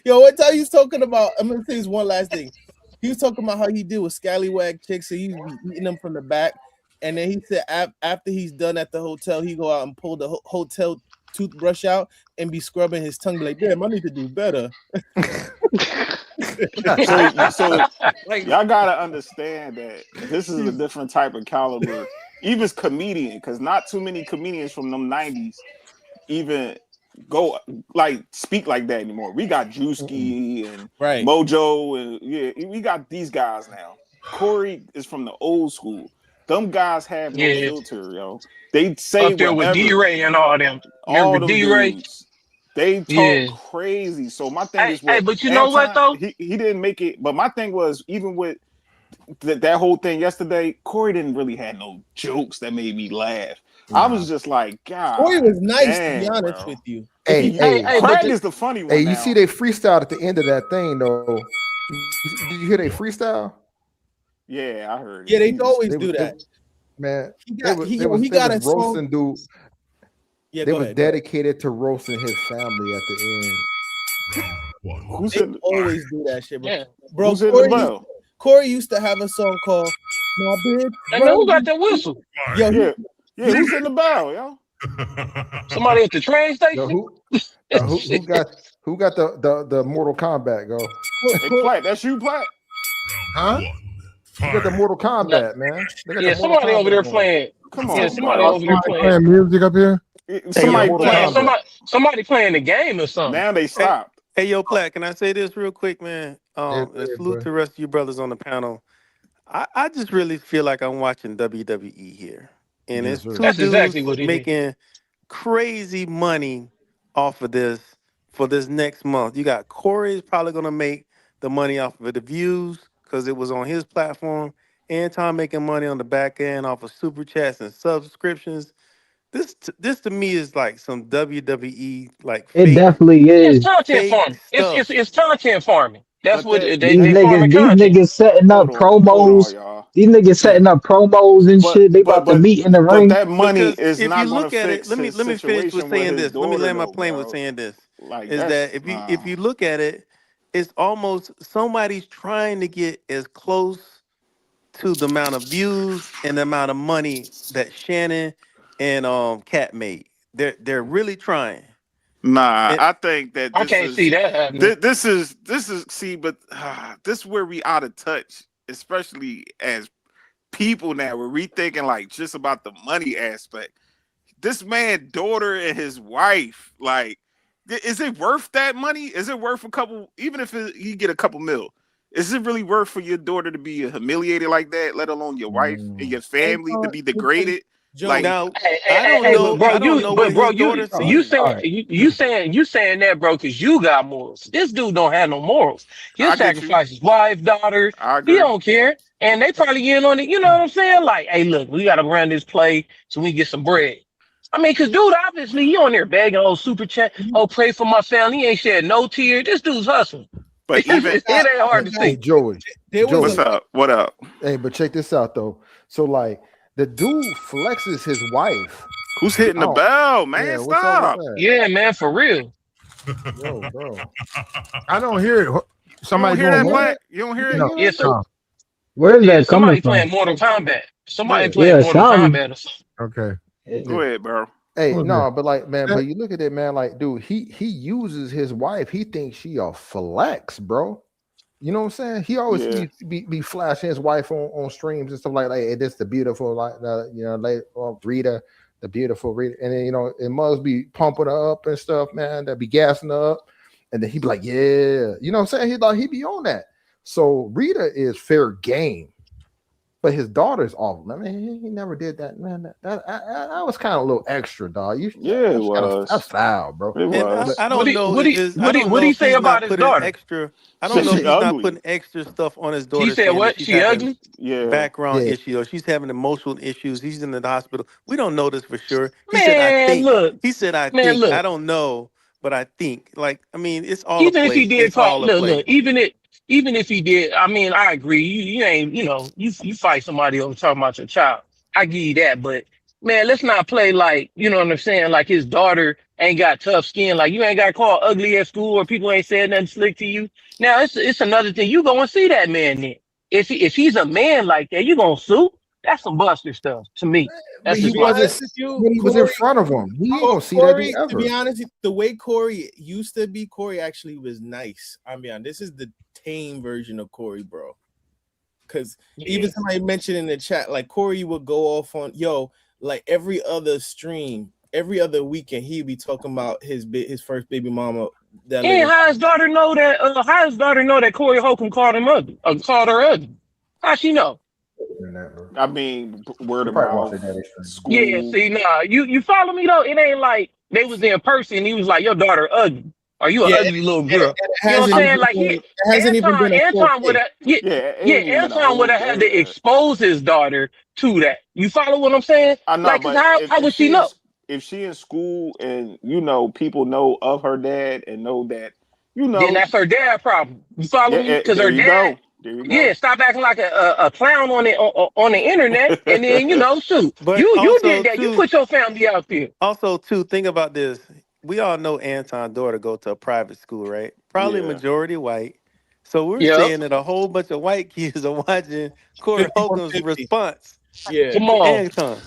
S15: yo, what time he's talking about? I'm gonna say this one last thing. He was talking about how he did with scallywag chicks, so he was eating them from the back. And then he said after he's done at the hotel, he go out and pull the hotel toothbrush out and be scrubbing his tongue, be like, damn, I need to do better.
S6: so y'all gotta understand that this is a different type of caliber. Even comedian, because not too many comedians from them 90s even go like speak like that anymore. We got Drewski and Mojo, and we got these guys now. Corey is from the old school. Them guys have no filter, yo. They say
S16: up there with D-Ray and all them. Remember D-Ray?
S6: They talk crazy. So my thing is,
S16: but you know what though?
S6: He didn't make it. But my thing was, even with that whole thing yesterday, Corey didn't really have no jokes that made me laugh. I was just like, God.
S15: Corey was nice, to be honest with you.
S6: Craig is the funny one.
S14: Hey, you see they freestyled at the end of that thing though. Did you hear they freestyle?
S6: Yeah, I heard.
S15: Yeah, they always do that.
S14: Man,
S15: he got a
S14: roasting dude.
S15: Yeah,
S14: they was dedicated to roasting his family at the end.
S15: They always do that shit, bro.
S6: Yeah.
S15: Bro, Corey used to have a song called "My Bitch."
S16: And who got that whistle?
S6: Yo, who's in the bell, yo?
S16: Somebody at the train station.
S14: Yo, who got the Mortal Kombat? Go.
S6: Hey, Platt, that's you, Platt?
S14: Huh? You got the Mortal Kombat, man.
S16: Yeah, somebody over there playing.
S6: Come on,
S16: yeah, somebody over there
S1: playing music up here.
S16: Somebody playing the game or something.
S6: Now they stopped.
S17: Hey, yo, Platt, can I say this real quick, man? Salute to the rest of you brothers on the panel. I just really feel like I'm watching WWE here, and
S14: Yes,
S17: it's
S14: sir.
S17: two
S16: That's
S17: dudes
S16: exactly what it is.
S17: making crazy money off of this for this next month. You got Corey's probably gonna make the money off of the views because it was on his platform. Anton making money on the back end off of super chats and subscriptions. This to me is like some WWE like
S12: It definitely
S16: It's
S12: is.
S16: content
S17: fake
S16: farming.
S17: stuff.
S16: It's content farming. That's
S6: But
S16: what
S6: that
S16: they farming
S12: These
S16: content.
S12: niggas setting up
S6: hold on,
S12: promos.
S6: y'all.
S12: These niggas
S17: Yeah.
S12: setting up promos and
S6: But
S12: shit. They
S6: but
S12: about to
S6: but
S12: meet in the
S6: but
S12: ring.
S6: that money
S17: Because
S6: is
S17: if you
S6: not going to
S17: look at it,
S6: fix his
S17: let me finish with
S6: situation with
S17: saying
S6: his
S17: this. Let me
S6: daughter,
S17: land my
S6: though,
S17: plane with
S6: bro.
S17: saying this.
S6: Like
S17: Is that
S6: that's
S17: if you look at it, it's almost somebody's trying to get as close to the amount of views and the amount of money that Shannon and Cat made. They're really trying.
S6: Nah,
S17: It,
S6: I think that
S16: I can't see that happening.
S6: this is see, but this is where we out of touch, especially as people now. Where we thinking like just about the money aspect. This man, daughter, and his wife, like, is it worth that money? Is it worth a couple? Even if you get a couple mil, is it really worth for your daughter to be humiliated like that? Let alone your wife and your family to be degraded. Like,
S17: now
S16: Hey,
S17: I
S16: bro,
S17: don't know what his daughter's
S16: you
S17: seeing.
S16: saying that, bro, because you got morals. This dude don't have no morals. He'll
S6: I get you.
S16: sacrifice his wife, daughter.
S6: I
S16: He
S6: agree.
S16: don't care, and they probably in on it. You know what I'm saying? Like, hey, look, we gotta run this play so we get some bread. I mean, cause dude, obviously he on there begging, oh super chat, oh pray for my family. He ain't shed no tear. This dude's hustling.
S6: But even
S16: It ain't hard to
S14: Hey,
S16: see.
S14: Joey.
S6: what's up? What up?
S14: Hey, but check this out though. So like the dude flexes his wife.
S6: Who's hitting the
S14: Oh,
S6: bell, man?
S14: yeah, what's up
S6: Stop.
S14: with that?
S16: Yeah, man, for real.
S14: Yo, bro.
S1: I don't hear it.
S6: You
S1: Somebody
S6: don't hear
S1: doing
S6: that,
S1: what?
S6: Black? You don't hear it?
S1: No.
S16: Yeah, so
S12: Where is
S16: yeah,
S12: that coming
S16: somebody playing
S12: from?
S16: Mortal Kombat. Somebody
S6: Yeah.
S16: playing
S12: Yeah,
S16: Mortal
S12: something.
S16: Kombat or something.
S1: Okay.
S6: Go ahead, bro.
S14: Hey,
S1: Who's
S14: no,
S1: that?
S14: but like, man, but you look at it, man, like, dude, he uses his wife. He thinks she a flex, bro. You know what I'm saying? He always
S6: Yeah.
S14: be flashing his wife on streams and stuff like that. Hey, this the beautiful, like, you know, like Rita, the beautiful Rita, and then it must be pumping her up and stuff, man. That be gassing her up, and then he be like, yeah, you know what I'm saying? He be on that. So Rita is fair game. But his daughter's awful. I mean, he never did that, man. That was kind of a little extra, dog.
S6: It was.
S14: That's foul, bro.
S6: It was.
S17: I don't know
S16: What he
S17: if
S16: say
S17: he's
S16: about
S17: not
S16: his
S17: putting
S16: daughter?
S17: extra. I don't
S6: Said
S17: know if
S6: she
S17: he's not
S6: ugly.
S17: putting extra stuff on his
S16: He
S17: daughter,
S16: said
S17: saying that
S16: what?
S17: she's
S16: She
S17: having
S16: ugly?
S6: Yeah.
S17: background
S14: Yeah.
S17: issue or she's having emotional issues. He's in the hospital. We don't know this for sure. He said, I
S16: Man,
S17: think.
S16: look,
S17: He said, I
S16: man,
S17: think. I
S16: look.
S17: don't know, but I think. Like, I mean, it's all a
S16: Even if he
S17: play.
S16: did
S17: It's
S16: call,
S17: all a play.
S16: look, even if he did, I mean, I agree. You ain't, you fight somebody over talking about your child. I give you that, but man, let's not play like, you know what I'm saying? Like his daughter ain't got tough skin. Like you ain't got called ugly at school or people ain't said nothing slick to you. Now it's another thing. You go and see that man then. If he's a man like that, you gonna sue? That's some buster stuff to me.
S14: But
S16: That's
S14: he
S16: just my
S14: wasn't.
S16: opinion.
S14: But he was in front of him. He ain't gonna see that dude
S15: Corey, to be
S14: ever.
S15: honest, the way Corey used to be, Corey actually was nice. I mean, this is the tame version of Corey, bro. Because even somebody mentioned in the chat, like Corey would go off on like every other stream, every other weekend, he'd be talking about his first baby mama.
S16: And how his daughter know that? How his daughter know that Corey Holcomb called him ugly? Called her ugly? How she know?
S6: I mean, word
S14: He
S6: of
S14: probably watched
S6: mouth.
S14: their daddy stream.
S6: School.
S16: Yeah, see, nah, you follow me though. It ain't like they was in person. He was like, "Your daughter ugly. Are you an ugly little girl?" You know what I'm saying? Like Anton would have, Anton would have had to expose his daughter to that. You follow what I'm saying?
S6: I know,
S16: Like, 'cause
S6: but
S16: how would she know?
S6: if she in school and people know of her dad and know that
S16: Then that's her dad problem. You follow me? Because
S6: there
S16: her
S6: you
S16: dad.
S6: go. There you go.
S16: Yeah, stop acting like a clown on the internet, and then shoot,
S17: But
S16: you
S17: also,
S16: did that. You
S17: too,
S16: put your family out there.
S17: Also, too, think about this. We all know Anton's daughter go to a private school, right? Probably
S6: Yeah.
S17: majority white. So we're
S16: Yep.
S17: saying that a whole bunch of white kids are watching Corey Holcomb's response
S16: Come
S17: to
S16: on.
S17: Anton.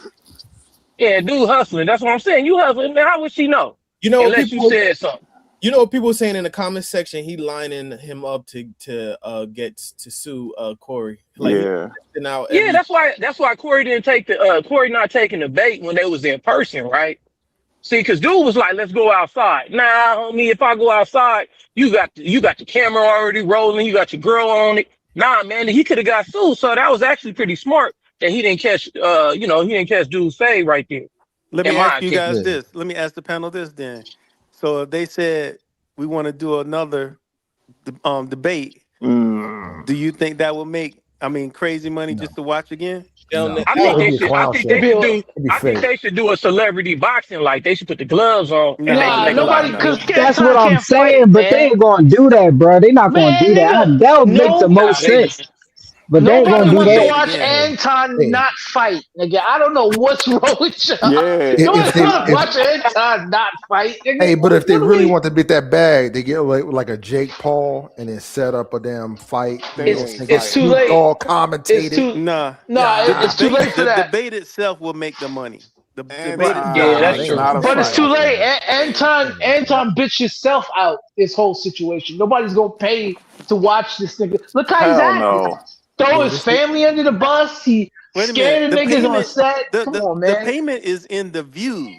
S16: Yeah, dude hustling. That's what I'm saying. You hustling, man. How would she know?
S15: You know,
S16: Unless you said something.
S15: You know what people saying in the comment section? He lining him up to get to sue Corey. Like,
S16: yeah, that's why Corey didn't take the Corey not taking the bait when they was in person, right? See, because dude was like, "Let's go outside." Nah, homie, if I go outside, you got the camera already rolling. You got your girl on it. Nah, man, he could have got sued. So that was actually pretty smart that he didn't catch. He didn't catch dude's fade right there.
S17: Let
S16: In
S17: me
S16: my
S17: ask you
S16: opinion.
S17: guys this. Let me ask the panel this then. So if they said we want to do another debate, do you think that would make crazy money just to watch again?
S14: No.
S16: I think they
S14: It'd be a
S16: should. I
S14: clown
S16: think
S14: show.
S16: they should do.
S14: It'd be
S16: I think
S14: fake.
S16: they should do a celebrity boxing. Like they should put the gloves on. And
S13: Nah,
S16: they
S13: nobody. Cause
S12: That's
S13: Anton
S12: what I'm
S13: can't
S12: saying,
S13: fight,
S12: but
S13: man.
S12: they ain't gonna do that, bro. They not gonna
S13: Man,
S12: do
S13: they
S12: that.
S13: gonna
S12: That would make the
S13: no.
S12: most sense. But they ain't
S13: Nobody
S12: gonna do
S13: wants to
S12: that.
S13: watch Anton
S14: Hey.
S13: not fight, nigga. I don't know what's wrong with you.
S6: Yeah.
S13: Nobody wants to watch Anton not fight, nigga.
S14: Hey, but if they
S13: What are
S14: really
S13: we-
S14: want to beat that bag, they get like a Jake Paul and then set up a damn fight.
S13: It's too late.
S14: All
S13: It's
S14: commentated.
S13: too.
S17: Nah.
S13: It's too late for
S17: The
S13: that.
S17: debate itself will make the money. The debate
S6: Anton
S17: itself.
S13: Yeah, that's
S6: is
S13: true.
S6: not a
S13: But it's
S6: fighter.
S13: too late. Anton bitched himself out this whole situation. Nobody's gonna pay to watch this nigga. Look how he's
S6: Hell
S13: acting.
S6: no.
S13: Throw his family under the bus. He
S17: Wait a
S13: scared
S17: minute.
S13: the niggas on set. Come on,
S17: The
S13: man.
S17: payment is in the views.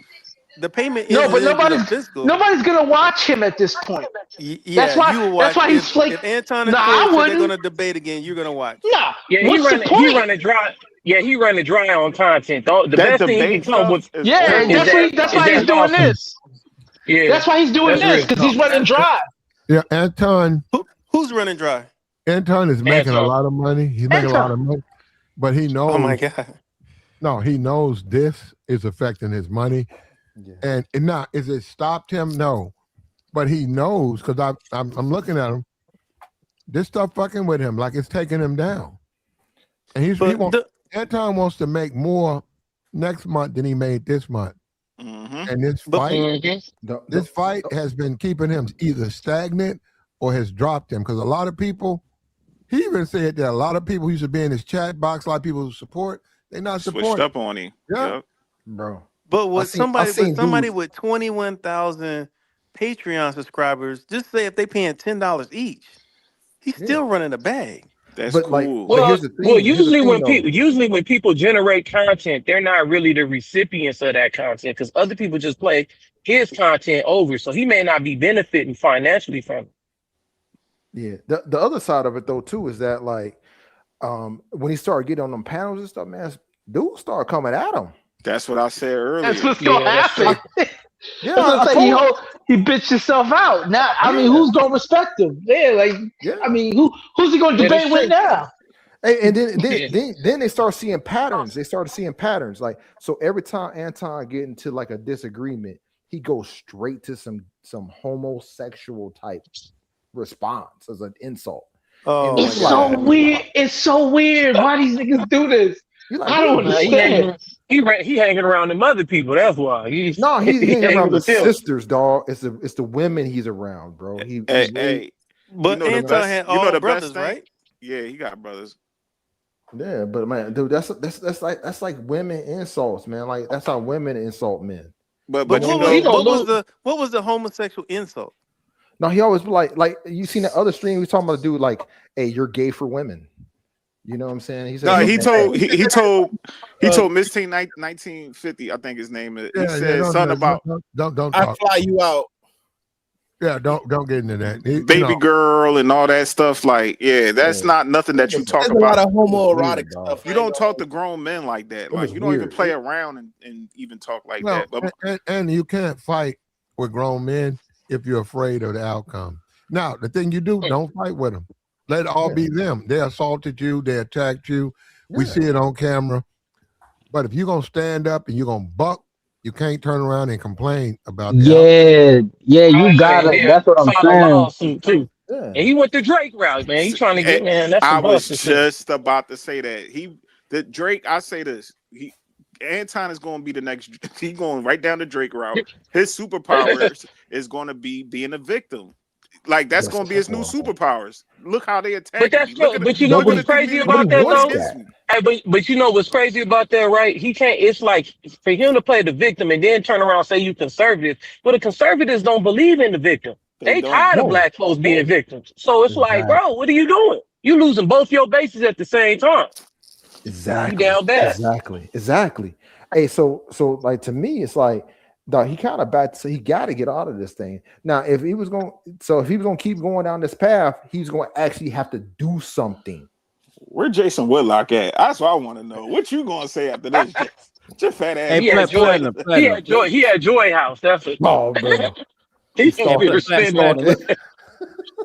S17: The payment
S13: No,
S17: isn't
S13: but
S17: into the physical.
S13: nobody's gonna watch him at this point.
S17: Yeah,
S13: why-
S17: you will
S13: that's
S17: watch.
S13: why he's like-
S17: if Anton and
S13: Nah,
S17: Corey
S13: I
S17: say they're
S13: wouldn't.
S17: going to debate again, you're going to watch.
S13: Nah.
S16: Yeah,
S13: What's the point?
S16: he running dry. Yeah, he running dry on content. The
S6: That
S16: best thing he
S6: debate
S16: can come up with.
S6: stuff is
S13: Yeah,
S6: old.
S13: that's why he's doing
S16: awesome.
S13: this.
S16: Yeah,
S13: That's why he's doing
S16: That's
S13: this, because he's running dry.
S1: Yeah, Anton
S17: Who's running dry?
S1: is making a
S16: Anton.
S1: lot of money. He's making a lot of money, but he knows.
S17: Oh my god!
S1: No, he knows this is affecting his money, and not is it stopped him? No, but he knows because I'm looking at him. This stuff fucking with him, like it's taking him down, and Anton wants to make more next month than he made this month. And this fight has been keeping him either stagnant or has dropped him because a lot of people. He even said that a lot of people who used to be in his chat box, a lot of people who support, they're not supporting.
S6: Switched up on him.
S1: Yeah.
S6: Yep.
S14: Bro.
S17: But with somebody
S14: dudes-
S17: with 21,000 Patreon subscribers, just say if they paying $10 each, he's still running a bag.
S6: That's
S14: But,
S6: cool.
S14: like,
S16: Well,
S14: here's the thing,
S16: usually
S14: though.
S16: when people generate content, they're not really the recipients of that content because other people just play his content over, so he may not be benefiting financially from it.
S14: Yeah. The other side of it though too is that like when he started getting on them panels and stuff, man, dudes started coming at him.
S6: That's what I said earlier.
S13: That's what's gonna happen.
S14: Yeah,
S13: That's what I'm
S14: I
S13: saying.
S14: told
S13: He bitched himself out. Now, I mean, who's gonna respect him? I mean, who's he gonna debate with now?
S14: And then they start seeing patterns. They started seeing patterns. Like, so every time Anton get into like a disagreement, he goes straight to some homosexual type response as an insult.
S17: Oh,
S13: It's so weird. It's so weird. Why these niggas do this? I don't understand.
S16: He hanging around them other people. That's why. He's
S14: hanging around the
S16: with them.
S14: sisters, dog. It's the women he's around, bro.
S6: But
S17: you
S6: know
S17: Anton
S6: the
S17: had
S6: best,
S17: all
S6: you know the
S17: brothers,
S6: best thing?
S17: right?
S6: Yeah, he got brothers.
S14: Yeah, but man, dude, that's like women insults, man. Like that's how women insult men.
S6: But
S17: What
S6: you know,
S17: was the homosexual insult?
S14: No, he always like you seen that other stream we talking about a dude like, hey, you're gay for women. You know what I'm saying? He said,
S6: no, he told Miss Teen 1950, I think his name is. He said something about
S1: don't
S15: I
S1: talk.
S15: fly you out.
S1: Yeah, don't get into that.
S6: baby girl and all that stuff. Like, that's not nothing that you talk
S15: There's
S6: about.
S15: a lot of homoerotic stuff.
S6: You don't talk to grown men like that. Like, you don't even play around and even talk like that. But
S1: and you can't fight with grown men if you're afraid of the outcome. Now, the thing you do, don't fight with them. Let it all be them. They assaulted you. They attacked you. We see it on camera. But if you're going to stand up and you're going to buck, you can't turn around and complain about that.
S12: You got it. That's what I'm saying.
S16: Lawsuit too. Yeah. And he went the Drake route, man. He's trying to get, man. That's
S6: I was
S16: busted.
S6: just about to say that. Drake, I say this. Anton is going to be the next. He's going right down the Drake route. His superpower is going to be being a victim. Like that's going to be his new superpowers. Look how they attack.
S16: But that's true. But you know what's crazy about that though? Hey, but you know what's crazy about that, right? He can't. It's like for him to play the victim and then turn around and say you conservative. But the conservatives don't believe in the victim. They tired of black folks being victims. So it's like, bro, what are you doing? You losing both your bases at the same time.
S14: Exactly.
S16: You down bad.
S14: Exactly. Hey, so like to me, it's like No, he kind of bad. So he got to get out of this thing. Now, if he was going to keep going down this path, he's going to actually have to do something.
S6: Where Jason Whitlock at? That's what I want to know. What you gonna say after this? Just fat ass.
S16: He had Joy. He had Joy House. That's it.
S14: Oh, bro.
S16: He can't be respected.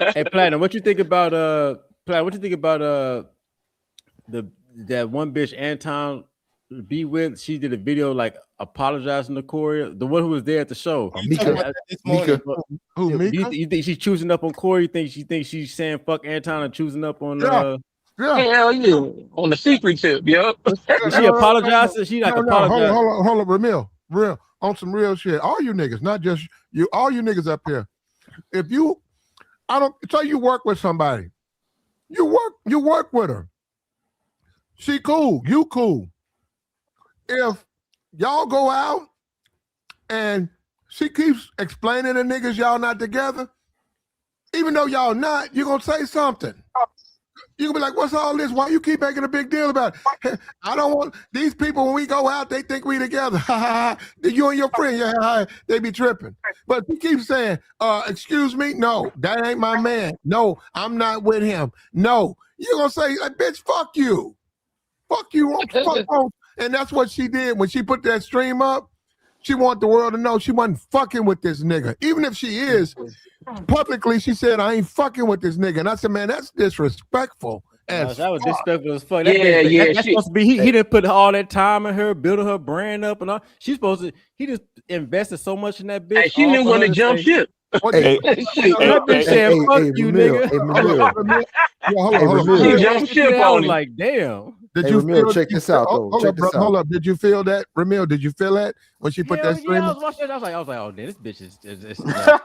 S10: Hey, Platinum, what you think about Platinum? What you think about that one bitch Anton be with? She did a video like apologizing to Corey, the one who was there at the show.
S1: Mika. Who, Mika?
S10: You think she's choosing up on Corey? You think she's saying fuck Anton and choosing up on?
S1: Yeah.
S16: Hell yeah, on the secret tip, yo.
S10: Did she apologize? She like apologize.
S1: Hold up, real on some real shit. All you niggas, not just you. All you niggas up here. If you, you work with somebody. You work with her. She cool. You cool. If y'all go out and she keeps explaining to niggas y'all not together, even though y'all not, you're gonna say something. You can be like, what's all this? Why you keep making a big deal about it? I don't want these people when we go out, they think we together. You and your friend, they be tripping. But he keeps saying, excuse me, no, that ain't my man. No, I'm not with him. No. You're gonna say, like, bitch, fuck you. Fuck you. And that's what she did when she put that stream up. She wanted the world to know she wasn't fucking with this nigga. Even if she is, publicly she said, I ain't fucking with this nigga. And I said, man, that's disrespectful.
S10: That was disrespectful as fuck. That's supposed to be he didn't put all that time in her, building her brand up and all. She's supposed to, he just invested so much in that bitch.
S16: Hey, she didn't want to jump ship.
S10: That bitch said, fuck you, nigga.
S1: Hold on.
S16: She jumped ship on him.
S10: Like, damn.
S1: Did you feel,
S14: check this out though?
S1: Hold up. Did you feel that, Ramil? Did you feel that when she put that stream?
S10: I was watching. I was like, oh damn, this bitch is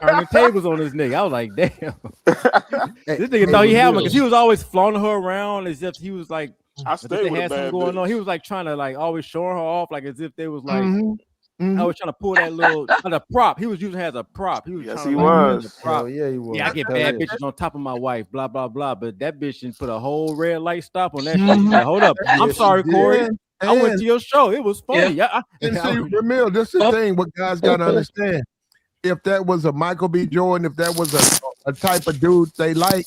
S10: turning tables on this nigga. I was like, damn, this nigga thought he had one because he was always flaunting her around as if he was like,
S6: I stayed with
S10: had something going on. He was like trying to like always showing her off, like as if they was like. I was trying to pull that little prop. He was using her as a prop. He was
S6: yes,
S10: trying
S6: he
S10: to
S6: was.
S14: Oh, yeah, he was.
S10: Yeah, I get bad bitches on top of my wife, blah, blah, blah. But that bitch didn't put a whole red light stop on that shit. Like, hold up. I'm sorry, Corey. I went to your show. It was funny.
S1: And see, Ramil, this is the thing what guys got to understand. If that was a Michael B. Jordan, if that was a type of dude they like,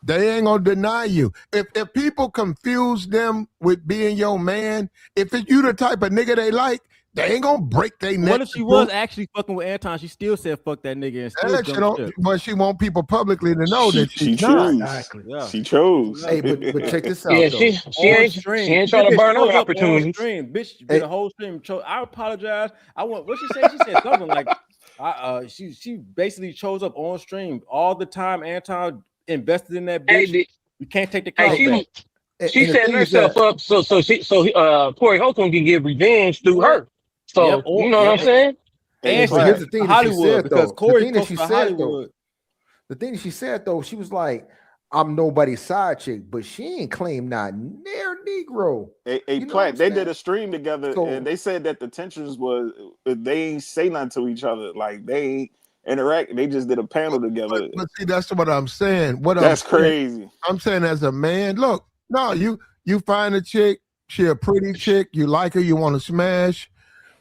S1: they ain't gonna deny you. If people confuse them with being your man, if you the type of nigga they like, they ain't gonna break their neck.
S10: What if she was actually fucking with Anton? She still said fuck that nigga and still
S1: but she want people publicly to know that
S6: she chose.
S10: Exactly. Yeah.
S6: She chose.
S14: Hey, but check this out.
S16: Yeah, she ain't trying to burn her opportunity.
S10: Bitch did a whole stream. I apologize. What she said? She said something like, she basically chose up on stream all the time. Anton invested in that bitch. You can't take the call back.
S16: She set herself up so Corey Holcomb can get revenge through her. So you know what I'm saying?
S10: And here's the thing Hollywood, because Corey the
S14: thing she said though, she was like, I'm nobody's side chick, but she ain't claimed not near Negro.
S6: Plant, they did a stream together and they said that the tensions was they ain't say nothing to each other. Like they ain't interact, they just did a panel together.
S1: But see, that's what I'm saying.
S6: That's crazy.
S1: I'm saying as a man, look, no, you find a chick, she a pretty chick, you like her, you want to smash.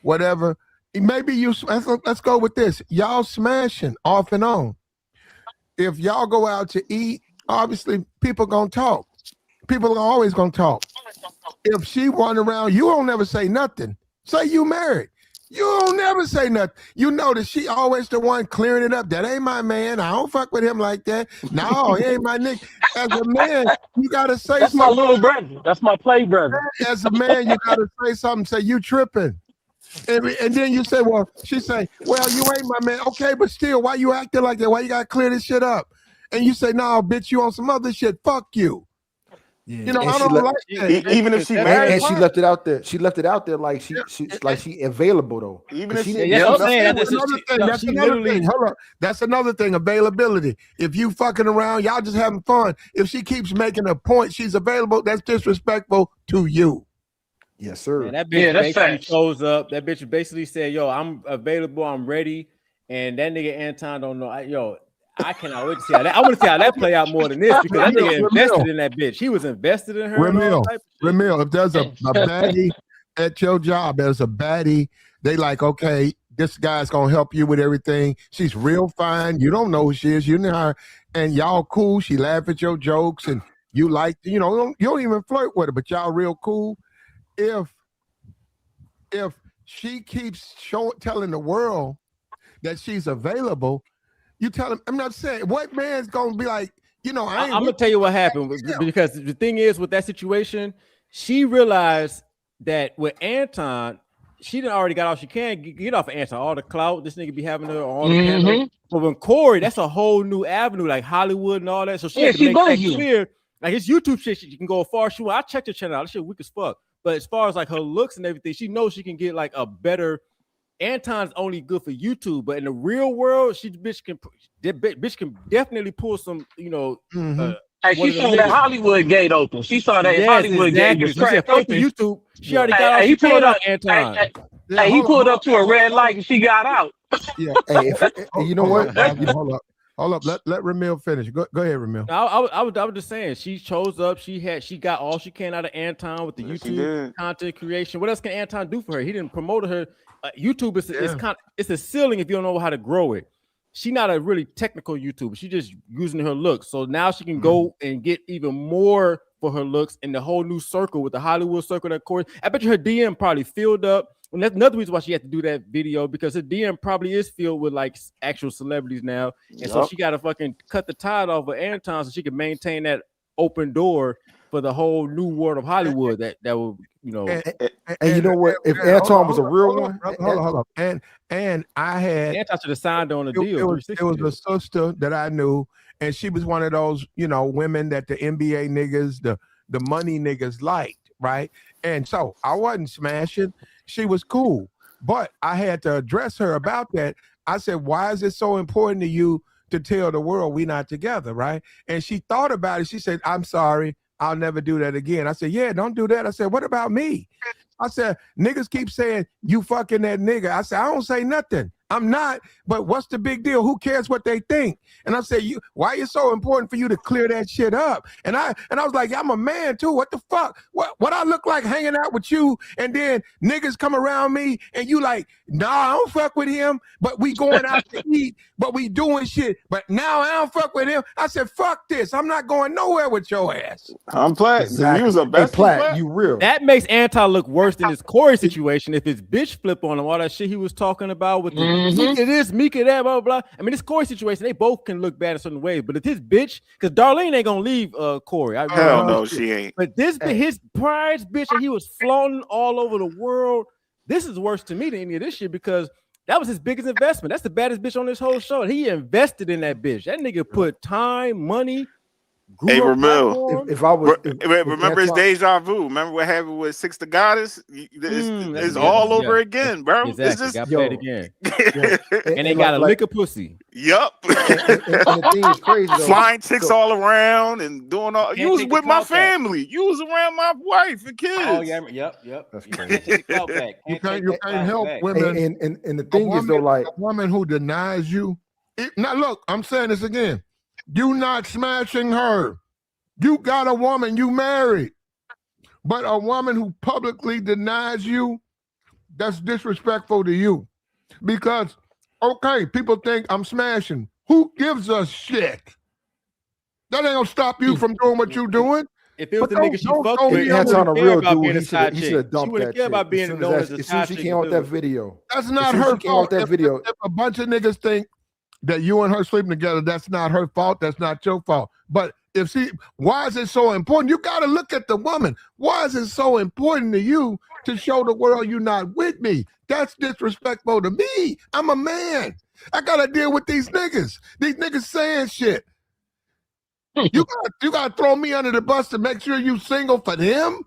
S1: Whatever, maybe let's go with this. Y'all smashing off and on. If y'all go out to eat, obviously people gonna talk. People are always gonna talk. If she run around, you don't never say nothing. Say you married. You don't never say nothing. You know that she always the one clearing it up. That ain't my man. I don't fuck with him like that. No, he ain't my nigga. As a man, you gotta say
S16: that's
S1: something.
S16: My little brother. That's my play brother.
S1: As a man, you gotta say something. Say you tripping. And then you say, well, she say, well, you ain't my man. Okay, but still, why you acting like that? Why you gotta clear this shit up? And you say, no, bitch, you on some other shit. Fuck you. Yeah. You know, I don't like that.
S6: Even if she married,
S14: and she left it out there. She left it out there like she available though.
S6: Even if
S1: that's another thing. Hold on. That's another thing. Availability. If you fucking around, y'all just having fun. If she keeps making a point, she's available. That's disrespectful to you.
S14: Yes, sir.
S10: And that bitch basically shows up. That bitch basically said, yo, I'm available, I'm ready. And that nigga Anton don't know. I cannot wait to see how that. I want to see how that play out more than this because that nigga invested in that bitch. He was invested in her.
S1: Ramil, if there's a baddie at your job, there's a baddie, they like, okay, this guy's gonna help you with everything. She's real fine. You don't know who she is. You know her, and y'all cool. She laugh at your jokes, and you like, you don't even flirt with her, but y'all real cool. If she keeps telling the world that she's available, you tell him. I'm not saying what man's gonna be like. I'm
S10: gonna tell you what happened because the thing is with that situation, she realized that with Anton, she done already got all she can get off of Anton. All the clout this nigga be having her on the camera. But when Corey, that's a whole new avenue, like Hollywood and all that. So she had to make that clear. Like his YouTube shit, she can go far. I checked her channel out. That shit weak as fuck. But as far as like her looks and everything, she knows she can get like a better. Anton's only good for YouTube, but in the real world, bitch can definitely pull some,
S16: Hey, she saw that Hollywood gate open. She saw that Hollywood gate was cracked open.
S10: YouTube. She already got all she pulled up. Anton.
S16: Hey, he pulled up to a red light and she got out.
S1: Yeah. Hey, you know what? Hold up. Let Ramil finish. Go ahead, Ramil.
S10: I was just saying she chose up. She got all she can out of Anton with the YouTube content creation. What else can Anton do for her? He didn't promote her. YouTube it's a ceiling if you don't know how to grow it. She's not a really technical YouTuber. She's just using her looks. So now she can go and get even more for her looks in the whole new circle with the Hollywood circle. That course, I bet you her DM probably filled up. And that's another reason why she had to do that video, because her DM probably is filled with like actual celebrities now. And so she got to fucking cut the tide off of Anton so she can maintain that open door for the whole new world of Hollywood that will,
S14: And you know what? If Anton was a real one,
S1: hold up. And I had
S10: Anton should have signed on a deal.
S1: It was a sister that I knew, and she was one of those, women that the NBA niggas, the money niggas liked, right? And so I wasn't smashing. She was cool, but I had to address her about that. I said, "Why is it so important to you to tell the world we not together, right?" And she thought about it. She said, "I'm sorry. I'll never do that again." I said, "Yeah, don't do that." I said, "What about me?" I said, "Niggas keep saying you fucking that nigga." I said, "I don't say nothing. I'm not, but what's the big deal? Who cares what they think?" And I said, why is it so important for you to clear that shit up? And I was like, I'm a man too. What the fuck? What I look like hanging out with you, and then niggas come around me and you like, nah, I don't fuck with him, but we going out to eat, but we doing shit. But now I don't fuck with him. I said, fuck this. I'm not going nowhere with your ass.
S6: I'm Platt.
S14: Exactly.
S6: You was a best
S14: Platt. You real.
S10: That makes Anton look worse than his Corey situation. If his bitch flip on him, all that shit he was talking about with the Mika this, Mika that, blah, blah, blah. I mean, this Corey situation, they both can look bad in certain ways. But if his bitch, because Darlene ain't gonna leave Corey.
S6: Hell no, she ain't.
S10: But his prize bitch that he was flaunting all over the world, this is worse to me than any of this shit, because that was his biggest investment. That's the baddest bitch on this whole show. He invested in that bitch. That nigga put time, money.
S6: Hey, Ramil,
S14: if I was
S6: remember his deja vu. Remember what happened with Six the Goddess? It's all over again, bro.
S10: Exactly.
S6: It's just
S10: got paid again. And they got a lick of pussy.
S6: Yup.
S14: And the thing is crazy though.
S6: Flying chicks all around and doing all. You was with my family. You was around my wife and kids.
S16: Oh yeah, yep.
S14: That's crazy.
S1: You can't help women.
S14: And the thing is though, like
S1: a woman who denies you. Now look, I'm saying this again. You not smashing her. You got a woman, you married. But a woman who publicly denies you, that's disrespectful to you. Because, okay, people think I'm smashing. Who gives a shit? That ain't gonna stop you from doing what you're doing.
S10: If it was the nigga she fucked with,
S14: that's on a real dude. He should have
S10: She
S14: dumped
S10: wouldn't
S14: that
S10: care
S14: shit.
S10: about being known as
S14: As soon as she came out that video.
S1: That's not her fault.
S14: That video.
S1: If a bunch of niggas think that you and her sleeping together, that's not her fault. That's not your fault. But why is it so important? You got to look at the woman. Why is it so important to you to show the world you're not with me? That's disrespectful to me. I'm a man. I got to deal with these niggas. These niggas saying shit. You got to throw me under the bus to make sure you single for them?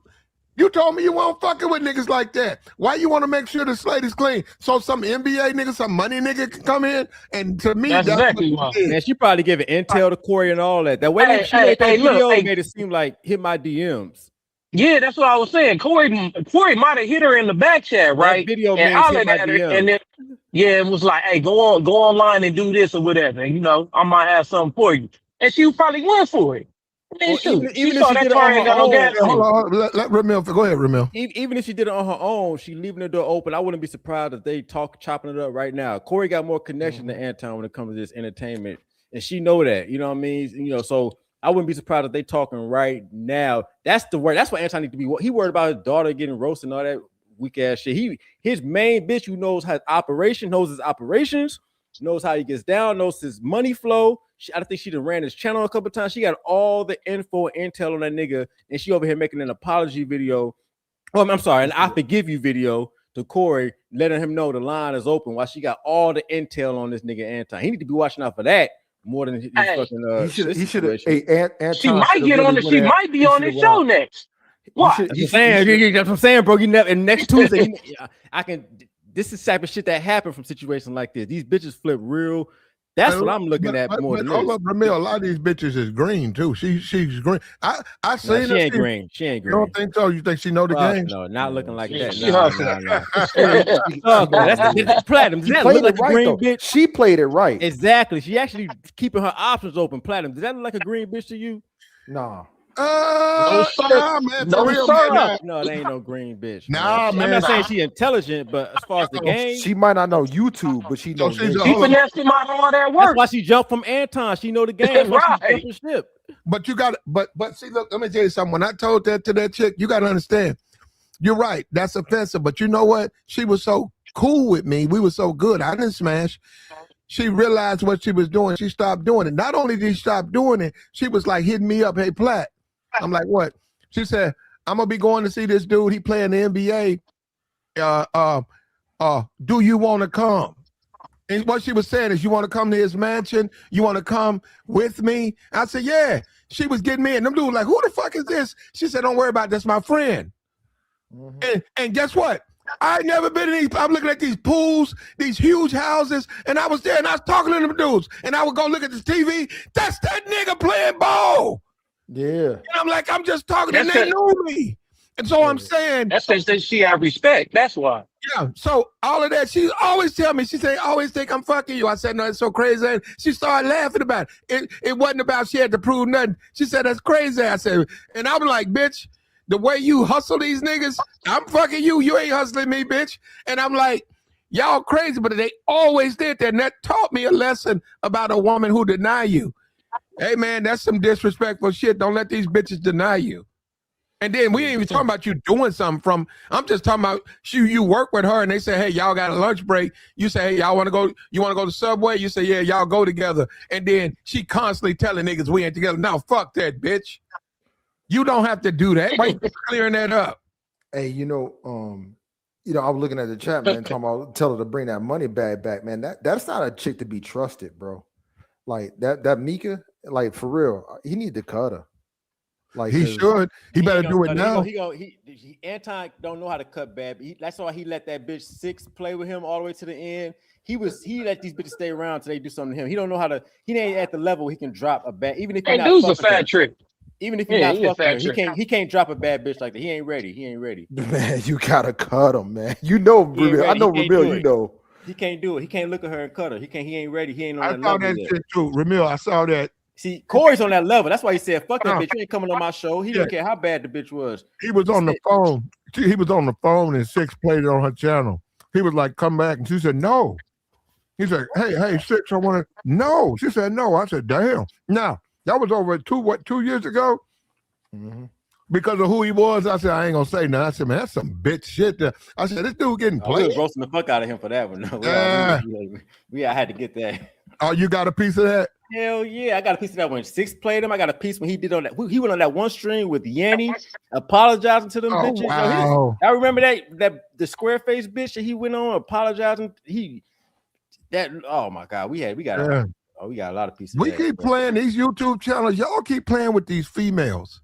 S1: You told me you won't fucking with niggas like that. Why you want to make sure the slate is clean? So some NBA nigga, some money nigga can come in, and to me, that's
S16: exactly why.
S10: Man, she probably giving intel to Corey and all that. That way she made that video made it seem like hit my DMs.
S16: Yeah, that's what I was saying. Corey might have hit her in the back chat, right?
S10: That video
S16: and hollered at her, and then it was like, hey, go online and do this or whatever. And, I might have something for you. And she probably went for it. Man, shoot,
S10: even
S16: she
S10: if
S16: saw
S10: she
S16: that
S10: did it
S16: car
S10: on
S16: ain't
S10: her
S16: got no
S10: own,
S16: gas.
S1: Hold on. Let Ramil. Go ahead, Ramil.
S10: even if she did it on her own, she leaving the door open. I wouldn't be surprised if they chopping it up right now. Corey got more connection to Anton when it comes to this entertainment, and she know that. You know what I mean? So I wouldn't be surprised if they talking right now. That's the word. That's what Anton need to be. He worried about his daughter getting roasted and all that weak ass shit. His main bitch who knows his operations, knows how he gets down, knows his money flow. I think she done ran his channel a couple times. She got all the info and intel on that nigga, and she over here making an apology video. Oh, I'm sorry, an I forgive you video to Corey, letting him know the line is open while she got all the intel on this nigga Anton. He need to be watching out for that more than his fucking.
S14: He should have.
S16: She might get on it. She might be on his show next. What?
S10: That's what I'm saying, bro. You never. And next Tuesday, I can. This is the type of shit that happen from situations like this. These bitches flip real. That's what I'm looking at more than this.
S1: Ramil, a lot of these bitches is green too. She's green. I seen her.
S10: She ain't green. She ain't green.
S1: You don't think so? You think she know the game?
S10: No, not looking like that.
S14: No.
S10: That's Platinum. Does that look like a green bitch?
S14: She played it right.
S10: Exactly. She actually keeping her options open. Platinum. Does that look like a green bitch to you?
S14: Nah.
S1: Man,
S10: No,
S1: for real, man.
S10: No, it ain't no green bitch.
S1: Nah, man.
S10: I'm not saying she intelligent, but as far as the game,
S14: she might not know YouTube, but she knows.
S16: She finessed him out all that work.
S10: That's why she jumped from Anton. She know the game.
S16: Right.
S10: Ship.
S1: But you got, but see, look, let me tell you something. When I told that to that chick, you got to understand. You're right. That's offensive. But you know what? She was so cool with me. We were so good. I didn't smash. She realized what she was doing. She stopped doing it. Not only did she stop doing it, she was like hitting me up. Hey, Platt. I'm like, what? She said, I'm gonna be going to see this dude. He playing the NBA. Do you want to come? And what she was saying is, you want to come to his mansion? You want to come with me? I said, yeah. She was getting me, and them dudes like, who the fuck is this? She said, don't worry about it. That's my friend. And guess what? I ain't never been in these. I'm looking at these pools, these huge houses, and I was there, and I was talking to them dudes, and I would go look at the TV. That's that nigga playing ball.
S14: Yeah.
S1: And I'm like, I'm just talking, and they knew me. And so I'm saying,
S16: that's because she have respect. That's why.
S1: Yeah. So all of that, she always tell me, she say, always think I'm fucking you. I said, no, it's so crazy. And she started laughing about it. It wasn't about she had to prove nothing. She said, that's crazy. I said, and I'm like, bitch, the way you hustle these niggas, I'm fucking you. You ain't hustling me, bitch. And I'm like, y'all crazy, but they always did that. And that taught me a lesson about a woman who deny you. Hey, man, that's some disrespectful shit. Don't let these bitches deny you. And then we ain't even talking about you doing something from, I'm just talking about you work with her and they say, hey, y'all got a lunch break. You say, hey, y'all want to go, you want to go to Subway? You say, yeah, y'all go together. And then she constantly telling niggas we ain't together. Now, fuck that, bitch. You don't have to do that. Why you clearing that up?
S14: Hey, I was looking at the chat, man, talking about tell her to bring that money bag back, man. That's not a chick to be trusted, bro. Like that Mika, like for real, he need to cut her. Like
S1: he should. He better do it now.
S10: Anton don't know how to cut bad. That's why he let that bitch 6 play with him all the way to the end. He let these bitches stay around till they do something to him. He don't know how to. He ain't at the level he can drop a bad. Even if he's not
S16: dude's a fat trick.
S10: Even if he's not fucking her, he can't drop a bad bitch like that. He ain't ready.
S14: Man, you gotta cut him, man. You know, I know Ramil. You know.
S10: He can't do it. He can't look at her and cut her. He ain't ready. He ain't on that
S1: level. I saw that shit too. Ramil, I saw that.
S10: See, Corey's on that level. That's why he said, fuck that bitch. You ain't coming on my show. He didn't care how bad the bitch was.
S1: He was on the phone. He was on the phone and 6 played it on her channel. He was like, come back. And she said, no. He said, hey, 6, I want to. No. She said, no. I said, damn. Now, that was over 2 years ago? Mm-hmm. Because of who he was, I said, I ain't going to say nothing. I said, man, that's some bitch shit. I said, this dude getting played.
S10: We was roasting the fuck out of him for that one. I had to get that.
S1: Oh, you got a piece of that?
S10: Hell yeah, I got a piece of that when 6 played him. I got a piece when he did on that. He went on that one stream with Yanni, apologizing to them bitches.
S1: Wow.
S10: I remember that the square face bitch that he went on apologizing. Oh my god, we got a lot of pieces.
S1: We keep playing these YouTube channels. Y'all keep playing with these females.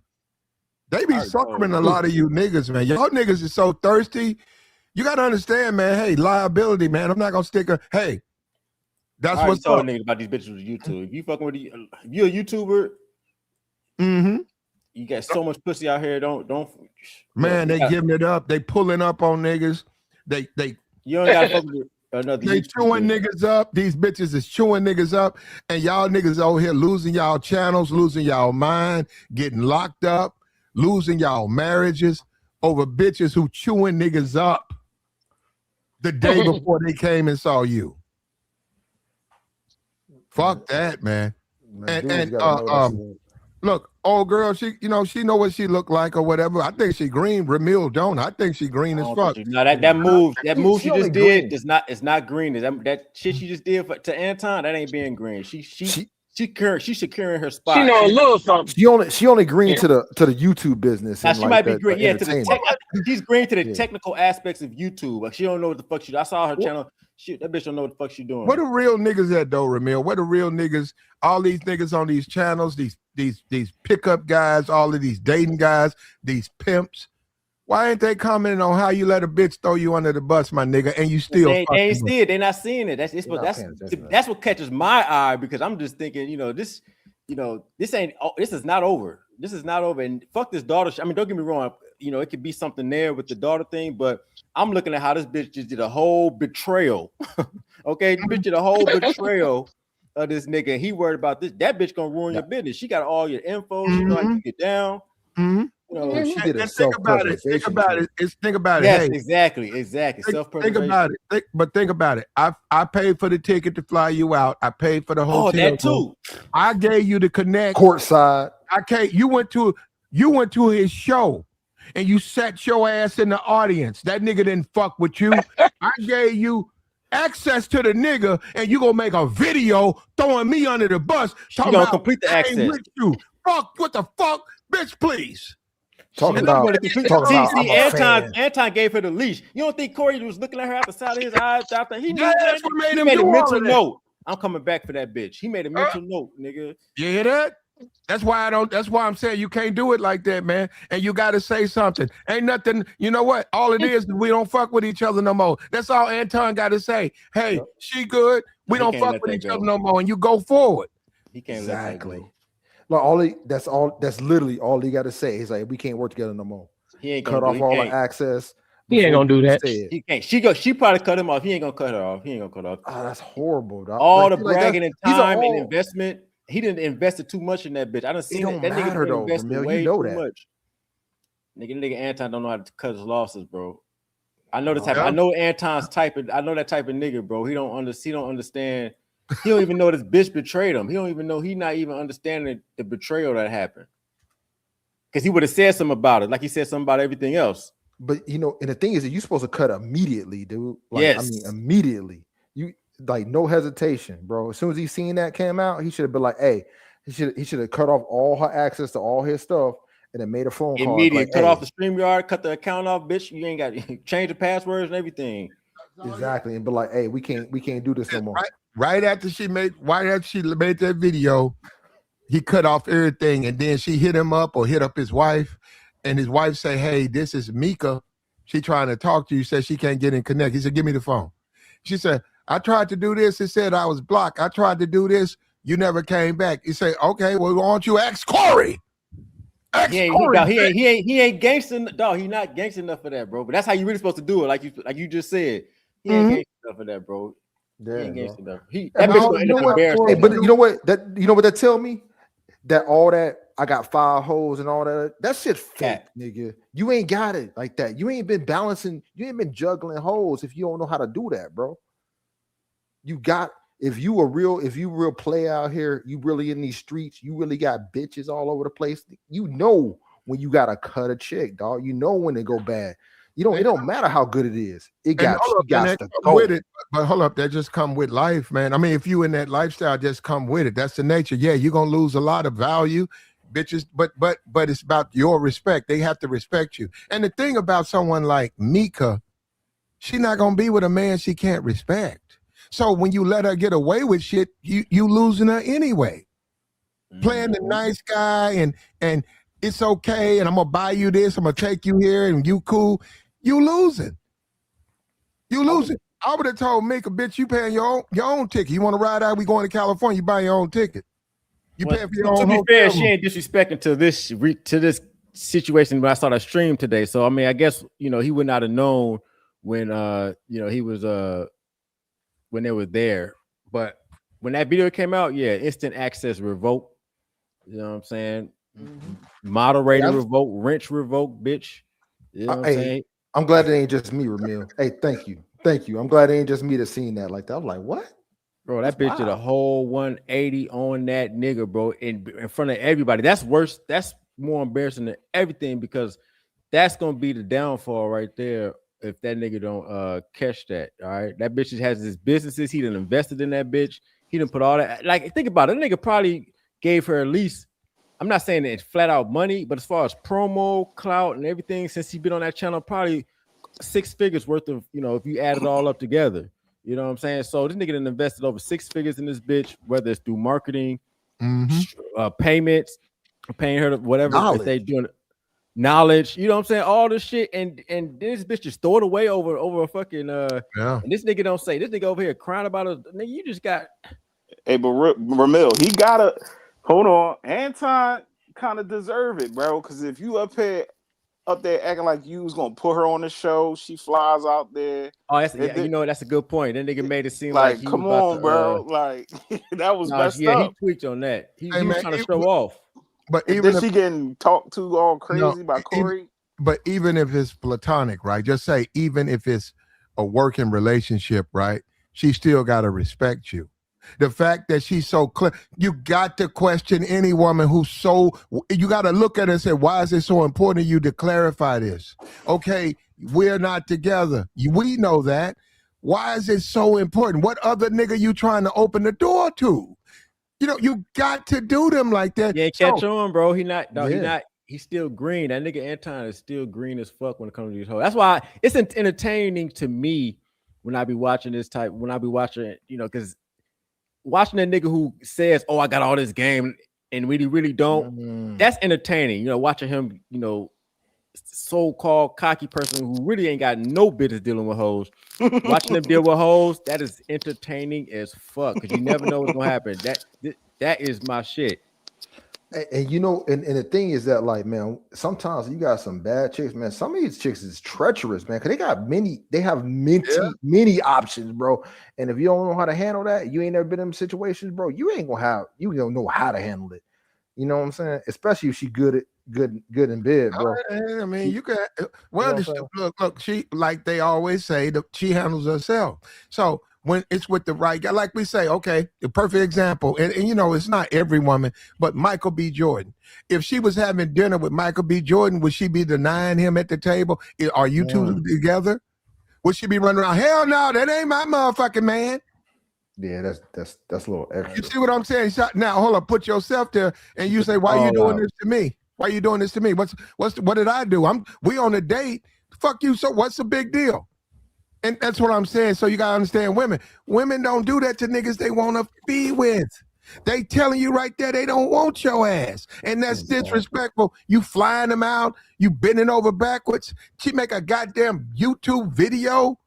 S1: They be suckering a lot of you niggas, man. Y'all niggas is so thirsty. You got to understand, man. Hey, liability, man. I'm not gonna stick a. Hey. That's what's
S10: up. Niggas about these bitches with YouTube. If you fucking with if you're a YouTuber, you got so much pussy out here. Don't.
S1: Man, they giving it up. They pulling up on niggas. They.
S10: You don't gotta fuck with. another.
S1: They chewing niggas up. These bitches is chewing niggas up, and y'all niggas over here losing y'all channels, losing y'all mind, getting locked up, losing y'all marriages over bitches who chewing niggas up the day before they came and saw you. Fuck that, man. And look, old girl, she know what she look like or whatever. I think she green. Ramil don't. I think she green as fuck.
S10: No, that move she just did it's not green. That shit she just did to Anton, that ain't being green. She securing her spot.
S16: She know a little something.
S14: She only green to the YouTube business.
S10: Now she might be green, to the she's green to the technical aspects of YouTube. Like she don't know what the fuck I saw her channel. That bitch don't know what the fuck she doing.
S1: What are real niggas at though, Ramil? What are real niggas? All these niggas on these channels, these pickup guys, all of these dating guys, these pimps. Why ain't they commenting on how you let a bitch throw you under the bus, my nigga, and you still
S10: they ain't see it? They're not seeing it. That's what catches my eye, because I'm just thinking, this is not over. This is not over. And fuck this daughter. I mean, don't get me wrong. It could be something there with the daughter thing, but I'm looking at how this bitch just did a whole betrayal. Okay, the bitch did a whole betrayal of this nigga. He worried about this. That bitch gonna ruin your business. She got all your info. She know how to get down.
S14: She did a
S1: think about it. Think about it.
S10: Yes,
S1: hey,
S10: exactly.
S1: Think about it. But think about it. I paid for the ticket to fly you out. I paid for the hotel.
S10: Oh, that too.
S1: I gave you the connect.
S14: Courtside.
S1: You went to his show and you sat your ass in the audience. That nigga didn't fuck with you. I gave you access to the nigga, and you gonna make a video throwing me under the bus.
S10: Talking about complete the access.
S1: With you. Fuck, what the fuck? Bitch, please.
S14: Talking about
S10: Anton gave her the leash. You don't think Corey was looking at her out the side of his eyes? He knew
S1: that's what made him
S10: made
S1: do
S10: a mental
S1: all of that.
S10: note. I'm coming back for that bitch. He made a mental note, nigga.
S1: You hear that? That's why I'm saying you can't do it like that, man. And you got to say something. Ain't nothing, you know what? All it is we don't fuck with each other no more. That's all Anton got to say. Hey, she good. We don't fuck with each other no more. And you go forward.
S10: He can't let that go.
S14: Like that's literally all he got to say. He's like, we can't work together no more.
S10: He ain't
S14: cut off all the access.
S16: He ain't gonna do that.
S10: He can't. She probably cut him off. He ain't gonna cut her off.
S14: Oh, that's horrible, dog.
S10: All the bragging and time and investment. He didn't invest too much in that bitch. I done seen that nigga invested way too much. Nigga Anton don't know how to cut his losses, bro. I know the type. I know Anton's type. I know that type of nigga, bro. He don't understand. He don't even know this bitch betrayed him. He don't even know. He not even understanding the betrayal that happened. Because he would have said something about it, like he said something about everything else.
S14: But and the thing is that you're supposed to cut immediately, dude. Like,
S10: yes.
S14: I mean, immediately. You like no hesitation, bro. As soon as he seen that came out, he should have been like, hey, he should have cut off all her access to all his stuff and then made a phone call.
S10: Immediately cut off the StreamYard, cut the account off, bitch. You ain't got to change the passwords and everything.
S14: Exactly. And be like, hey, we can't do this no more.
S1: Right after she made that video, he cut off everything, and then she hit him up or hit up his wife, and his wife say, hey, this is Mika. She trying to talk to you, said she can't get in connect. He said, give me the phone. She said, I tried to do this. It said I was blocked. I tried to do this. You never came back. He said, okay, well, why don't you ask Corey?
S10: He ain't gangster, dog. He not gangster enough for that, bro. But that's how you really supposed to do it, like you just said. He ain't gangster enough for that, bro. He ain't gangster enough. That bitch gonna end up embarrassed.
S14: Hey, but you know what that tell me? That all that I got 5 hoes and all that shit fake, nigga. You ain't got it like that. You ain't been balancing, you ain't been juggling hoes if you don't know how to do that, bro. If you real play out here, you really in these streets, you really got bitches all over the place. You know when you gotta cut a chick, dog. You know when they go bad. It don't matter how good it is. It got to go
S1: with it. But hold up, that just come with life, man. I mean, if you in that lifestyle, just come with it. That's the nature. Yeah, you're gonna lose a lot of value, bitches. But it's about your respect. They have to respect you. And the thing about someone like Mika, she's not gonna be with a man she can't respect. So when you let her get away with shit, you losing her anyway. Playing the nice guy and it's okay, and I'm gonna buy you this, I'm gonna take you here, and you cool. You losing. You losing. I would have told Mika, bitch, you paying your own ticket. You want to ride out? We going to California. You buy your own ticket. You paying for your own.
S10: To be fair, she ain't disrespecting to this situation when I saw that stream today. So I mean, I guess he would not have known when he was when they were there. But when that video came out, yeah, instant access revoked. You know what I'm saying? Moderator revoked, wrench revoked, bitch. You know what I'm saying?
S14: I'm glad it ain't just me, Ramil. Hey, thank you. I'm glad it ain't just me that seen that like that. I'm like, what?
S10: Bro, that bitch did a whole 180 on that nigga, bro, in front of everybody. That's worse. That's more embarrassing than everything because that's gonna be the downfall right there if that nigga don't catch that. All right, that bitch has his businesses. He done invested in that bitch. He done put all that. Like, think about it. That nigga probably gave her at least. I'm not saying that it's flat out money, but as far as promo, clout, and everything, since he's been on that channel, probably 6 figures worth of, if you add it all up together. You know what I'm saying? So this nigga done invested over 6 figures in this bitch, whether it's through marketing, payments, paying her whatever if they doing knowledge. You know what I'm saying? All this shit, and this bitch just throw it away over a fucking And this nigga don't say, this nigga over here crying about it. Nigga, you just got.
S6: Hey, but Ramil, he gotta hold on. Anton kind of deserve it, bro. Because if you up there acting like you was gonna put her on the show, she flies out there.
S10: Oh, that's that's a good point. That nigga made it seem
S6: like
S10: he
S6: come
S10: was
S6: on,
S10: to,
S6: bro. Like that was messed up.
S10: Yeah, he tweaked on that. He was trying to show off.
S1: But
S6: even if she getting talked to all crazy by Corey.
S1: But even if it's platonic, right? Just say even if it's a working relationship, right? She still gotta respect you. The fact that she's so clear, you got to question any woman who's you got to look at her and say, why is it so important to you to clarify this? Okay, we're not together. We know that. Why is it so important? What other nigga you trying to open the door to? You got to do them like that.
S10: Yeah, catch on, bro. He's still green. That nigga Anton is still green as fuck when it comes to these hoes. That's why it's entertaining to me when I be watching because watching that nigga who says, "Oh, I got all this game," and really don't. That's entertaining. Watching him, so-called cocky person who really ain't got no business dealing with hoes. Watching them deal with hoes, that is entertaining as fuck because you never know what's gonna happen. That is my shit.
S14: And the thing is that, like, man, sometimes you got some bad chicks, man. Some of these chicks is treacherous, man, because they have many options, bro. And if you don't know how to handle that, you ain't never been in them situations, bro. You don't know how to handle it. You know what I'm saying? Especially if she good in bed, bro.
S1: I mean, you can. Well, look. She, like they always say, she handles herself. So when it's with the right guy, like we say, okay, the perfect example, and it's not every woman, but Michael B. Jordan. If she was having dinner with Michael B. Jordan, would she be denying him at the table? Are you two together? Would she be running around? Hell no, that ain't my motherfucking man.
S14: Yeah, that's a little extra.
S1: You see what I'm saying? Now, hold up, put yourself there, and you say, "Why are you doing this to me? Why are you doing this to me? What did I do? We on a date. Fuck you. So what's the big deal?" And that's what I'm saying. So you gotta understand women. Women don't do that to niggas they want to be with. They telling you right there they don't want your ass. And that's disrespectful. You flying them out, you bending over backwards. She make a goddamn YouTube video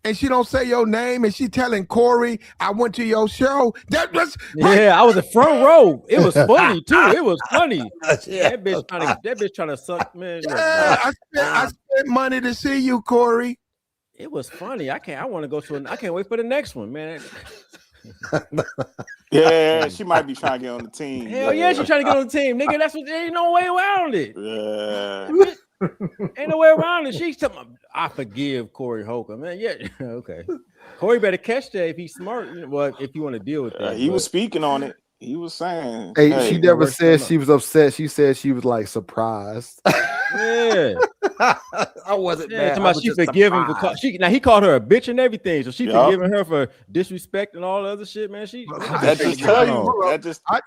S1: and she don't say your name and she telling Corey, I went to your show. That was
S10: I was in front row. It was funny too. It was funny. That bitch trying to suck, man.
S1: I spent money to see you, Corey.
S10: It was funny. I can't wait for the next one, man.
S6: Yeah, she might be trying to get on the team.
S10: Hell yeah, she's trying to get on the team, nigga. There ain't no way around it.
S6: Yeah.
S10: Ain't no way around it. She's telling me, I forgive Corey Holcomb, man. Yeah, okay. Corey better catch that if he's smart. Well, if you want to deal with that.
S6: He was speaking on it. He was saying,
S14: hey she never said she was upset. She said she was like surprised.
S10: Yeah.
S14: I wasn't mad.
S10: She forgive him because now he called her a bitch and everything. So she forgiving her for disrespect and all the other shit, man.
S1: I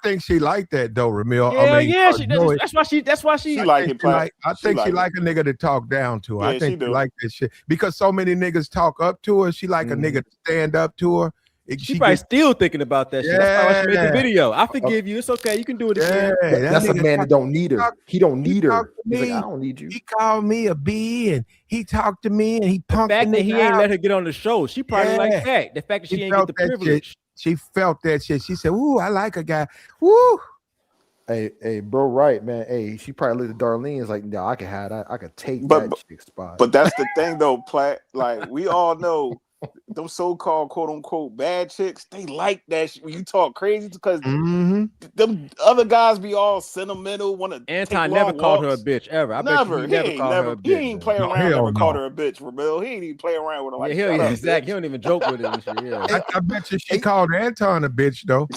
S1: think she liked that though, Ramil.
S10: That's why she
S6: like it.
S1: I think she like a nigga to talk down to her. I think she like that shit because so many niggas talk up to her. She like a nigga to stand up to her.
S10: She probably still thinking about that shit. That's why she made the video. I forgive you. It's okay. You can do it again.
S14: That's a man that don't need her. He don't need her. He's like, I don't need you.
S1: He called me a B and he talked to me and he punked
S10: the fact that he ain't let her get on the show. She probably like that. The fact that she ain't get the privilege.
S1: She felt that shit. She said, "Ooh, I like a guy." Woo.
S14: Hey, bro, right, man. Hey, she probably looked at Darlene's like, no, I can have that. I could take that chick spot.
S6: But that's the thing, though, Platt. Like we all know, them so-called quote-unquote bad chicks, they like that shit when you talk crazy because them other guys be all sentimental, want to
S10: Anton never called her a bitch ever. I bet you he never called her a bitch.
S6: He ain't play around, never called her a bitch, Ramil. He ain't even play around with her like
S10: yeah, exactly. He don't even joke with it and shit. Yeah.
S1: I bet you she called Anton a bitch though.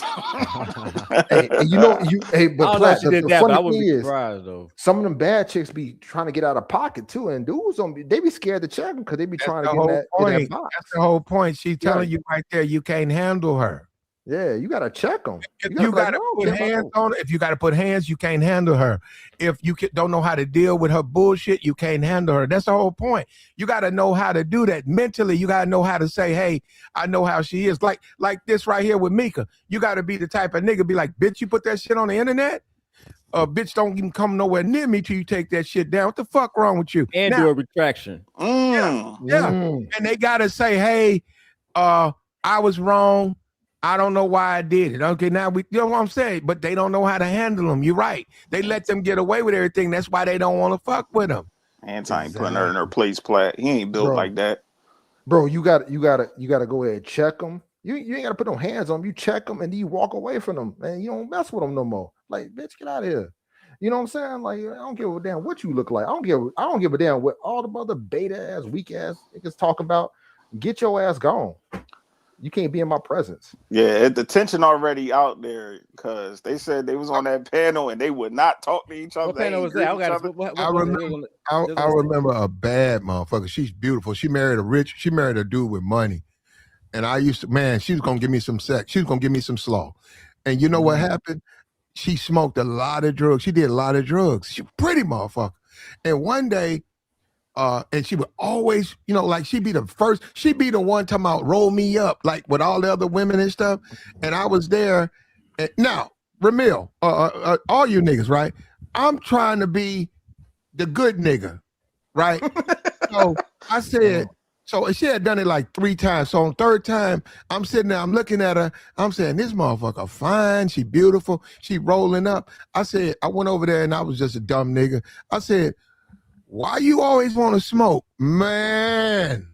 S14: But
S10: Platt, the funny thing is, though.
S14: Some of them bad chicks be trying to get out of pocket too, and dudes they be scared to check them because they be trying to get that box.
S1: That's the whole point. She's telling you right there, you can't handle her.
S14: Yeah, you gotta check them.
S1: If you gotta put hands on her, if you gotta put hands, you can't handle her. If you don't know how to deal with her bullshit, you can't handle her. That's the whole point. You gotta know how to do that mentally. You gotta know how to say, "Hey, I know how she is." Like this right here with Mika. You gotta be the type of nigga be like, "Bitch, you put that shit on the internet? Bitch, don't even come nowhere near me till you take that shit down. What the fuck wrong with you?"
S10: And do a retraction.
S1: Yeah. And they gotta say, "Hey, I was wrong. I don't know why I did it." Okay, now you know what I'm saying? But they don't know how to handle them. You're right. They let them get away with everything. That's why they don't want to fuck with them.
S6: Anton ain't putting her in her place, Platt. He ain't built like that.
S14: Bro, you gotta go ahead and check them. You ain't gotta put no hands on them. You check them and then you walk away from them, and you don't mess with them no more. Like, bitch, get out of here. You know what I'm saying? Like, I don't give a damn what you look like. I don't give a damn what all the other beta ass, weak ass niggas talk about. Get your ass gone. You can't be in my presence.
S6: Yeah, the tension already out there because they said they was on that panel and they would not talk to each other.
S10: What panel was that?
S1: I remember a bad motherfucker. She's beautiful. She married a dude with money. And I used to, man, she was gonna give me some sex. She was gonna give me some slaw. And you know what happened? She smoked a lot of drugs. She did a lot of drugs. She pretty motherfucker. And one day, and she would always, like she'd be the one talking about roll me up, like with all the other women and stuff. And I was there. And now, Ramil, all you niggas, right? I'm trying to be the good nigga, right? So I said, so she had done it like 3 times. So on 3rd time, I'm sitting there, I'm looking at her, I'm saying, this motherfucker fine, she beautiful, she rolling up. I said, I went over there and I was just a dumb nigga. I said, why you always want to smoke? Man,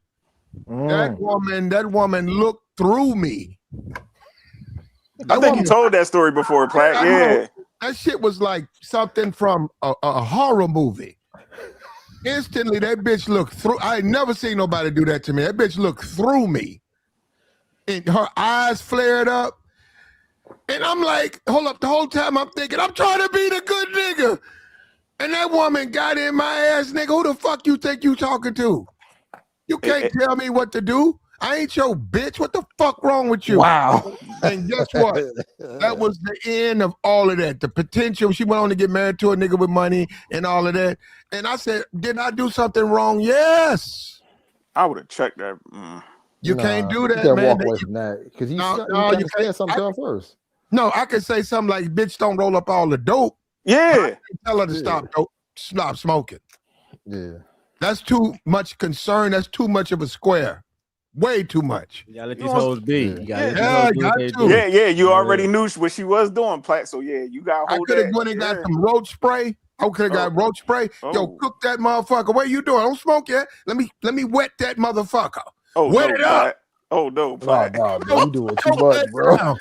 S1: that woman looked through me.
S6: I think you told that story before, Platt. Yeah.
S1: That shit was like something from a horror movie. Instantly, that bitch looked through. I had never seen nobody do that to me. That bitch looked through me. And her eyes flared up. And I'm like, hold up, the whole time I'm thinking, I'm trying to be the good nigga. And that woman got in my ass, nigga. Who the fuck you think you talking to? You can't tell me what to do. I ain't your bitch. What the fuck wrong with you?
S14: Wow.
S1: And guess what? That was the end of all of that. The potential. She went on to get married to a nigga with money and all of that. And I said, did I do something wrong? Yes.
S6: I would have checked that.
S1: You can't do that,
S14: you
S1: man.
S14: Walk away from that because you can't say something to her first.
S1: No, I could say something like, bitch, don't roll up all the dope.
S6: Yeah.
S1: Tell her to stop smoking.
S14: Yeah.
S1: That's too much concern. That's too much of a square. Way too much.
S10: You gotta let these hoes be.
S6: You already knew what she was doing, Platt. So yeah, you got.
S1: I could have went and got some roach spray. I could have got roach spray. Yo, cook that motherfucker. What are you doing? Don't smoke yet. Let me wet that motherfucker. Wet it up.
S6: Oh no, Platt.
S14: No, you doing too much, bro.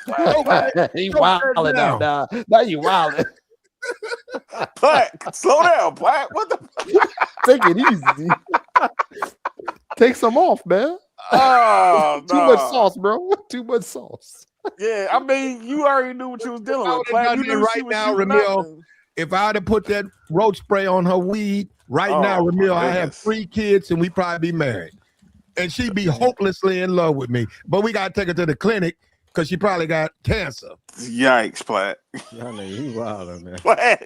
S14: He wilding now. Now you wilding.
S6: Platt, slow down, Platt. What the fuck?
S14: Take it easy. Take some off, man.
S6: Oh,
S14: too much sauce, bro. Too much sauce.
S6: Yeah, I mean, you already knew what you was dealing with. Platt. You knew
S1: right now, Ramil. If I had to put that roach spray on her weed now, Ramil, I have 3 kids and we probably be married. And she'd be hopelessly in love with me. But we gotta take her to the clinic because she probably got cancer.
S6: Yikes, Platt.
S10: You wild, man.
S6: Platt.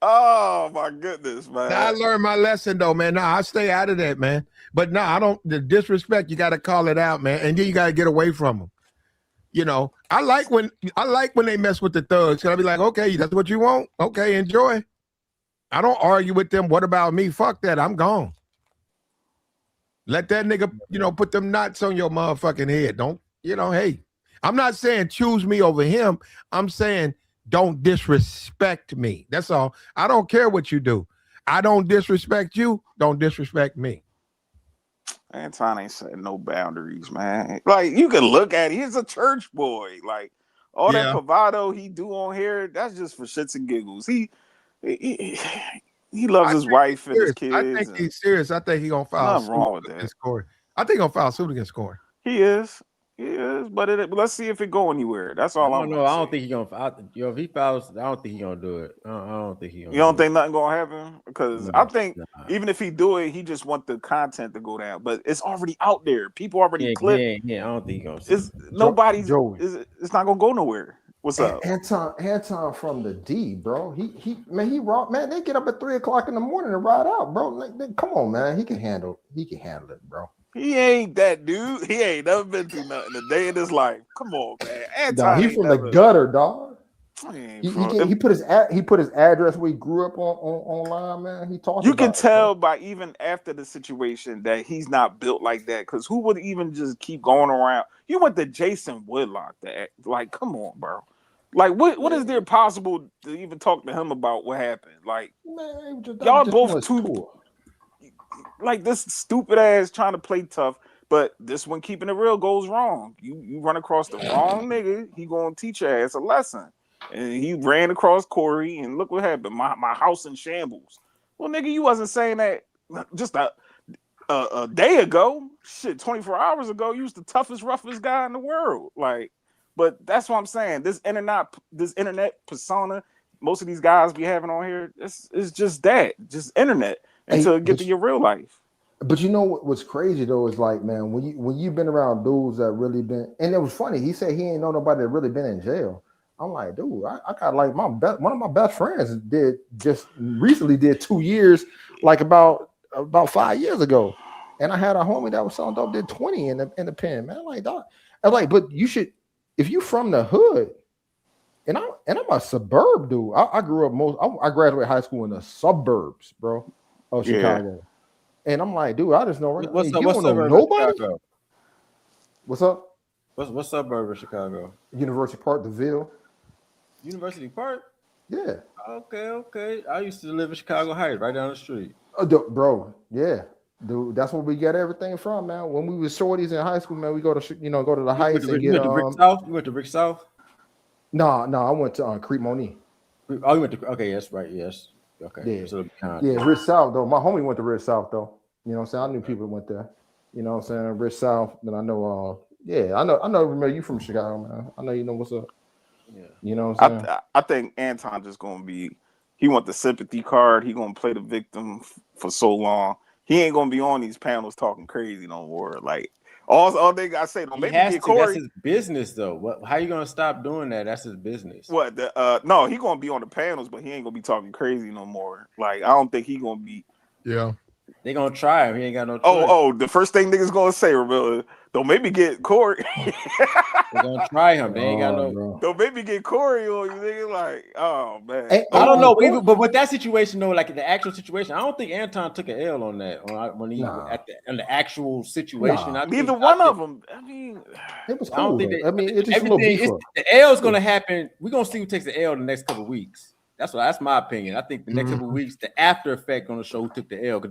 S6: Oh my goodness, man.
S1: Now I learned my lesson though, man. I stay out of that, man. But I don't. The disrespect, you got to call it out, man, and then you got to get away from them. I like when they mess with the thugs. Can I be like, okay, that's what you want? Okay, enjoy. I don't argue with them. What about me? Fuck that. I'm gone. Let that nigga, put them knots on your motherfucking head. Don't, hey, I'm not saying choose me over him. I'm saying don't disrespect me. That's all. I don't care what you do. I don't disrespect you. Don't disrespect me.
S6: Anton ain't setting no boundaries, man. Like you can look at it, he's a church boy. Like all that bravado he do on here, that's just for shits and giggles. He loves his wife and his kids.
S1: I think he's serious. I think he's gonna file
S6: nothing wrong with that.
S1: Against Corey. I think he's gonna file suit against Corey.
S6: He is. But let's see if it go anywhere. That's all I'm
S10: I don't think he's gonna. If he files, I don't think he's gonna do it. I don't think he's gonna.
S6: You don't think nothing gonna happen? Because I think even if he do it, he just want the content to go down. But it's already out there. People already clipped.
S10: Yeah, I don't think he's gonna.
S6: It's nobody's. It's not gonna go nowhere. What's up?
S14: Anton from the D, bro. He rock, man. They get up at 3:00 in the morning and ride out, bro. Like, come on, man. He can handle it, bro.
S6: He ain't that dude. He ain't never been through nothing a day in his life. Come on, man. Anton,
S14: he from the gutter, dog. He put his address where he grew up on online, man. He talked.
S6: You can tell by even after the situation that he's not built like that. Because who would even just keep going around? You went to Jason Woodlock. Like, come on, bro. Like, what is there possible to even talk to him about what happened? Like, man, y'all both too. Cool. Like this stupid ass trying to play tough, but this one keeping it real goes wrong. You run across the wrong nigga, he gonna teach your ass a lesson. And he ran across Corey, and look what happened. My house in shambles. Well, nigga, you wasn't saying that just a day ago. Shit, 24 hours ago, you was the toughest, roughest guy in the world. Like, but that's what I'm saying. This internet persona, most of these guys be having on here, it's just that, just internet. Until get to your real life.
S14: But you know what's crazy though is like, man, when you've been around dudes that really been, and it was funny. He said he ain't know nobody that really been in jail. I'm like, dude, I got like one of my best friends recently did 2 years, like about 5 years ago, and I had a homie that was selling dope, did 20 in the pen, man. Like, dog, I'm like, but you should, if you from the hood. And I'm a suburb dude. I grew up I graduated high school in the suburbs, bro. Oh, Chicago. Yeah. And I'm like, dude, I just know right
S10: what's
S14: now.
S10: You don't know nobody?
S14: What's up?
S10: What's suburb of Chicago?
S14: University Park, the Ville.
S10: University Park?
S14: Yeah.
S10: Okay. I used to live in Chicago Heights, right down the street.
S14: Bro, yeah. Dude, that's where we get everything from, man. When we was shorties in high school, man, we go to the Heights and get
S10: You went to Brick South?
S14: No, I went to Creek Money.
S10: Oh, you went to that's right, yes. Okay.
S14: Yeah.
S10: So
S14: Rich South though. My homie went to Rich South though. You know what I'm saying? I knew people that went there. You know what I'm saying? Rich South. Then I know remember you from Chicago, man. I know you know what's up. Yeah. You know what I'm saying?
S6: I think Anton just gonna he want the sympathy card. He gonna play the victim for so long. He ain't gonna be on these panels talking crazy no more. Like all they gotta say, don't maybe get Corey.
S10: That's his business though. How you gonna stop doing that? That's his business.
S6: What? No, he gonna be on the panels, but he ain't gonna be talking crazy no more. Like I don't think he gonna be.
S1: Yeah.
S10: They gonna try him. He ain't got no choice.
S6: Oh, the first thing niggas gonna say, Rebecca, don't maybe get Corey.
S10: They're gonna try him. They ain't got no.
S6: Bro. Don't maybe get Corey on you, nigga. Like, oh man.
S10: Hey, I don't know, but with that situation though, like the actual situation, I don't think Anton took an L on that when he in the actual situation.
S6: Neither one of them. I mean,
S14: it was cool.
S10: It's just the L is gonna happen. We're gonna see who takes the L in the next couple of weeks. That's my opinion. I think the next couple of weeks, the after effect on the show who took the L.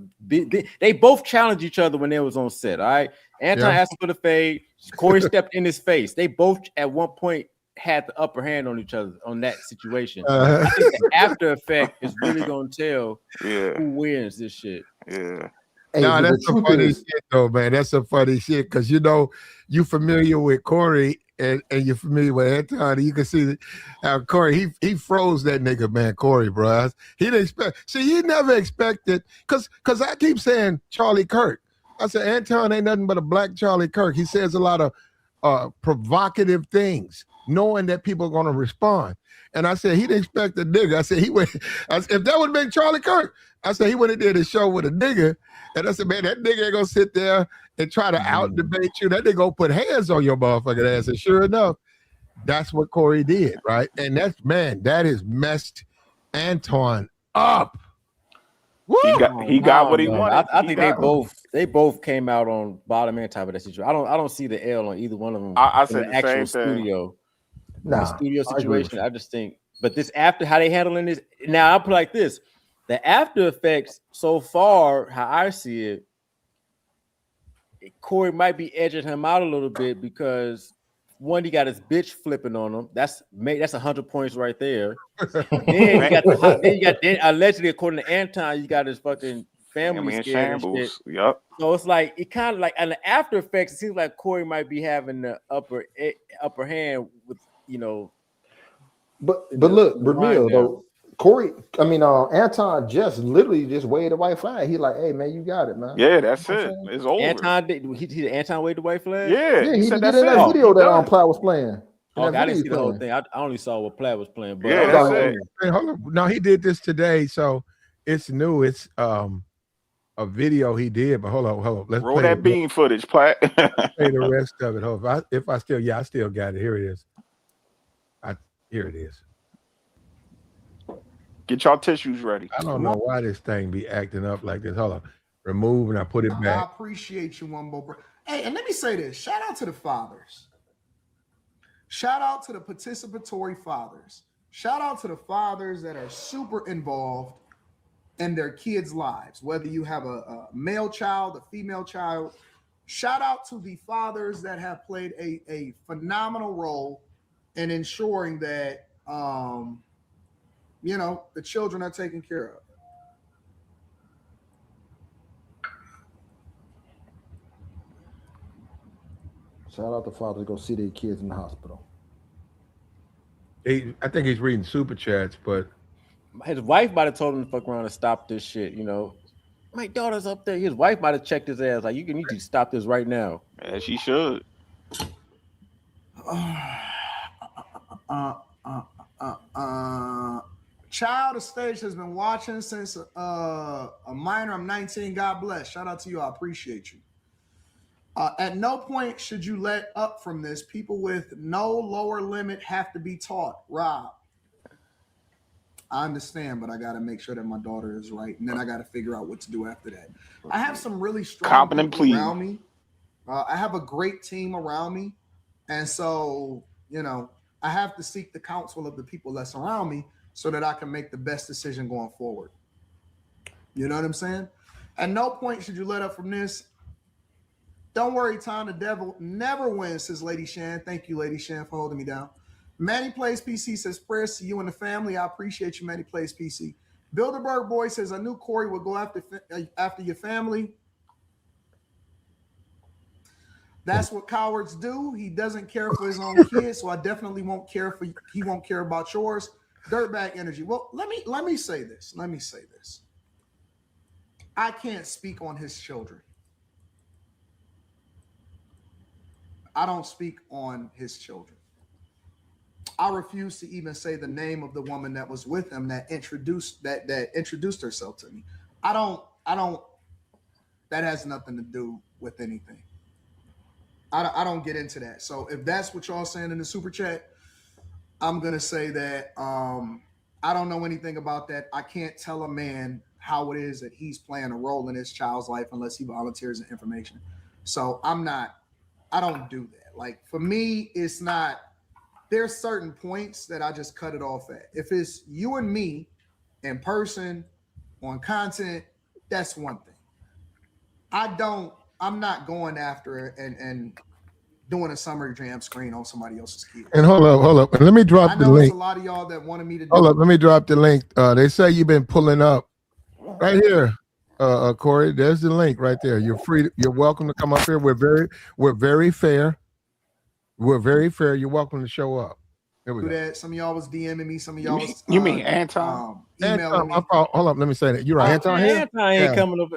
S10: They both challenged each other when they was on set. All right. Anton asked for the fade. Corey stepped in his face. They both at one point had the upper hand on each other on that situation. I think the after effect is really gonna tell who wins this shit.
S6: Yeah.
S1: Hey, no, that's some funny shit though, man. That's some funny shit because you familiar with Corey and you're familiar with Anton. You can see how Corey he froze that nigga, man. Corey, bro. He didn't expect. See, he never expected because I keep saying Charlie Kirk. I said Anton ain't nothing but a black Charlie Kirk. He says a lot of provocative things, knowing that people are gonna respond. And I said he didn't expect the nigga. I said if that would have been Charlie Kirk, I said he would have did a show with a nigga. And I said, man, that nigga ain't gonna sit there and try to out debate you. That nigga gonna put hands on your motherfucking ass. And sure enough, that's what Corey did, right? And that is messed Anton up.
S6: He got what he wanted.
S10: I think they both came out on bottom end type of that situation. I don't see the L on either one of them.
S6: I said
S10: the actual studio. The studio situation. I just think, but this after how they handling this now, I'll put it like this. The after effects so far, how I see it, Corey might be edging him out a little bit because one, he got his bitch flipping on him. That's 100 points right there. Then you got then allegedly, according to Anton, you got his fucking family
S6: in
S10: scared and shit.
S6: shambles. Yup.
S10: So it's like it kind of like on the after effects. It seems like Corey might be having the upper hand with
S14: But look, Bramil though, Corey. I mean, Anton just literally just waved the white flag. He like, hey man, you got it, man.
S6: Yeah, that's it. It's over.
S10: Anton waved the white flag.
S6: Yeah,
S14: he
S6: said
S14: did
S6: that's
S14: in that
S6: it.
S14: video that Platt was playing.
S10: I didn't see the whole thing. I only saw what Platt was playing. But
S6: yeah, that's it.
S1: Hey, hold on. No, he did this today, so it's new. It's a video he did. But hold on. Let's
S6: roll that bean footage, Platt.
S1: Play the rest of it. Hold on. I still got it. Here it is. Here it is.
S6: Get y'all tissues ready.
S1: I don't know why this thing be acting up like this. Hold on. Remove and I put it back.
S2: I appreciate you, Wumbo. Hey, and let me say this. Shout out to the fathers. Shout out to the participatory fathers. Shout out to the fathers that are super involved in their kids' lives, whether you have a male child, a female child. Shout out to the fathers that have played a phenomenal role in ensuring that, the children are taken care of.
S14: Shout out to fathers go see their kids in the hospital.
S1: I think he's reading super chats, but
S10: his wife might have told him to fuck around and stop this shit. My daughter's up there. His wife might have checked his ass like, you need to stop this right now.
S6: Yeah, she should.
S2: Child of stage has been watching since a minor. I'm 19. God bless. Shout out to you. I appreciate you. At no point should you let up from this. People with no lower limit have to be taught. Rob, I understand, but I got to make sure that my daughter is right, and then I got to figure out what to do after that. I have some really strong people around me. I have a great team around me, and so I have to seek the counsel of the people that's around me so that I can make the best decision going forward. You know what I'm saying? At no point should you let up from this. Don't worry, Tom. The devil never wins, says Lady Shan. Thank you, Lady Shan, for holding me down. Manny Plays PC says, prayers to you and the family. I appreciate you, Manny Plays PC. Bilderberg Boy says, I knew Corey would go after your family. That's what cowards do. He doesn't care for his own kids, so I definitely won't care for. He won't care about yours. Dirtbag energy. Well, let me say this. Let me say this. I can't speak on his children. I don't speak on his children. I refuse to even say the name of the woman that was with him that introduced herself to me. I don't. That has nothing to do with anything. I don't get into that. So if that's what y'all saying in the super chat, I'm gonna say that I don't know anything about that. I can't tell a man how it is that he's playing a role in his child's life unless he volunteers the information. So I don't do that. Like for me, it's not. There's certain points that I just cut it off at. If it's you and me in person on content, that's one thing. I'm not going after and doing a summer jam screen on somebody else's kids.
S1: And hold up. And let me drop the link.
S2: A lot of y'all that wanted me to do
S1: hold up, let me drop the link. They say you've been pulling up right here. Corey, there's the link right there. You're free. You're welcome to come up here. We're very fair. We're very fair. You're welcome to show up. Here we go.
S2: That. Some of y'all was DMing me. Some of y'all was.
S6: You mean Anton?
S2: Emailing me.
S1: Hold up. Let me say that. You're right. Anton here.
S10: Anton ain't coming up.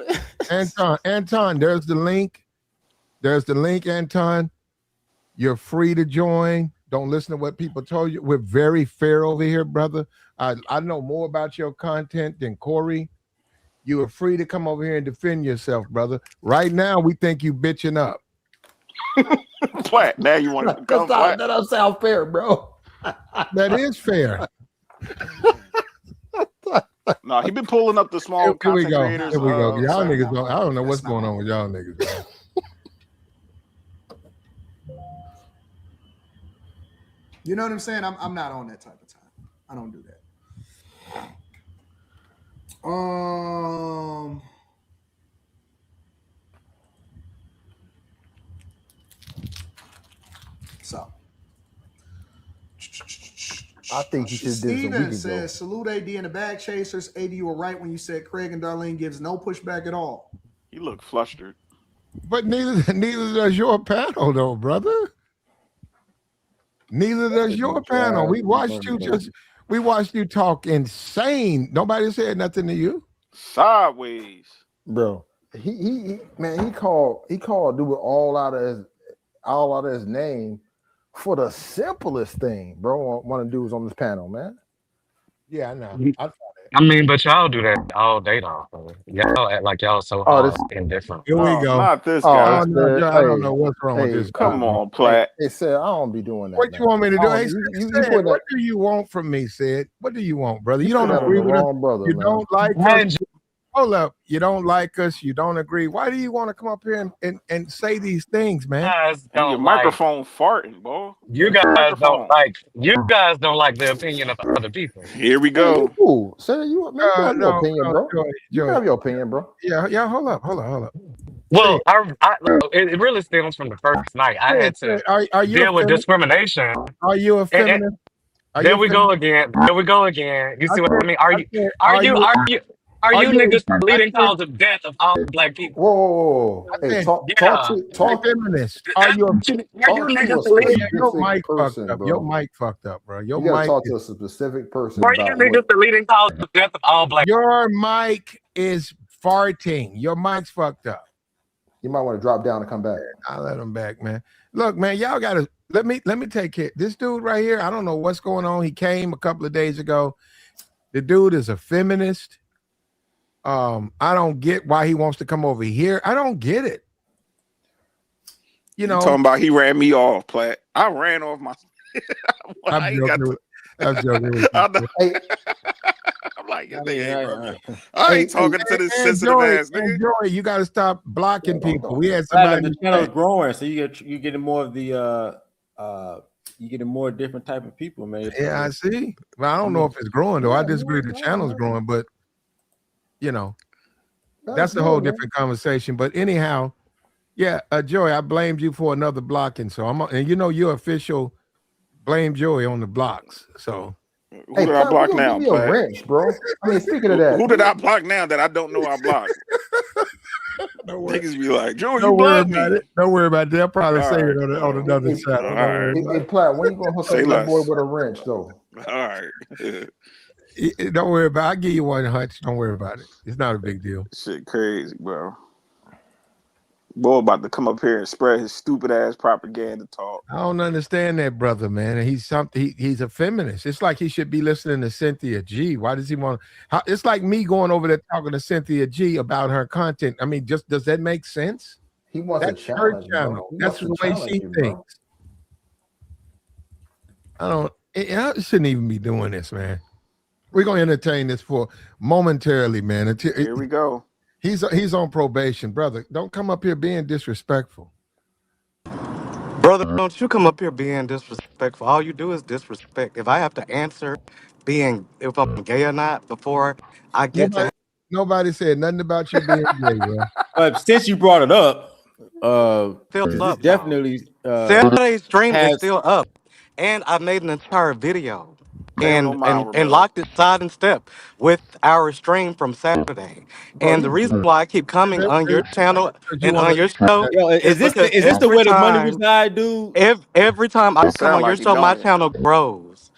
S1: Anton. There's the link. There's the link, Anton. You're free to join. Don't listen to what people told you. We're very fair over here, brother. I know more about your content than Corey. You are free to come over here and defend yourself, brother. Right now, we think you bitching up.
S6: Platt, now you want to come Platt.
S14: That don't sound fair, bro.
S1: That is fair.
S6: No, he been pulling up the small content creators.
S1: Here we go. Y'all niggas don't. I don't know what's going on with y'all niggas.
S2: You know what I'm saying? I'm not on that type of time. I don't do that.
S14: I think he should have did this a week
S2: Steven
S14: ago.
S2: says, salute AD and the bag chasers. AD, you were right when you said Craig and Darlene gives no pushback at all.
S6: You look flustered.
S1: But neither does your panel, though, brother. Neither does your panel. We watched you talk insane. Nobody said nothing to you.
S6: Sideways,
S14: bro. He called dude all out of his name for the simplest thing, bro. One of the dudes on this panel, man.
S1: Yeah, I know.
S18: I mean, but y'all do that all day long. Y'all act like y'all so indifferent.
S1: Here we go.
S6: Not this guy.
S1: I don't know what's wrong with this.
S6: Come on, Platt.
S14: It said I don't be doing that.
S1: What you want me to do? Hey, Sid, what do you want from me, Sid? What do you want, brother? You don't agree with us. You don't like us. Hold up. You don't like us. You don't agree. Why do you want to come up here and say these things, man?
S6: Your microphone farting, boy.
S18: You guys don't like the opinion of other people.
S6: Here we go.
S14: Ooh, say you have your opinion, bro. You have your opinion, bro.
S1: Yeah. Hold up.
S18: Well, it really stems from the first night. I had to deal with discrimination.
S1: Are you a feminist?
S18: There we go again. You see what I mean? Are you niggas the leading cause of death of all black people?
S14: Whoa. Hey, talk
S1: feminist. Are you niggas the leading? Your mic fucked up. Your mic fucked up, bro.
S14: You gotta talk to a specific person.
S18: Are you niggas the leading cause of death of all black people?
S1: Your mic is farting. Your mic's fucked up.
S14: You might want to drop down and come back.
S1: I'll let him back, man. Look, man, y'all gotta let me take care. This dude right here, I don't know what's going on. He came a couple of days ago. The dude is a feminist. I don't get why he wants to come over here. I don't get it. You know,
S6: talking about he ran me off, Platt. I ran off my.
S1: I'm joking.
S6: I'm like, I ain't talking to this sensitive ass nigga.
S1: Enjoy. You got to stop blocking people. We had somebody.
S10: The channel's growing, so you getting more of the you getting more different type of people, man.
S1: Yeah, I see. Well, I don't know if it's growing though. I disagree. The channel's growing, but. You know, that's a whole different conversation. But anyhow, yeah, Joey, I blamed you for another blocking. So and you know, you're official blame Joey on the blocks. So
S6: who did I block now?
S14: Give me a wrench, bro. I mean, speaking of that,
S6: who did I block now that I don't know I blocked? Niggas be like, Joey, you
S1: don't worry
S6: blocked me.
S1: About it. Don't worry about it. They'll probably say it on another channel.
S6: All right.
S14: Hey, Platt, when you gonna hook up that boy with a wrench, though?
S6: All right.
S1: Don't worry about it. I'll give you one, Hutch. Don't worry about it. It's not a big deal.
S6: Shit crazy, bro. Boy about to come up here and spread his stupid ass propaganda talk.
S1: I don't understand that brother, man. And he's a feminist. It's like he should be listening to Cynthia G. Why does he want it's like me going over there talking to Cynthia G about her content. I mean, does that make sense?
S14: He wants
S1: That's
S14: a challenge,
S1: her channel. That's the way she thinks. I shouldn't even be doing this, man. We're gonna entertain this for momentarily, man.
S6: Here we go.
S1: He's on probation, brother. Don't come up here being disrespectful.
S19: Brother, don't you come up here being disrespectful. All you do is disrespect. If I have to answer if I'm gay or not before I get
S1: nobody said nothing about you being gay, bro.
S10: But since you brought it up,
S19: definitely Saturday's stream is still up. And I made an entire video. And locked it side and step with our stream from Saturday. And the reason why I keep coming on your channel and on your show
S10: is this the way the money reside, dude?
S19: Every time I come on your show, my channel grows.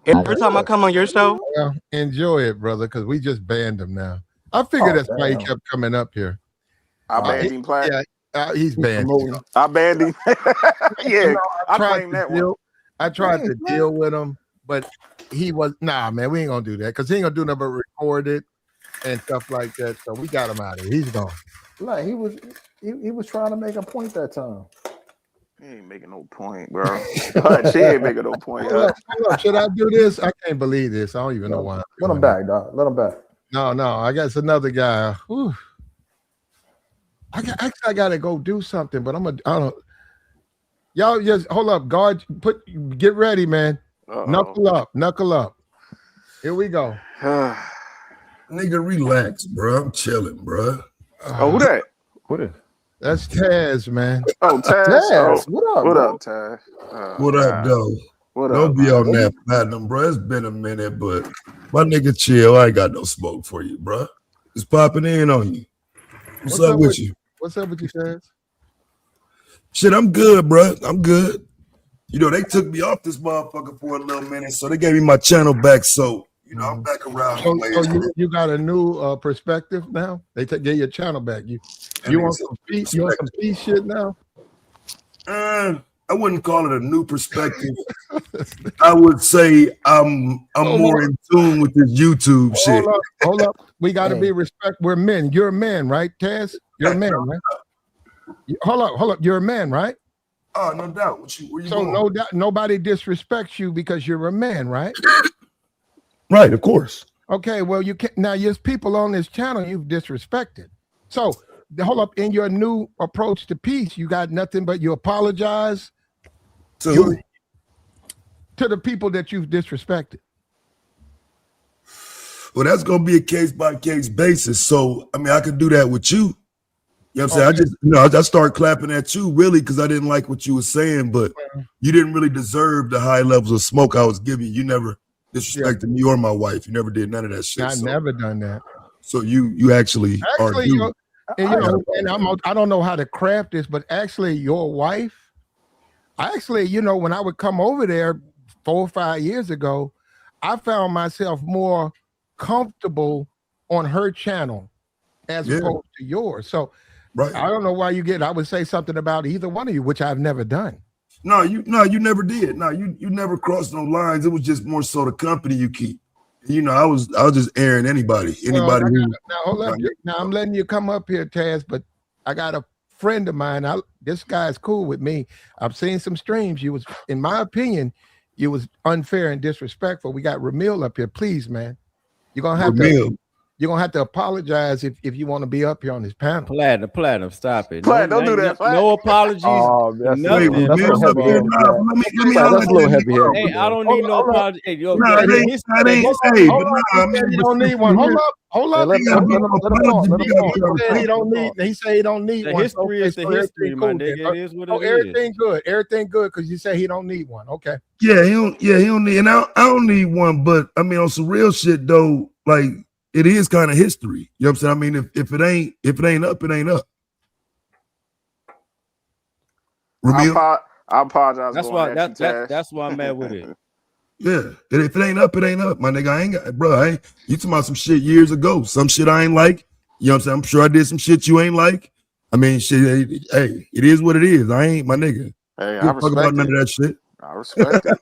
S19: Every time I come on your show.
S1: Well, enjoy it, brother, because we just banned him now. I figured that's why he kept coming up here.
S6: I banned him, Platt.
S1: Yeah, he's banned.
S6: I banned him. Yeah, I claim that one.
S1: I tried to deal with him, but he was man. We ain't gonna do that because he ain't gonna do nothing but record it and stuff like that. So we got him out of here. He's gone.
S14: Like he was trying to make a point that time.
S6: He ain't making no point, bro. She ain't making no point.
S1: Look, should I do this? I can't believe this. I don't even know why.
S14: Let him back, dog. Let him back.
S1: No. I guess another guy. Whew. I gotta go do something, but I don't. Y'all just hold up, guard. Get ready, man. Knuckle up. Here we go.
S20: Nigga, relax, bro. I'm chilling, bro.
S6: Who that?
S14: What is?
S1: That's Taz, man.
S6: Oh, Taz.
S14: Taz. What up?
S6: What up, Taz?
S20: What up, though?
S6: What
S20: Don't
S6: up,
S20: be
S6: man?
S20: on that platinum, bro. It's been a minute, but my nigga chill. I ain't got no smoke for you, bro. It's popping in on you. What's up with you?
S1: What's up with you, Taz?
S20: Shit, I'm good, bro. I'm good. You know, they took me off this motherfucker for a little minute, so they gave me my channel back. So, you know, I'm back around.
S1: So you got a new perspective now? They gave your channel back. You want some peace? You want some peace shit now?
S20: I wouldn't call it a new perspective. I would say I'm more in tune with this YouTube shit.
S1: Hold up. We got to be respect. We're men. You're a man, right, Taz? You're a man, right? Hold up. You're a man, right?
S20: Oh, no doubt. Where you
S1: so
S20: going?
S1: no doubt, nobody disrespects you because you're a man, right?
S20: Right, of course.
S1: Okay, well, you can't. Now, there's people on this channel you've disrespected. So hold up. In your new approach to peace, you got nothing but you apologize
S20: to who?
S1: To the people that you've disrespected.
S20: Well, that's gonna be a case by case basis. So I mean, I could do that with you. You know what I'm saying? I start clapping at you really because I didn't like what you were saying, but you didn't really deserve the high levels of smoke I was giving. You never disrespected me or my wife. You never did none of that shit.
S1: I've never done that.
S20: So you actually are due.
S1: I don't know how to craft this, but actually your wife, when I would come over there 4 or 5 years ago, I found myself more comfortable on her channel as opposed to yours. So I don't know why I would say something about either one of you, which I've never done.
S20: No, you never did. No, you never crossed no lines. It was just more so the company you keep. You know, I was just airing anybody.
S1: Now hold up. Now I'm letting you come up here, Taz, but I got a friend of mine. This guy's cool with me. I've seen some streams. In my opinion, you was unfair and disrespectful. We got Ramil up here. Please, man. You're gonna have to apologize if you want to be up here on this panel.
S10: Platinum, stop it.
S6: Don't do that.
S10: No apologies.
S14: That's
S10: nothing.
S14: a little heavy here.
S10: Hey, I don't need no apology. Hey, yo,
S1: he don't need one. Hold up. He said he don't need
S10: the
S1: one.
S10: history is the history, my nigga. It is what it is.
S1: Everything good because you say he don't need one. Okay.
S20: Yeah, he don't need, and I don't need one, but I mean on some real shit though, like it is kind of history. You know what I'm saying? I mean, if it ain't up, it ain't up.
S6: I apologize.
S10: That's why I'm mad with it.
S20: Yeah, and if it ain't up, it ain't up, my nigga. I ain't got, bro. You talking about some shit years ago? Some shit I ain't like. You know what I'm saying? I'm sure I did some shit you ain't like. I mean, shit. Hey, it is what it is. I ain't my nigga.
S6: Hey,
S20: I respect about none of that shit.
S6: I respect it.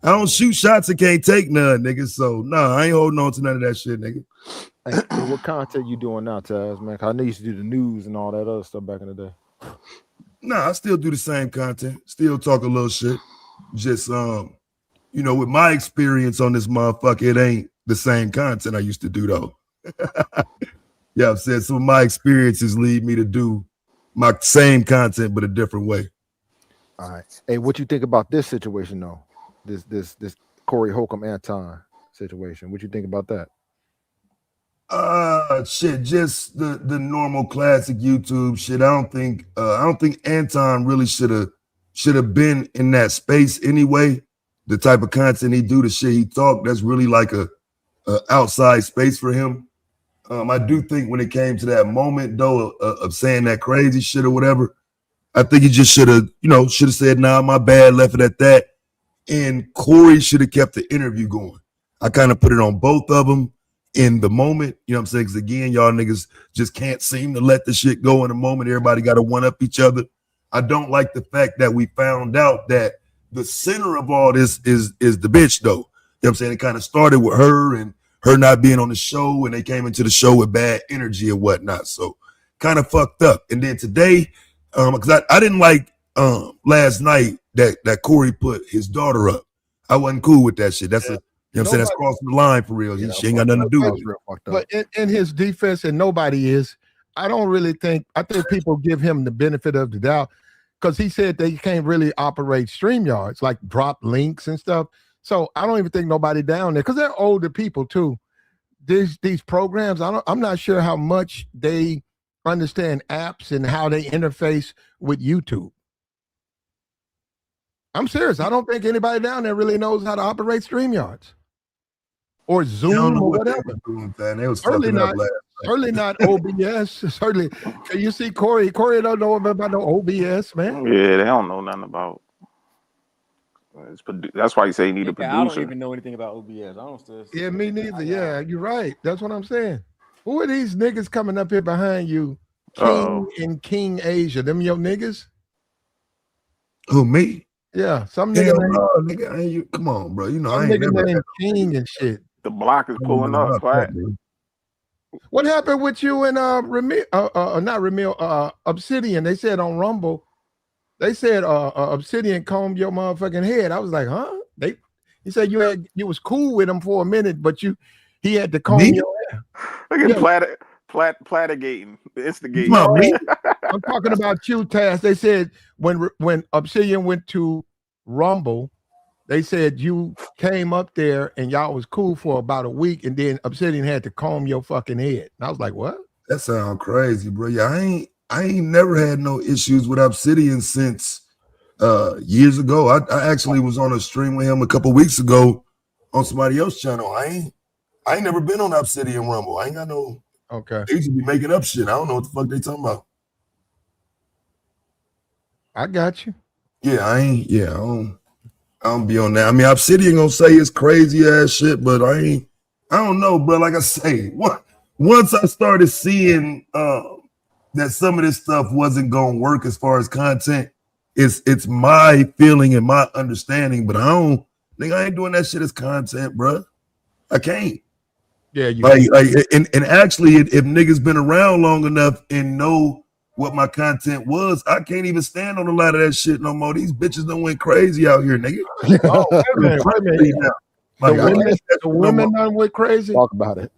S20: I don't shoot shots and can't take none, nigga. So I ain't holding on to none of that shit, nigga.
S14: Hey, what content you doing now, Taz, man? Cause I know you used to do the news and all that other stuff back in the day.
S20: I still do the same content. Still talk a little shit. Just with my experience on this motherfucker, it ain't the same content I used to do though. Yeah, I've said some of my experiences lead me to do my same content but a different way.
S14: All right. Hey, what you think about this situation though? This Corey Holcomb Anton situation. What you think about that?
S20: Shit, just the normal classic YouTube shit. I don't think Anton really should have been in that space anyway. The type of content he do, the shit he talk, that's really like a outside space for him. I do think when it came to that moment though of saying that crazy shit or whatever, I think he just should have said, nah, my bad, left it at that. And Corey should have kept the interview going. I kind of put it on both of them in the moment. You know what I'm saying? Because again, y'all niggas just can't seem to let the shit go in the moment. Everybody got to one up each other. I don't like the fact that we found out that the center of all this is the bitch though. You know what I'm saying? It kind of started with her and her not being on the show, and they came into the show with bad energy and whatnot. So kind of fucked up. And then today, because I didn't like last night that Corey put his daughter up. I wasn't cool with that shit. That's that's crossing the line for real. She ain't got nothing to do with it.
S1: But in his defense, and nobody is, I think people give him the benefit of the doubt because he said they can't really operate StreamYards, like drop links and stuff. So I don't even think nobody down there, because they're older people too. These programs, I'm not sure how much they understand apps and how they interface with YouTube. I'm serious. I don't think anybody down there really knows how to operate StreamYards or Zoom or whatever.
S20: They was
S1: certainly
S20: fucking
S1: not,
S20: up last
S1: certainly not OBS. Certainly, can you see Corey? Corey don't know about no OBS, man.
S6: Yeah, they don't know nothing about. That's why you say you need a producer.
S10: I don't even know anything about OBS. I don't still.
S1: Yeah, me neither. Yeah, you're right. That's what I'm saying. Who are these niggas coming up here behind you? King and King Asia. Them your niggas?
S20: Who, me?
S1: Yeah, some
S20: Hell
S1: nigga.
S20: no, nigga. Come on, bro. You know I ain't
S1: nigga
S20: never
S1: named King and shit.
S6: The block is pulling up, right?
S1: What happened with you and Obsidian? They said on Rumble, they said Obsidian combed your motherfucking head. I was like, huh? He said you was cool with him for a minute, but he had to comb your hair.
S6: Look at Plattergating, instigating.
S1: I'm talking about you, Taz. They said when Obsidian went to Rumble, they said you came up there and y'all was cool for about a week, and then Obsidian had to comb your fucking head. And I was like, what?
S20: That sounds crazy, bro. Yeah, I ain't never had no issues with Obsidian since years ago. I actually was on a stream with him a couple weeks ago on somebody else's channel. I ain't never been on Obsidian Rumble. I ain't got no.
S1: Okay.
S20: They used to be making up shit. I don't know what the fuck they talking about.
S1: I got you.
S20: Yeah, I don't be on that. I mean, Obsidian gonna say it's crazy ass shit, but I don't know, bro. Like I say, once I started seeing that some of this stuff wasn't gonna work as far as content, it's my feeling and my understanding, but I ain't doing that shit as content, bro. I can't.
S1: Yeah,
S20: and actually, if niggas been around long enough and know what my content was, I can't even stand on a lot of that shit no more. These bitches done went crazy out here, nigga.
S1: Wait a minute. The women done went crazy.
S14: Talk about it.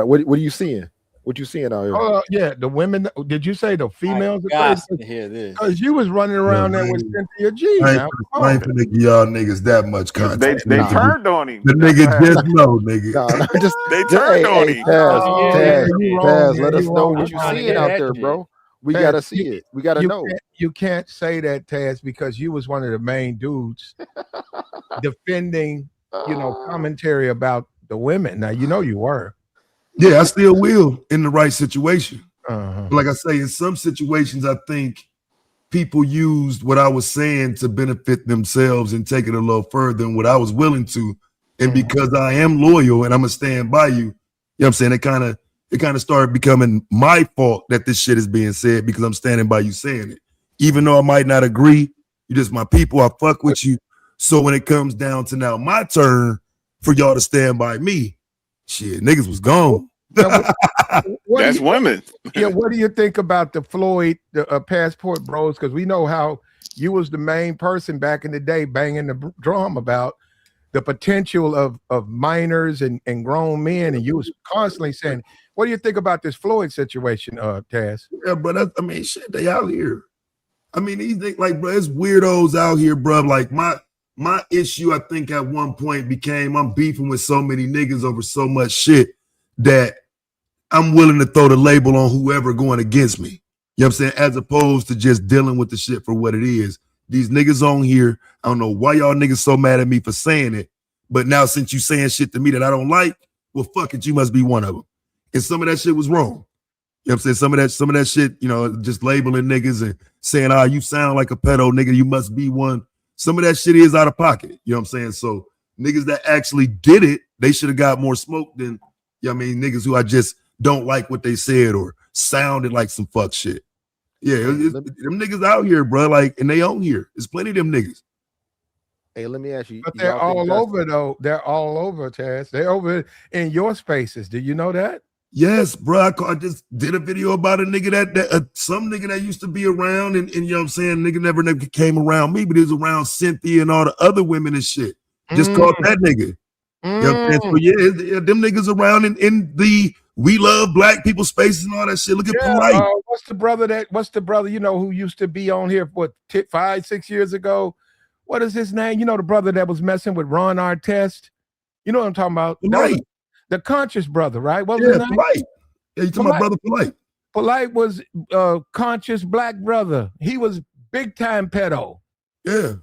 S14: What are you seeing? What you seeing out here?
S1: Yeah, the women. Did you say the females are
S10: got
S1: crazy?
S10: to hear this.
S1: Because you was running around there with Cynthia G.
S20: I ain't finna give y'all niggas that much content.
S6: They turned on him.
S20: The nigga just know, nigga.
S6: They turned on him.
S14: Taz, let us know what you seeing out there, bro. We gotta see it. We gotta know.
S1: You can't say that, Taz, because you was one of the main dudes defending, commentary about the women. Now you were.
S20: Yeah, I still will in the right situation.
S1: Uh-huh.
S20: Like I say, in some situations, I think people used what I was saying to benefit themselves and take it a little further than what I was willing to. And because I am loyal and I'm gonna stand by you, you know what I'm saying? It kind of started becoming my fault that this shit is being said because I'm standing by you saying it. Even though I might not agree, you're just my people. I fuck with you. So when it comes down to now my turn for y'all to stand by me, shit, niggas was gone.
S6: That's women.
S1: Yeah, what do you think about the Floyd Passport Bros? Because we know how you was the main person back in the day banging the drum about the potential of minors and grown men, and you was constantly saying, what do you think about this Floyd situation, Taz?
S20: Yeah, but shit, they out here. I mean, these things, like, bro, it's weirdos out here, bro. Like, my issue, I think, at one point became I'm beefing with so many niggas over so much shit that I'm willing to throw the label on whoever going against me. You know what I'm saying? As opposed to just dealing with the shit for what it is. These niggas on here, I don't know why y'all niggas so mad at me for saying it, but now since you saying shit to me that I don't like, well, fuck it, you must be one of them. And some of that shit was wrong. You know what I'm saying? Some of that shit, just labeling niggas and saying, you sound like a pedo, nigga, you must be one. Some of that shit is out of pocket. You know what I'm saying? So niggas that actually did it, they should have got more smoke than, niggas who I just don't like what they said or sounded like some fuck shit. Yeah, them niggas out here, bro, and they on here. There's plenty of them niggas.
S14: Hey, let me ask you.
S1: But they're all over, though. They're all over, Taz. They're over in your spaces. Do you know that?
S20: Yes, bro. I just did a video about a nigga that some nigga that used to be around, and you know what I'm saying, nigga never came around me, but he was around Cynthia and all the other women and shit. Just caught that nigga. You know what I'm saying? So yeah, them niggas around in the we love black people spaces and all that shit. Look at Polite.
S1: What's the brother who used to be on here for 5-6 years ago? What is his name? The brother that was messing with Ron Artest. You know what I'm talking about?
S20: Polite.
S1: The conscious brother, right? What was
S20: Yeah,
S1: his name?
S20: Polite. Yeah, you talking about brother Polite.
S1: Polite was conscious black brother. He was big time pedo.
S20: Yeah.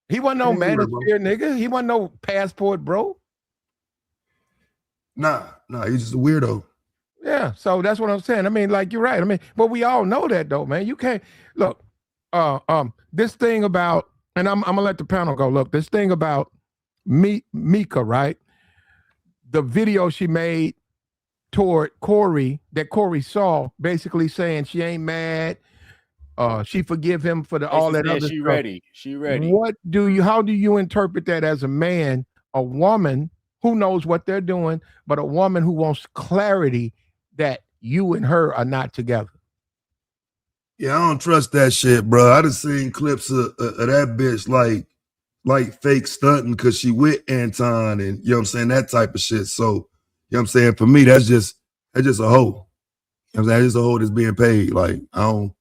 S1: He wasn't no manosphere nigga. He wasn't no passport bro.
S20: Nah, he's just a weirdo.
S1: Yeah, so that's what I'm saying. I mean, like you're right. I mean, but we all know that though, man. You can't look. This thing about, and I'm gonna let the panel go. Look, this thing about Mika, right? The video she made toward Corey that Corey saw, basically saying she ain't mad. She forgive him for all that other
S10: she
S1: stuff.
S10: ready. She ready.
S1: How do you interpret that as a man, a woman who knows what they're doing, but a woman who wants clarity that you and her are not together?
S20: Yeah, I don't trust that shit, bro. I just seen clips of that bitch like fake stunting because she with Anton and you know what I'm saying, that type of shit. So, you know what I'm saying? For me, that's just a hoe. You know what I'm saying? That's just a hoe that's being paid. Like, that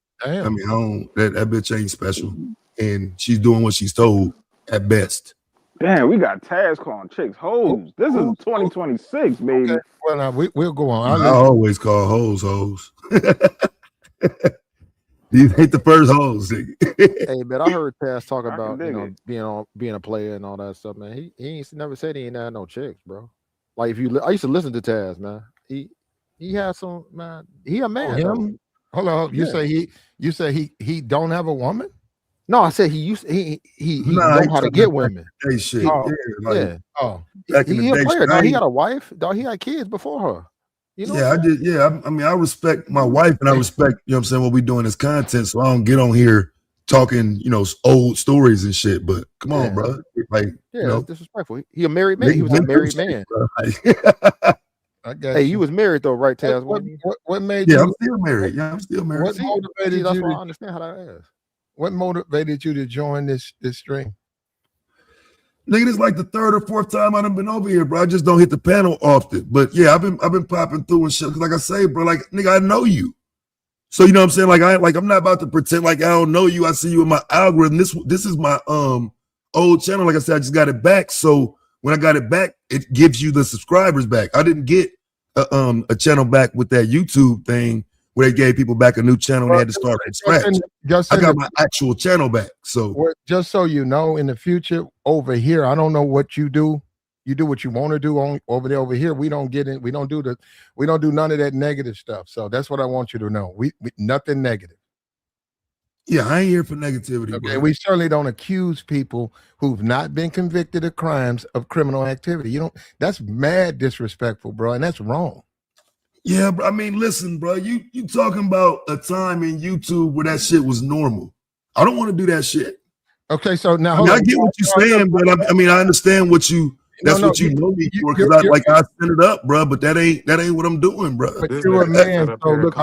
S20: bitch ain't special. And she's doing what she's told at best.
S6: Damn, we got Taz calling chicks hoes. This is 2026, baby.
S1: Okay. Well, now we'll go on.
S20: I always call hoes. These ain't the first hoes.
S14: Hey, man, I heard Taz talk about being a player and all that stuff, man. He ain't never said he ain't had no chicks, bro. Like I used to listen to Taz, man. He has some, man. He a man.
S1: Hold on. You say he don't have a woman?
S14: No, I said he know how to get women.
S20: Hey, shit.
S14: He
S20: Back in the
S14: a
S20: day,
S14: player. Dog, he had a wife. Dog, he had kids before her. You know
S20: I did. Yeah, I mean, I respect my wife and I respect, you know what I'm saying, what we doing as content. So I don't get on here talking, old stories and shit. But come on, bro. Like,
S14: that's disrespectful. He a married man. He was a married man.
S1: I guess.
S14: Hey, you was married though, right, Taz?
S1: What made you?
S20: I'm still married. Yeah, I'm still married.
S1: What motivated
S14: that's
S1: you?
S14: why I understand how that is.
S1: What motivated you to join this stream?
S20: Nigga, this is like the third or fourth time I done been over here, bro. I just don't hit the panel often. But yeah, I've been popping through and shit. Cause like I say, bro, like nigga, I know you. So you know what I'm saying? Like I'm not about to pretend like I don't know you. I see you in my algorithm. This is my old channel. Like I said, I just got it back. So when I got it back, it gives you the subscribers back. I didn't get a channel back with that YouTube thing where they gave people back a new channel and they had to start from scratch. I got my actual channel back. So
S1: just so you know, in the future over here, I don't know what you do. You do what you want to do over there. Over here, we don't get in. We don't do none of that negative stuff. So that's what I want you to know. We nothing negative.
S20: Yeah, I ain't here for negativity.
S1: Okay,
S20: bro.
S1: we certainly don't accuse people who've not been convicted of crimes of criminal activity. That's mad disrespectful, bro, and that's wrong.
S20: Yeah, but I mean, listen, bro, you talking about a time in YouTube where that shit was normal. I don't want to do that shit.
S1: Okay, so now
S20: I get what you're saying, but I mean, I understand what you. That's what you know me for, because I set it up, bro. But that ain't what I'm doing, bro.
S1: But you're a man, so look,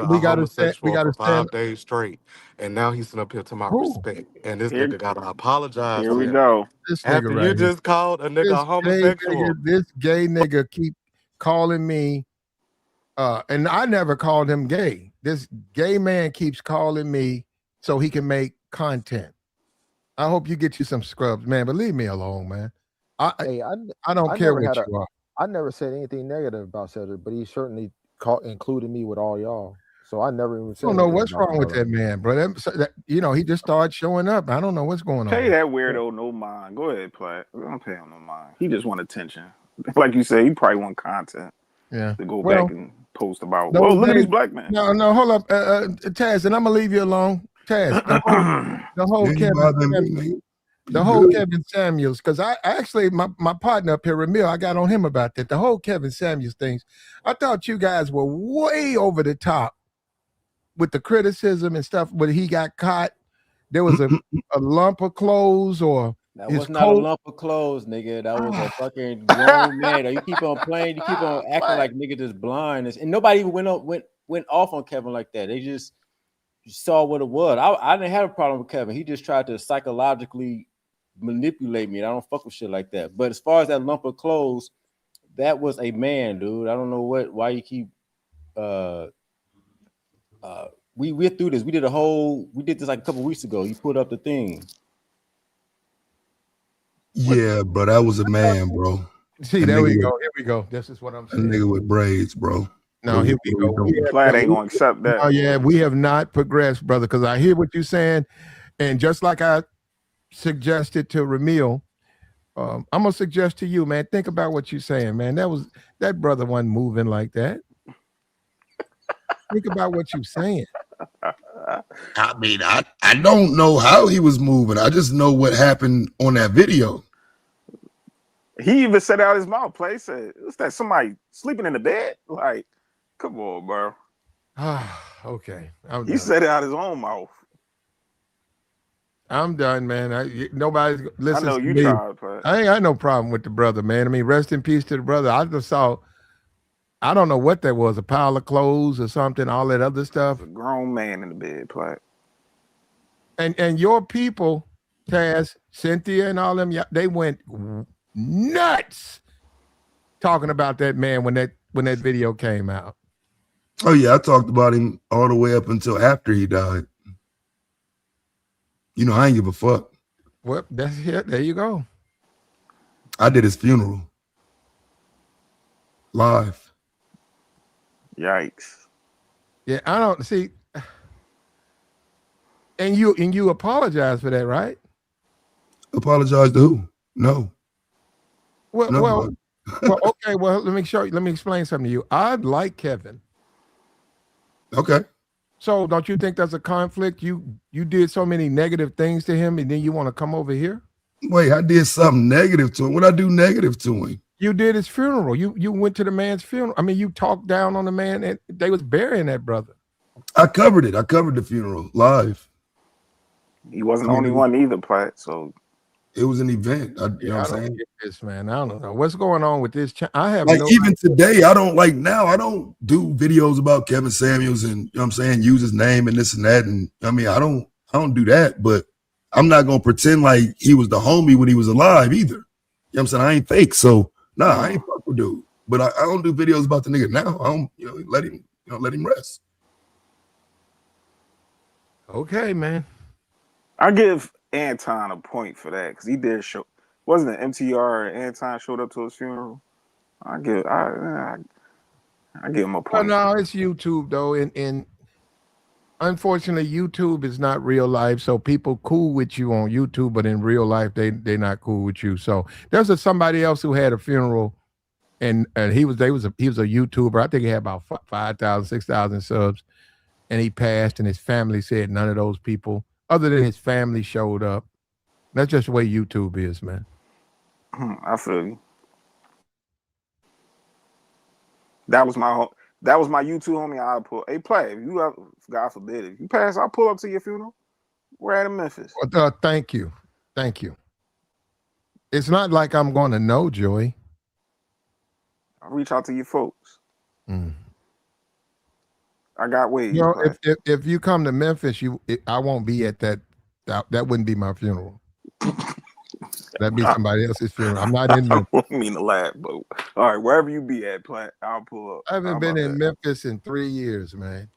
S1: we got to stand. We got to
S19: 5 days straight, and now he's sitting up here to my respect, and this nigga gotta apologize.
S6: Here we go.
S1: This
S19: After
S1: nigga
S19: you
S1: right
S19: just called a nigga homosexual.
S1: This gay nigga keep calling me, and I never called him gay. This gay man keeps calling me so he can make content. I hope you get you some scrubs, man. But leave me alone, man. I don't care what you are.
S14: I never said anything negative about Cedric, but he certainly included me with all y'all. So I never even said.
S1: I don't know what's wrong with that man, bro. He just started showing up. I don't know what's going on.
S6: Pay that weirdo no mind. Go ahead, Platt. Don't pay him no mind. He just want attention. Like you said, he probably want content.
S1: Yeah.
S6: To go back and post about. Look at these black men.
S1: No, hold up, Taz, and I'm gonna leave you alone, Taz. The whole Kevin Samuels, because I actually my partner up here, Ramil, I got on him about that. The whole Kevin Samuels things. I thought you guys were way over the top with the criticism and stuff. When he got caught, there was a lump of clothes or
S10: that was not a lump of clothes, nigga. That was a fucking grown man. You keep on playing, you keep on acting like nigga just blind, and nobody went off on Kevin like that. They just saw what it was. I didn't have a problem with Kevin. He just tried to psychologically manipulate me. I don't fuck with shit like that. But as far as that lump of clothes, that was a man, dude. I don't know why you keep we're through this. We did this like a couple weeks ago. You put up the thing.
S20: Yeah, bro, that was a man, bro.
S1: See, there we go. Here we go. This is what I'm saying.
S20: A nigga with braids, bro.
S1: No, here we go.
S6: Platt ain't gonna accept that.
S1: Oh yeah, we have not progressed, brother, because I hear what you're saying, and just like I suggested to Ramil, I'm gonna suggest to you, man. Think about what you're saying, man. That brother wasn't moving like that. Think about what you're saying.
S20: I mean, I don't know how he was moving. I just know what happened on that video.
S6: He even said out his mouth, play said, "Is that somebody sleeping in the bed?" Like, come on, bro.
S1: Okay.
S6: He said it out his own mouth.
S1: I'm done, man. Nobody's listening.
S6: I know you tried, but
S1: I ain't got no problem with the brother, man. I mean, rest in peace to the brother. I just saw, I don't know what that was, a pile of clothes or something, all that other stuff.
S6: A grown man in the bed, play.
S1: And your people, Taz, Cynthia, and all them, they went nuts talking about that man when that video came out.
S20: Oh yeah, I talked about him all the way up until after he died. You know, I ain't give a fuck.
S1: Well, that's it. There you go.
S20: I did his funeral live.
S6: Yikes.
S1: Yeah, I don't see. And you apologize for that, right?
S20: Apologize to who? No.
S1: Well,
S20: no.
S1: well, okay. Well, let me explain something to you. I like Kevin.
S20: Okay.
S1: So don't you think there's a conflict? You did so many negative things to him, and then you want to come over here?
S20: Wait, I did something negative to him. What I do negative to him?
S1: You did his funeral. You went to the man's funeral. I mean, you talked down on the man, and they was burying that brother.
S20: I covered it. I covered the funeral live.
S6: He wasn't the only one either, Platt. So
S20: it was an event. You know what I'm saying?
S1: Get this, man. I don't know what's going on with this. I have
S20: like
S1: no
S20: even
S1: idea.
S20: today. I don't do videos about Kevin Samuels and you know what I'm saying, use his name and this and that. And I mean, I don't do that, but I'm not gonna pretend like he was the homie when he was alive either. You know what I'm saying? I ain't fake, so I ain't fuck with dude. But I don't do videos about the nigga now. I don't, let him rest.
S1: Okay, man.
S6: I give Anton a point for that because he did show. Wasn't it MTR and Anton showed up to his funeral? I give him a point.
S1: Well, no, it's YouTube though, and unfortunately, YouTube is not real life. So people cool with you on YouTube, but in real life, they're not cool with you. So there's somebody else who had a funeral, and he was a YouTuber. I think he had about 5,000, 6,000 subs, and he passed. And his family said none of those people, other than his family, showed up. That's just the way YouTube is, man.
S6: I feel you. That was my YouTube homie. I pull. Hey, play. If you ever, God forbid, if you pass, I'll pull up to your funeral. We're at Memphis.
S1: Thank you. It's not like I'm going to know, Joey.
S6: I'll reach out to your folks. I got ways.
S1: If you come to Memphis, I won't be at that. That wouldn't be my funeral. That'd be somebody else's funeral. I'm not in Memphis.
S6: I don't mean to laugh, but all right, wherever you be at, Platt, I'll pull up.
S1: I haven't been in Memphis in 3 years, man.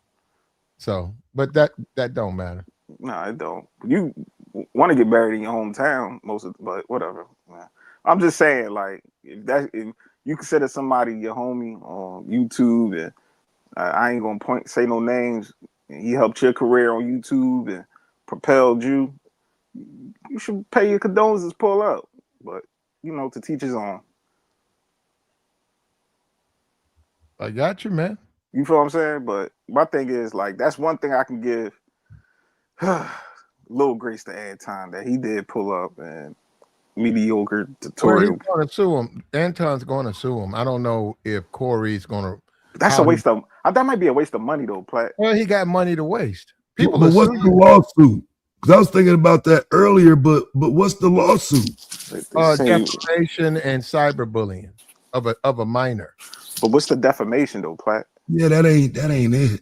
S1: So, but that don't matter.
S6: No, it don't. You want to get buried in your hometown, but whatever. Man. I'm just saying, like, if you consider somebody your homie on YouTube, and I ain't gonna say no names, and he helped your career on YouTube and propelled you, you should pay your condolences, pull up. But to teach his own.
S1: I got you, man.
S6: You feel what I'm saying? But my thing is, like, that's one thing I can give little grace to Anton, that he did pull up and mediocre tutorial.
S1: Well, he's going to sue him. Anton's going to sue him. I don't know if Corey's going to.
S6: That's a waste of. That might be a waste of money, though, Platt.
S1: Well, he got money to waste. People
S20: but what's the lawsuit? Because I was thinking about that earlier, but what's the lawsuit?
S1: Defamation and cyberbullying of a minor.
S6: But what's the defamation, though, Platt?
S20: Yeah, that ain't it.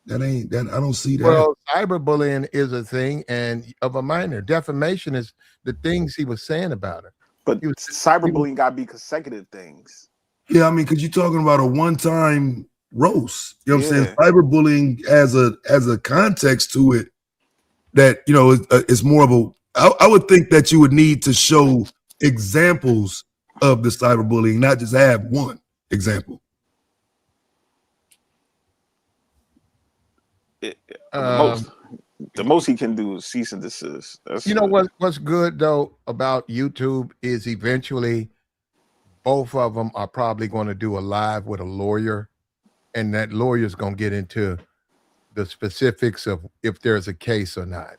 S20: That ain't that. I don't see that.
S1: Well, cyberbullying is a thing, and of a minor. Defamation is the things he was saying about her.
S6: But cyberbullying got to be consecutive things.
S20: Yeah, I mean, because you're talking about a one-time roast. You know what I'm saying? Cyberbullying as a context to it, that it's more of a. I would think that you would need to show examples of the cyberbullying, not just have one example.
S6: The most he can do is cease and desist. That's
S1: what's good though about YouTube is eventually both of them are probably going to do a live with a lawyer, and that lawyer's going to get into the specifics of if there's a case or not.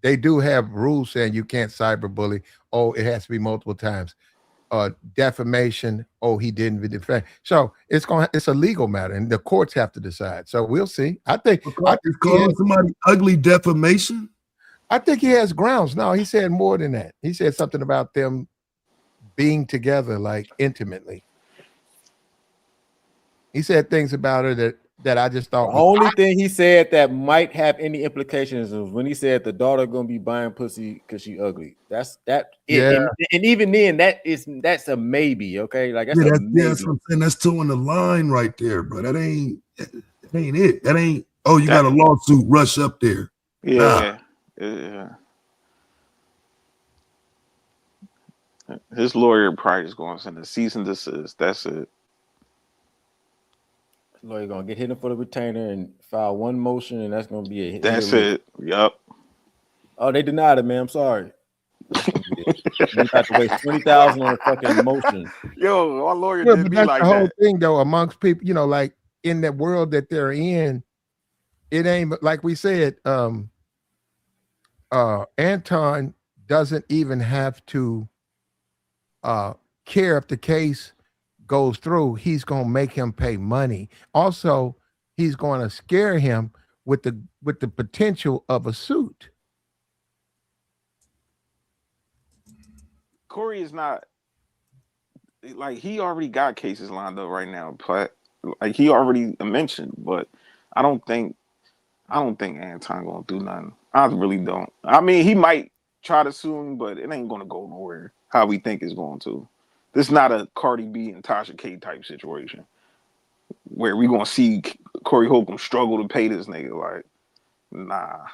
S1: They do have rules saying you can't cyberbully. Oh, it has to be multiple times. Defamation. Oh, he didn't defend. So it's a legal matter, and the courts have to decide. So we'll see. I think
S20: calling somebody ugly defamation.
S1: I think he has grounds. No, he said more than that. He said something about them being together, like intimately. He said things about her that I just thought.
S10: The only thing he said that might have any implications was when he said the daughter gonna be buying pussy because she ugly. That's that.
S1: Yeah.
S10: And even then, that's a maybe. Okay, like that's
S20: that's what I'm saying. That's towing the line right there, bro. That ain't it. That ain't. Oh, you got a lawsuit. Rush up there.
S6: Yeah. Yeah. His lawyer probably is going to send a cease and desist. That's it.
S10: Lawyer gonna get hit for the retainer and file one motion, and that's gonna be it.
S6: That's it. Yup.
S10: Oh, they denied it, man. I'm sorry. You have to waste $20,000 on a fucking motion.
S6: Yo, our lawyer
S1: Yeah,
S6: did
S1: but
S6: me
S1: that's
S6: like
S1: the whole
S6: that.
S1: thing, though, amongst people. Like in the world that they're in, it ain't like we said. Anton doesn't even have to care if the case goes through. He's going to make him pay money. Also, he's going to scare him with the potential of a suit.
S6: Corey is not like he already got cases lined up right now. Like he already mentioned, but I don't think Anton gonna do nothing. I really don't. I mean, he might try to sue him, but it ain't gonna go nowhere how we think it's going to. This is not a Cardi B and Tasha K type situation where we gonna see Corey Holcomb struggle to pay this nigga. Like, nah.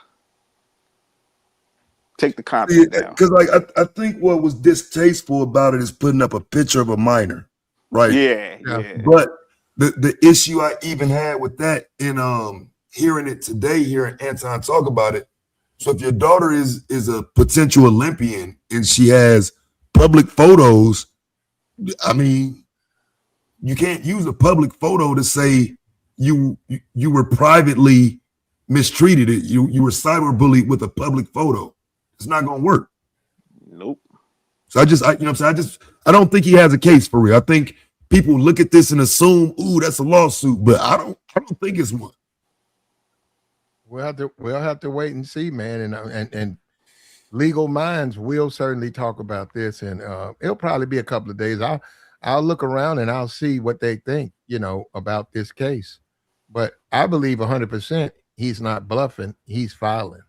S6: Take the content down.
S20: Because I think what was distasteful about it is putting up a picture of a minor, right?
S6: Yeah.
S20: But the issue I even had with that in hearing it today, hearing Anton talk about it. So if your daughter is a potential Olympian and she has public photos, I mean, you can't use a public photo to say you were privately mistreated. You were cyberbullied with a public photo. It's not gonna work.
S6: Nope.
S20: So I don't think he has a case for real. I think people look at this and assume, ooh, that's a lawsuit, but I don't think it's one.
S1: We'll have to wait and see, man. And legal minds will certainly talk about this, and it'll probably be a couple of days. I'll look around and I'll see what they think, about this case. But I believe 100% he's not bluffing. He's filing.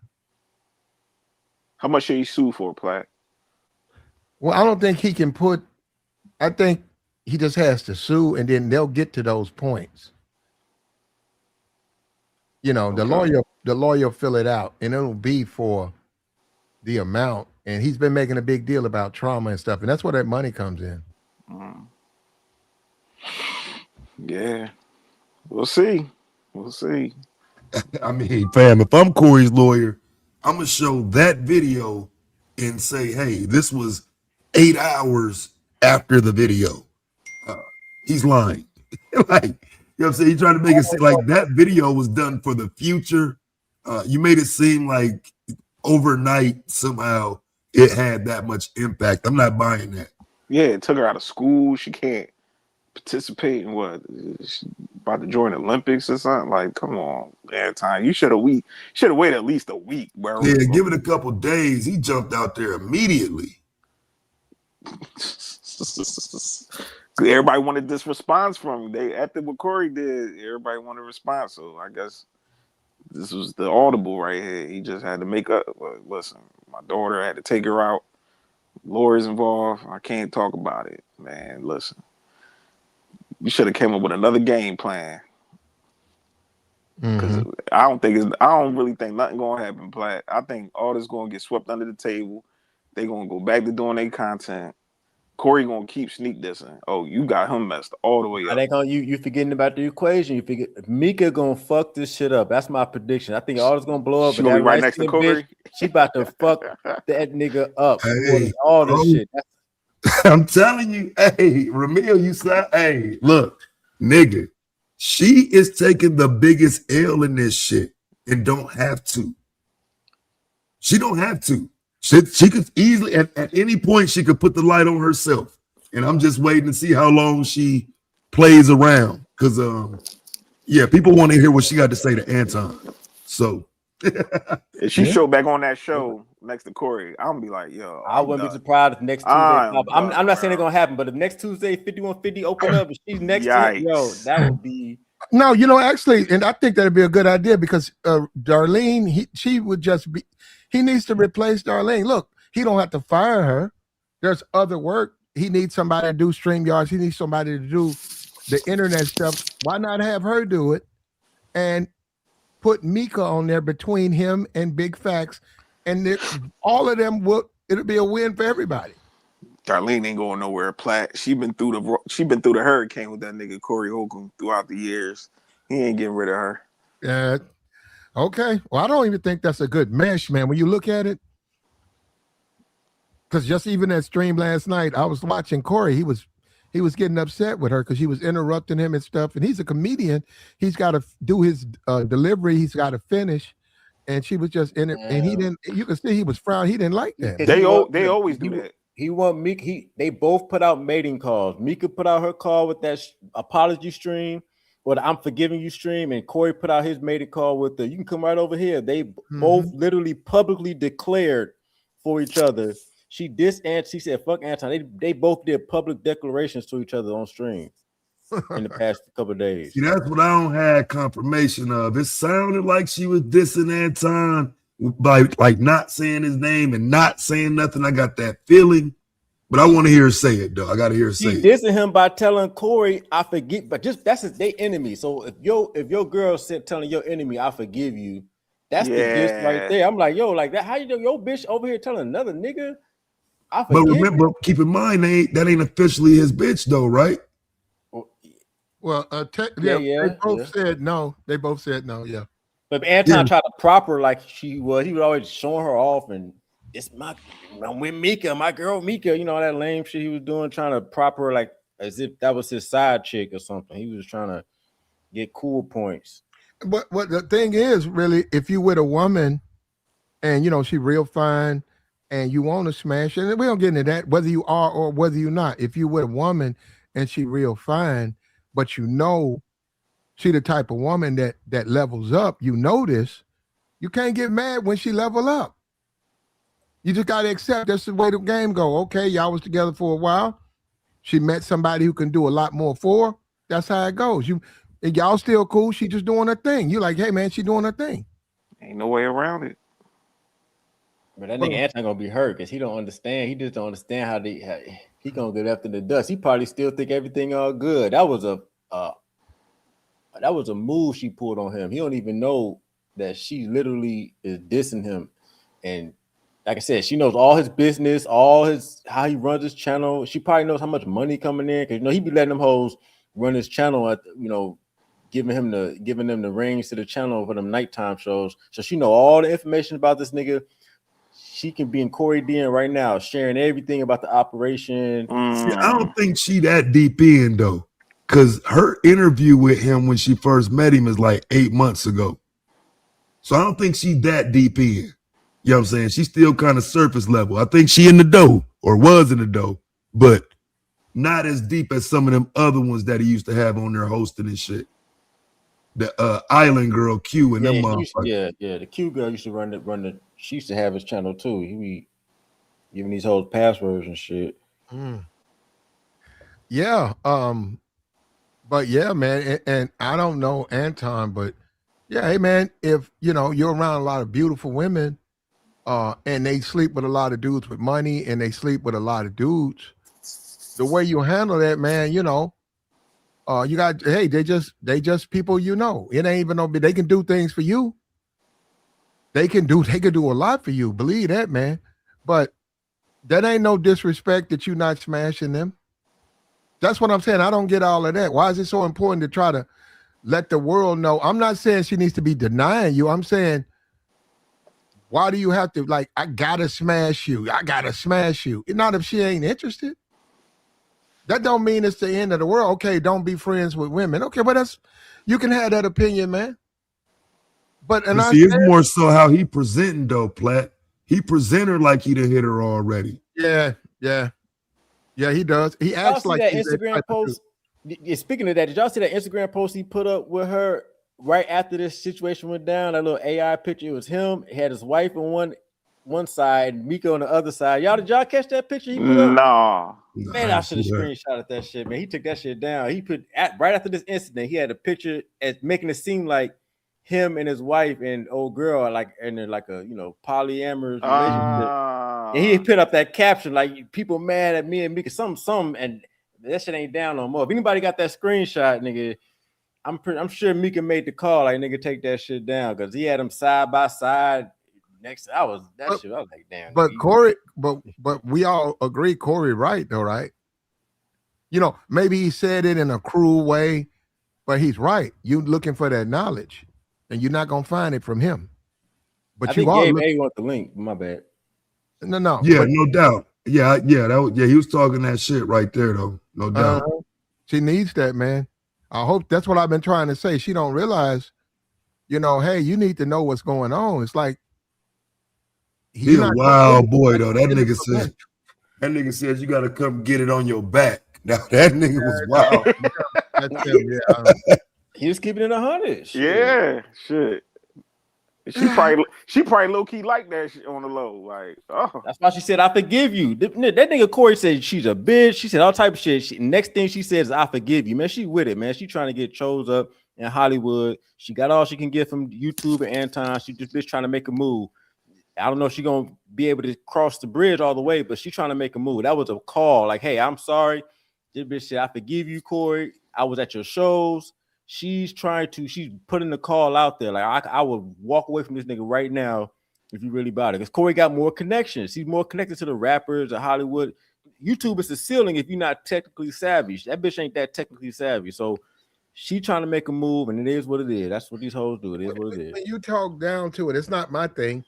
S6: How much should he sue for, Platt?
S1: Well, I don't think he can I think he just has to sue, and then they'll get to those points. Okay. The lawyer fill it out, and it'll be for the amount. And he's been making a big deal about trauma and stuff, and that's where that money comes in.
S6: Yeah, we'll see.
S20: I mean, fam, if I'm Corey's lawyer, I'm gonna show that video and say, hey, this was 8 hours after the video. He's lying. Like, you know what I'm saying? He's trying to make it seem like that video was done for the future. You made it seem like overnight somehow it had that much impact. I'm not buying that.
S6: Yeah, it took her out of school. She can't participate in what? She's about to join the Olympics or something. Like, come on, Anton. You should have waited at least a week, bro.
S20: Yeah, give it a couple days. He jumped out there immediately.
S6: Everybody wanted this response from him. After what Corey did, everybody wanted a response. So I guess this was the audible right here. He just had to make up. Listen, my daughter, I had to take her out. Lawyers involved. I can't talk about it, man. Listen, you should have came up with another game plan. Because I don't really think nothing gonna happen, Platt. I think all this gonna get swept under the table. They gonna go back to doing their content. Corey gonna keep sneak dissing. Oh, you got him messed all the way up.
S10: I think you forgetting about the equation. You forget Mika gonna fuck this shit up. That's my prediction. I think all is gonna blow up.
S6: She
S10: But
S6: gonna
S10: that
S6: be right next to Corey.
S10: bitch, she about to fuck that nigga up.
S20: Hey,
S10: All this shit.
S20: I'm telling you, hey, Ramil, you said, hey, look, nigga, she is taking the biggest L in this shit and don't have to. She don't have to. She could easily, at any point, she could put the light on herself. And I'm just waiting to see how long she plays around. Because, yeah, people want to hear what she got to say to Anton. So.
S6: If she show back on that show next to Corey, I'm gonna be like, yo.
S10: I wouldn't be surprised if next Tuesday. I'm not saying it's gonna happen, but if next Tuesday 5150 open up and she's next to it, yo, that would be.
S1: No, actually, and I think that'd be a good idea because Darlene, she would just be. He needs to replace Darlene. Look, he don't have to fire her. There's other work. He needs somebody to do StreamYards. He needs somebody to do the internet stuff. Why not have her do it and put Mika on there between him and Big Facts, and all of them it'll be a win for everybody.
S6: Darlene ain't going nowhere. Platt, she been through the hurricane with that nigga Corey Holcomb throughout the years. He ain't getting rid of her.
S1: Yeah. Okay. Well, I don't even think that's a good mesh, man. When you look at it, because just even that stream last night, I was watching Corey. He was getting upset with her because she was interrupting him and stuff. And he's a comedian. He's got to do his delivery. He's got to finish. And she was just in it. And he didn't. You can see he was frowning. He didn't like that.
S6: They always do that.
S10: He want Mika. They both put out mating calls. Mika put out her call with that apology stream, or the I'm forgiving you stream, and Corey put out his mating call with the you can come right over here. They both literally publicly declared for each other. She dissed and she said, fuck Anton. They both did public declarations to each other on stream in the past couple of days.
S20: See, that's what I don't have confirmation of. It sounded like she was dissing Anton by like not saying his name and not saying nothing. I got that feeling, but I want to hear her say it, though. I got to hear her say it.
S10: She dissing him by telling Corey, I forget, but just that's their enemy. So if your girl said telling your enemy, I forgive you, that's the diss right there. I'm like, yo, like that. How you do your bitch over here telling another nigga?
S20: But remember, keep in mind, that ain't officially his bitch, though, right?
S1: Well, they both said no. They both said no, yeah.
S10: But Anton tried to prop her like she was. He was always showing her off, and I'm with Mika, my girl Mika. You know that lame shit he was doing, trying to prop her like as if that was his side chick or something. He was trying to get cool points.
S1: But the thing is, really, if you with a woman, and she real fine. And you want to smash, and we don't get into that, whether you are or whether you're not. If you with a woman and she real fine, but she the type of woman that levels up, this, you can't get mad when she level up. You just got to accept that's the way the game go. Okay, y'all was together for a while. She met somebody who can do a lot more for her. That's how it goes. Y'all still cool. She just doing her thing. You like, hey, man, she doing her thing.
S6: Ain't no way around it.
S10: But I think Anton gonna be hurt because he don't understand. He just don't understand how he gonna get after the dust. He probably still think everything all good. That was a move she pulled on him. He don't even know that she literally is dissing him. And like I said, she knows all his business, how he runs his channel. She probably knows how much money coming in because he be letting them hoes run his channel at giving them the rings to the channel for them nighttime shows. So she know all the information about this nigga. She can be in Corey DM right now, sharing everything about the operation.
S20: See, I don't think she that deep in though, because her interview with him when she first met him is like 8 months ago. So I don't think she that deep in. You know what I'm saying? She's still kind of surface level. I think she in the dough or was in the dough, but not as deep as some of them other ones that he used to have on there hosting and shit. The Island Girl Q and them motherfuckers.
S10: The Q girl used to run the. She used to have his channel too. He be giving these whole passwords and shit.
S1: Yeah. But yeah, man, and I don't know Anton, but yeah, hey man, if you're around a lot of beautiful women, and they sleep with a lot of dudes with money, and they sleep with a lot of dudes, the way you handle that, man, you got they just people It ain't even no they can do things for you. They can do a lot for you, believe that, man. But That ain't no disrespect that you not smashing them. That's what I'm saying. I don't get all of that. Why is it so important to try to let the world know? I'm not saying she needs to be denying you. I'm saying, why do you have to, like, I gotta smash you. I gotta smash you. Not if she ain't interested. That don't mean it's the end of the world. Okay, don't be friends with women. Okay, but you can have that opinion, man. But
S20: it's more so how he presenting though, Platt. He present her like he done hit her already.
S1: Yeah, he does. He acts like
S10: that Instagram post. Speaking of that, did y'all see that Instagram post he put up with her right after this situation went down? That little AI picture. It was him. He had his wife on one side, and Mika on the other side. Did y'all catch that picture he put up?
S6: Nah.
S10: Man, I should have screenshotted that shit, man. He took that shit down. He put right after this incident, he had a picture as making it seem like him and his wife and old girl are like in like a polyamorous relationship. And he put up that caption like, people mad at me and Mika, some, and that shit ain't down no more. If anybody got that screenshot, nigga, I'm sure Mika made the call like, nigga, take that shit down, because he had them side by side. I was like, damn.
S1: But Corey, but we all agree Corey right though, right? Maybe he said it in a cruel way, but he's right. You looking for that knowledge, and you're not gonna find it from him. But
S10: I think Gabe A want the link. My bad.
S1: No.
S20: Yeah, no doubt. Yeah, he was talking that shit right there though. No doubt.
S1: She needs that, man. I hope that's what I've been trying to say. She don't realize, hey, you need to know what's going on. It's like
S20: he's a wild boy though. That nigga said you gotta come get it on your back. Now that nigga was wild.
S1: That's him,
S10: He was keeping it 100.
S6: Yeah, shit. She probably low key like that shit on the low. Like,
S10: that's why she said, "I forgive you." That nigga Corey said she's a bitch. She said all type of shit. Next thing she says, "I forgive you," man. She with it, man. She trying to get chose up in Hollywood. She got all she can get from YouTube and Anton. She just bitch trying to make a move. I don't know if she's gonna be able to cross the bridge all the way, but she trying to make a move. That was a call, like, "Hey, I'm sorry." This bitch said, "I forgive you, Corey. I was at your shows." She's putting the call out there. Like, I would walk away from this nigga right now if you really about it. Because Corey got more connections. He's more connected to the rappers, the Hollywood. YouTube is the ceiling if you're not technically savvy. That bitch ain't that technically savvy. So she trying to make a move, and it is what it is. That's what these hoes do. It is what it is.
S1: When you talk down to it, it's not my thing.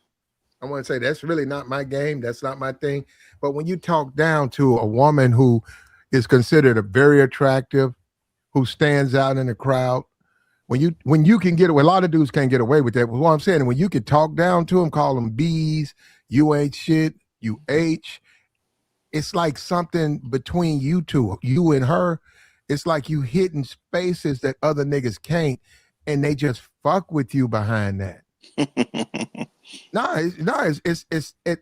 S1: I want to say that's really not my game. That's not my thing. But when you talk down to a woman who is considered a very attractive, who stands out in the crowd, when you can get away, a lot of dudes can't get away with that. But what I'm saying, when you can talk down to them, call them B's, you ain't shit, you H, it's like something between you two, you and her. It's like you hitting spaces that other niggas can't, and they just fuck with you behind that.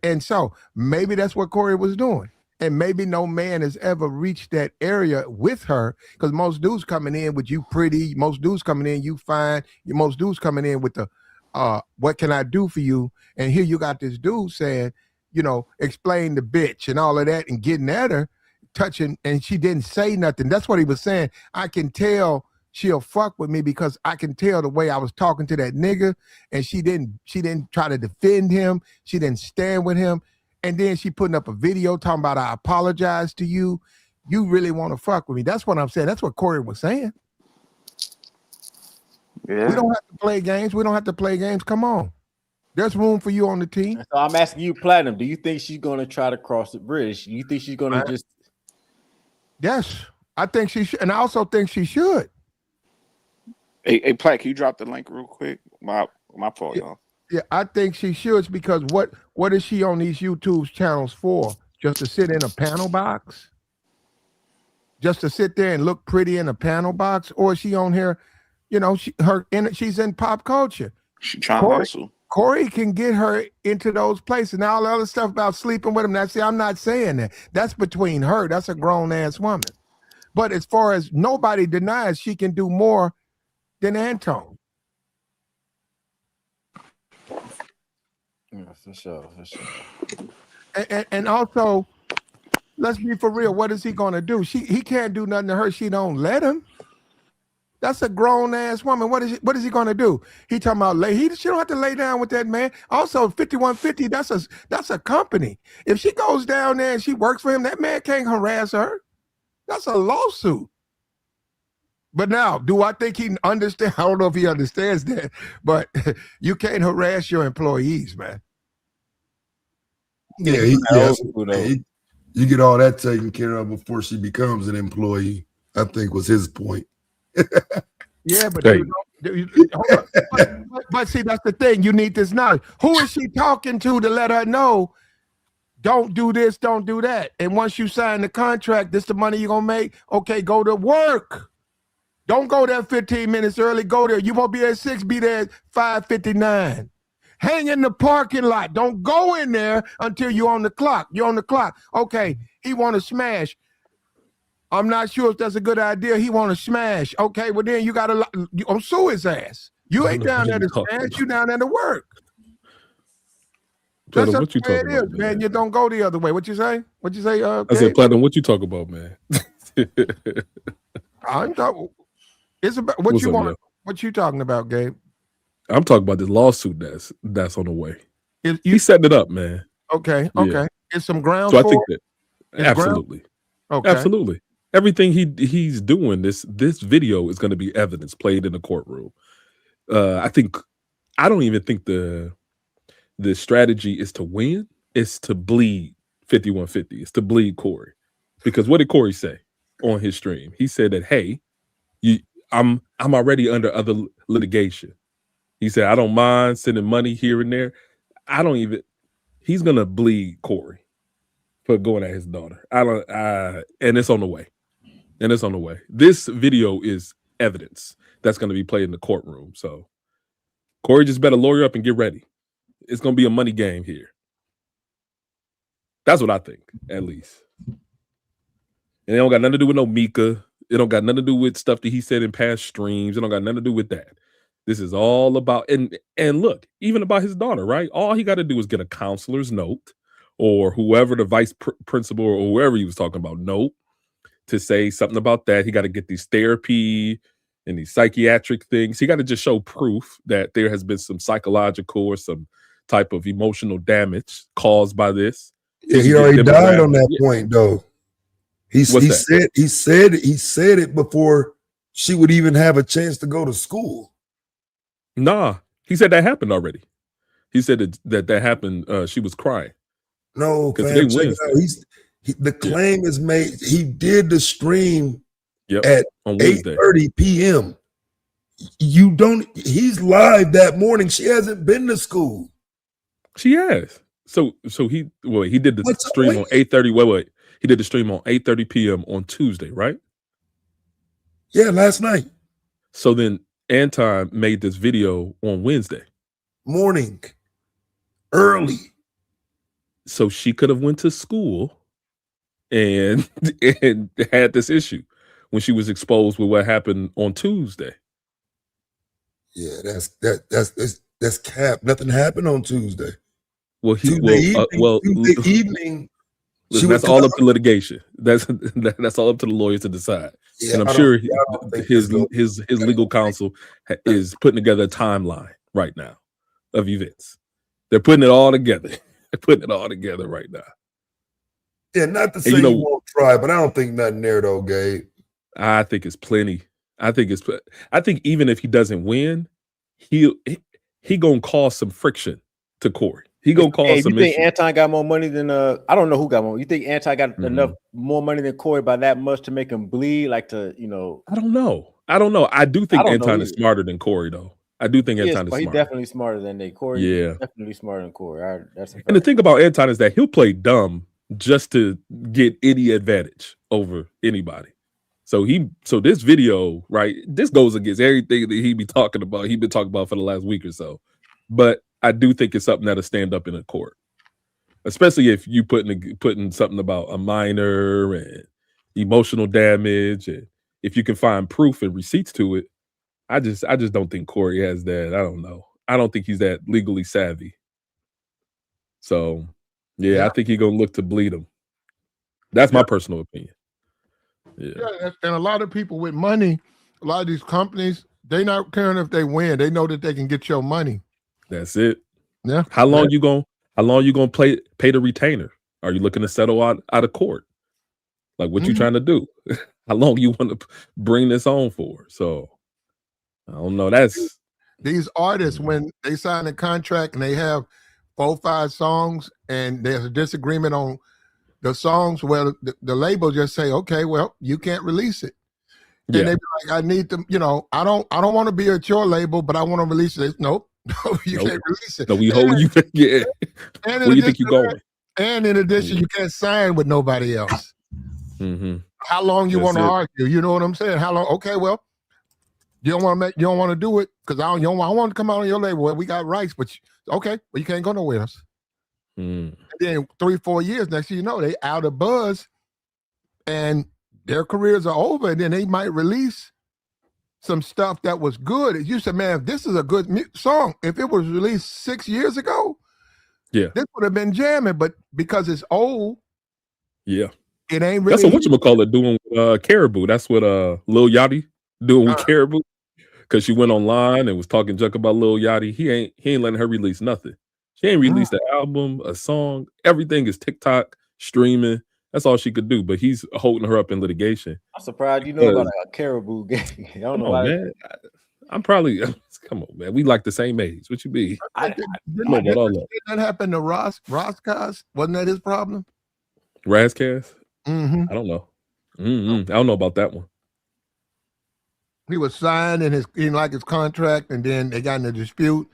S1: And so maybe that's what Corey was doing. And maybe no man has ever reached that area with her, because most dudes coming in with you pretty, most dudes coming in you fine, most dudes coming in with the what can I do for you? And here you got this dude saying, explain the bitch and all of that, and getting at her, touching, and she didn't say nothing. That's what he was saying. I can tell she'll fuck with me because I can tell the way I was talking to that nigga, and she didn't try to defend him. She didn't stand with him. And then she putting up a video talking about, I apologize to you. You really want to fuck with me. That's what I'm saying. That's what Corey was saying.
S6: Yeah.
S1: We don't have to play games. We don't have to play games. Come on. There's room for you on the team.
S10: So I'm asking you, Platinum, do you think she's going to try to cross the bridge? You think she's going to just...
S1: Yes. I think she should. And I also think she should.
S6: Hey, Platt, can you drop the link real quick? My fault, y'all.
S1: Yeah, I think she should, because what is she on these YouTube channels for? Just to sit in a panel box? Just to sit there and look pretty in a panel box? Or is she on here, she's in pop culture.
S6: She trying to hustle.
S1: Corey can get her into those places. Now, all the other stuff about sleeping with him, I'm not saying that. That's between her. That's a grown-ass woman. But as far as nobody denies she can do more than Anton.
S10: Yeah, for sure.
S1: And also, let's be for real. What is he going to do? He can't do nothing to her. She don't let him. That's a grown ass woman. What is he gonna do? He talking about she don't have to lay down with that man. Also, 5150, that's a company. If she goes down there and she works for him, that man can't harass her. That's a lawsuit. But now, do I think he understands? I don't know if he understands that, but you can't harass your employees, man.
S20: Yeah, you get all that taken care of before she becomes an employee, I think was his point.
S1: Yeah, but but see, that's the thing. You need this knowledge. Who is she talking to let her know, don't do this, don't do that? And once you sign the contract, this the money you're going to make. Okay, go to work. Don't go there 15 minutes early. Go there. You won't be at 6, be there at 5:59. Hang in the parking lot. Don't go in there until you're on the clock. You're on the clock. Okay, he want to smash. I'm not sure if that's a good idea. He want to smash. Okay, well then you got to sue his ass. You ain't down there to smash. You down there to work. That's
S2: what you talking about,
S1: man? You don't go the other way. What you say? What you say?
S2: I said, Platinum, what you talk about, man?
S1: I'm talking. It's about what you want. Yo? What you talking about, Gabe?
S2: I'm talking about this lawsuit that's on the way. He's setting it up, man.
S1: Okay. Yeah. It's some ground.
S2: So I think that absolutely, absolutely, everything he's doing. This video is going to be evidence played in the courtroom. I don't even think the strategy is to win. It's to bleed 5150. It's to bleed Corey, because what did Corey say on his stream? He said that, hey, I'm already under other litigation. He said, I don't mind sending money here and there. He's gonna bleed Corey for going at his daughter. And it's on the way. This video is evidence that's gonna be played in the courtroom. So Corey just better lawyer up and get ready. It's gonna be a money game here. That's what I think, at least. And it don't got nothing to do with no Mika. It don't got nothing to do with stuff that he said in past streams. It don't got nothing to do with that. This is all about, and look, even about his daughter, right? All he got to do is get a counselor's note, or whoever the vice principal or whoever he was talking about note to say something about that. He got to get these therapy and these psychiatric things. He got to just show proof that there has been some psychological or some type of emotional damage caused by this.
S20: Yeah, he already died on that point, though. He said it before she would even have a chance to go to school.
S2: Nah, he said that happened already. He said that happened. She was crying.
S20: No, fam, the claim is made. He did the stream at 8:30 p.m. He's live that morning. She hasn't been to school.
S2: She has. So he did the stream on 8:30. Wait. He did the stream on 8:30 p.m. on Tuesday, right?
S20: Yeah, last night.
S2: So then Anton made this video on Wednesday
S20: morning, early.
S2: So she could have went to school and had this issue when she was exposed with what happened on Tuesday.
S20: Yeah, that's cap. Nothing happened on Tuesday.
S2: Well,
S20: Tuesday evening.
S2: Listen, that's all up to litigation. That's all up to the lawyers to decide. Yeah, and I'm sure his legal counsel is putting together a timeline right now of events. They're putting it all together. They're putting it all together right now.
S20: Yeah, not to say you won't try, but I don't think nothing there though, Gabe.
S2: I think it's plenty. I think even if he doesn't win, he gonna cause some friction to Corey. He gonna cause some.
S10: You think Anton got more money than I don't know who got more. You think Anton got enough more money than Corey by that much to make him bleed? Like to
S2: I don't know. I do think Anton is smarter than Corey though. I do think Anton is smart.
S10: He's definitely smarter than Nate. Corey,
S2: yeah,
S10: definitely smarter than Corey.
S2: And the thing about Anton is that he'll play dumb just to get any advantage over anybody. So this video, right? This goes against everything that he be talking about. He's been talking about for the last week or so. But I do think it's something that'll stand up in a court, especially if you putting something about a minor and emotional damage, and if you can find proof and receipts to it. I just don't think Corey has that. I don't know. I don't think he's that legally savvy. So yeah. I think he's gonna look to bleed him. That's my personal opinion.
S1: Yeah, and a lot of people with money a lot of these companies, they not caring if they win. They know that they can get your money.
S2: That's it.
S1: Yeah.
S2: How long you gonna pay the retainer? Are you looking to settle out of court? Like what you trying to do? How long you want to bring this on for? So I don't know. That's
S1: these artists when they sign a contract and they have 4 or 5 songs and there's a disagreement on the songs. Well, the label just say, okay, well, you can't release it. And they be like, I need to, I don't want to be at your label, but I want to release it. Nope. No, you can't release it.
S2: No, we hold you. Yeah. Where you think you going?
S1: And in addition, you can't sign with nobody else.
S2: Mm-hmm.
S1: How long you want to argue? You know what I'm saying? How long? Okay, well, you don't want to do it because I want to come out on your label. Well, we got rights, but okay, well, you can't go nowhere else. And then 3-4 years, next thing you know, they out of buzz and their careers are over, and then they might release some stuff that was good. You said, man, this is a good song. If it was released 6 years ago, this would have been jamming, but because it's old, it ain't really.
S2: That's what whatchamacallit doing with Caribou. That's what Lil Yachty doing with Caribou. Because she went online and was talking junk about Lil Yachty. He ain't letting her release nothing. She ain't released an album, a song. Everything is TikTok, streaming. That's all she could do. But he's holding her up in litigation.
S10: I'm surprised you know about a Caribou game. I don't know why.
S2: Man. I'm probably come on, man. We like the same age. What you be?
S1: Didn't that happen to Roscos? Wasn't that his problem?
S2: Razcast?
S1: Mm-hmm.
S2: I don't know. I don't know about that one.
S1: He was signed in his contract, and then they got in a dispute.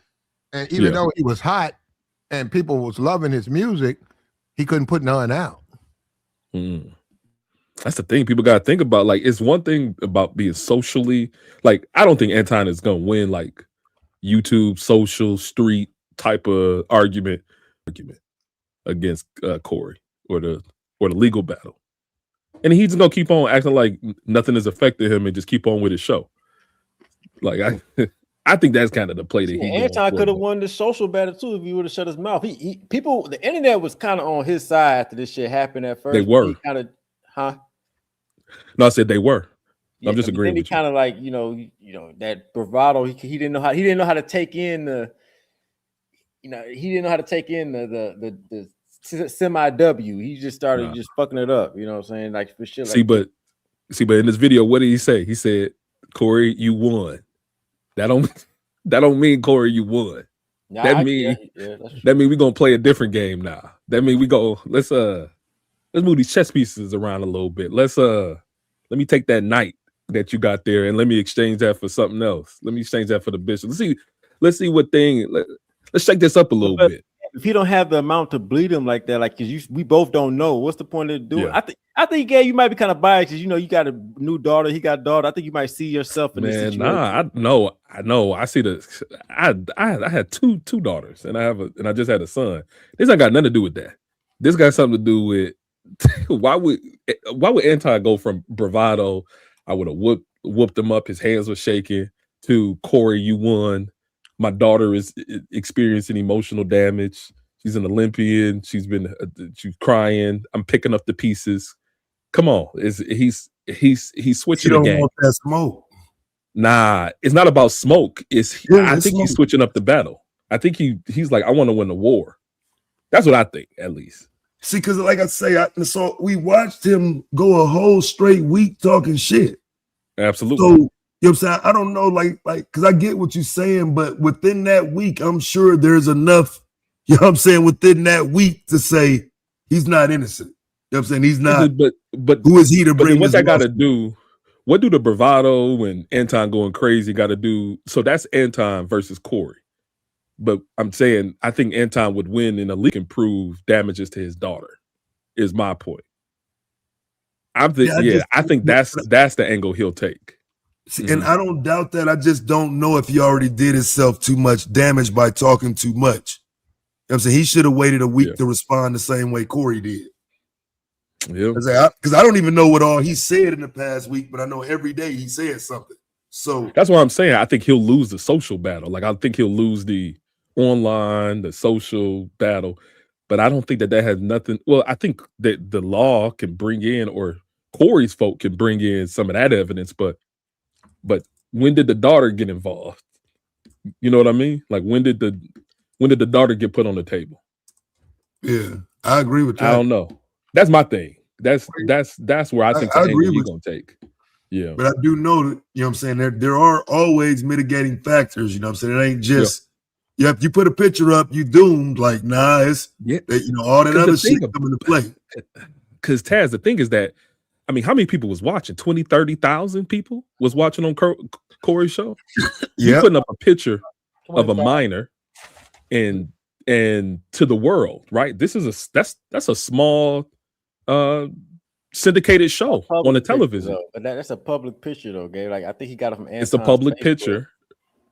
S1: And even though he was hot and people was loving his music, he couldn't put none out.
S2: That's the thing people got to think about. Like, it's one thing about being socially, like, I don't think Anton is going to win like YouTube, social, street type of argument against Corey or the legal battle. And he's going to keep on acting like nothing has affected him and just keep on with his show. Like, I think that's kind of the play that he
S10: Anton could have won the social battle too if he would have shut his mouth. The internet was kind of on his side after this shit happened at first.
S2: They were. No, I said they were.
S10: Yeah,
S2: I'm just agreeing.
S10: Then he kind of like that bravado. He didn't know how to take in the semi W. He just started just fucking it up. You know what I'm saying? Like for shit.
S2: But in this video, what did he say? He said, "Corey, you won." That don't mean Corey, you won.
S10: Nah,
S2: that mean we're gonna play a different game now. That mean we go let's move these chess pieces around a little bit. Let me take that knight that you got there and let me exchange that for something else. Let me exchange that for the bishop. Let's see what thing. Let's shake this up a little bit.
S10: If he don't have the amount to bleed him like that, like because we both don't know what's the point of doing.
S2: Yeah.
S10: I think you might be kind of biased because you got a new daughter, he got a daughter. I think you might see yourself in this situation.
S2: I know. I see I had two daughters and I just had a son. This ain't got nothing to do with that. This got something to do with why would Anton go from bravado? I would have whooped him up. His hands were shaking. To Corey, you won. My daughter is experiencing emotional damage. She's an Olympian. She's crying. I'm picking up the pieces. Come on, he's switching the game. You don't
S20: want that smoke.
S2: Nah, it's not about smoke. I think he's switching up the battle. I think he's like, I want to win the war. That's what I think, at least.
S20: See, because like I say, so we watched him go a whole straight week talking shit.
S2: Absolutely.
S20: So, you know what I'm saying? I don't know, like, because I get what you're saying, but within that week, I'm sure there's enough, you know what I'm saying, within that week to say he's not innocent. You know what I'm saying? He's not.
S2: But
S20: who is he to bring
S2: what
S20: this
S2: that got to do? What do the bravado and Anton going crazy got to do? So that's Anton versus Corey. But I'm saying I think Anton would win in a league and prove damages to his daughter. Is my point. I think that's the angle he'll take.
S20: See, and I don't doubt that. I just don't know if he already did himself too much damage by talking too much. You know what I'm saying? He should have waited a week to respond the same way Corey did.
S2: Yeah,
S20: because I don't even know what all he said in the past week, but I know every day he said something. So
S2: that's what I'm saying. I think he'll lose the social battle. Like I think he'll lose the online, the social battle, but I don't think that has nothing. Well, I think that the law can bring in, or Corey's folk can bring in some of that evidence, but
S21: But when did the daughter get involved? You know what I mean? Like when did the daughter get put on the table?
S20: Yeah, I agree with that.
S21: I don't know. That's my thing. That's where I think the angle you're gonna take. Yeah.
S20: But I do know that, you know what I'm saying, there are always mitigating factors, you know what I'm saying? It ain't just if you put a picture up, you doomed. Like, nah, it's all that other shit coming to play.
S21: Because Taz, the thing is that, I mean, how many people was watching? 20, 30,000 people was watching on Corey's show? You putting up a picture of a minor and to the world, right? This is that's a small syndicated show on the television.
S10: But that's a public picture though, Gabe. Like I think he got it from Anton's
S21: It's a public
S10: Facebook.
S21: picture,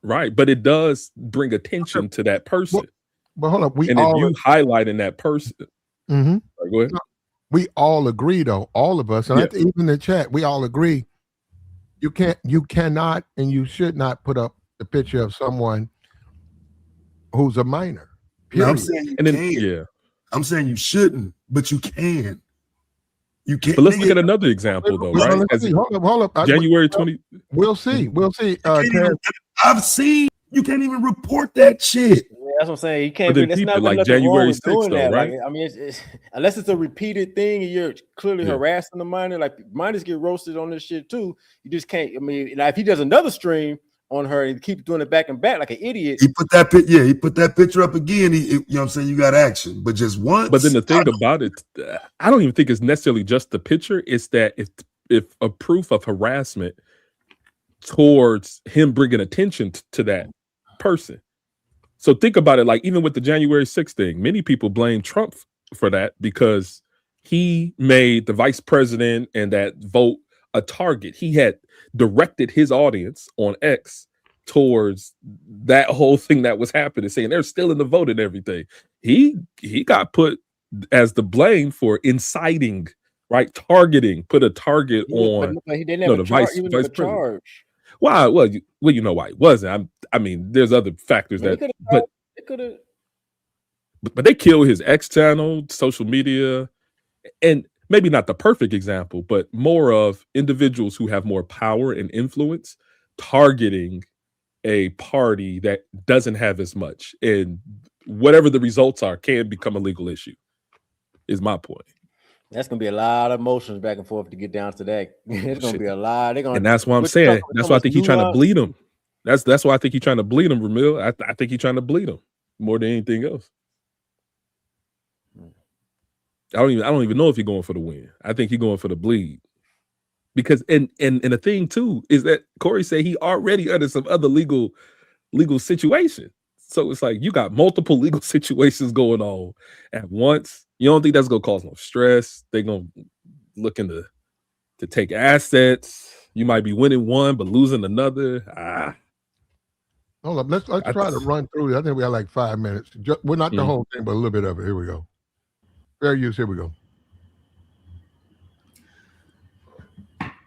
S21: right? But it does bring attention to that person.
S1: But hold up,
S21: if you highlighting that person,
S1: mm-hmm.
S21: Right, go ahead.
S1: We all agree, though, all of us, and I think even in the chat, we all agree. You cannot, and you should not put up the picture of someone who's a minor.
S20: No, I'm saying you can. I'm saying you shouldn't, but you can. You can't.
S21: But let's look at another example, though, right?
S1: Hold up.
S21: January 20.
S1: We'll see.
S20: I've seen. You can't even report that shit.
S10: Yeah, that's what I'm saying. You can't. That's not
S21: like
S10: nothing
S21: January
S10: wrong with
S21: 6th,
S10: doing
S21: though,
S10: that.
S21: right?
S10: Like, I mean, it's unless it's a repeated thing and you're clearly harassing the minor. Like minors get roasted on this shit too. You just can't. I mean, now if he does another stream on her and keeps doing it back and back like an idiot,
S20: he put that picture up again. You know what I'm saying? You got action, but just once.
S21: But then the thing about it, I don't even think it's necessarily just the picture. It's that if a proof of harassment towards him bringing attention to that person. So think about it, like even with the January 6th thing, many people blame Trump for that because he made the vice president and that vote a target. He had directed his audience on X towards that whole thing that was happening, saying they're still in the vote and everything. He got put as the blame for inciting, right? Targeting, put a target on the vice president. Why? Well, you know why it wasn't. I mean, there's other factors but they killed his X channel, social media, and maybe not the perfect example, but more of individuals who have more power and influence targeting a party that doesn't have as much, and whatever the results are can become a legal issue. Is my point.
S10: That's gonna be a lot of emotions back and forth to get down to that. It's gonna be a lot.
S21: And that's why I'm saying. That's why I think he's trying to bleed him. That's why I think he's trying to bleed him, Ramil. I think he's trying to bleed him more than anything else. I don't even know if he's going for the win. I think he's going for the bleed. Because and the thing too is that Corey said he already under some other legal situation. So it's like you got multiple legal situations going on at once. You don't think that's gonna cause no stress? They're gonna look into to take assets. You might be winning one but losing another.
S1: Hold up, let's try to run through it. I think we got like 5 minutes. We're not the whole thing, but a little bit of it. Here we go. Fair use. Here we go.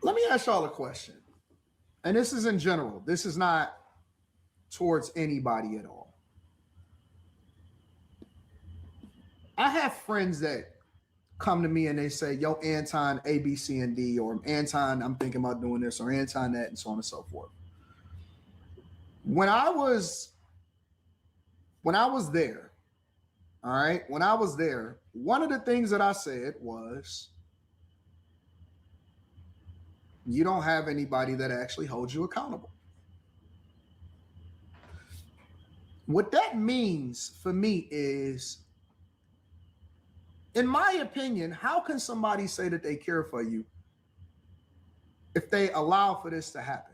S2: Let me ask y'all a question. And this is in general. This is not towards anybody at all. I have friends that come to me and they say, yo, Anton, A, B, C, and D, or Anton, I'm thinking about doing this, or Anton that, and so on and so forth. When I was there, all right, when I was there, one of the things that I said was, you don't have anybody that actually holds you accountable. What that means for me is, in my opinion, how can somebody say that they care for you if they allow for this to happen?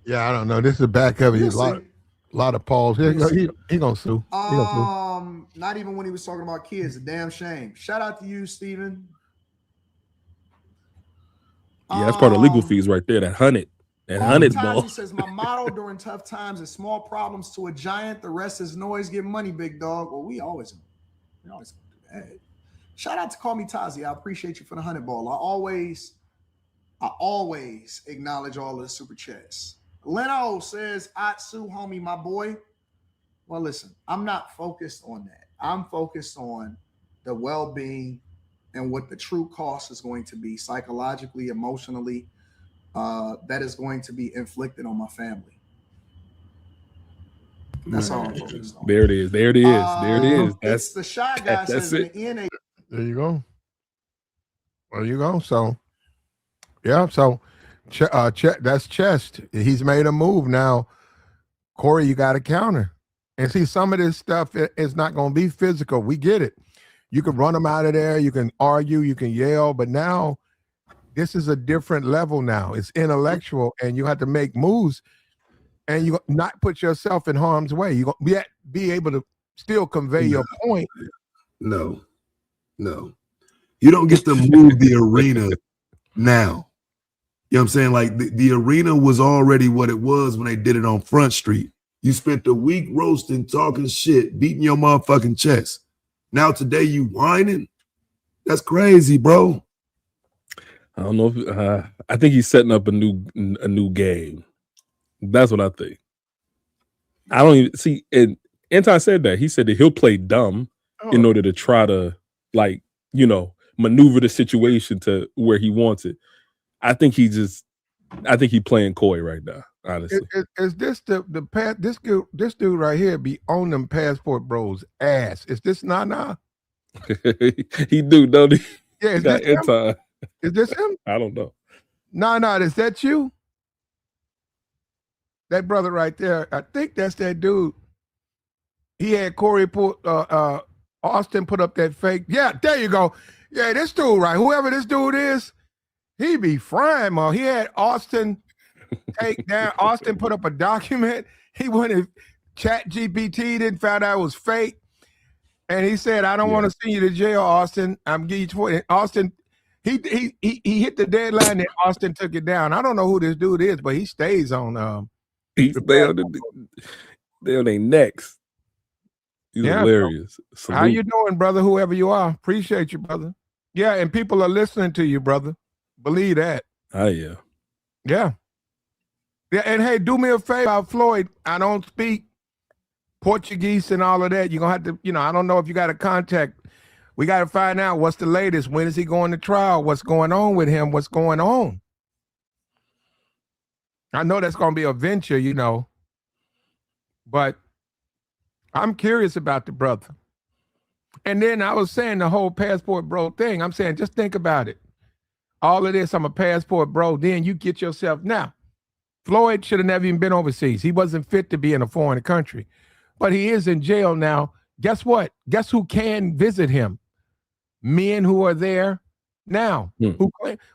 S1: Yeah, I don't know. This is the back of it. He's a lot of pause. He gonna sue.
S2: Not even when he was talking about kids. A damn shame. Shout out to you, Steven.
S21: Yeah, that's part of legal fees right there. That $100 ball.
S2: He says, my motto during tough times is small problems to a giant. The rest is noise. Get money, big dog. Well, we always do that. Shout out to Call Me Tazi. I appreciate you for the $100 ball. I always acknowledge all of the super chats. Leno says, Atsu, homie, my boy. Well, listen, I'm not focused on that. I'm focused on the well-being and what the true cost is going to be psychologically, emotionally, that is going to be inflicted on my family. That's all I'm focused on.
S21: There it is. There it is. There it is.
S2: It's the Shy Guy says in the NA.
S1: There you go. There you go. So, yeah. So, that's Chest. He's made a move now. Corey, you got to counter. And see, some of this stuff is not going to be physical. We get it. You can run them out of there. You can argue. You can yell. But now, this is a different level now. It's intellectual, and you have to make moves, and you not put yourself in harm's way. You be able to still convey your point.
S20: No. You don't get to move the arena now. You know what I'm saying? Like the arena was already what it was when they did it on Front Street. You spent a week roasting, talking shit, beating your motherfucking chest. Now today you whining? That's crazy, bro.
S21: I don't know if I think he's setting up a new game. That's what I think. I don't even see. And Anton said that. He said that he'll play dumb in order to try to, like, maneuver the situation to where he wants it. I think he's playing coy right now. Honestly,
S1: is this this dude right here be on them Passport Bros ass? Is this Nana?
S21: He do, don't he?
S1: Yeah, is this him? Is this him?
S21: I don't know.
S1: Nah, is that you? That brother right there, I think that's that dude. He had Corey Austin put up that fake. Yeah, there you go. Yeah, this dude, right? Whoever this dude is, he be frying, man. He had Austin take down. Austin put up a document. He went and ChatGPT didn't found out it was fake. And he said, I don't want to send you to jail, Austin. I'm giving you 20. Austin, he hit the deadline and Austin took it down. I don't know who this dude is, but he stays on
S21: they on their necks. He's hilarious.
S1: Salute. How you doing, brother? Whoever you are. Appreciate you, brother. Yeah, and people are listening to you, brother. Believe that.
S21: Oh, yeah.
S1: Yeah. Yeah, and hey, do me a favor, Floyd. I don't speak Portuguese and all of that. You're going to have to, I don't know if you got a contact. We got to find out what's the latest. When is he going to trial? What's going on with him? What's going on? I know that's going to be a venture, but I'm curious about the brother. And then I was saying the whole Passport Bro thing. I'm saying, just think about it. All of this, I'm a Passport Bro. Then you get yourself. Now, Floyd should have never even been overseas. He wasn't fit to be in a foreign country. But he is in jail now. Guess what? Guess who can visit him? Men who are there now.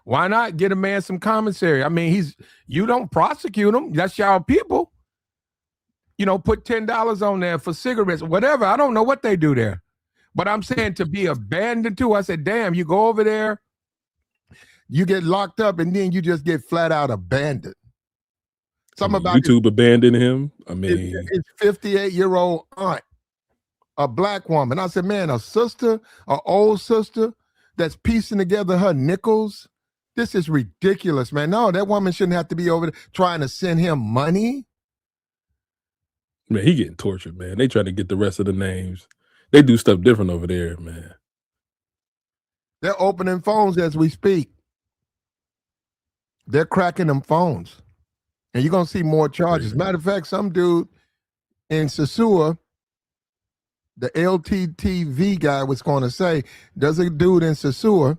S1: Why not get a man some commissary? I mean, you don't prosecute him. That's y'all people. Put $10 on there for cigarettes, whatever. I don't know what they do there. But I'm saying to be abandoned too. I said, damn, you go over there, you get locked up, and then you just get flat out abandoned. Something about
S21: YouTube abandoned him. I mean,
S1: his 58-year-old aunt, a black woman. I said, man, a sister, an old sister that's piecing together her nickels. This is ridiculous, man. No, that woman shouldn't have to be over there trying to send him money.
S21: Man, he getting tortured, man. They try to get the rest of the names. They do stuff different over there, man.
S1: They're opening phones as we speak. They're cracking them phones. And you're going to see more charges. Matter of fact, some dude in Sosua, the LTTV guy was going to say, there's a dude in Sosua,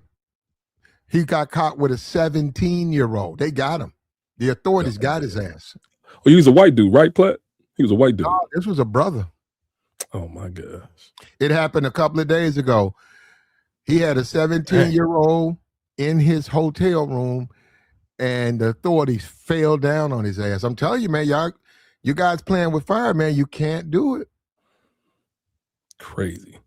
S1: he got caught with a 17-year-old. They got him. The authorities got his ass.
S21: Oh, he was a white dude, right, Platt? He was a white dude.
S1: No, this was a brother.
S21: Oh, my gosh.
S1: It happened a couple of days ago. He had a 17-year-old in his hotel room, and the authorities fell down on his ass. I'm telling you, man, you guys playing with fire, man. You can't do it.
S21: Crazy.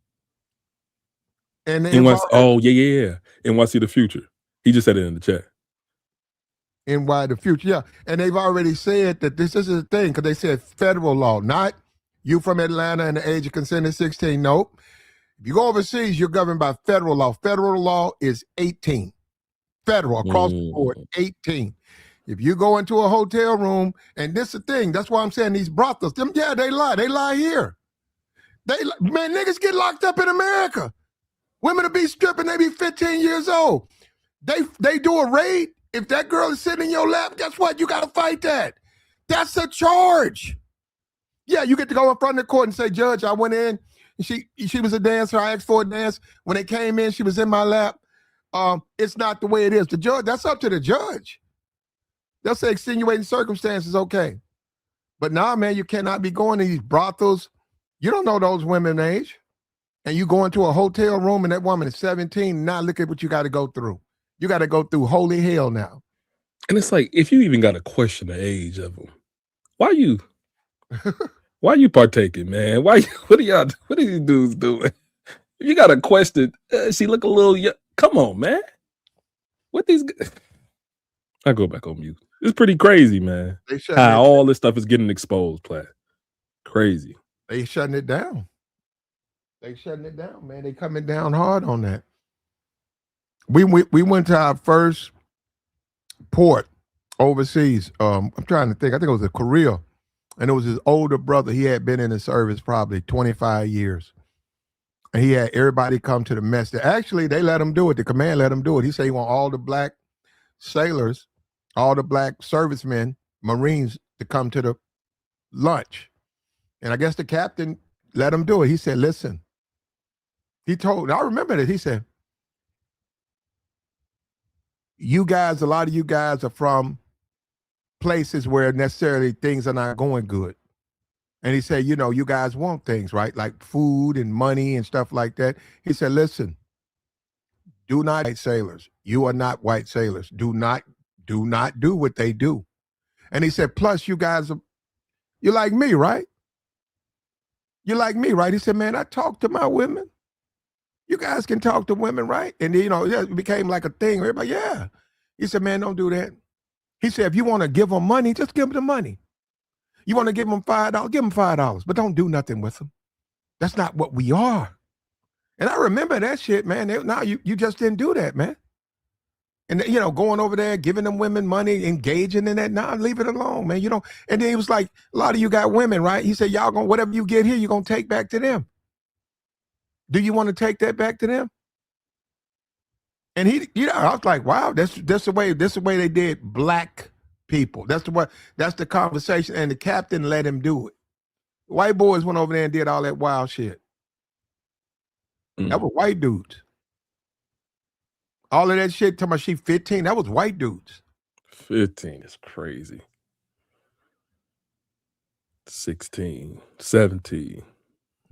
S1: And
S21: NYC the future. He just said it in the chat.
S1: NY the future, yeah. And they've already said that this is a thing because they said federal law, not you from Atlanta and the age of consent is 16. Nope. If you go overseas, you're governed by federal law. Federal law is 18. Federal across the board, 18. If you go into a hotel room, and this is the thing, that's why I'm saying these brothels, them, yeah, they lie. They lie here. Man, niggas get locked up in America. Women will be stripping, they be 15 years old. They do a raid. If that girl is sitting in your lap, guess what? You got to fight that. That's a charge. Yeah, you get to go in front of the court and say, Judge, I went in, and she was a dancer. I asked for a dance. When they came in, she was in my lap. It's not the way it is. The judge, that's up to the judge. They'll say extenuating circumstances, okay. But nah, man, you cannot be going to these brothels. You don't know those women's age. And you go into a hotel room and that woman is 17. Now look at what you got to go through. You got to go through holy hell now.
S21: And it's like, if you even got to question the age of them, why you partaking, man? What are these dudes doing? If you got to question, she look a little young. Come on, man. What these guys? I go back on mute. It's pretty crazy, man. How all this stuff is getting exposed, Platt. Crazy.
S1: They shutting it down. They shutting it down, man. They coming down hard on that. We went to our first port overseas. I'm trying to think. I think it was Korea. And it was his older brother. He had been in the service probably 25 years. And he had everybody come to the mess. Actually, they let him do it. The command let him do it. He said he want all the black sailors, all the black servicemen, Marines to come to the lunch. And I guess the captain let him do it. He said, listen, I remember that. He said, a lot of you guys are from places where necessarily things are not going good. And he said, you guys want things, right? Like food and money and stuff like that. He said, listen, do not white sailors. You are not white sailors. Do not do what they do. And he said, plus you guys you're like me, right? You're like me, right? He said, man, I talk to my women. You guys can talk to women, right? And it became like a thing. Everybody, yeah. He said, man, don't do that. He said, if you want to give them money, just give them the money. You want to give them $5, give them $5, but don't do nothing with them. That's not what we are. And I remember that shit, man. Now you just didn't do that, man. And going over there, giving them women money, engaging in that. Nah, leave it alone, man. And then he was like, a lot of you got women, right? He said, y'all whatever you get here, you're gonna take back to them. Do you want to take that back to them? And I was like, wow, that's the way they did black people. That's the conversation. And the captain let him do it. White boys went over there and did all that wild shit. That was white dudes. All of that shit, talking about she 15, that was white dudes.
S21: 15 is crazy. 16, 17.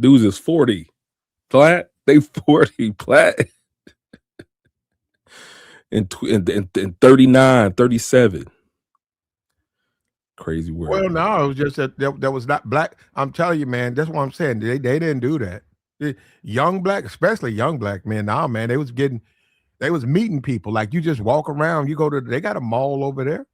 S21: Dudes is 40. Platt, they 40, Platt. and 39, 37. Crazy word.
S1: Well, no, it was just that was not black. I'm telling you, man, that's what I'm saying. They didn't do that. Young black, especially young black men, man, they was meeting people. Like you just walk around, they got a mall over there.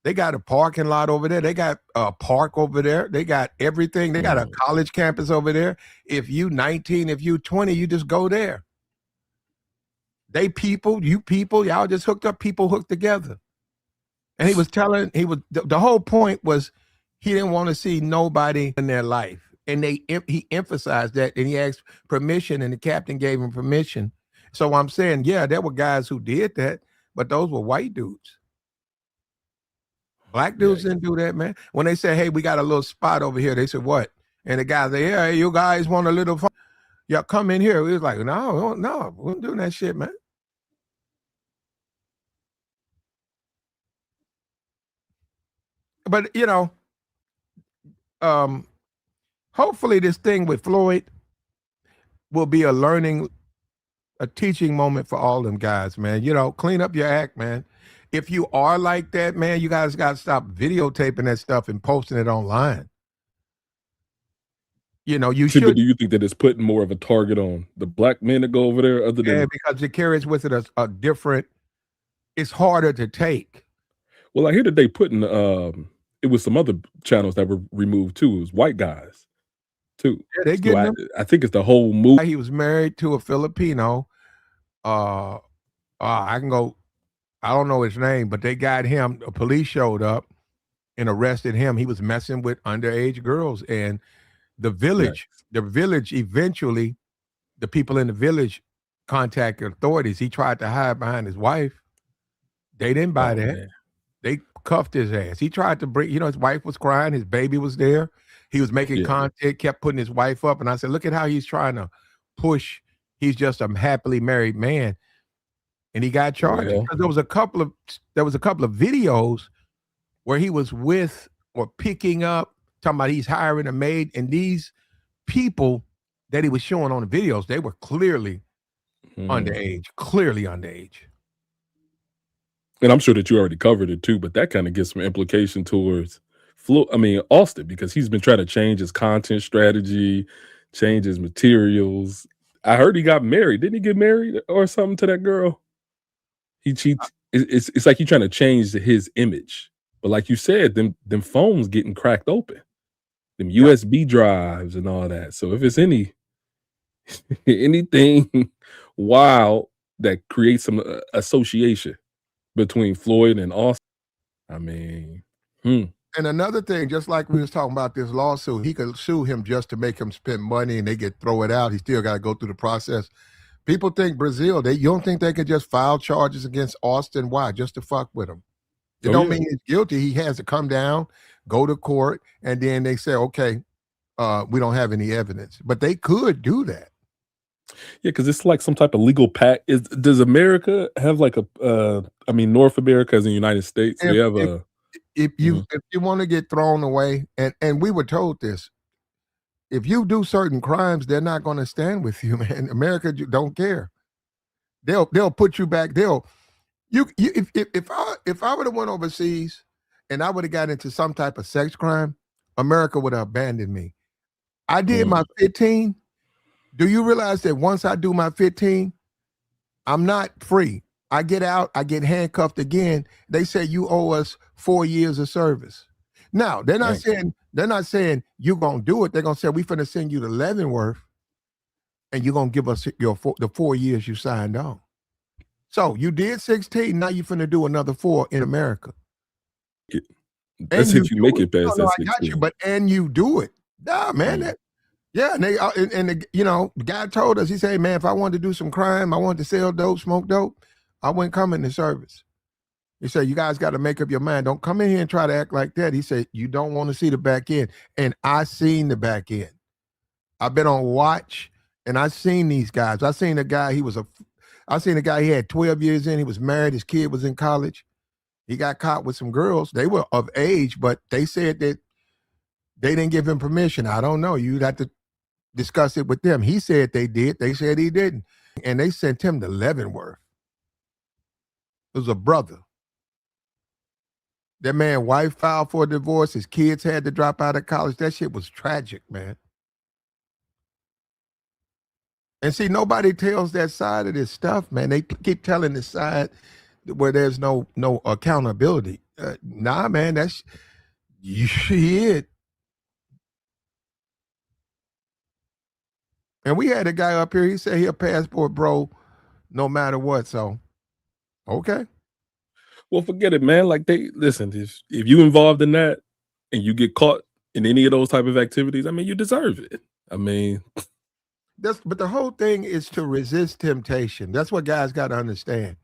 S1: They got a parking lot over there. They got a park over there. They got everything. They got a college campus over there. If you 19, if you 20, you just go there. Y'all just hooked up, people hooked together. And the whole point was he didn't want to see nobody in their life. And he emphasized that, and he asked permission, and the captain gave him permission. So I'm saying, yeah, there were guys who did that, but those were white dudes. Black dudes didn't do that, man. When they said, hey, we got a little spot over here, they said, what? And the guy said, yeah, you guys want a little fun? Yeah, come in here. We was like, no, we don't do that shit, man. But, hopefully this thing with Floyd will be a teaching moment for all them guys, man. Clean up your act, man. If you are like that, man, you guys got to stop videotaping that stuff and posting it online. You should.
S21: But do you think that it's putting more of a target on the black men that go over there other than?
S1: Yeah, because it carries with it a different, it's harder to take.
S21: Well, I hear that they putting, it was some other channels that were removed too. It was white guys too.
S1: Yeah, they getting them.
S21: I think it's the whole move.
S1: He was married to a Filipino. I can go I don't know his name, but they got him. The police showed up and arrested him. He was messing with underage girls, and the village eventually, the people in the village contacted authorities. He tried to hide behind his wife. They didn't buy that. Man. They cuffed his ass. He tried to bring, his wife was crying. His baby was there. He was making content, kept putting his wife up. And I said, look at how he's trying to push. He's just a happily married man. And he got charged. Because there was a couple of videos where he was with or picking up, talking about he's hiring a maid. And these people that he was showing on the videos, they were clearly underage,
S21: And I'm sure that you already covered it too, but that kind of gives some implication towards Austin, because he's been trying to change his content strategy, change his materials. I heard he got married. Didn't he get married or something to that girl? It's like he's trying to change his image. But like you said, them phones getting cracked open, them USB drives and all that. So if it's anything wild that creates some association between Floyd and Austin,
S1: And another thing, just like we was talking about this lawsuit, he could sue him just to make him spend money and they throw it out. He still got to go through the process. People think Brazil, you don't think they could just file charges against Austin? Why? Just to fuck with him. It don't mean he's guilty. He has to come down, go to court, and then they say, okay, we don't have any evidence. But they could do that.
S21: Yeah, because it's like some type of legal pact. Does America have like North America as in the United States?
S1: If you want to get thrown away, and we were told this, if you do certain crimes, they're not going to stand with you, man. America don't care. They'll put you back. If I would have went overseas and I would have got into some type of sex crime, America would have abandoned me. I did my 15. Do you realize that once I do my 15, I'm not free? I get out, I get handcuffed again. They say you owe us 4 years of service. Now, they're not saying you're gonna do it. They're gonna say we finna send you to Leavenworth and you're gonna give us the 4 years you signed on. So you did 16, now you finna do another 4 in America.
S21: That's if you make it past that 16.
S1: I got you, but you do it. Nah, man, and the guy told us, he said, man, if I wanted to do some crime, I wanted to sell dope, smoke dope, I wouldn't come into service. He said, you guys got to make up your mind. Don't come in here and try to act like that. He said, you don't want to see the back end. And I seen the back end. I've been on watch and I seen these guys. I seen a guy, he had 12 years in, he was married, his kid was in college. He got caught with some girls. They were of age, but they said that they didn't give him permission. I don't know. You'd have to discuss it with them. He said they did. They said he didn't. And they sent him to Leavenworth. It was a brother. That man's wife filed for a divorce. His kids had to drop out of college. That shit was tragic, man. And see, nobody tells that side of this stuff, man. They keep telling the side where there's no accountability. Nah, man, that's shit. And we had a guy up here, he said he a passport bro no matter what. So, okay.
S21: Well, forget it, man. Like listen, if you involved in that and you get caught in any of those type of activities, you deserve it.
S1: But the whole thing is to resist temptation. That's what guys got to understand.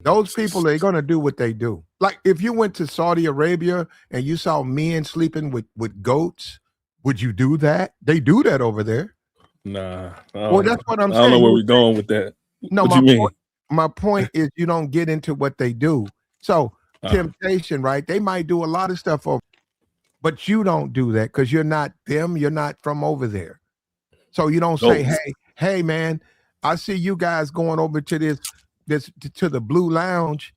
S1: Those people, they're going to do what they do. Like if you went to Saudi Arabia and you saw men sleeping with goats, would you do that? They do that over there.
S21: Nah.
S1: Well, that's what I'm saying.
S21: I don't know where we're going with that.
S1: No,
S21: what you mean?
S1: My point is you don't get into what they do. So temptation, right? They might do a lot of stuff over, but you don't do that because you're not them. You're not from over there. So you don't say, hey, man, I see you guys going over to to the Blue Lounge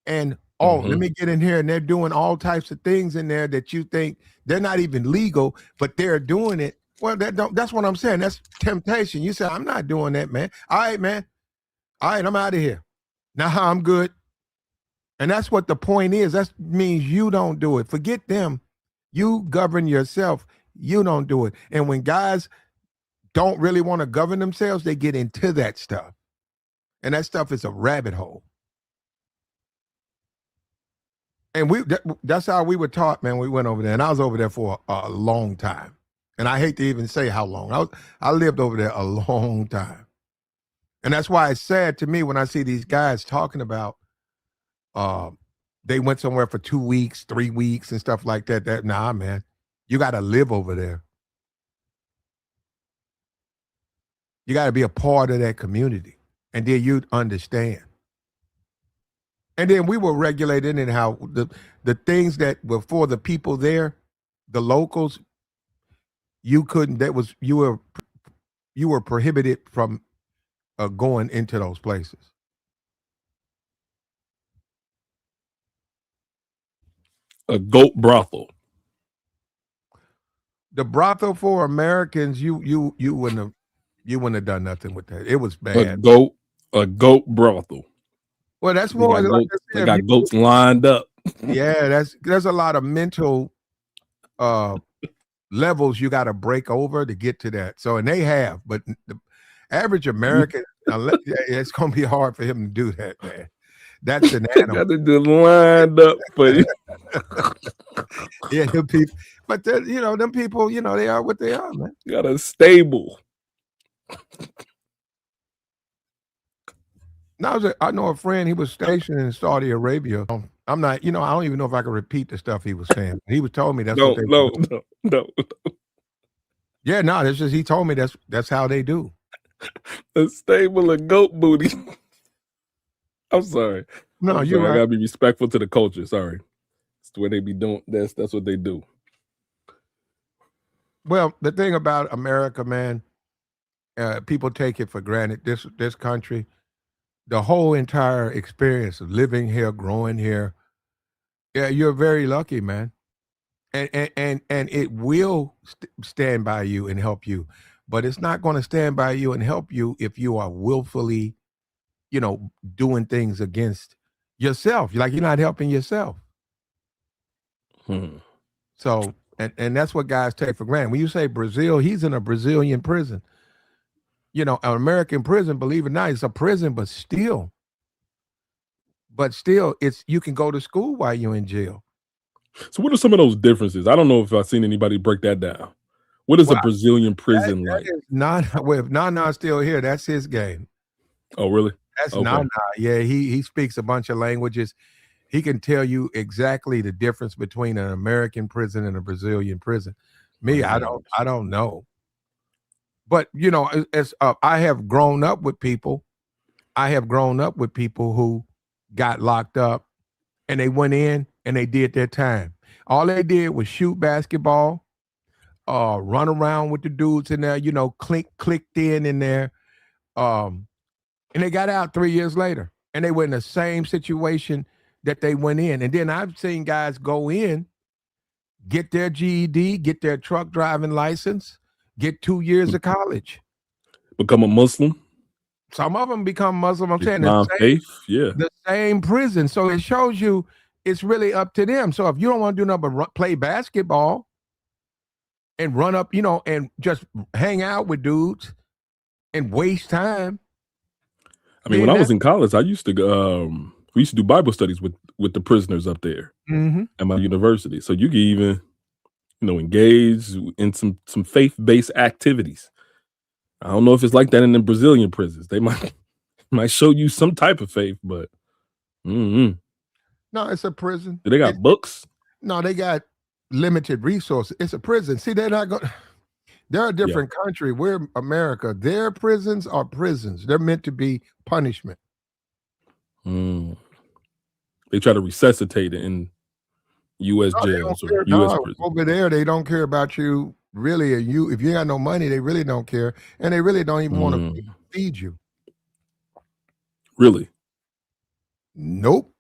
S1: and let me get in here, and they're doing all types of things in there that you think they're not even legal, but they're doing it. Well, that's what I'm saying. That's temptation. You say, I'm not doing that, man. All right, man. All right, I'm out of here. Now I'm good. And that's what the point is. That means you don't do it. Forget them. You govern yourself. You don't do it. And when guys don't really want to govern themselves, they get into that stuff. And that stuff is a rabbit hole. And that's how we were taught, man. We went over there, and I was over there for a long time. And I hate to even say how long. I lived over there a long time. And that's why it's sad to me when I see these guys talking about they went somewhere for 2 weeks, 3 weeks, and stuff like that. Nah, man, you got to live over there. You got to be a part of that community, and then you'd understand. And then we were regulated in how the things that were for the people there, the locals, you couldn't. You were prohibited from going into those places.
S21: A goat brothel.
S1: The brothel for Americans, you wouldn't have done nothing with that. It was bad.
S21: A goat brothel.
S1: Well, that's more like
S21: they got goats lined up.
S1: Yeah, there's a lot of mental levels you got to break over to get to that. So, and they have, but the average American, it's going to be hard for him to do that, man. That's an animal.
S21: Got it just lined up for you.
S1: Yeah, them people, but them people, they are what they are, man.
S21: Got a stable.
S1: Now, I know a friend, he was stationed in Saudi Arabia. I'm not, I don't even know if I can repeat the stuff he was saying. He was telling me that's what they do.
S21: No.
S1: Yeah, no, that's just, he told me that's how they do.
S21: A stable of goat booty. I'm sorry.
S1: No,
S21: I gotta be respectful to the culture. Sorry. It's the way they be doing. That's what they do.
S1: Well, the thing about America, man, people take it for granted. This country, the whole entire experience of living here, growing here, yeah, you're very lucky, man. And it will stand by you and help you, but it's not going to stand by you and help you if you are willfully, doing things against yourself. You're not helping yourself. So, and that's what guys take for granted. When you say Brazil, he's in a Brazilian prison. An American prison, believe it or not, it's a prison, but still, it's you can go to school while you're in jail.
S21: So what are some of those differences? I don't know if I've seen anybody break that down. What is a Brazilian prison like?
S1: If Nana's still here, that's his game.
S21: Oh, really?
S1: That's okay. Nana. Yeah, he speaks a bunch of languages. He can tell you exactly the difference between an American prison and a Brazilian prison. Me, I don't know. But as I have grown up with people who got locked up and they went in and they did their time. All they did was shoot basketball, run around with the dudes in there, clicked in there. And they got out 3 years later and they were in the same situation that they went in. And then I've seen guys go in, get their GED, get their truck driving license, get 2 years of college.
S21: Become a Muslim.
S1: Some of them become Muslim. I'm saying
S21: the
S1: same prison. So it shows you it's really up to them. So if you don't want to do nothing but play basketball and run up, and just hang out with dudes and waste time.
S21: I mean, when I was in college, I used to we used to do Bible studies with the prisoners up there at my university. So you can even, engage in some faith-based activities. I don't know if it's like that in the Brazilian prisons. They might show you some type of faith, but
S1: no, it's a prison.
S21: Do they got books?
S1: No, they got limited resources. It's a prison. See, they're not going. They're a different country. We're America. Their prisons are prisons. They're meant to be punishment.
S21: They try to resuscitate it in U.S. jails or U.S. prisons.
S1: Over there, they don't care about you. Really, if you got no money, they really don't care, and they really don't even want to feed you.
S21: Really?
S1: Nope,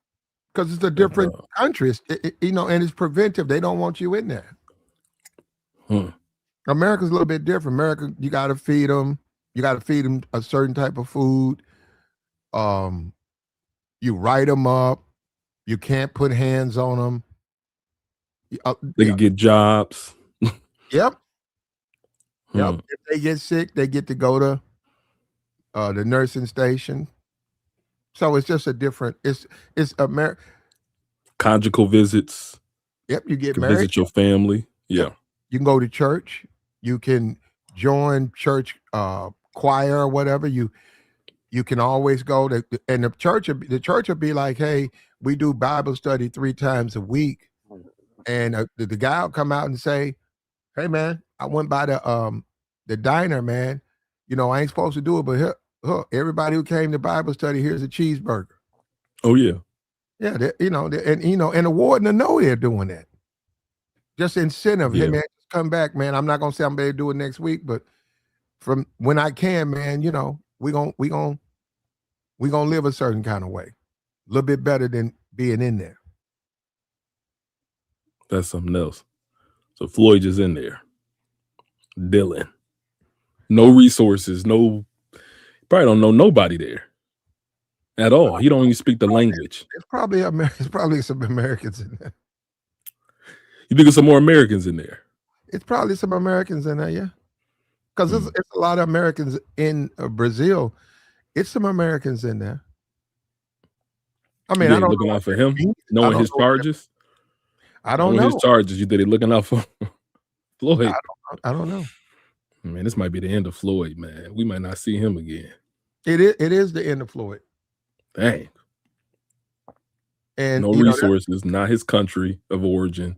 S1: because it's a different country. And it's preventive. They don't want you in there. America's a little bit different. America, you got to feed them. You got to feed them a certain type of food. You write them up. You can't put hands on them.
S21: They can get jobs.
S1: Yep. If they get sick, they get to go to the nursing station. So it's just a different. It's America.
S21: conjugal visits.
S1: Yep, you get
S21: can
S1: married.
S21: Visit your family. Yeah.
S1: Yep. You can go to church. You can join church choir or whatever. You can always go to, and the church will be like, hey, we do Bible study 3 times a week, and the guy will come out and say, hey man, I went by the diner, man. I ain't supposed to do it, but here, everybody who came to Bible study, here's a cheeseburger.
S21: Oh yeah.
S1: Yeah, and the warden will know they're doing that. Just incentive.
S21: Yeah.
S1: Hey man, just come back, man. I'm not gonna say I'm gonna do it next week, but from when I can, man, we gonna live a certain kind of way, a little bit better than being in there.
S21: That's something else. So Floyd is in there. Dylan. No resources, probably don't know nobody there at all. He don't even speak the language.
S1: It's probably some Americans in there.
S21: You think there's some more Americans in there?
S1: It's probably some Americans in there, yeah. Because it's a lot of Americans in Brazil. It's some Americans in there. I mean, I don't
S21: looking
S1: know
S21: out for him, knowing his charges.
S1: I don't know
S21: his charges. You think they're looking out for Floyd?
S1: I don't know.
S21: Man, this might be the end of Floyd, man. We might not see him again.
S1: It is the end of Floyd.
S21: Dang.
S1: And
S21: no resources, not his country of origin.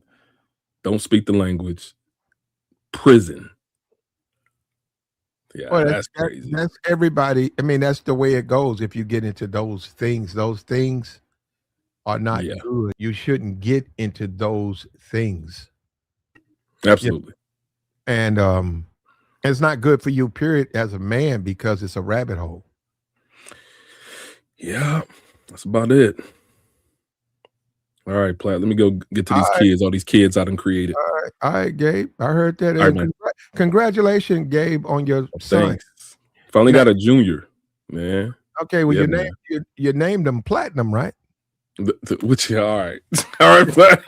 S21: Don't speak the language. Prison. Yeah,
S1: well,
S21: that's crazy.
S1: That's everybody. I mean, that's the way it goes. If you get into those things are not good. You shouldn't get into those things.
S21: Absolutely.
S1: And it's not good for you, period, as a man, because it's a rabbit hole.
S21: Yeah, that's about it. All right, Platt, let me go get to these kids, all these kids I done created.
S1: All right, Gabe. I heard that.
S21: All right,
S1: Congratulations, Gabe, on your son.
S21: Thanks. Finally got a junior, man.
S1: Okay, well, you named him Platinum, right?
S21: Which, all right. All right, Platt.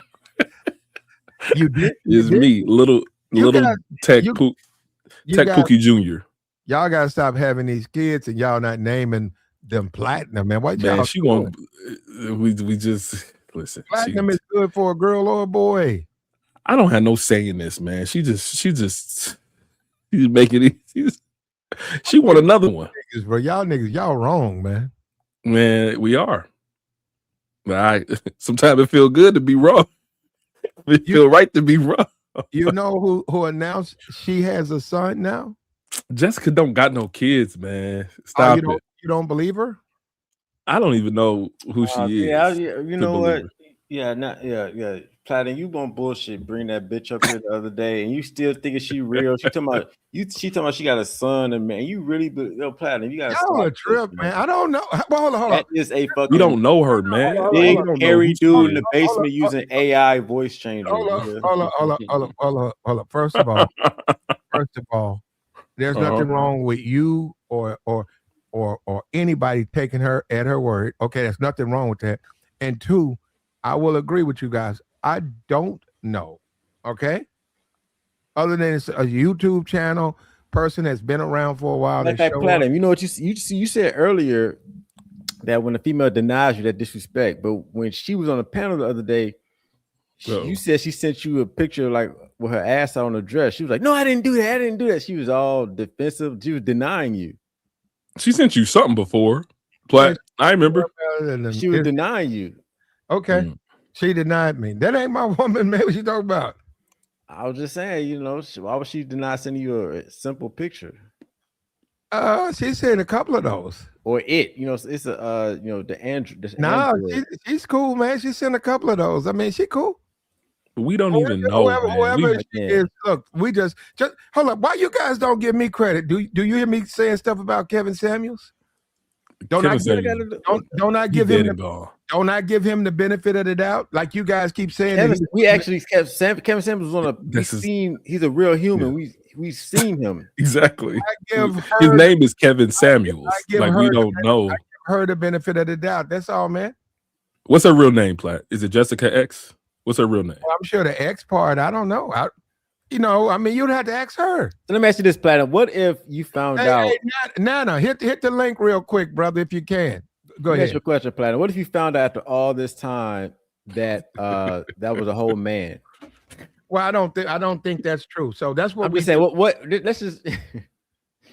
S1: You did?
S21: It's me, little Tech Pookie Jr.
S1: Y'all got to stop having these kids and y'all not naming them Platinum, man. What y'all
S21: she won't. We just listen.
S1: Platinum is good for a girl or a boy.
S21: I don't have no say in this, man. She's making it. She want another one.
S1: Bro, y'all niggas, y'all wrong, man.
S21: Man, we are. But sometimes it feel good to be wrong. It feel right to be wrong.
S1: You know who announced she has a son now?
S21: Jessica don't got no kids, man. Stop it.
S1: You don't believe her?
S21: I don't even know who she is.
S10: Yeah, you know what? Yeah. Platinum, you gonna bullshit. Bring that bitch up here the other day, and you still thinking she real? She talking about she got a son, and man, you really Platinum? You got
S1: a trip, man. I don't know. Well, hold on.
S10: That is a fucking.
S21: You don't know her, man.
S10: Big hairy dude in the basement using AI voice changer.
S1: Hold on. First of all, there's nothing wrong with you or anybody taking her at her word. Okay, there's nothing wrong with that. And 2, I will agree with you guys. I don't know. Okay. Other than it's a YouTube channel, person that's been around for a while.
S10: Like that Platinum. You know what you said earlier, that when a female denies you, that disrespect. But when she was on the panel the other day, you said she sent you a picture like with her ass out on the dress. She was like, "No, I didn't do that. She was all defensive. She was denying you.
S21: She sent you something before. Platt, I remember.
S10: She was denying you.
S1: Okay. She denied me. That ain't my woman, man. What you talking about?
S10: I was just saying, why would she deny sending you a simple picture?
S1: She sent a couple of those.
S10: Or it's a the Android.
S1: No, she's cool, man. She sent a couple of those. I mean, she cool.
S21: We don't even know.
S1: Whoever she is, look, we just hold up. Why you guys don't give me credit? Do you hear me saying stuff about Kevin Samuels? Don't I give him the benefit of the doubt? Like you guys keep saying.
S10: Kevin Samuels was on a. He's a real human. Yeah. We've seen him.
S21: Exactly. His name is Kevin Samuels. Like we don't know.
S1: I give her the benefit of the doubt. That's all, man.
S21: What's her real name, Platt? Is it Jessica X? What's her real name?
S1: Well, I'm sure the X part. I don't know. I mean, you'd have to ask her.
S10: So let me ask you this, Platinum. What if you found out?
S1: Hey, Nana, hit the link real quick, brother, if you can. Go ahead.
S10: Ask your question, Platinum. What if you found out after all this time that that was a whole man.
S1: Well, I don't think that's true. So that's what
S10: I'm just saying. What? Let's just.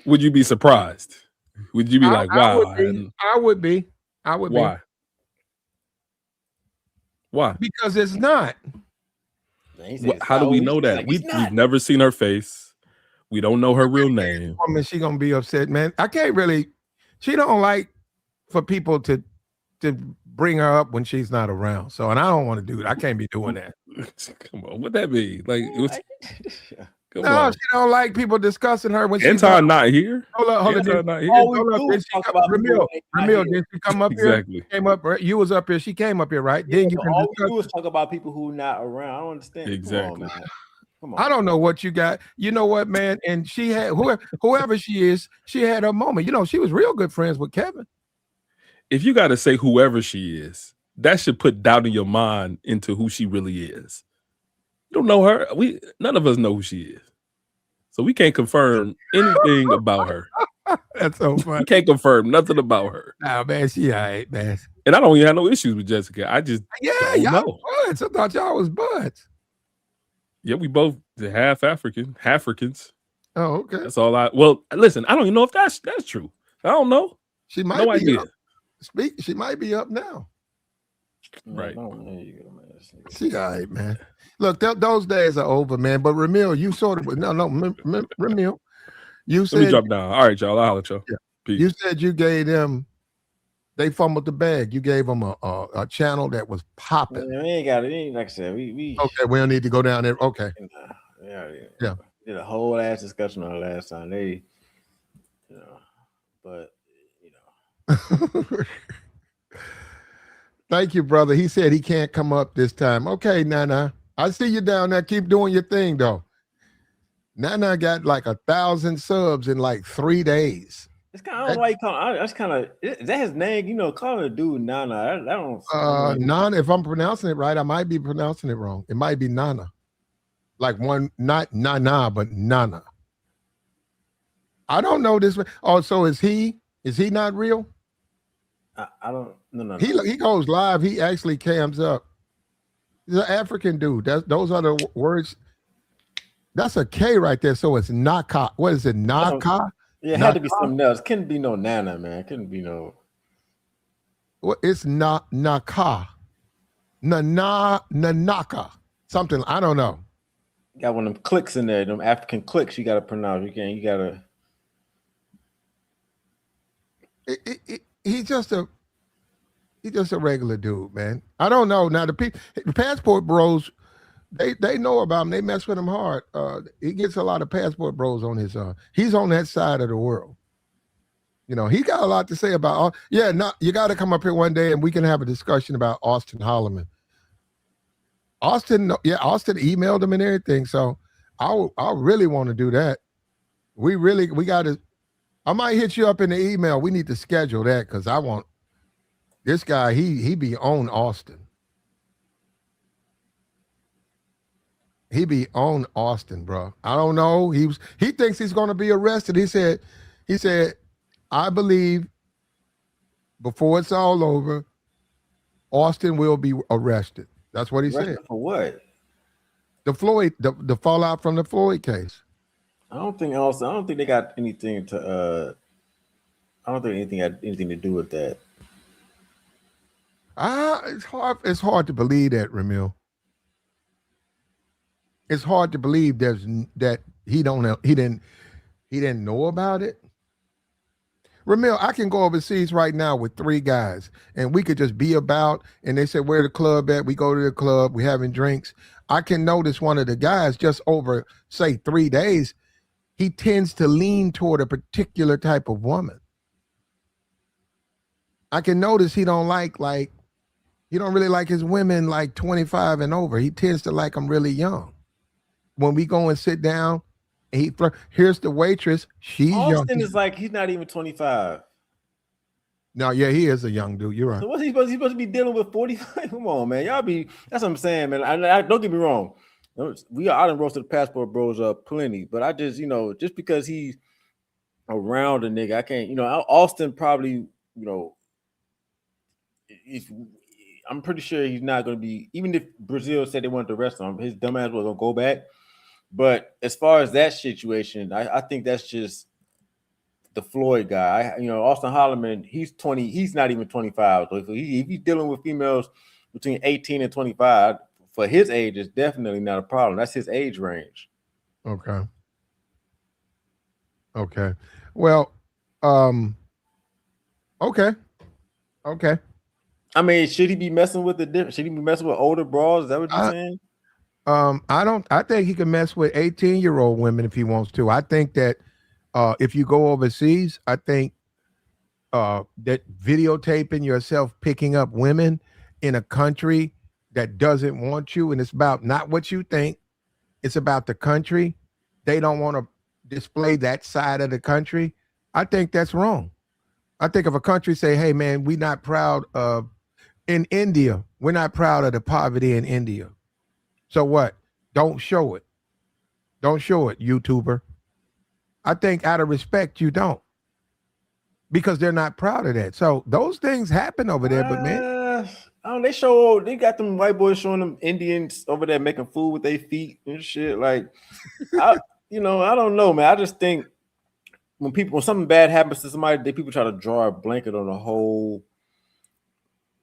S21: Would you be surprised? Would you be like, wow?
S1: I would be.
S21: Why? Why?
S1: Because it's not.
S21: How do we know that? We've never seen her face. We don't know her real name.
S1: Woman, she gonna be upset, man. I can't really. She don't like for people to bring her up when she's not around. So, and I don't want to do it. I can't be doing that.
S21: Come on, what that be? Like it was.
S1: No, she don't like people discussing her when she's
S21: Anton not here.
S1: Hold on.
S21: Anton not here.
S1: Did she come up here?
S21: Exactly.
S1: Came up. You was up here. She came up here, right?
S10: Yeah, then you can all we do is talk about people who not around. I don't understand.
S21: Exactly.
S10: Come on.
S1: I don't know what you got. You know what, man? And she had whoever she is, she had her moment. You know, she was real good friends with Kevin.
S21: If you got to say whoever she is, that should put doubt in your mind into who she really is. You don't know her. None of us know who she is, so we can't confirm anything about her.
S1: That's so funny.
S21: We can't confirm nothing about her.
S1: Nah, man, she all right, man.
S21: And I don't even have no issues with Jessica. I just don't know.
S1: Buds. I thought y'all was buds.
S21: Yeah, we both half Africans.
S1: Oh, okay.
S21: That's all well, listen, I don't even know if that's true. I don't know.
S1: She might be idea. She might be up now.
S21: Right.
S1: She all right, man. Look, those days are over, man. But Ramil, you sort of Ramil. You said
S21: let me drop down. All right, y'all. I'll holler at y'all.
S1: Yeah.
S21: Peace.
S1: You said you gave them. They fumbled the bag. You gave them a channel that was popping.
S10: We ain't got it. Like I said, we
S1: okay. We don't need to go down there. Okay.
S10: Yeah. Did a whole ass discussion on it last time. They, but
S1: Thank you, brother. He said he can't come up this time. Okay, Nana. I see you down there. Keep doing your thing, though. Nana got like 1,000 subs in like 3 days.
S10: It's kind of, I don't know why you call it. That's kind of, is that his name? Calling a dude Nana. I don't.
S1: Nana, if I'm pronouncing it right, I might be pronouncing it wrong. It might be Nana. Like one, not Nana, but Nana. I don't know this. Oh, so is he not real?
S10: I don't. No.
S1: He goes live. He actually cams up. He's an African dude. Those are the words. That's a K right there. So it's Naka. What is it? Naka?
S10: Yeah, it had to be something else. It couldn't be no Nana, man. It couldn't be no.
S1: Well, it's not Naka. Nanaka. Something. I don't know.
S10: Got one of them clicks in there. Them African clicks you got to pronounce. You got to.
S1: He's just a regular dude, man. I don't know. Now the passport bros, they know about him. They mess with him hard. He gets a lot of passport bros on his. He's on that side of the world. He got a lot to say about. You got to come up here one day and we can have a discussion about Austin Holloman. Austin emailed him and everything. So I really want to do that. We got to. I might hit you up in the email. We need to schedule that because I want this guy. He be on Austin. He be on Austin, bro. I don't know. He thinks he's going to be arrested. He said, I believe before it's all over, Austin will be arrested. That's what he said.
S10: For what?
S1: The fallout from the Floyd case.
S10: I don't think they got anything to. I don't think anything had anything to do with that.
S1: It's hard to believe that, Ramil. It's hard to believe that he didn't know about it. Ramil, I can go overseas right now with 3 guys and we could just be about, and they said, where the club at? We go to the club, we having drinks. I can notice one of the guys just over, say, 3 days, he tends to lean toward a particular type of woman. I can notice he don't really like his women like 25 and over. He tends to like them really young. When we go and sit down, here's the waitress. She's young.
S10: Austin is like, he's not even 25.
S1: No, yeah, he is a young dude. You're right.
S10: So what's he supposed to be dealing with 45? Come on, man. That's what I'm saying, man. I don't get me wrong. I done roasted the passport bros up plenty, but I just, just because he's around a nigga, I can't, Austin probably, I'm pretty sure he's not going to be. Even if Brazil said they wanted to arrest him, his dumbass was going to go back. But as far as that situation, I think that's just the Floyd guy. Austin Holloman, he's 20. He's not even 25. So if he's dealing with females between 18 and 25, for his age, it's definitely not a problem. That's his age range.
S1: Okay. Well, okay.
S10: I mean, should he be messing with should he be messing with older bras? Is that what you're saying?
S1: I think he can mess with 18-year-old women if he wants to. I think that if you go overseas, I think that videotaping yourself picking up women in a country that doesn't want you, and it's about not what you think, it's about the country. They don't want to display that side of the country. I think that's wrong. I think if a country say, hey man, we're not proud of, in India, we're not proud of the poverty in India. So what? Don't show it. Don't show it, YouTuber. I think out of respect, you don't. Because they're not proud of that. So those things happen over there, but man.
S10: They got them white boys showing them Indians over there making food with their feet and shit. Like, I don't know, man. I just think when something bad happens to somebody, people try to draw a blanket on the whole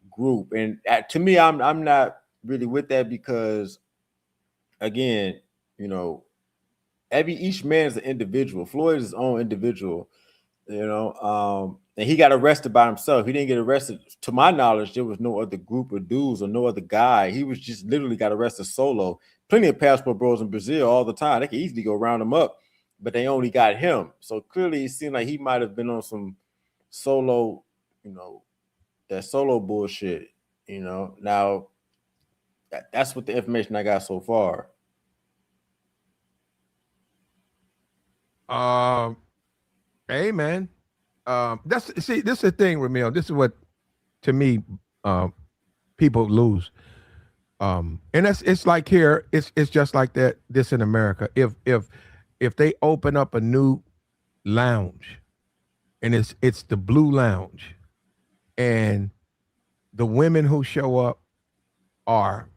S10: group. And to me, I'm not really with that because, again, each man is an individual. Floyd is his own individual, and he got arrested by himself. He didn't get arrested. To my knowledge, there was no other group of dudes or no other guy. He was just literally got arrested solo. Plenty of passport bros in Brazil all the time. They could easily go round him up, but they only got him. So clearly it seemed like he might have been on some solo, that solo bullshit, Now, that's what the information I got so far.
S1: Hey man, this is the thing, Ramil. This is what, to me, people lose. And it's like here, it's just like that. This in America, if they open up a new lounge, and it's the Blue Lounge, and the women who show up are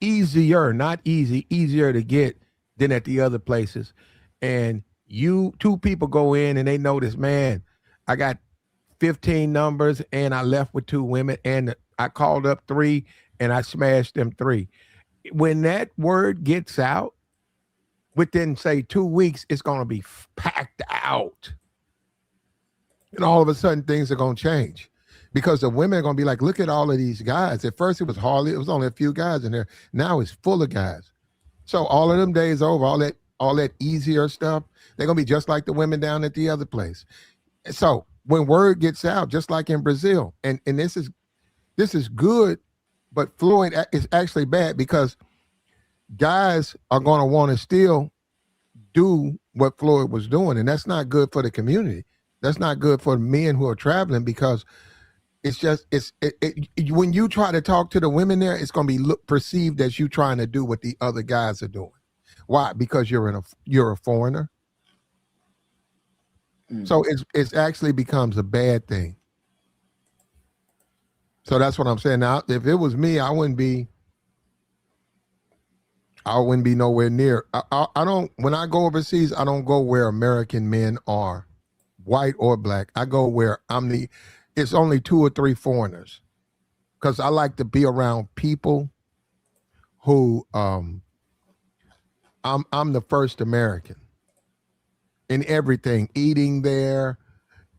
S1: easier to get than at the other places, and two people go in and they notice, man, I got 15 numbers and I left with 2 women and I called up 3 and I smashed them 3. When that word gets out, within say 2 weeks, it's going to be packed out. And all of a sudden things are going to change because the women are going to be like, look at all of these guys. At first it was only a few guys in there. Now it's full of guys. So all of them days over, all that easier stuff, they're going to be just like the women down at the other place. So when word gets out, just like in Brazil, and this is good, but Floyd is actually bad because guys are going to want to still do what Floyd was doing, and that's not good for the community. That's not good for men who are traveling because when you try to talk to the women there, it's going to be perceived as you trying to do what the other guys are doing. Why? Because you're a foreigner. So it actually becomes a bad thing. So that's what I'm saying. Now, if it was me, I wouldn't be nowhere near. I don't. When I go overseas, I don't go where American men are, white or black. I go where it's only 2 or 3 foreigners, because I like to be around people who I'm the first American in everything, eating there.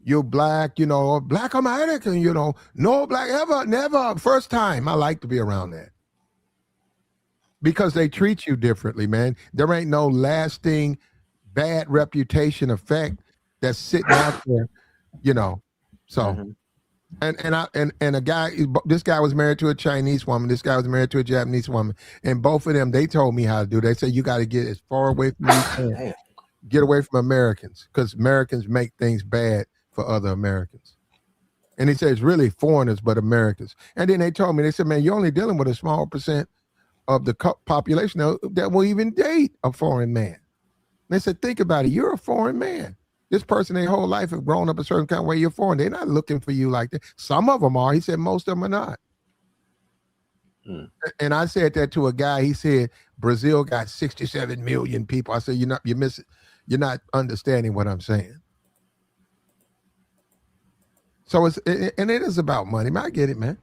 S1: You're black, black American, no black ever, never. First time. I like to be around that because they treat you differently, man. There ain't no lasting bad reputation effect that's sitting out there, So, this guy was married to a Chinese woman. This guy was married to a Japanese woman, and both of them, they told me how to do it. They said you got to get as far away from you can. Get away from Americans, because Americans make things bad for other Americans. And he says really foreigners, but Americans. And then they told me, they said, man, you're only dealing with a small percent of the population that will even date a foreign man. And they said, think about it. You're a foreign man. This person their whole life have grown up a certain kind of way. You're foreign. They're not looking for you like that. Some of them are. He said most of them are not. And I said that to a guy. He said Brazil got 67 million people. I said you're not understanding what I'm saying. So it is about money, man. I get it, man.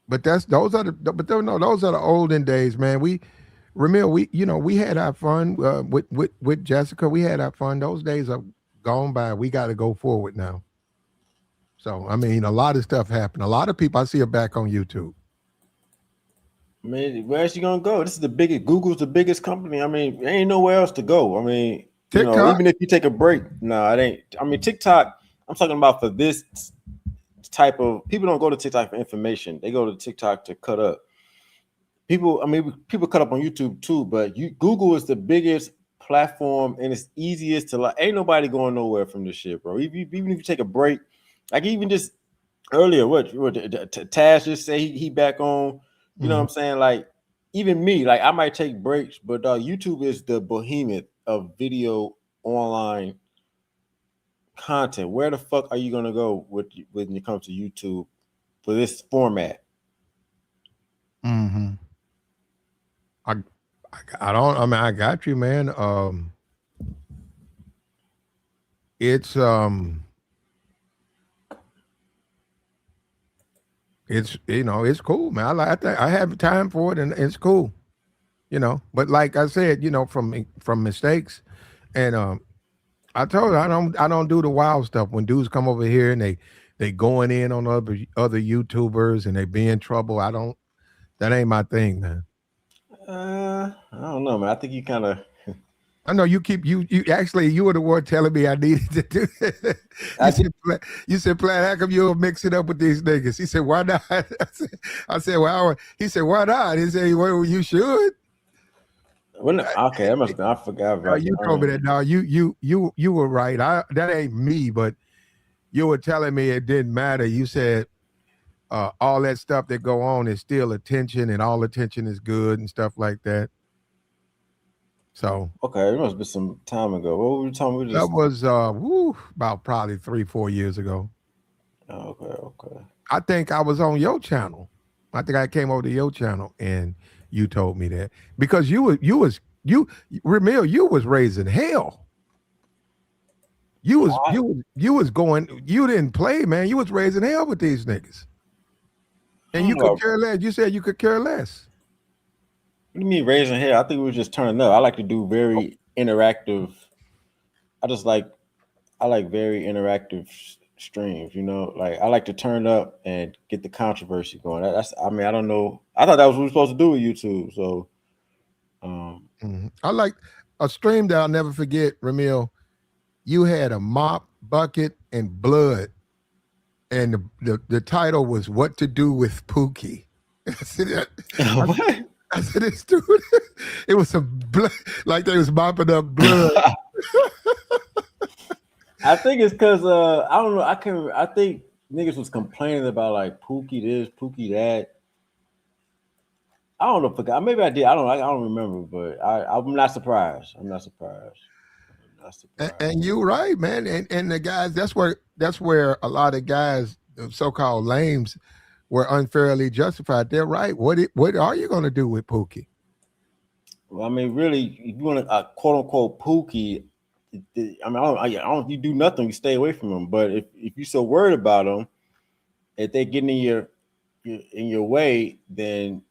S1: But those are the olden days, man. We had our fun with Jessica. We had our fun. Those days are gone by. We got to go forward now. So I mean, a lot of stuff happened. A lot of people I see are back on YouTube.
S10: I mean, where's she gonna go? This is the biggest. Google's the biggest company. I mean, there ain't nowhere else to go. I mean,
S1: TikTok?
S10: Even if you take a break, no, it ain't. I mean, TikTok. I'm talking about for this type of people. Don't go to TikTok for information. They go to TikTok to cut up. People cut up on YouTube too, but Google is the biggest platform and it's easiest to ain't nobody going nowhere from this shit, bro. Even if you take a break, like even just earlier, what Taz just say he back on, you know what I'm saying? Like even me, like I might take breaks, but YouTube is the behemoth of video online content. Where the fuck are you gonna go when it comes to YouTube for this format?
S1: Mm-hmm. I got you, man. It's cool, man. I have time for it and it's cool, but like I said, from mistakes and I told her I don't do the wild stuff when dudes come over here and they going in on other YouTubers and they be in trouble. That ain't my thing, man.
S10: I don't know, man. I think you kind of.
S1: I know you were the one telling me I needed to do it. You said, Platt, how come you don't mix it up with these niggas? He said, why not? I said, well, he said, why not? He said, well, you should.
S10: Well, okay, that must have been, I forgot about
S1: you told me that. No, you were right. That ain't me, but you were telling me it didn't matter. You said all that stuff that go on is still attention and all attention is good and stuff like that. So
S10: okay, it must be some time ago. What were you talking about?
S1: That was about probably 3-4 years ago.
S10: Okay.
S1: I think I was on your channel. I think I came over to your channel and you told me that because you was raising hell. You was going. You didn't play, man. You was raising hell with these niggas. And you could care less. You said you could care less.
S10: What do you mean raising hell? I think we were just turning up. I like to do very interactive. I like very interactive streams, like I like to turn up and get the controversy going. I don't know. I thought that was what we were supposed to do with YouTube. So
S1: I like a stream that I'll never forget, Ramil. You had a mop, bucket, and blood. And the title was "What to Do with Pookie." I said, it's dude. It was some blood, like they was mopping up blood.
S10: I think it's because I don't know. I think niggas was complaining about like Pookie this, Pookie that. I don't know. Maybe I did. I don't remember, but I'm not surprised. I'm not surprised.
S1: And you're right, man. And the guys, that's where a lot of guys, the so-called lames, were unfairly justified. They're right. What are you going to do with Pookie?
S10: Well, I mean, really, if you want a quote unquote Pookie, I don't. You do nothing. You stay away from them. But if you're so worried about them, if they get in your way, then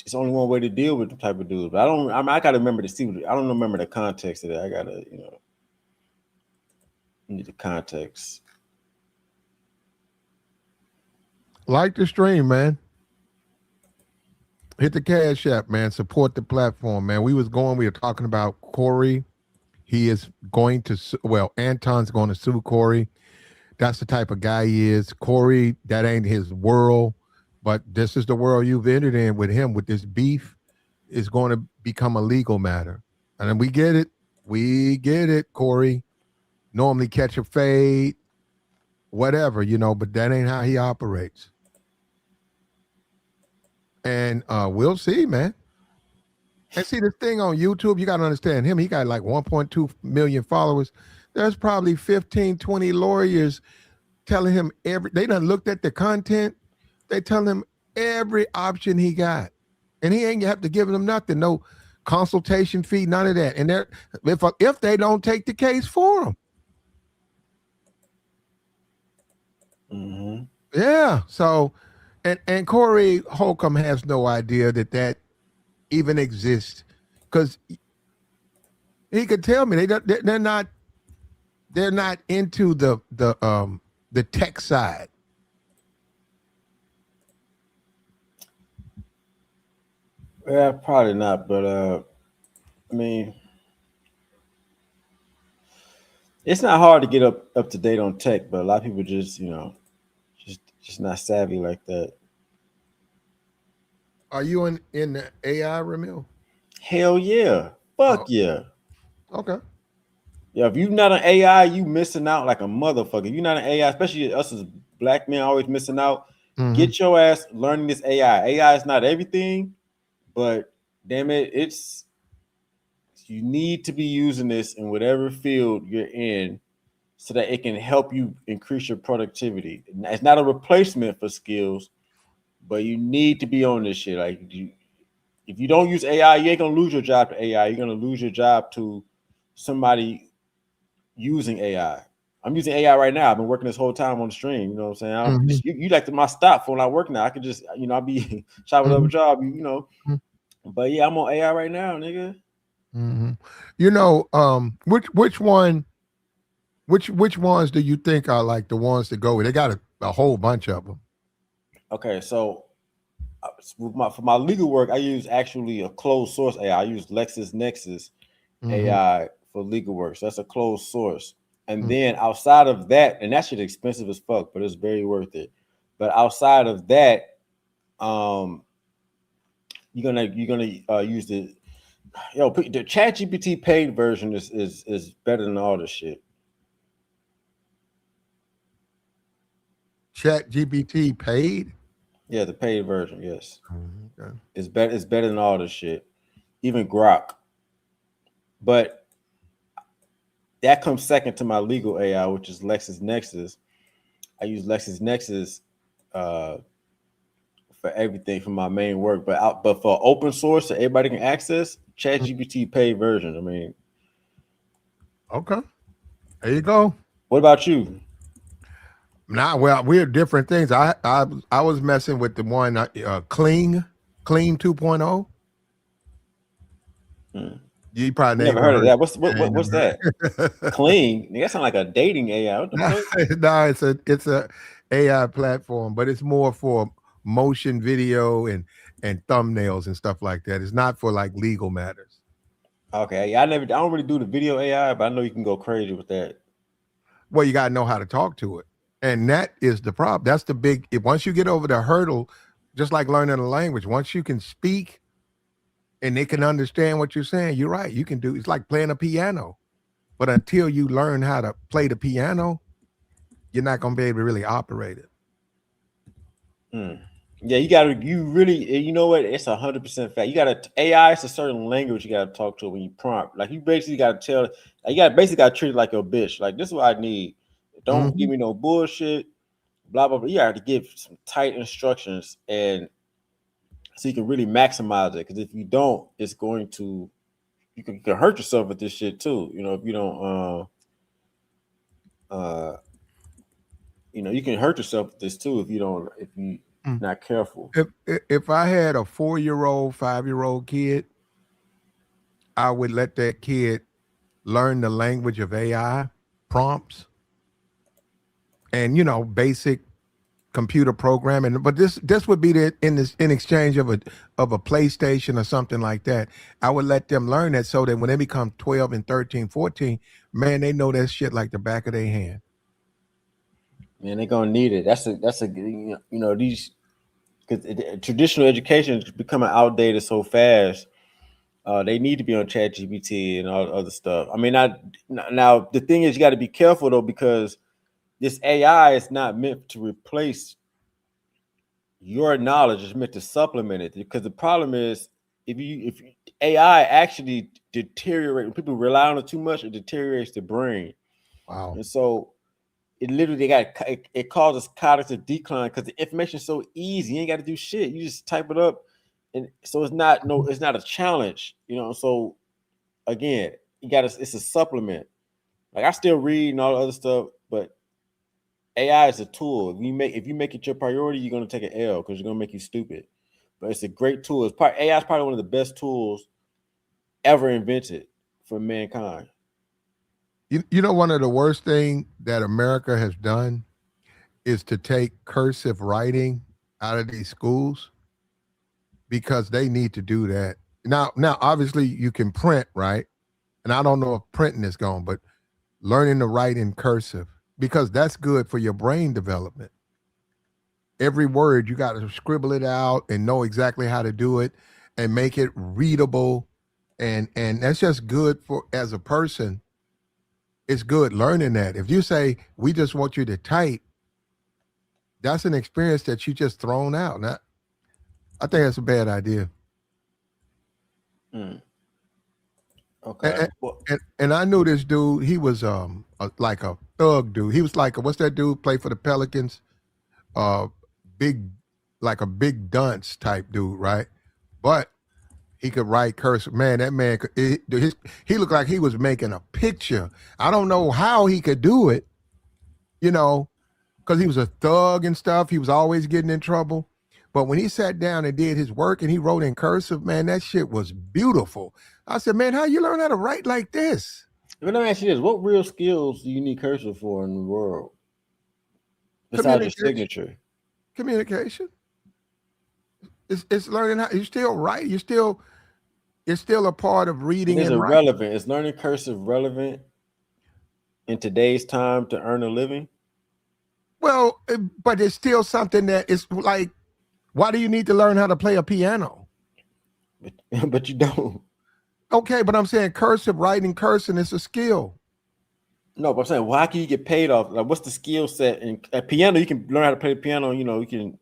S10: it's only one way to deal with the type of dudes. But I gotta remember to see. I don't remember the context of that. I gotta, need the context.
S1: Like the stream, man. Hit the Cash App, man. Support the platform, man. We were talking about Corey. He is going to, Anton's going to sue Corey. That's the type of guy he is. Corey, that ain't his world, but this is the world you've entered in with him. With this beef, is going to become a legal matter. And then we get it. We get it, Corey. Normally catch a fade, whatever, but that ain't how he operates. And we'll see, man. And see this thing on YouTube, you got to understand him. He got like 1.2 million followers. There's probably 15, 20 lawyers telling him they done looked at the content. They tell him every option he got. And he ain't have to give them nothing, no consultation fee, none of that. And if they don't take the case for him.
S10: Mm-hmm.
S1: Yeah. So, and Corey Holcomb has no idea that even exists, because he could tell me they're not into the tech side.
S10: Yeah, probably not, but I mean, it's not hard to get up to date on tech, but a lot of people just just not savvy like that.
S1: Are you in the AI, Ramil?
S10: Hell yeah. Fuck yeah.
S1: Okay.
S10: Yeah, if you're not an AI, you missing out like a motherfucker. If you're not an AI, especially us as black men always missing out.
S1: Mm-hmm.
S10: Get your ass learning this AI. AI is not everything, but damn it, you need to be using this in whatever field you're in so that it can help you increase your productivity. It's not a replacement for skills, but you need to be on this shit. Like if you don't use AI, you ain't gonna lose your job to AI. You're gonna lose your job to somebody using AI. I'm using AI right now. I've been working this whole time on the stream. You know what I'm saying? You like my stop for when I work now. I can just, I'll be trying whatever job, But yeah, I'm on AI right now, nigga.
S1: Mm-hmm. Which ones do you think are like the ones to go with? They got a whole bunch of them.
S10: Okay, so for my legal work, I use actually a closed source AI. I use LexisNexis AI for legal work. So that's a closed source. And then outside of that, and that shit expensive as fuck, but it's very worth it. But outside of that, you're gonna use the ChatGPT paid version is better than all this shit.
S1: ChatGPT paid?
S10: Yeah, the paid version, yes.
S1: Okay.
S10: It's better than all this shit. Even Grok. But that comes second to my legal AI, which is LexisNexis. I use LexisNexis for everything for my main work, but for open source that everybody can access, ChatGPT paid version. I mean,
S1: okay, there you go.
S10: What about you?
S1: Nah, well, we're different things. I was messing with the one Clean 2.0. You probably
S10: never heard of that. What's that? Clean? That sounds like a dating AI. What the fuck?
S1: No, it's a AI platform, but it's more for motion video and thumbnails and stuff like that. It's not for like legal matters.
S10: Okay, I don't really do the video AI, but I know you can go crazy with that.
S1: Well, you gotta know how to talk to it, and that is the problem. That's the big. Once you get over the hurdle, just like learning a language, once you can speak and they can understand what you're saying, you're right. You can do. It's like playing a piano, but until you learn how to play the piano, you're not gonna be able to really operate it.
S10: Yeah, you really, you know what? It's 100% fact. You got to AI. It's a certain language you got to talk to when you prompt. Like you basically got to tell. You got to treat it like a bitch. Like this is what I need. Don't give me no bullshit. Blah blah blah. You have to give some tight instructions, and so you can really maximize it. Because if you don't, it's going to you can hurt yourself with this shit too. If you don't, you can hurt yourself with this too if you not careful.
S1: If I had a 4-year-old, 5-year-old kid, I would let that kid learn the language of AI prompts and basic computer programming. But this would be in exchange of a PlayStation or something like that. I would let them learn that so that when they become 12 and 13, 14, man, they know that shit like the back of their hand.
S10: Man, they're gonna need it. That's a these, because traditional education is becoming outdated so fast. They need to be on ChatGPT and all the other stuff. I mean, now the thing is, you got to be careful though, because this AI is not meant to replace your knowledge; it's meant to supplement it. Because the problem is, if AI actually deteriorate when people rely on it too much, it deteriorates the brain.
S1: Wow.
S10: And so it literally it causes cognitive decline because the information is so easy. You ain't got to do shit. You just type it up, and so it's not a challenge, So again, it's a supplement. Like I still read and all the other stuff, but AI is a tool. If you make it your priority, you're gonna take an L because you're gonna make you stupid. But it's a great tool. AI is probably one of the best tools ever invented for mankind.
S1: You know, one of the worst thing that America has done is to take cursive writing out of these schools because they need to do that. Now, obviously you can print, right? And I don't know if printing is gone, but learning to write in cursive, because that's good for your brain development. Every word, you got to scribble it out and know exactly how to do it and make it readable. And that's just good for, as a person, it's good learning that. If you say, we just want you to type, that's an experience that you just thrown out. Now, I think that's a bad idea.
S10: Okay.
S1: And I knew this dude. He was like a thug dude. He was like what's that dude play for the Pelicans? Like a big dunce type dude, right? But he could write cursive. Man, that man could. He looked like he was making a picture. I don't know how he could do it, because he was a thug and stuff. He was always getting in trouble. But when he sat down and did his work and he wrote in cursive, man, that shit was beautiful. I said, man, how you learn how to write like this?
S10: But let me ask you this: what real skills do you need cursive for in the world besides your signature?
S1: Communication. It's learning how you still write. It's still a part of reading.
S10: Is it relevant? Is learning cursive relevant in today's time to earn a living?
S1: Well, but it's still something that is like, why do you need to learn how to play a piano?
S10: But you don't.
S1: Okay, but I'm saying cursive, writing cursive is a skill.
S10: No, but I'm saying, why can you get paid off? Like, what's the skill set? In a piano, you can learn how to play the piano. You can,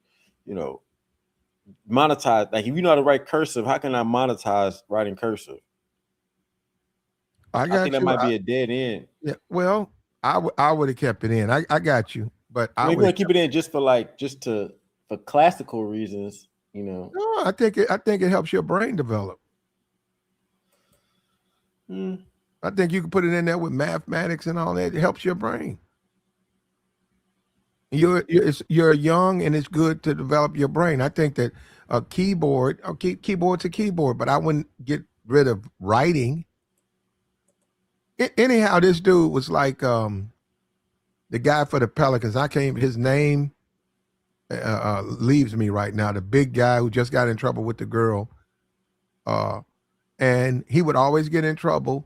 S10: monetize. Like, if you know how to write cursive, how can I monetize writing cursive?
S1: I
S10: think that might be a dead end.
S1: Yeah, well, I would have kept it in. I got you, but I
S10: would keep it in just for classical reasons.
S1: No, I think it helps your brain develop. I think you can put it in there with mathematics and all that. It helps your brain. You're young and it's good to develop your brain. I think that a keyboard's a keyboard, but I wouldn't get rid of writing. Anyhow, this dude was like the guy for the Pelicans. His name leaves me right now. The big guy who just got in trouble with the girl. And he would always get in trouble.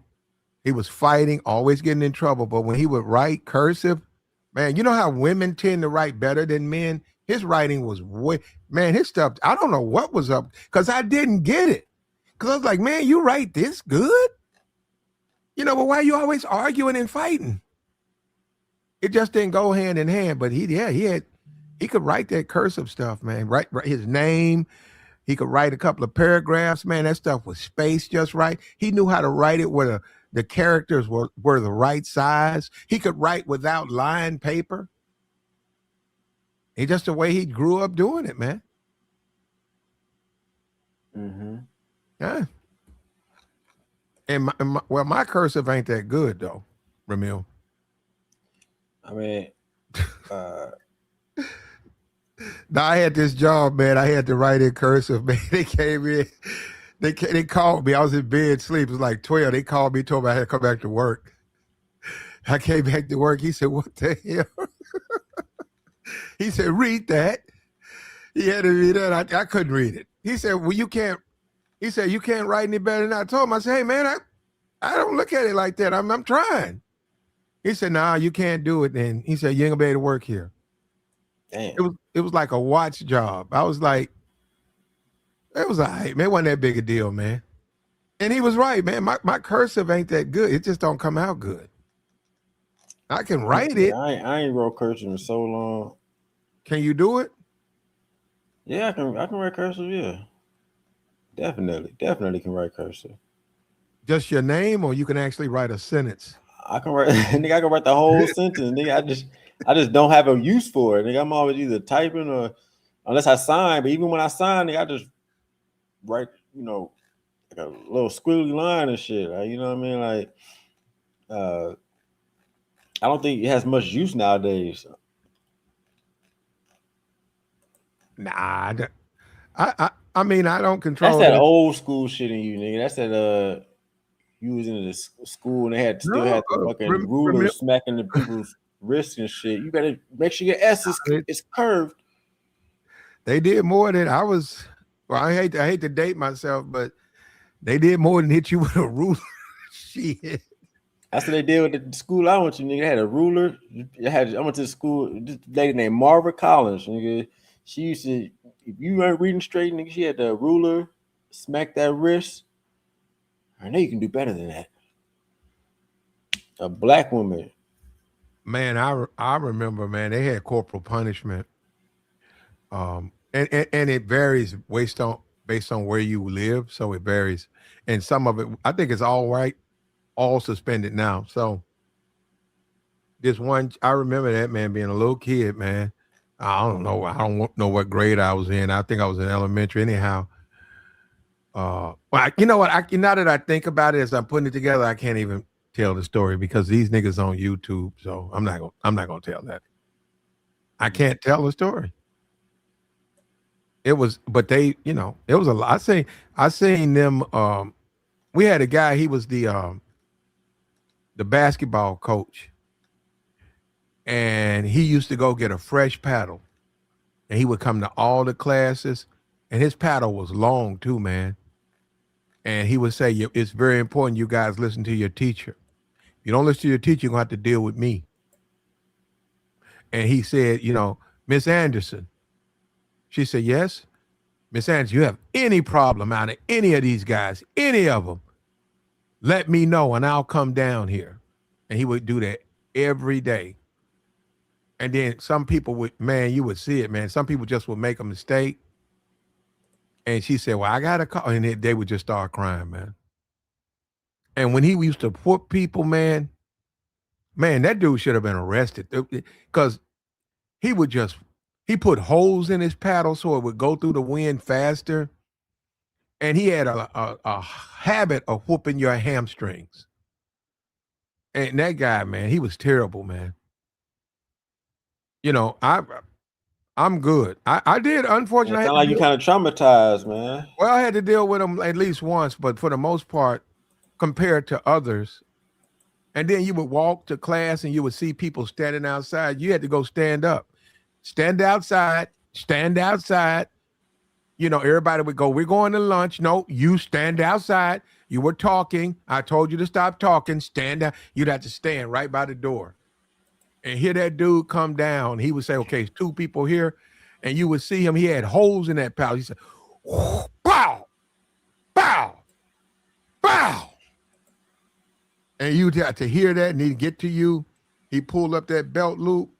S1: He was fighting, always getting in trouble. But when he would write cursive, man, you know how women tend to write better than men? His writing was his stuff, I don't know what was up, because I didn't get it. Because I was like, man, you write this good? But why are you always arguing and fighting? It just didn't go hand in hand. But he could write that cursive stuff, man. Write his name. He could write a couple of paragraphs, man. That stuff was spaced just right. He knew how to write it where the characters were the right size. He could write without lined paper. It's just the way he grew up doing it, man.
S10: Mm-hmm.
S1: Yeah. And my cursive ain't that good though, Ramil.
S10: I mean,
S1: now I had this job, man. I had to write in cursive, man. They came in, they called me. I was in bed, sleep. It was like 12. They called me, told me I had to come back to work. I came back to work. He said, "What the hell?" He said, "Read that." He had to read that. I couldn't read it. He said, "Well, you can't." He said, "You can't write any better than I told him." I said, "Hey, man, I don't look at it like that. I'm trying." He said, "Nah, you can't do it." Then he said, "You ain't gonna be able to work here."
S10: Damn.
S1: It was like a watch job. I was like, it was all right, man. It wasn't that big a deal, man. And he was right, man. My cursive ain't that good. It just don't come out good. I can write it.
S10: I ain't wrote cursive in so long.
S1: Can you do it?
S10: Yeah, I can write cursive, yeah. Definitely can write cursive.
S1: Just your name, or you can actually write a sentence?
S10: I can write, nigga. I can write the whole sentence, nigga. I just don't have a use for it, nigga. I'm always either typing or unless I sign. But even when I sign, nigga, I just write, like a little squiggly line and shit. Like, you know what I mean? Like, I don't think it has much use nowadays.
S1: Nah, I mean, I don't control.
S10: That's that old school shit in you, nigga. That's that you was in the school and they had the fucking ruler smacking the people's wrists and shit. You better make sure your S is curved.
S1: They did more than I was. Well, I hate to date myself, but they did more than hit you with a ruler. Shit.
S10: That's what they did with the school I went to, nigga. They had a ruler. I went to the school, this lady named Marva Collins, nigga. She used to, if you weren't reading straight, nigga, she had the ruler, smack that wrist. I know you can do better than that. A black woman.
S1: Man, I remember, man, they had corporal punishment. And it varies based on where you live, so it varies. And some of it, I think it's all right, all suspended now. So this one, I remember that, man, being a little kid, man. I don't know what grade I was in. I think I was in elementary anyhow. Well, you know what? Now that I think about it, as I'm putting it together, I can't even tell the story because these niggas on YouTube. So I'm not gonna tell that. I can't tell the story. It was, but they, it was a lot. I seen them. We had a guy. He was the basketball coach, and he used to go get a fresh paddle, and he would come to all the classes, and his paddle was long too, man. And he would say, "It's very important you guys listen to your teacher. If you don't listen to your teacher, you're gonna have to deal with me." And he said, Miss Anderson. She said, "Yes, Miss Anderson, you have any problem out of any of these guys, any of them, let me know and I'll come down here." And he would do that every day. And then some people would, man, you would see it, man. Some people just would make a mistake. And she said, "Well, I got to call." And they would just start crying, man. And when he used to whoop people, man, that dude should have been arrested because he put holes in his paddle so it would go through the wind faster. And he had a habit of whooping your hamstrings. And that guy, man, he was terrible, man. I'm good. I did, unfortunately.
S10: It sound like you kind of traumatized, man.
S1: Well, I had to deal with him at least once, but for the most part, compared to others. And then you would walk to class and you would see people standing outside. You had to go stand up. Stand outside. Everybody would go, "We're going to lunch." No, you stand outside. You were talking. I told you to stop talking. Stand out. You'd have to stand right by the door and hear that dude come down. He would say, "Okay, 2 people here." And you would see him. He had holes in that paddle. He said, "Bow, bow, bow." And you'd have to hear that and he'd get to you. He pulled up that belt loop.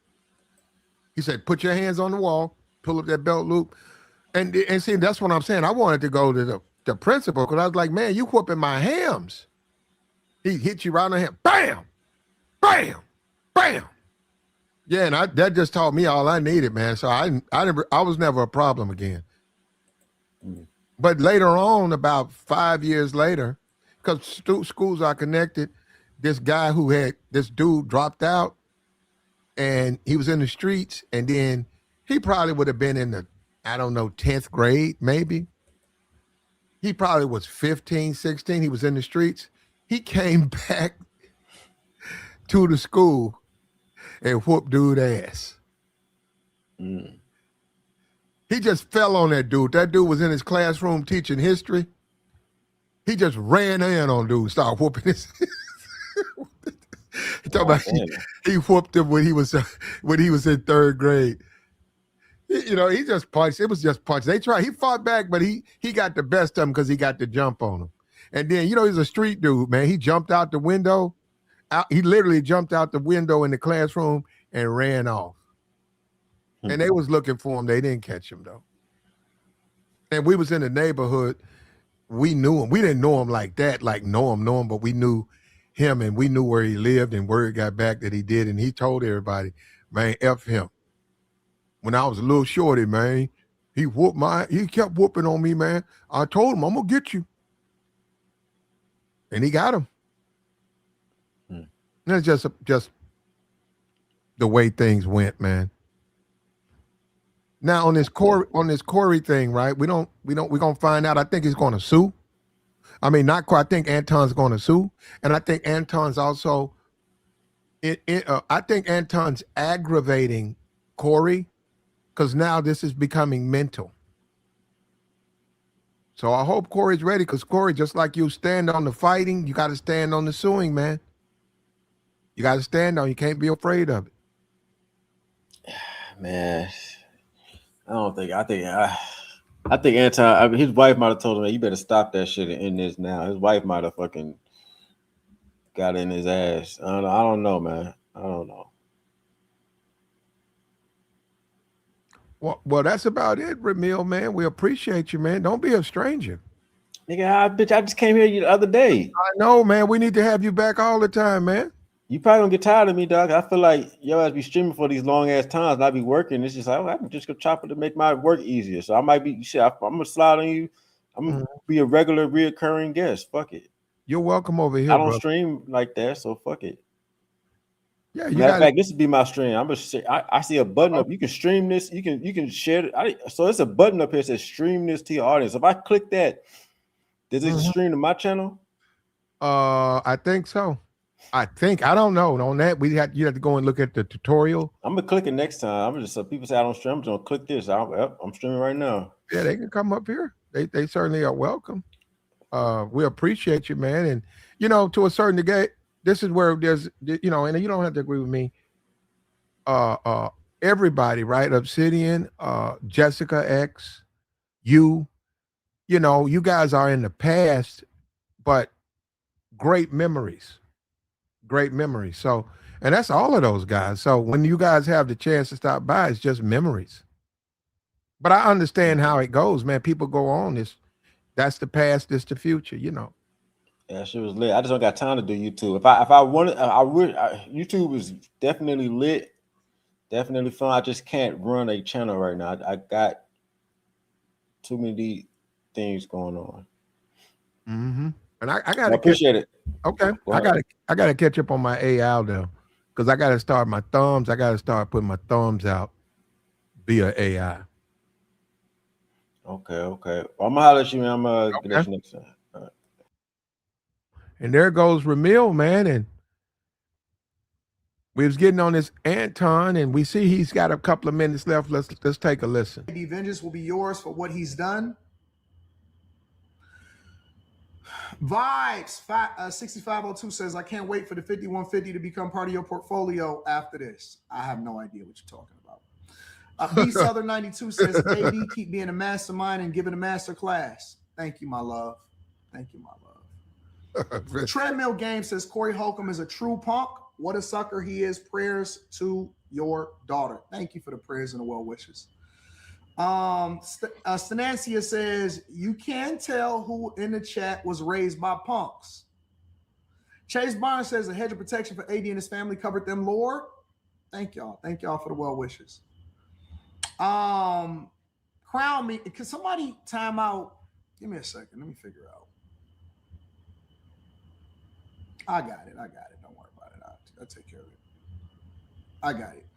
S1: He said, "Put your hands on the wall, pull up that belt loop." And see, that's what I'm saying. I wanted to go to the principal because I was like, "Man, you whooping my hams." He hit you right on the hand. Bam, bam, bam. Yeah, and that just taught me all I needed, man. So I was never a problem again. But later on, about 5 years later, because schools are connected, this dude dropped out and he was in the streets, and then he probably would have been in the, 10th grade, maybe. He probably was 15, 16. He was in the streets. He came back to the school and whooped dude ass. He just fell on that dude. That dude was in his classroom teaching history. He just ran in on dude, started whooping his. He whooped him when he was in 3rd grade. He just punched. It was just punch. He fought back, but he got the best of him because he got the jump on him. And then, he's a street dude, man. He jumped out the window. He literally jumped out the window in the classroom and ran off. And they was looking for him. They didn't catch him, though. And we was in the neighborhood, we knew him. We didn't know him like that, like know him, but we knew him and we knew where he lived and word got back that he did. And he told everybody, man, F him. When I was a little shorty, man, he kept whooping on me, man. I told him, I'm gonna get you. And he got him. And it's just the way things went, man. Now on this Corey thing, right? We're gonna find out. I think he's gonna sue. I mean, not quite. I think Anton's gonna sue. And I think Anton's also I think Anton's aggravating Corey because now this is becoming mental. So I hope Corey's ready because Corey, just like you stand on the fighting, you got to stand on the suing, man. You got to stand on. You can't be afraid of it.
S10: Man, I think Anton. I mean, his wife might have told him, "You better stop that shit and end this now." His wife might have fucking got in his ass. I don't know, man. I don't know.
S1: Well, that's about it, Ramil, man. We appreciate you, man. Don't be a stranger.
S10: Nigga, bitch, I just came here the other day.
S1: I know, man. We need to have you back all the time, man.
S10: You probably gonna get tired of me, dog. I feel like yo ass be streaming for these long ass times, and I be working. It's just like I can just go chop it to make my work easier. So I might be shit. I'm gonna slide on you. I'm gonna be a regular, reoccurring guest. Fuck it.
S1: You're welcome over here.
S10: I don't stream like that, so fuck it.
S1: Yeah,
S10: matter of fact, this would be my stream. I'm gonna say I see a button up. You can stream this. You can share it. So it's a button up here that says stream this to your audience. If I click that, does it stream to my channel?
S1: I think so. I don't know. On that, you have to go and look at the tutorial.
S10: I'm gonna click it next time. I'm just so people say I don't stream. I'm just gonna click this. I'm streaming right now.
S1: Yeah, they can come up here. They certainly are welcome. We appreciate you, man. And to a certain degree, this is where there's and you don't have to agree with me. Everybody, right? Obsidian, Jessica X, you guys are in the past, but great memories. Great memories. So, and that's all of those guys. So when you guys have the chance to stop by, it's just memories. But I understand how it goes, man. People go on this. That's the past. This the future.
S10: Yeah, shit was lit. I just don't got time to do YouTube. If I wanted, I would. YouTube is definitely lit, definitely fun. I just can't run a channel right now. I got too many things going on.
S1: Mm-hmm. And I got to
S10: appreciate it.
S1: Okay, I got to catch up on my AI though, because I got to start my thumbs. I got to start putting my thumbs out via AI.
S10: Okay. Well, I'm gonna holler at you, man. I'm gonna get at you next time. All right.
S1: And there goes Ramil, man, and we was getting on this Anton, and we see he's got a couple of minutes left. Let's take a listen.
S2: The vengeance will be yours for what he's done. Vibes 6502 says, I can't wait for the 5150 to become part of your portfolio after this. I have no idea what you're talking about. B Southern 92 says, AD, keep being a mastermind and giving a master class. Thank you, my love. Thank you, my love. Treadmill Game says, Corey Holcomb is a true punk. What a sucker he is. Prayers to your daughter. Thank you for the prayers and the well wishes. Stanancia says, you can tell who in the chat was raised by punks. Chase Barnes says, a hedge of protection for AD and his family covered them, Lord. Thank y'all. Thank y'all for the well wishes. Crown me. Can somebody time out? Give me a second. Let me figure out. I got it. Don't worry about it. I'll take care of it. I got it.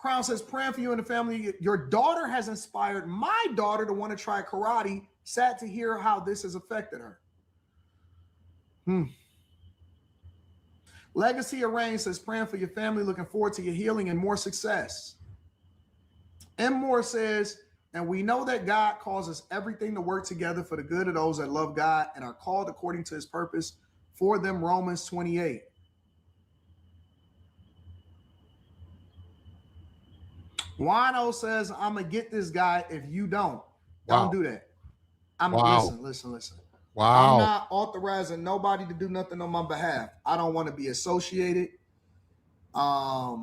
S2: Crown says, praying for you and the family. Your daughter has inspired my daughter to want to try karate. Sad to hear how this has affected her. Legacy of Rain says, praying for your family, looking forward to your healing and more success. M. Moore says, and we know that God causes everything to work together for the good of those that love God and are called according to his purpose for them, Romans 28. Wano says, I'm going to get this guy if you don't. Don't do that. Listen.
S1: Wow.
S2: I'm not authorizing nobody to do nothing on my behalf. I don't want to be associated. I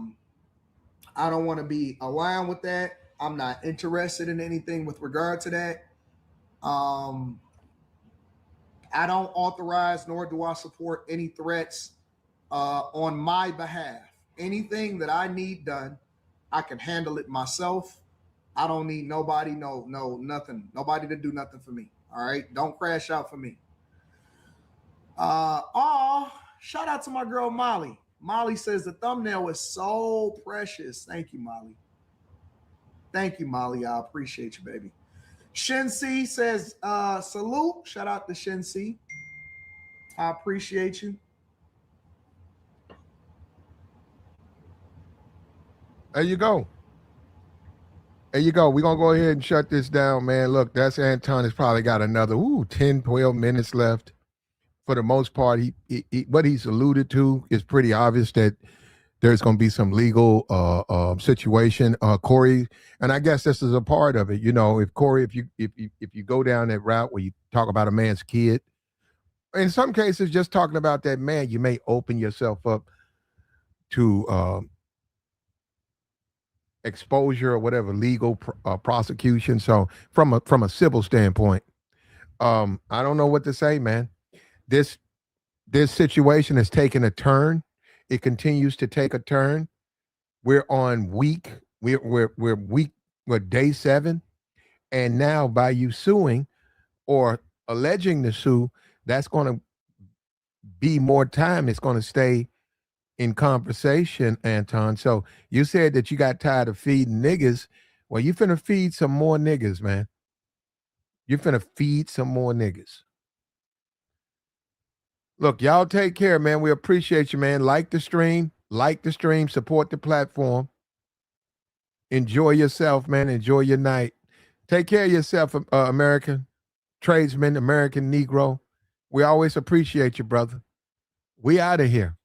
S2: don't want to be aligned with that. I'm not interested in anything with regard to that. I don't authorize nor do I support any threats on my behalf. Anything that I need done, I can handle it myself. I don't need nobody, nothing. Nobody to do nothing for me. All right. Don't crash out for me. Shout out to my girl Molly. Molly says the thumbnail is so precious. Thank you, Molly. Thank you, Molly. I appreciate you, baby. Shin-C says, salute. Shout out to Shin-C. I appreciate you.
S1: There you go. There you go. We're going to go ahead and shut this down, man. Look, that's Anton. Has probably got another 10, 12 minutes left. For the most part, what he's alluded to is pretty obvious that there's going to be some legal situation. Corey, and I guess this is a part of it. You know, if Corey, if you go down that route where you talk about a man's kid, in some cases, just talking about that man, you may open yourself up to exposure or whatever, legal prosecution. So from a civil standpoint, I don't know what to say, man. This situation has taken a turn. It continues to take a turn. We're on week. We're day 7, and now by you suing or alleging to sue, that's going to be more time. It's going to stay in conversation, Anton. So you said that you got tired of feeding niggas. Well, you finna feed some more niggas, man. You finna feed some more niggas. Look, y'all take care, man. We appreciate you, man. Like the stream, support the platform. Enjoy yourself, man. Enjoy your night. Take care of yourself, American tradesman, American Negro. We always appreciate you, brother. We out of here.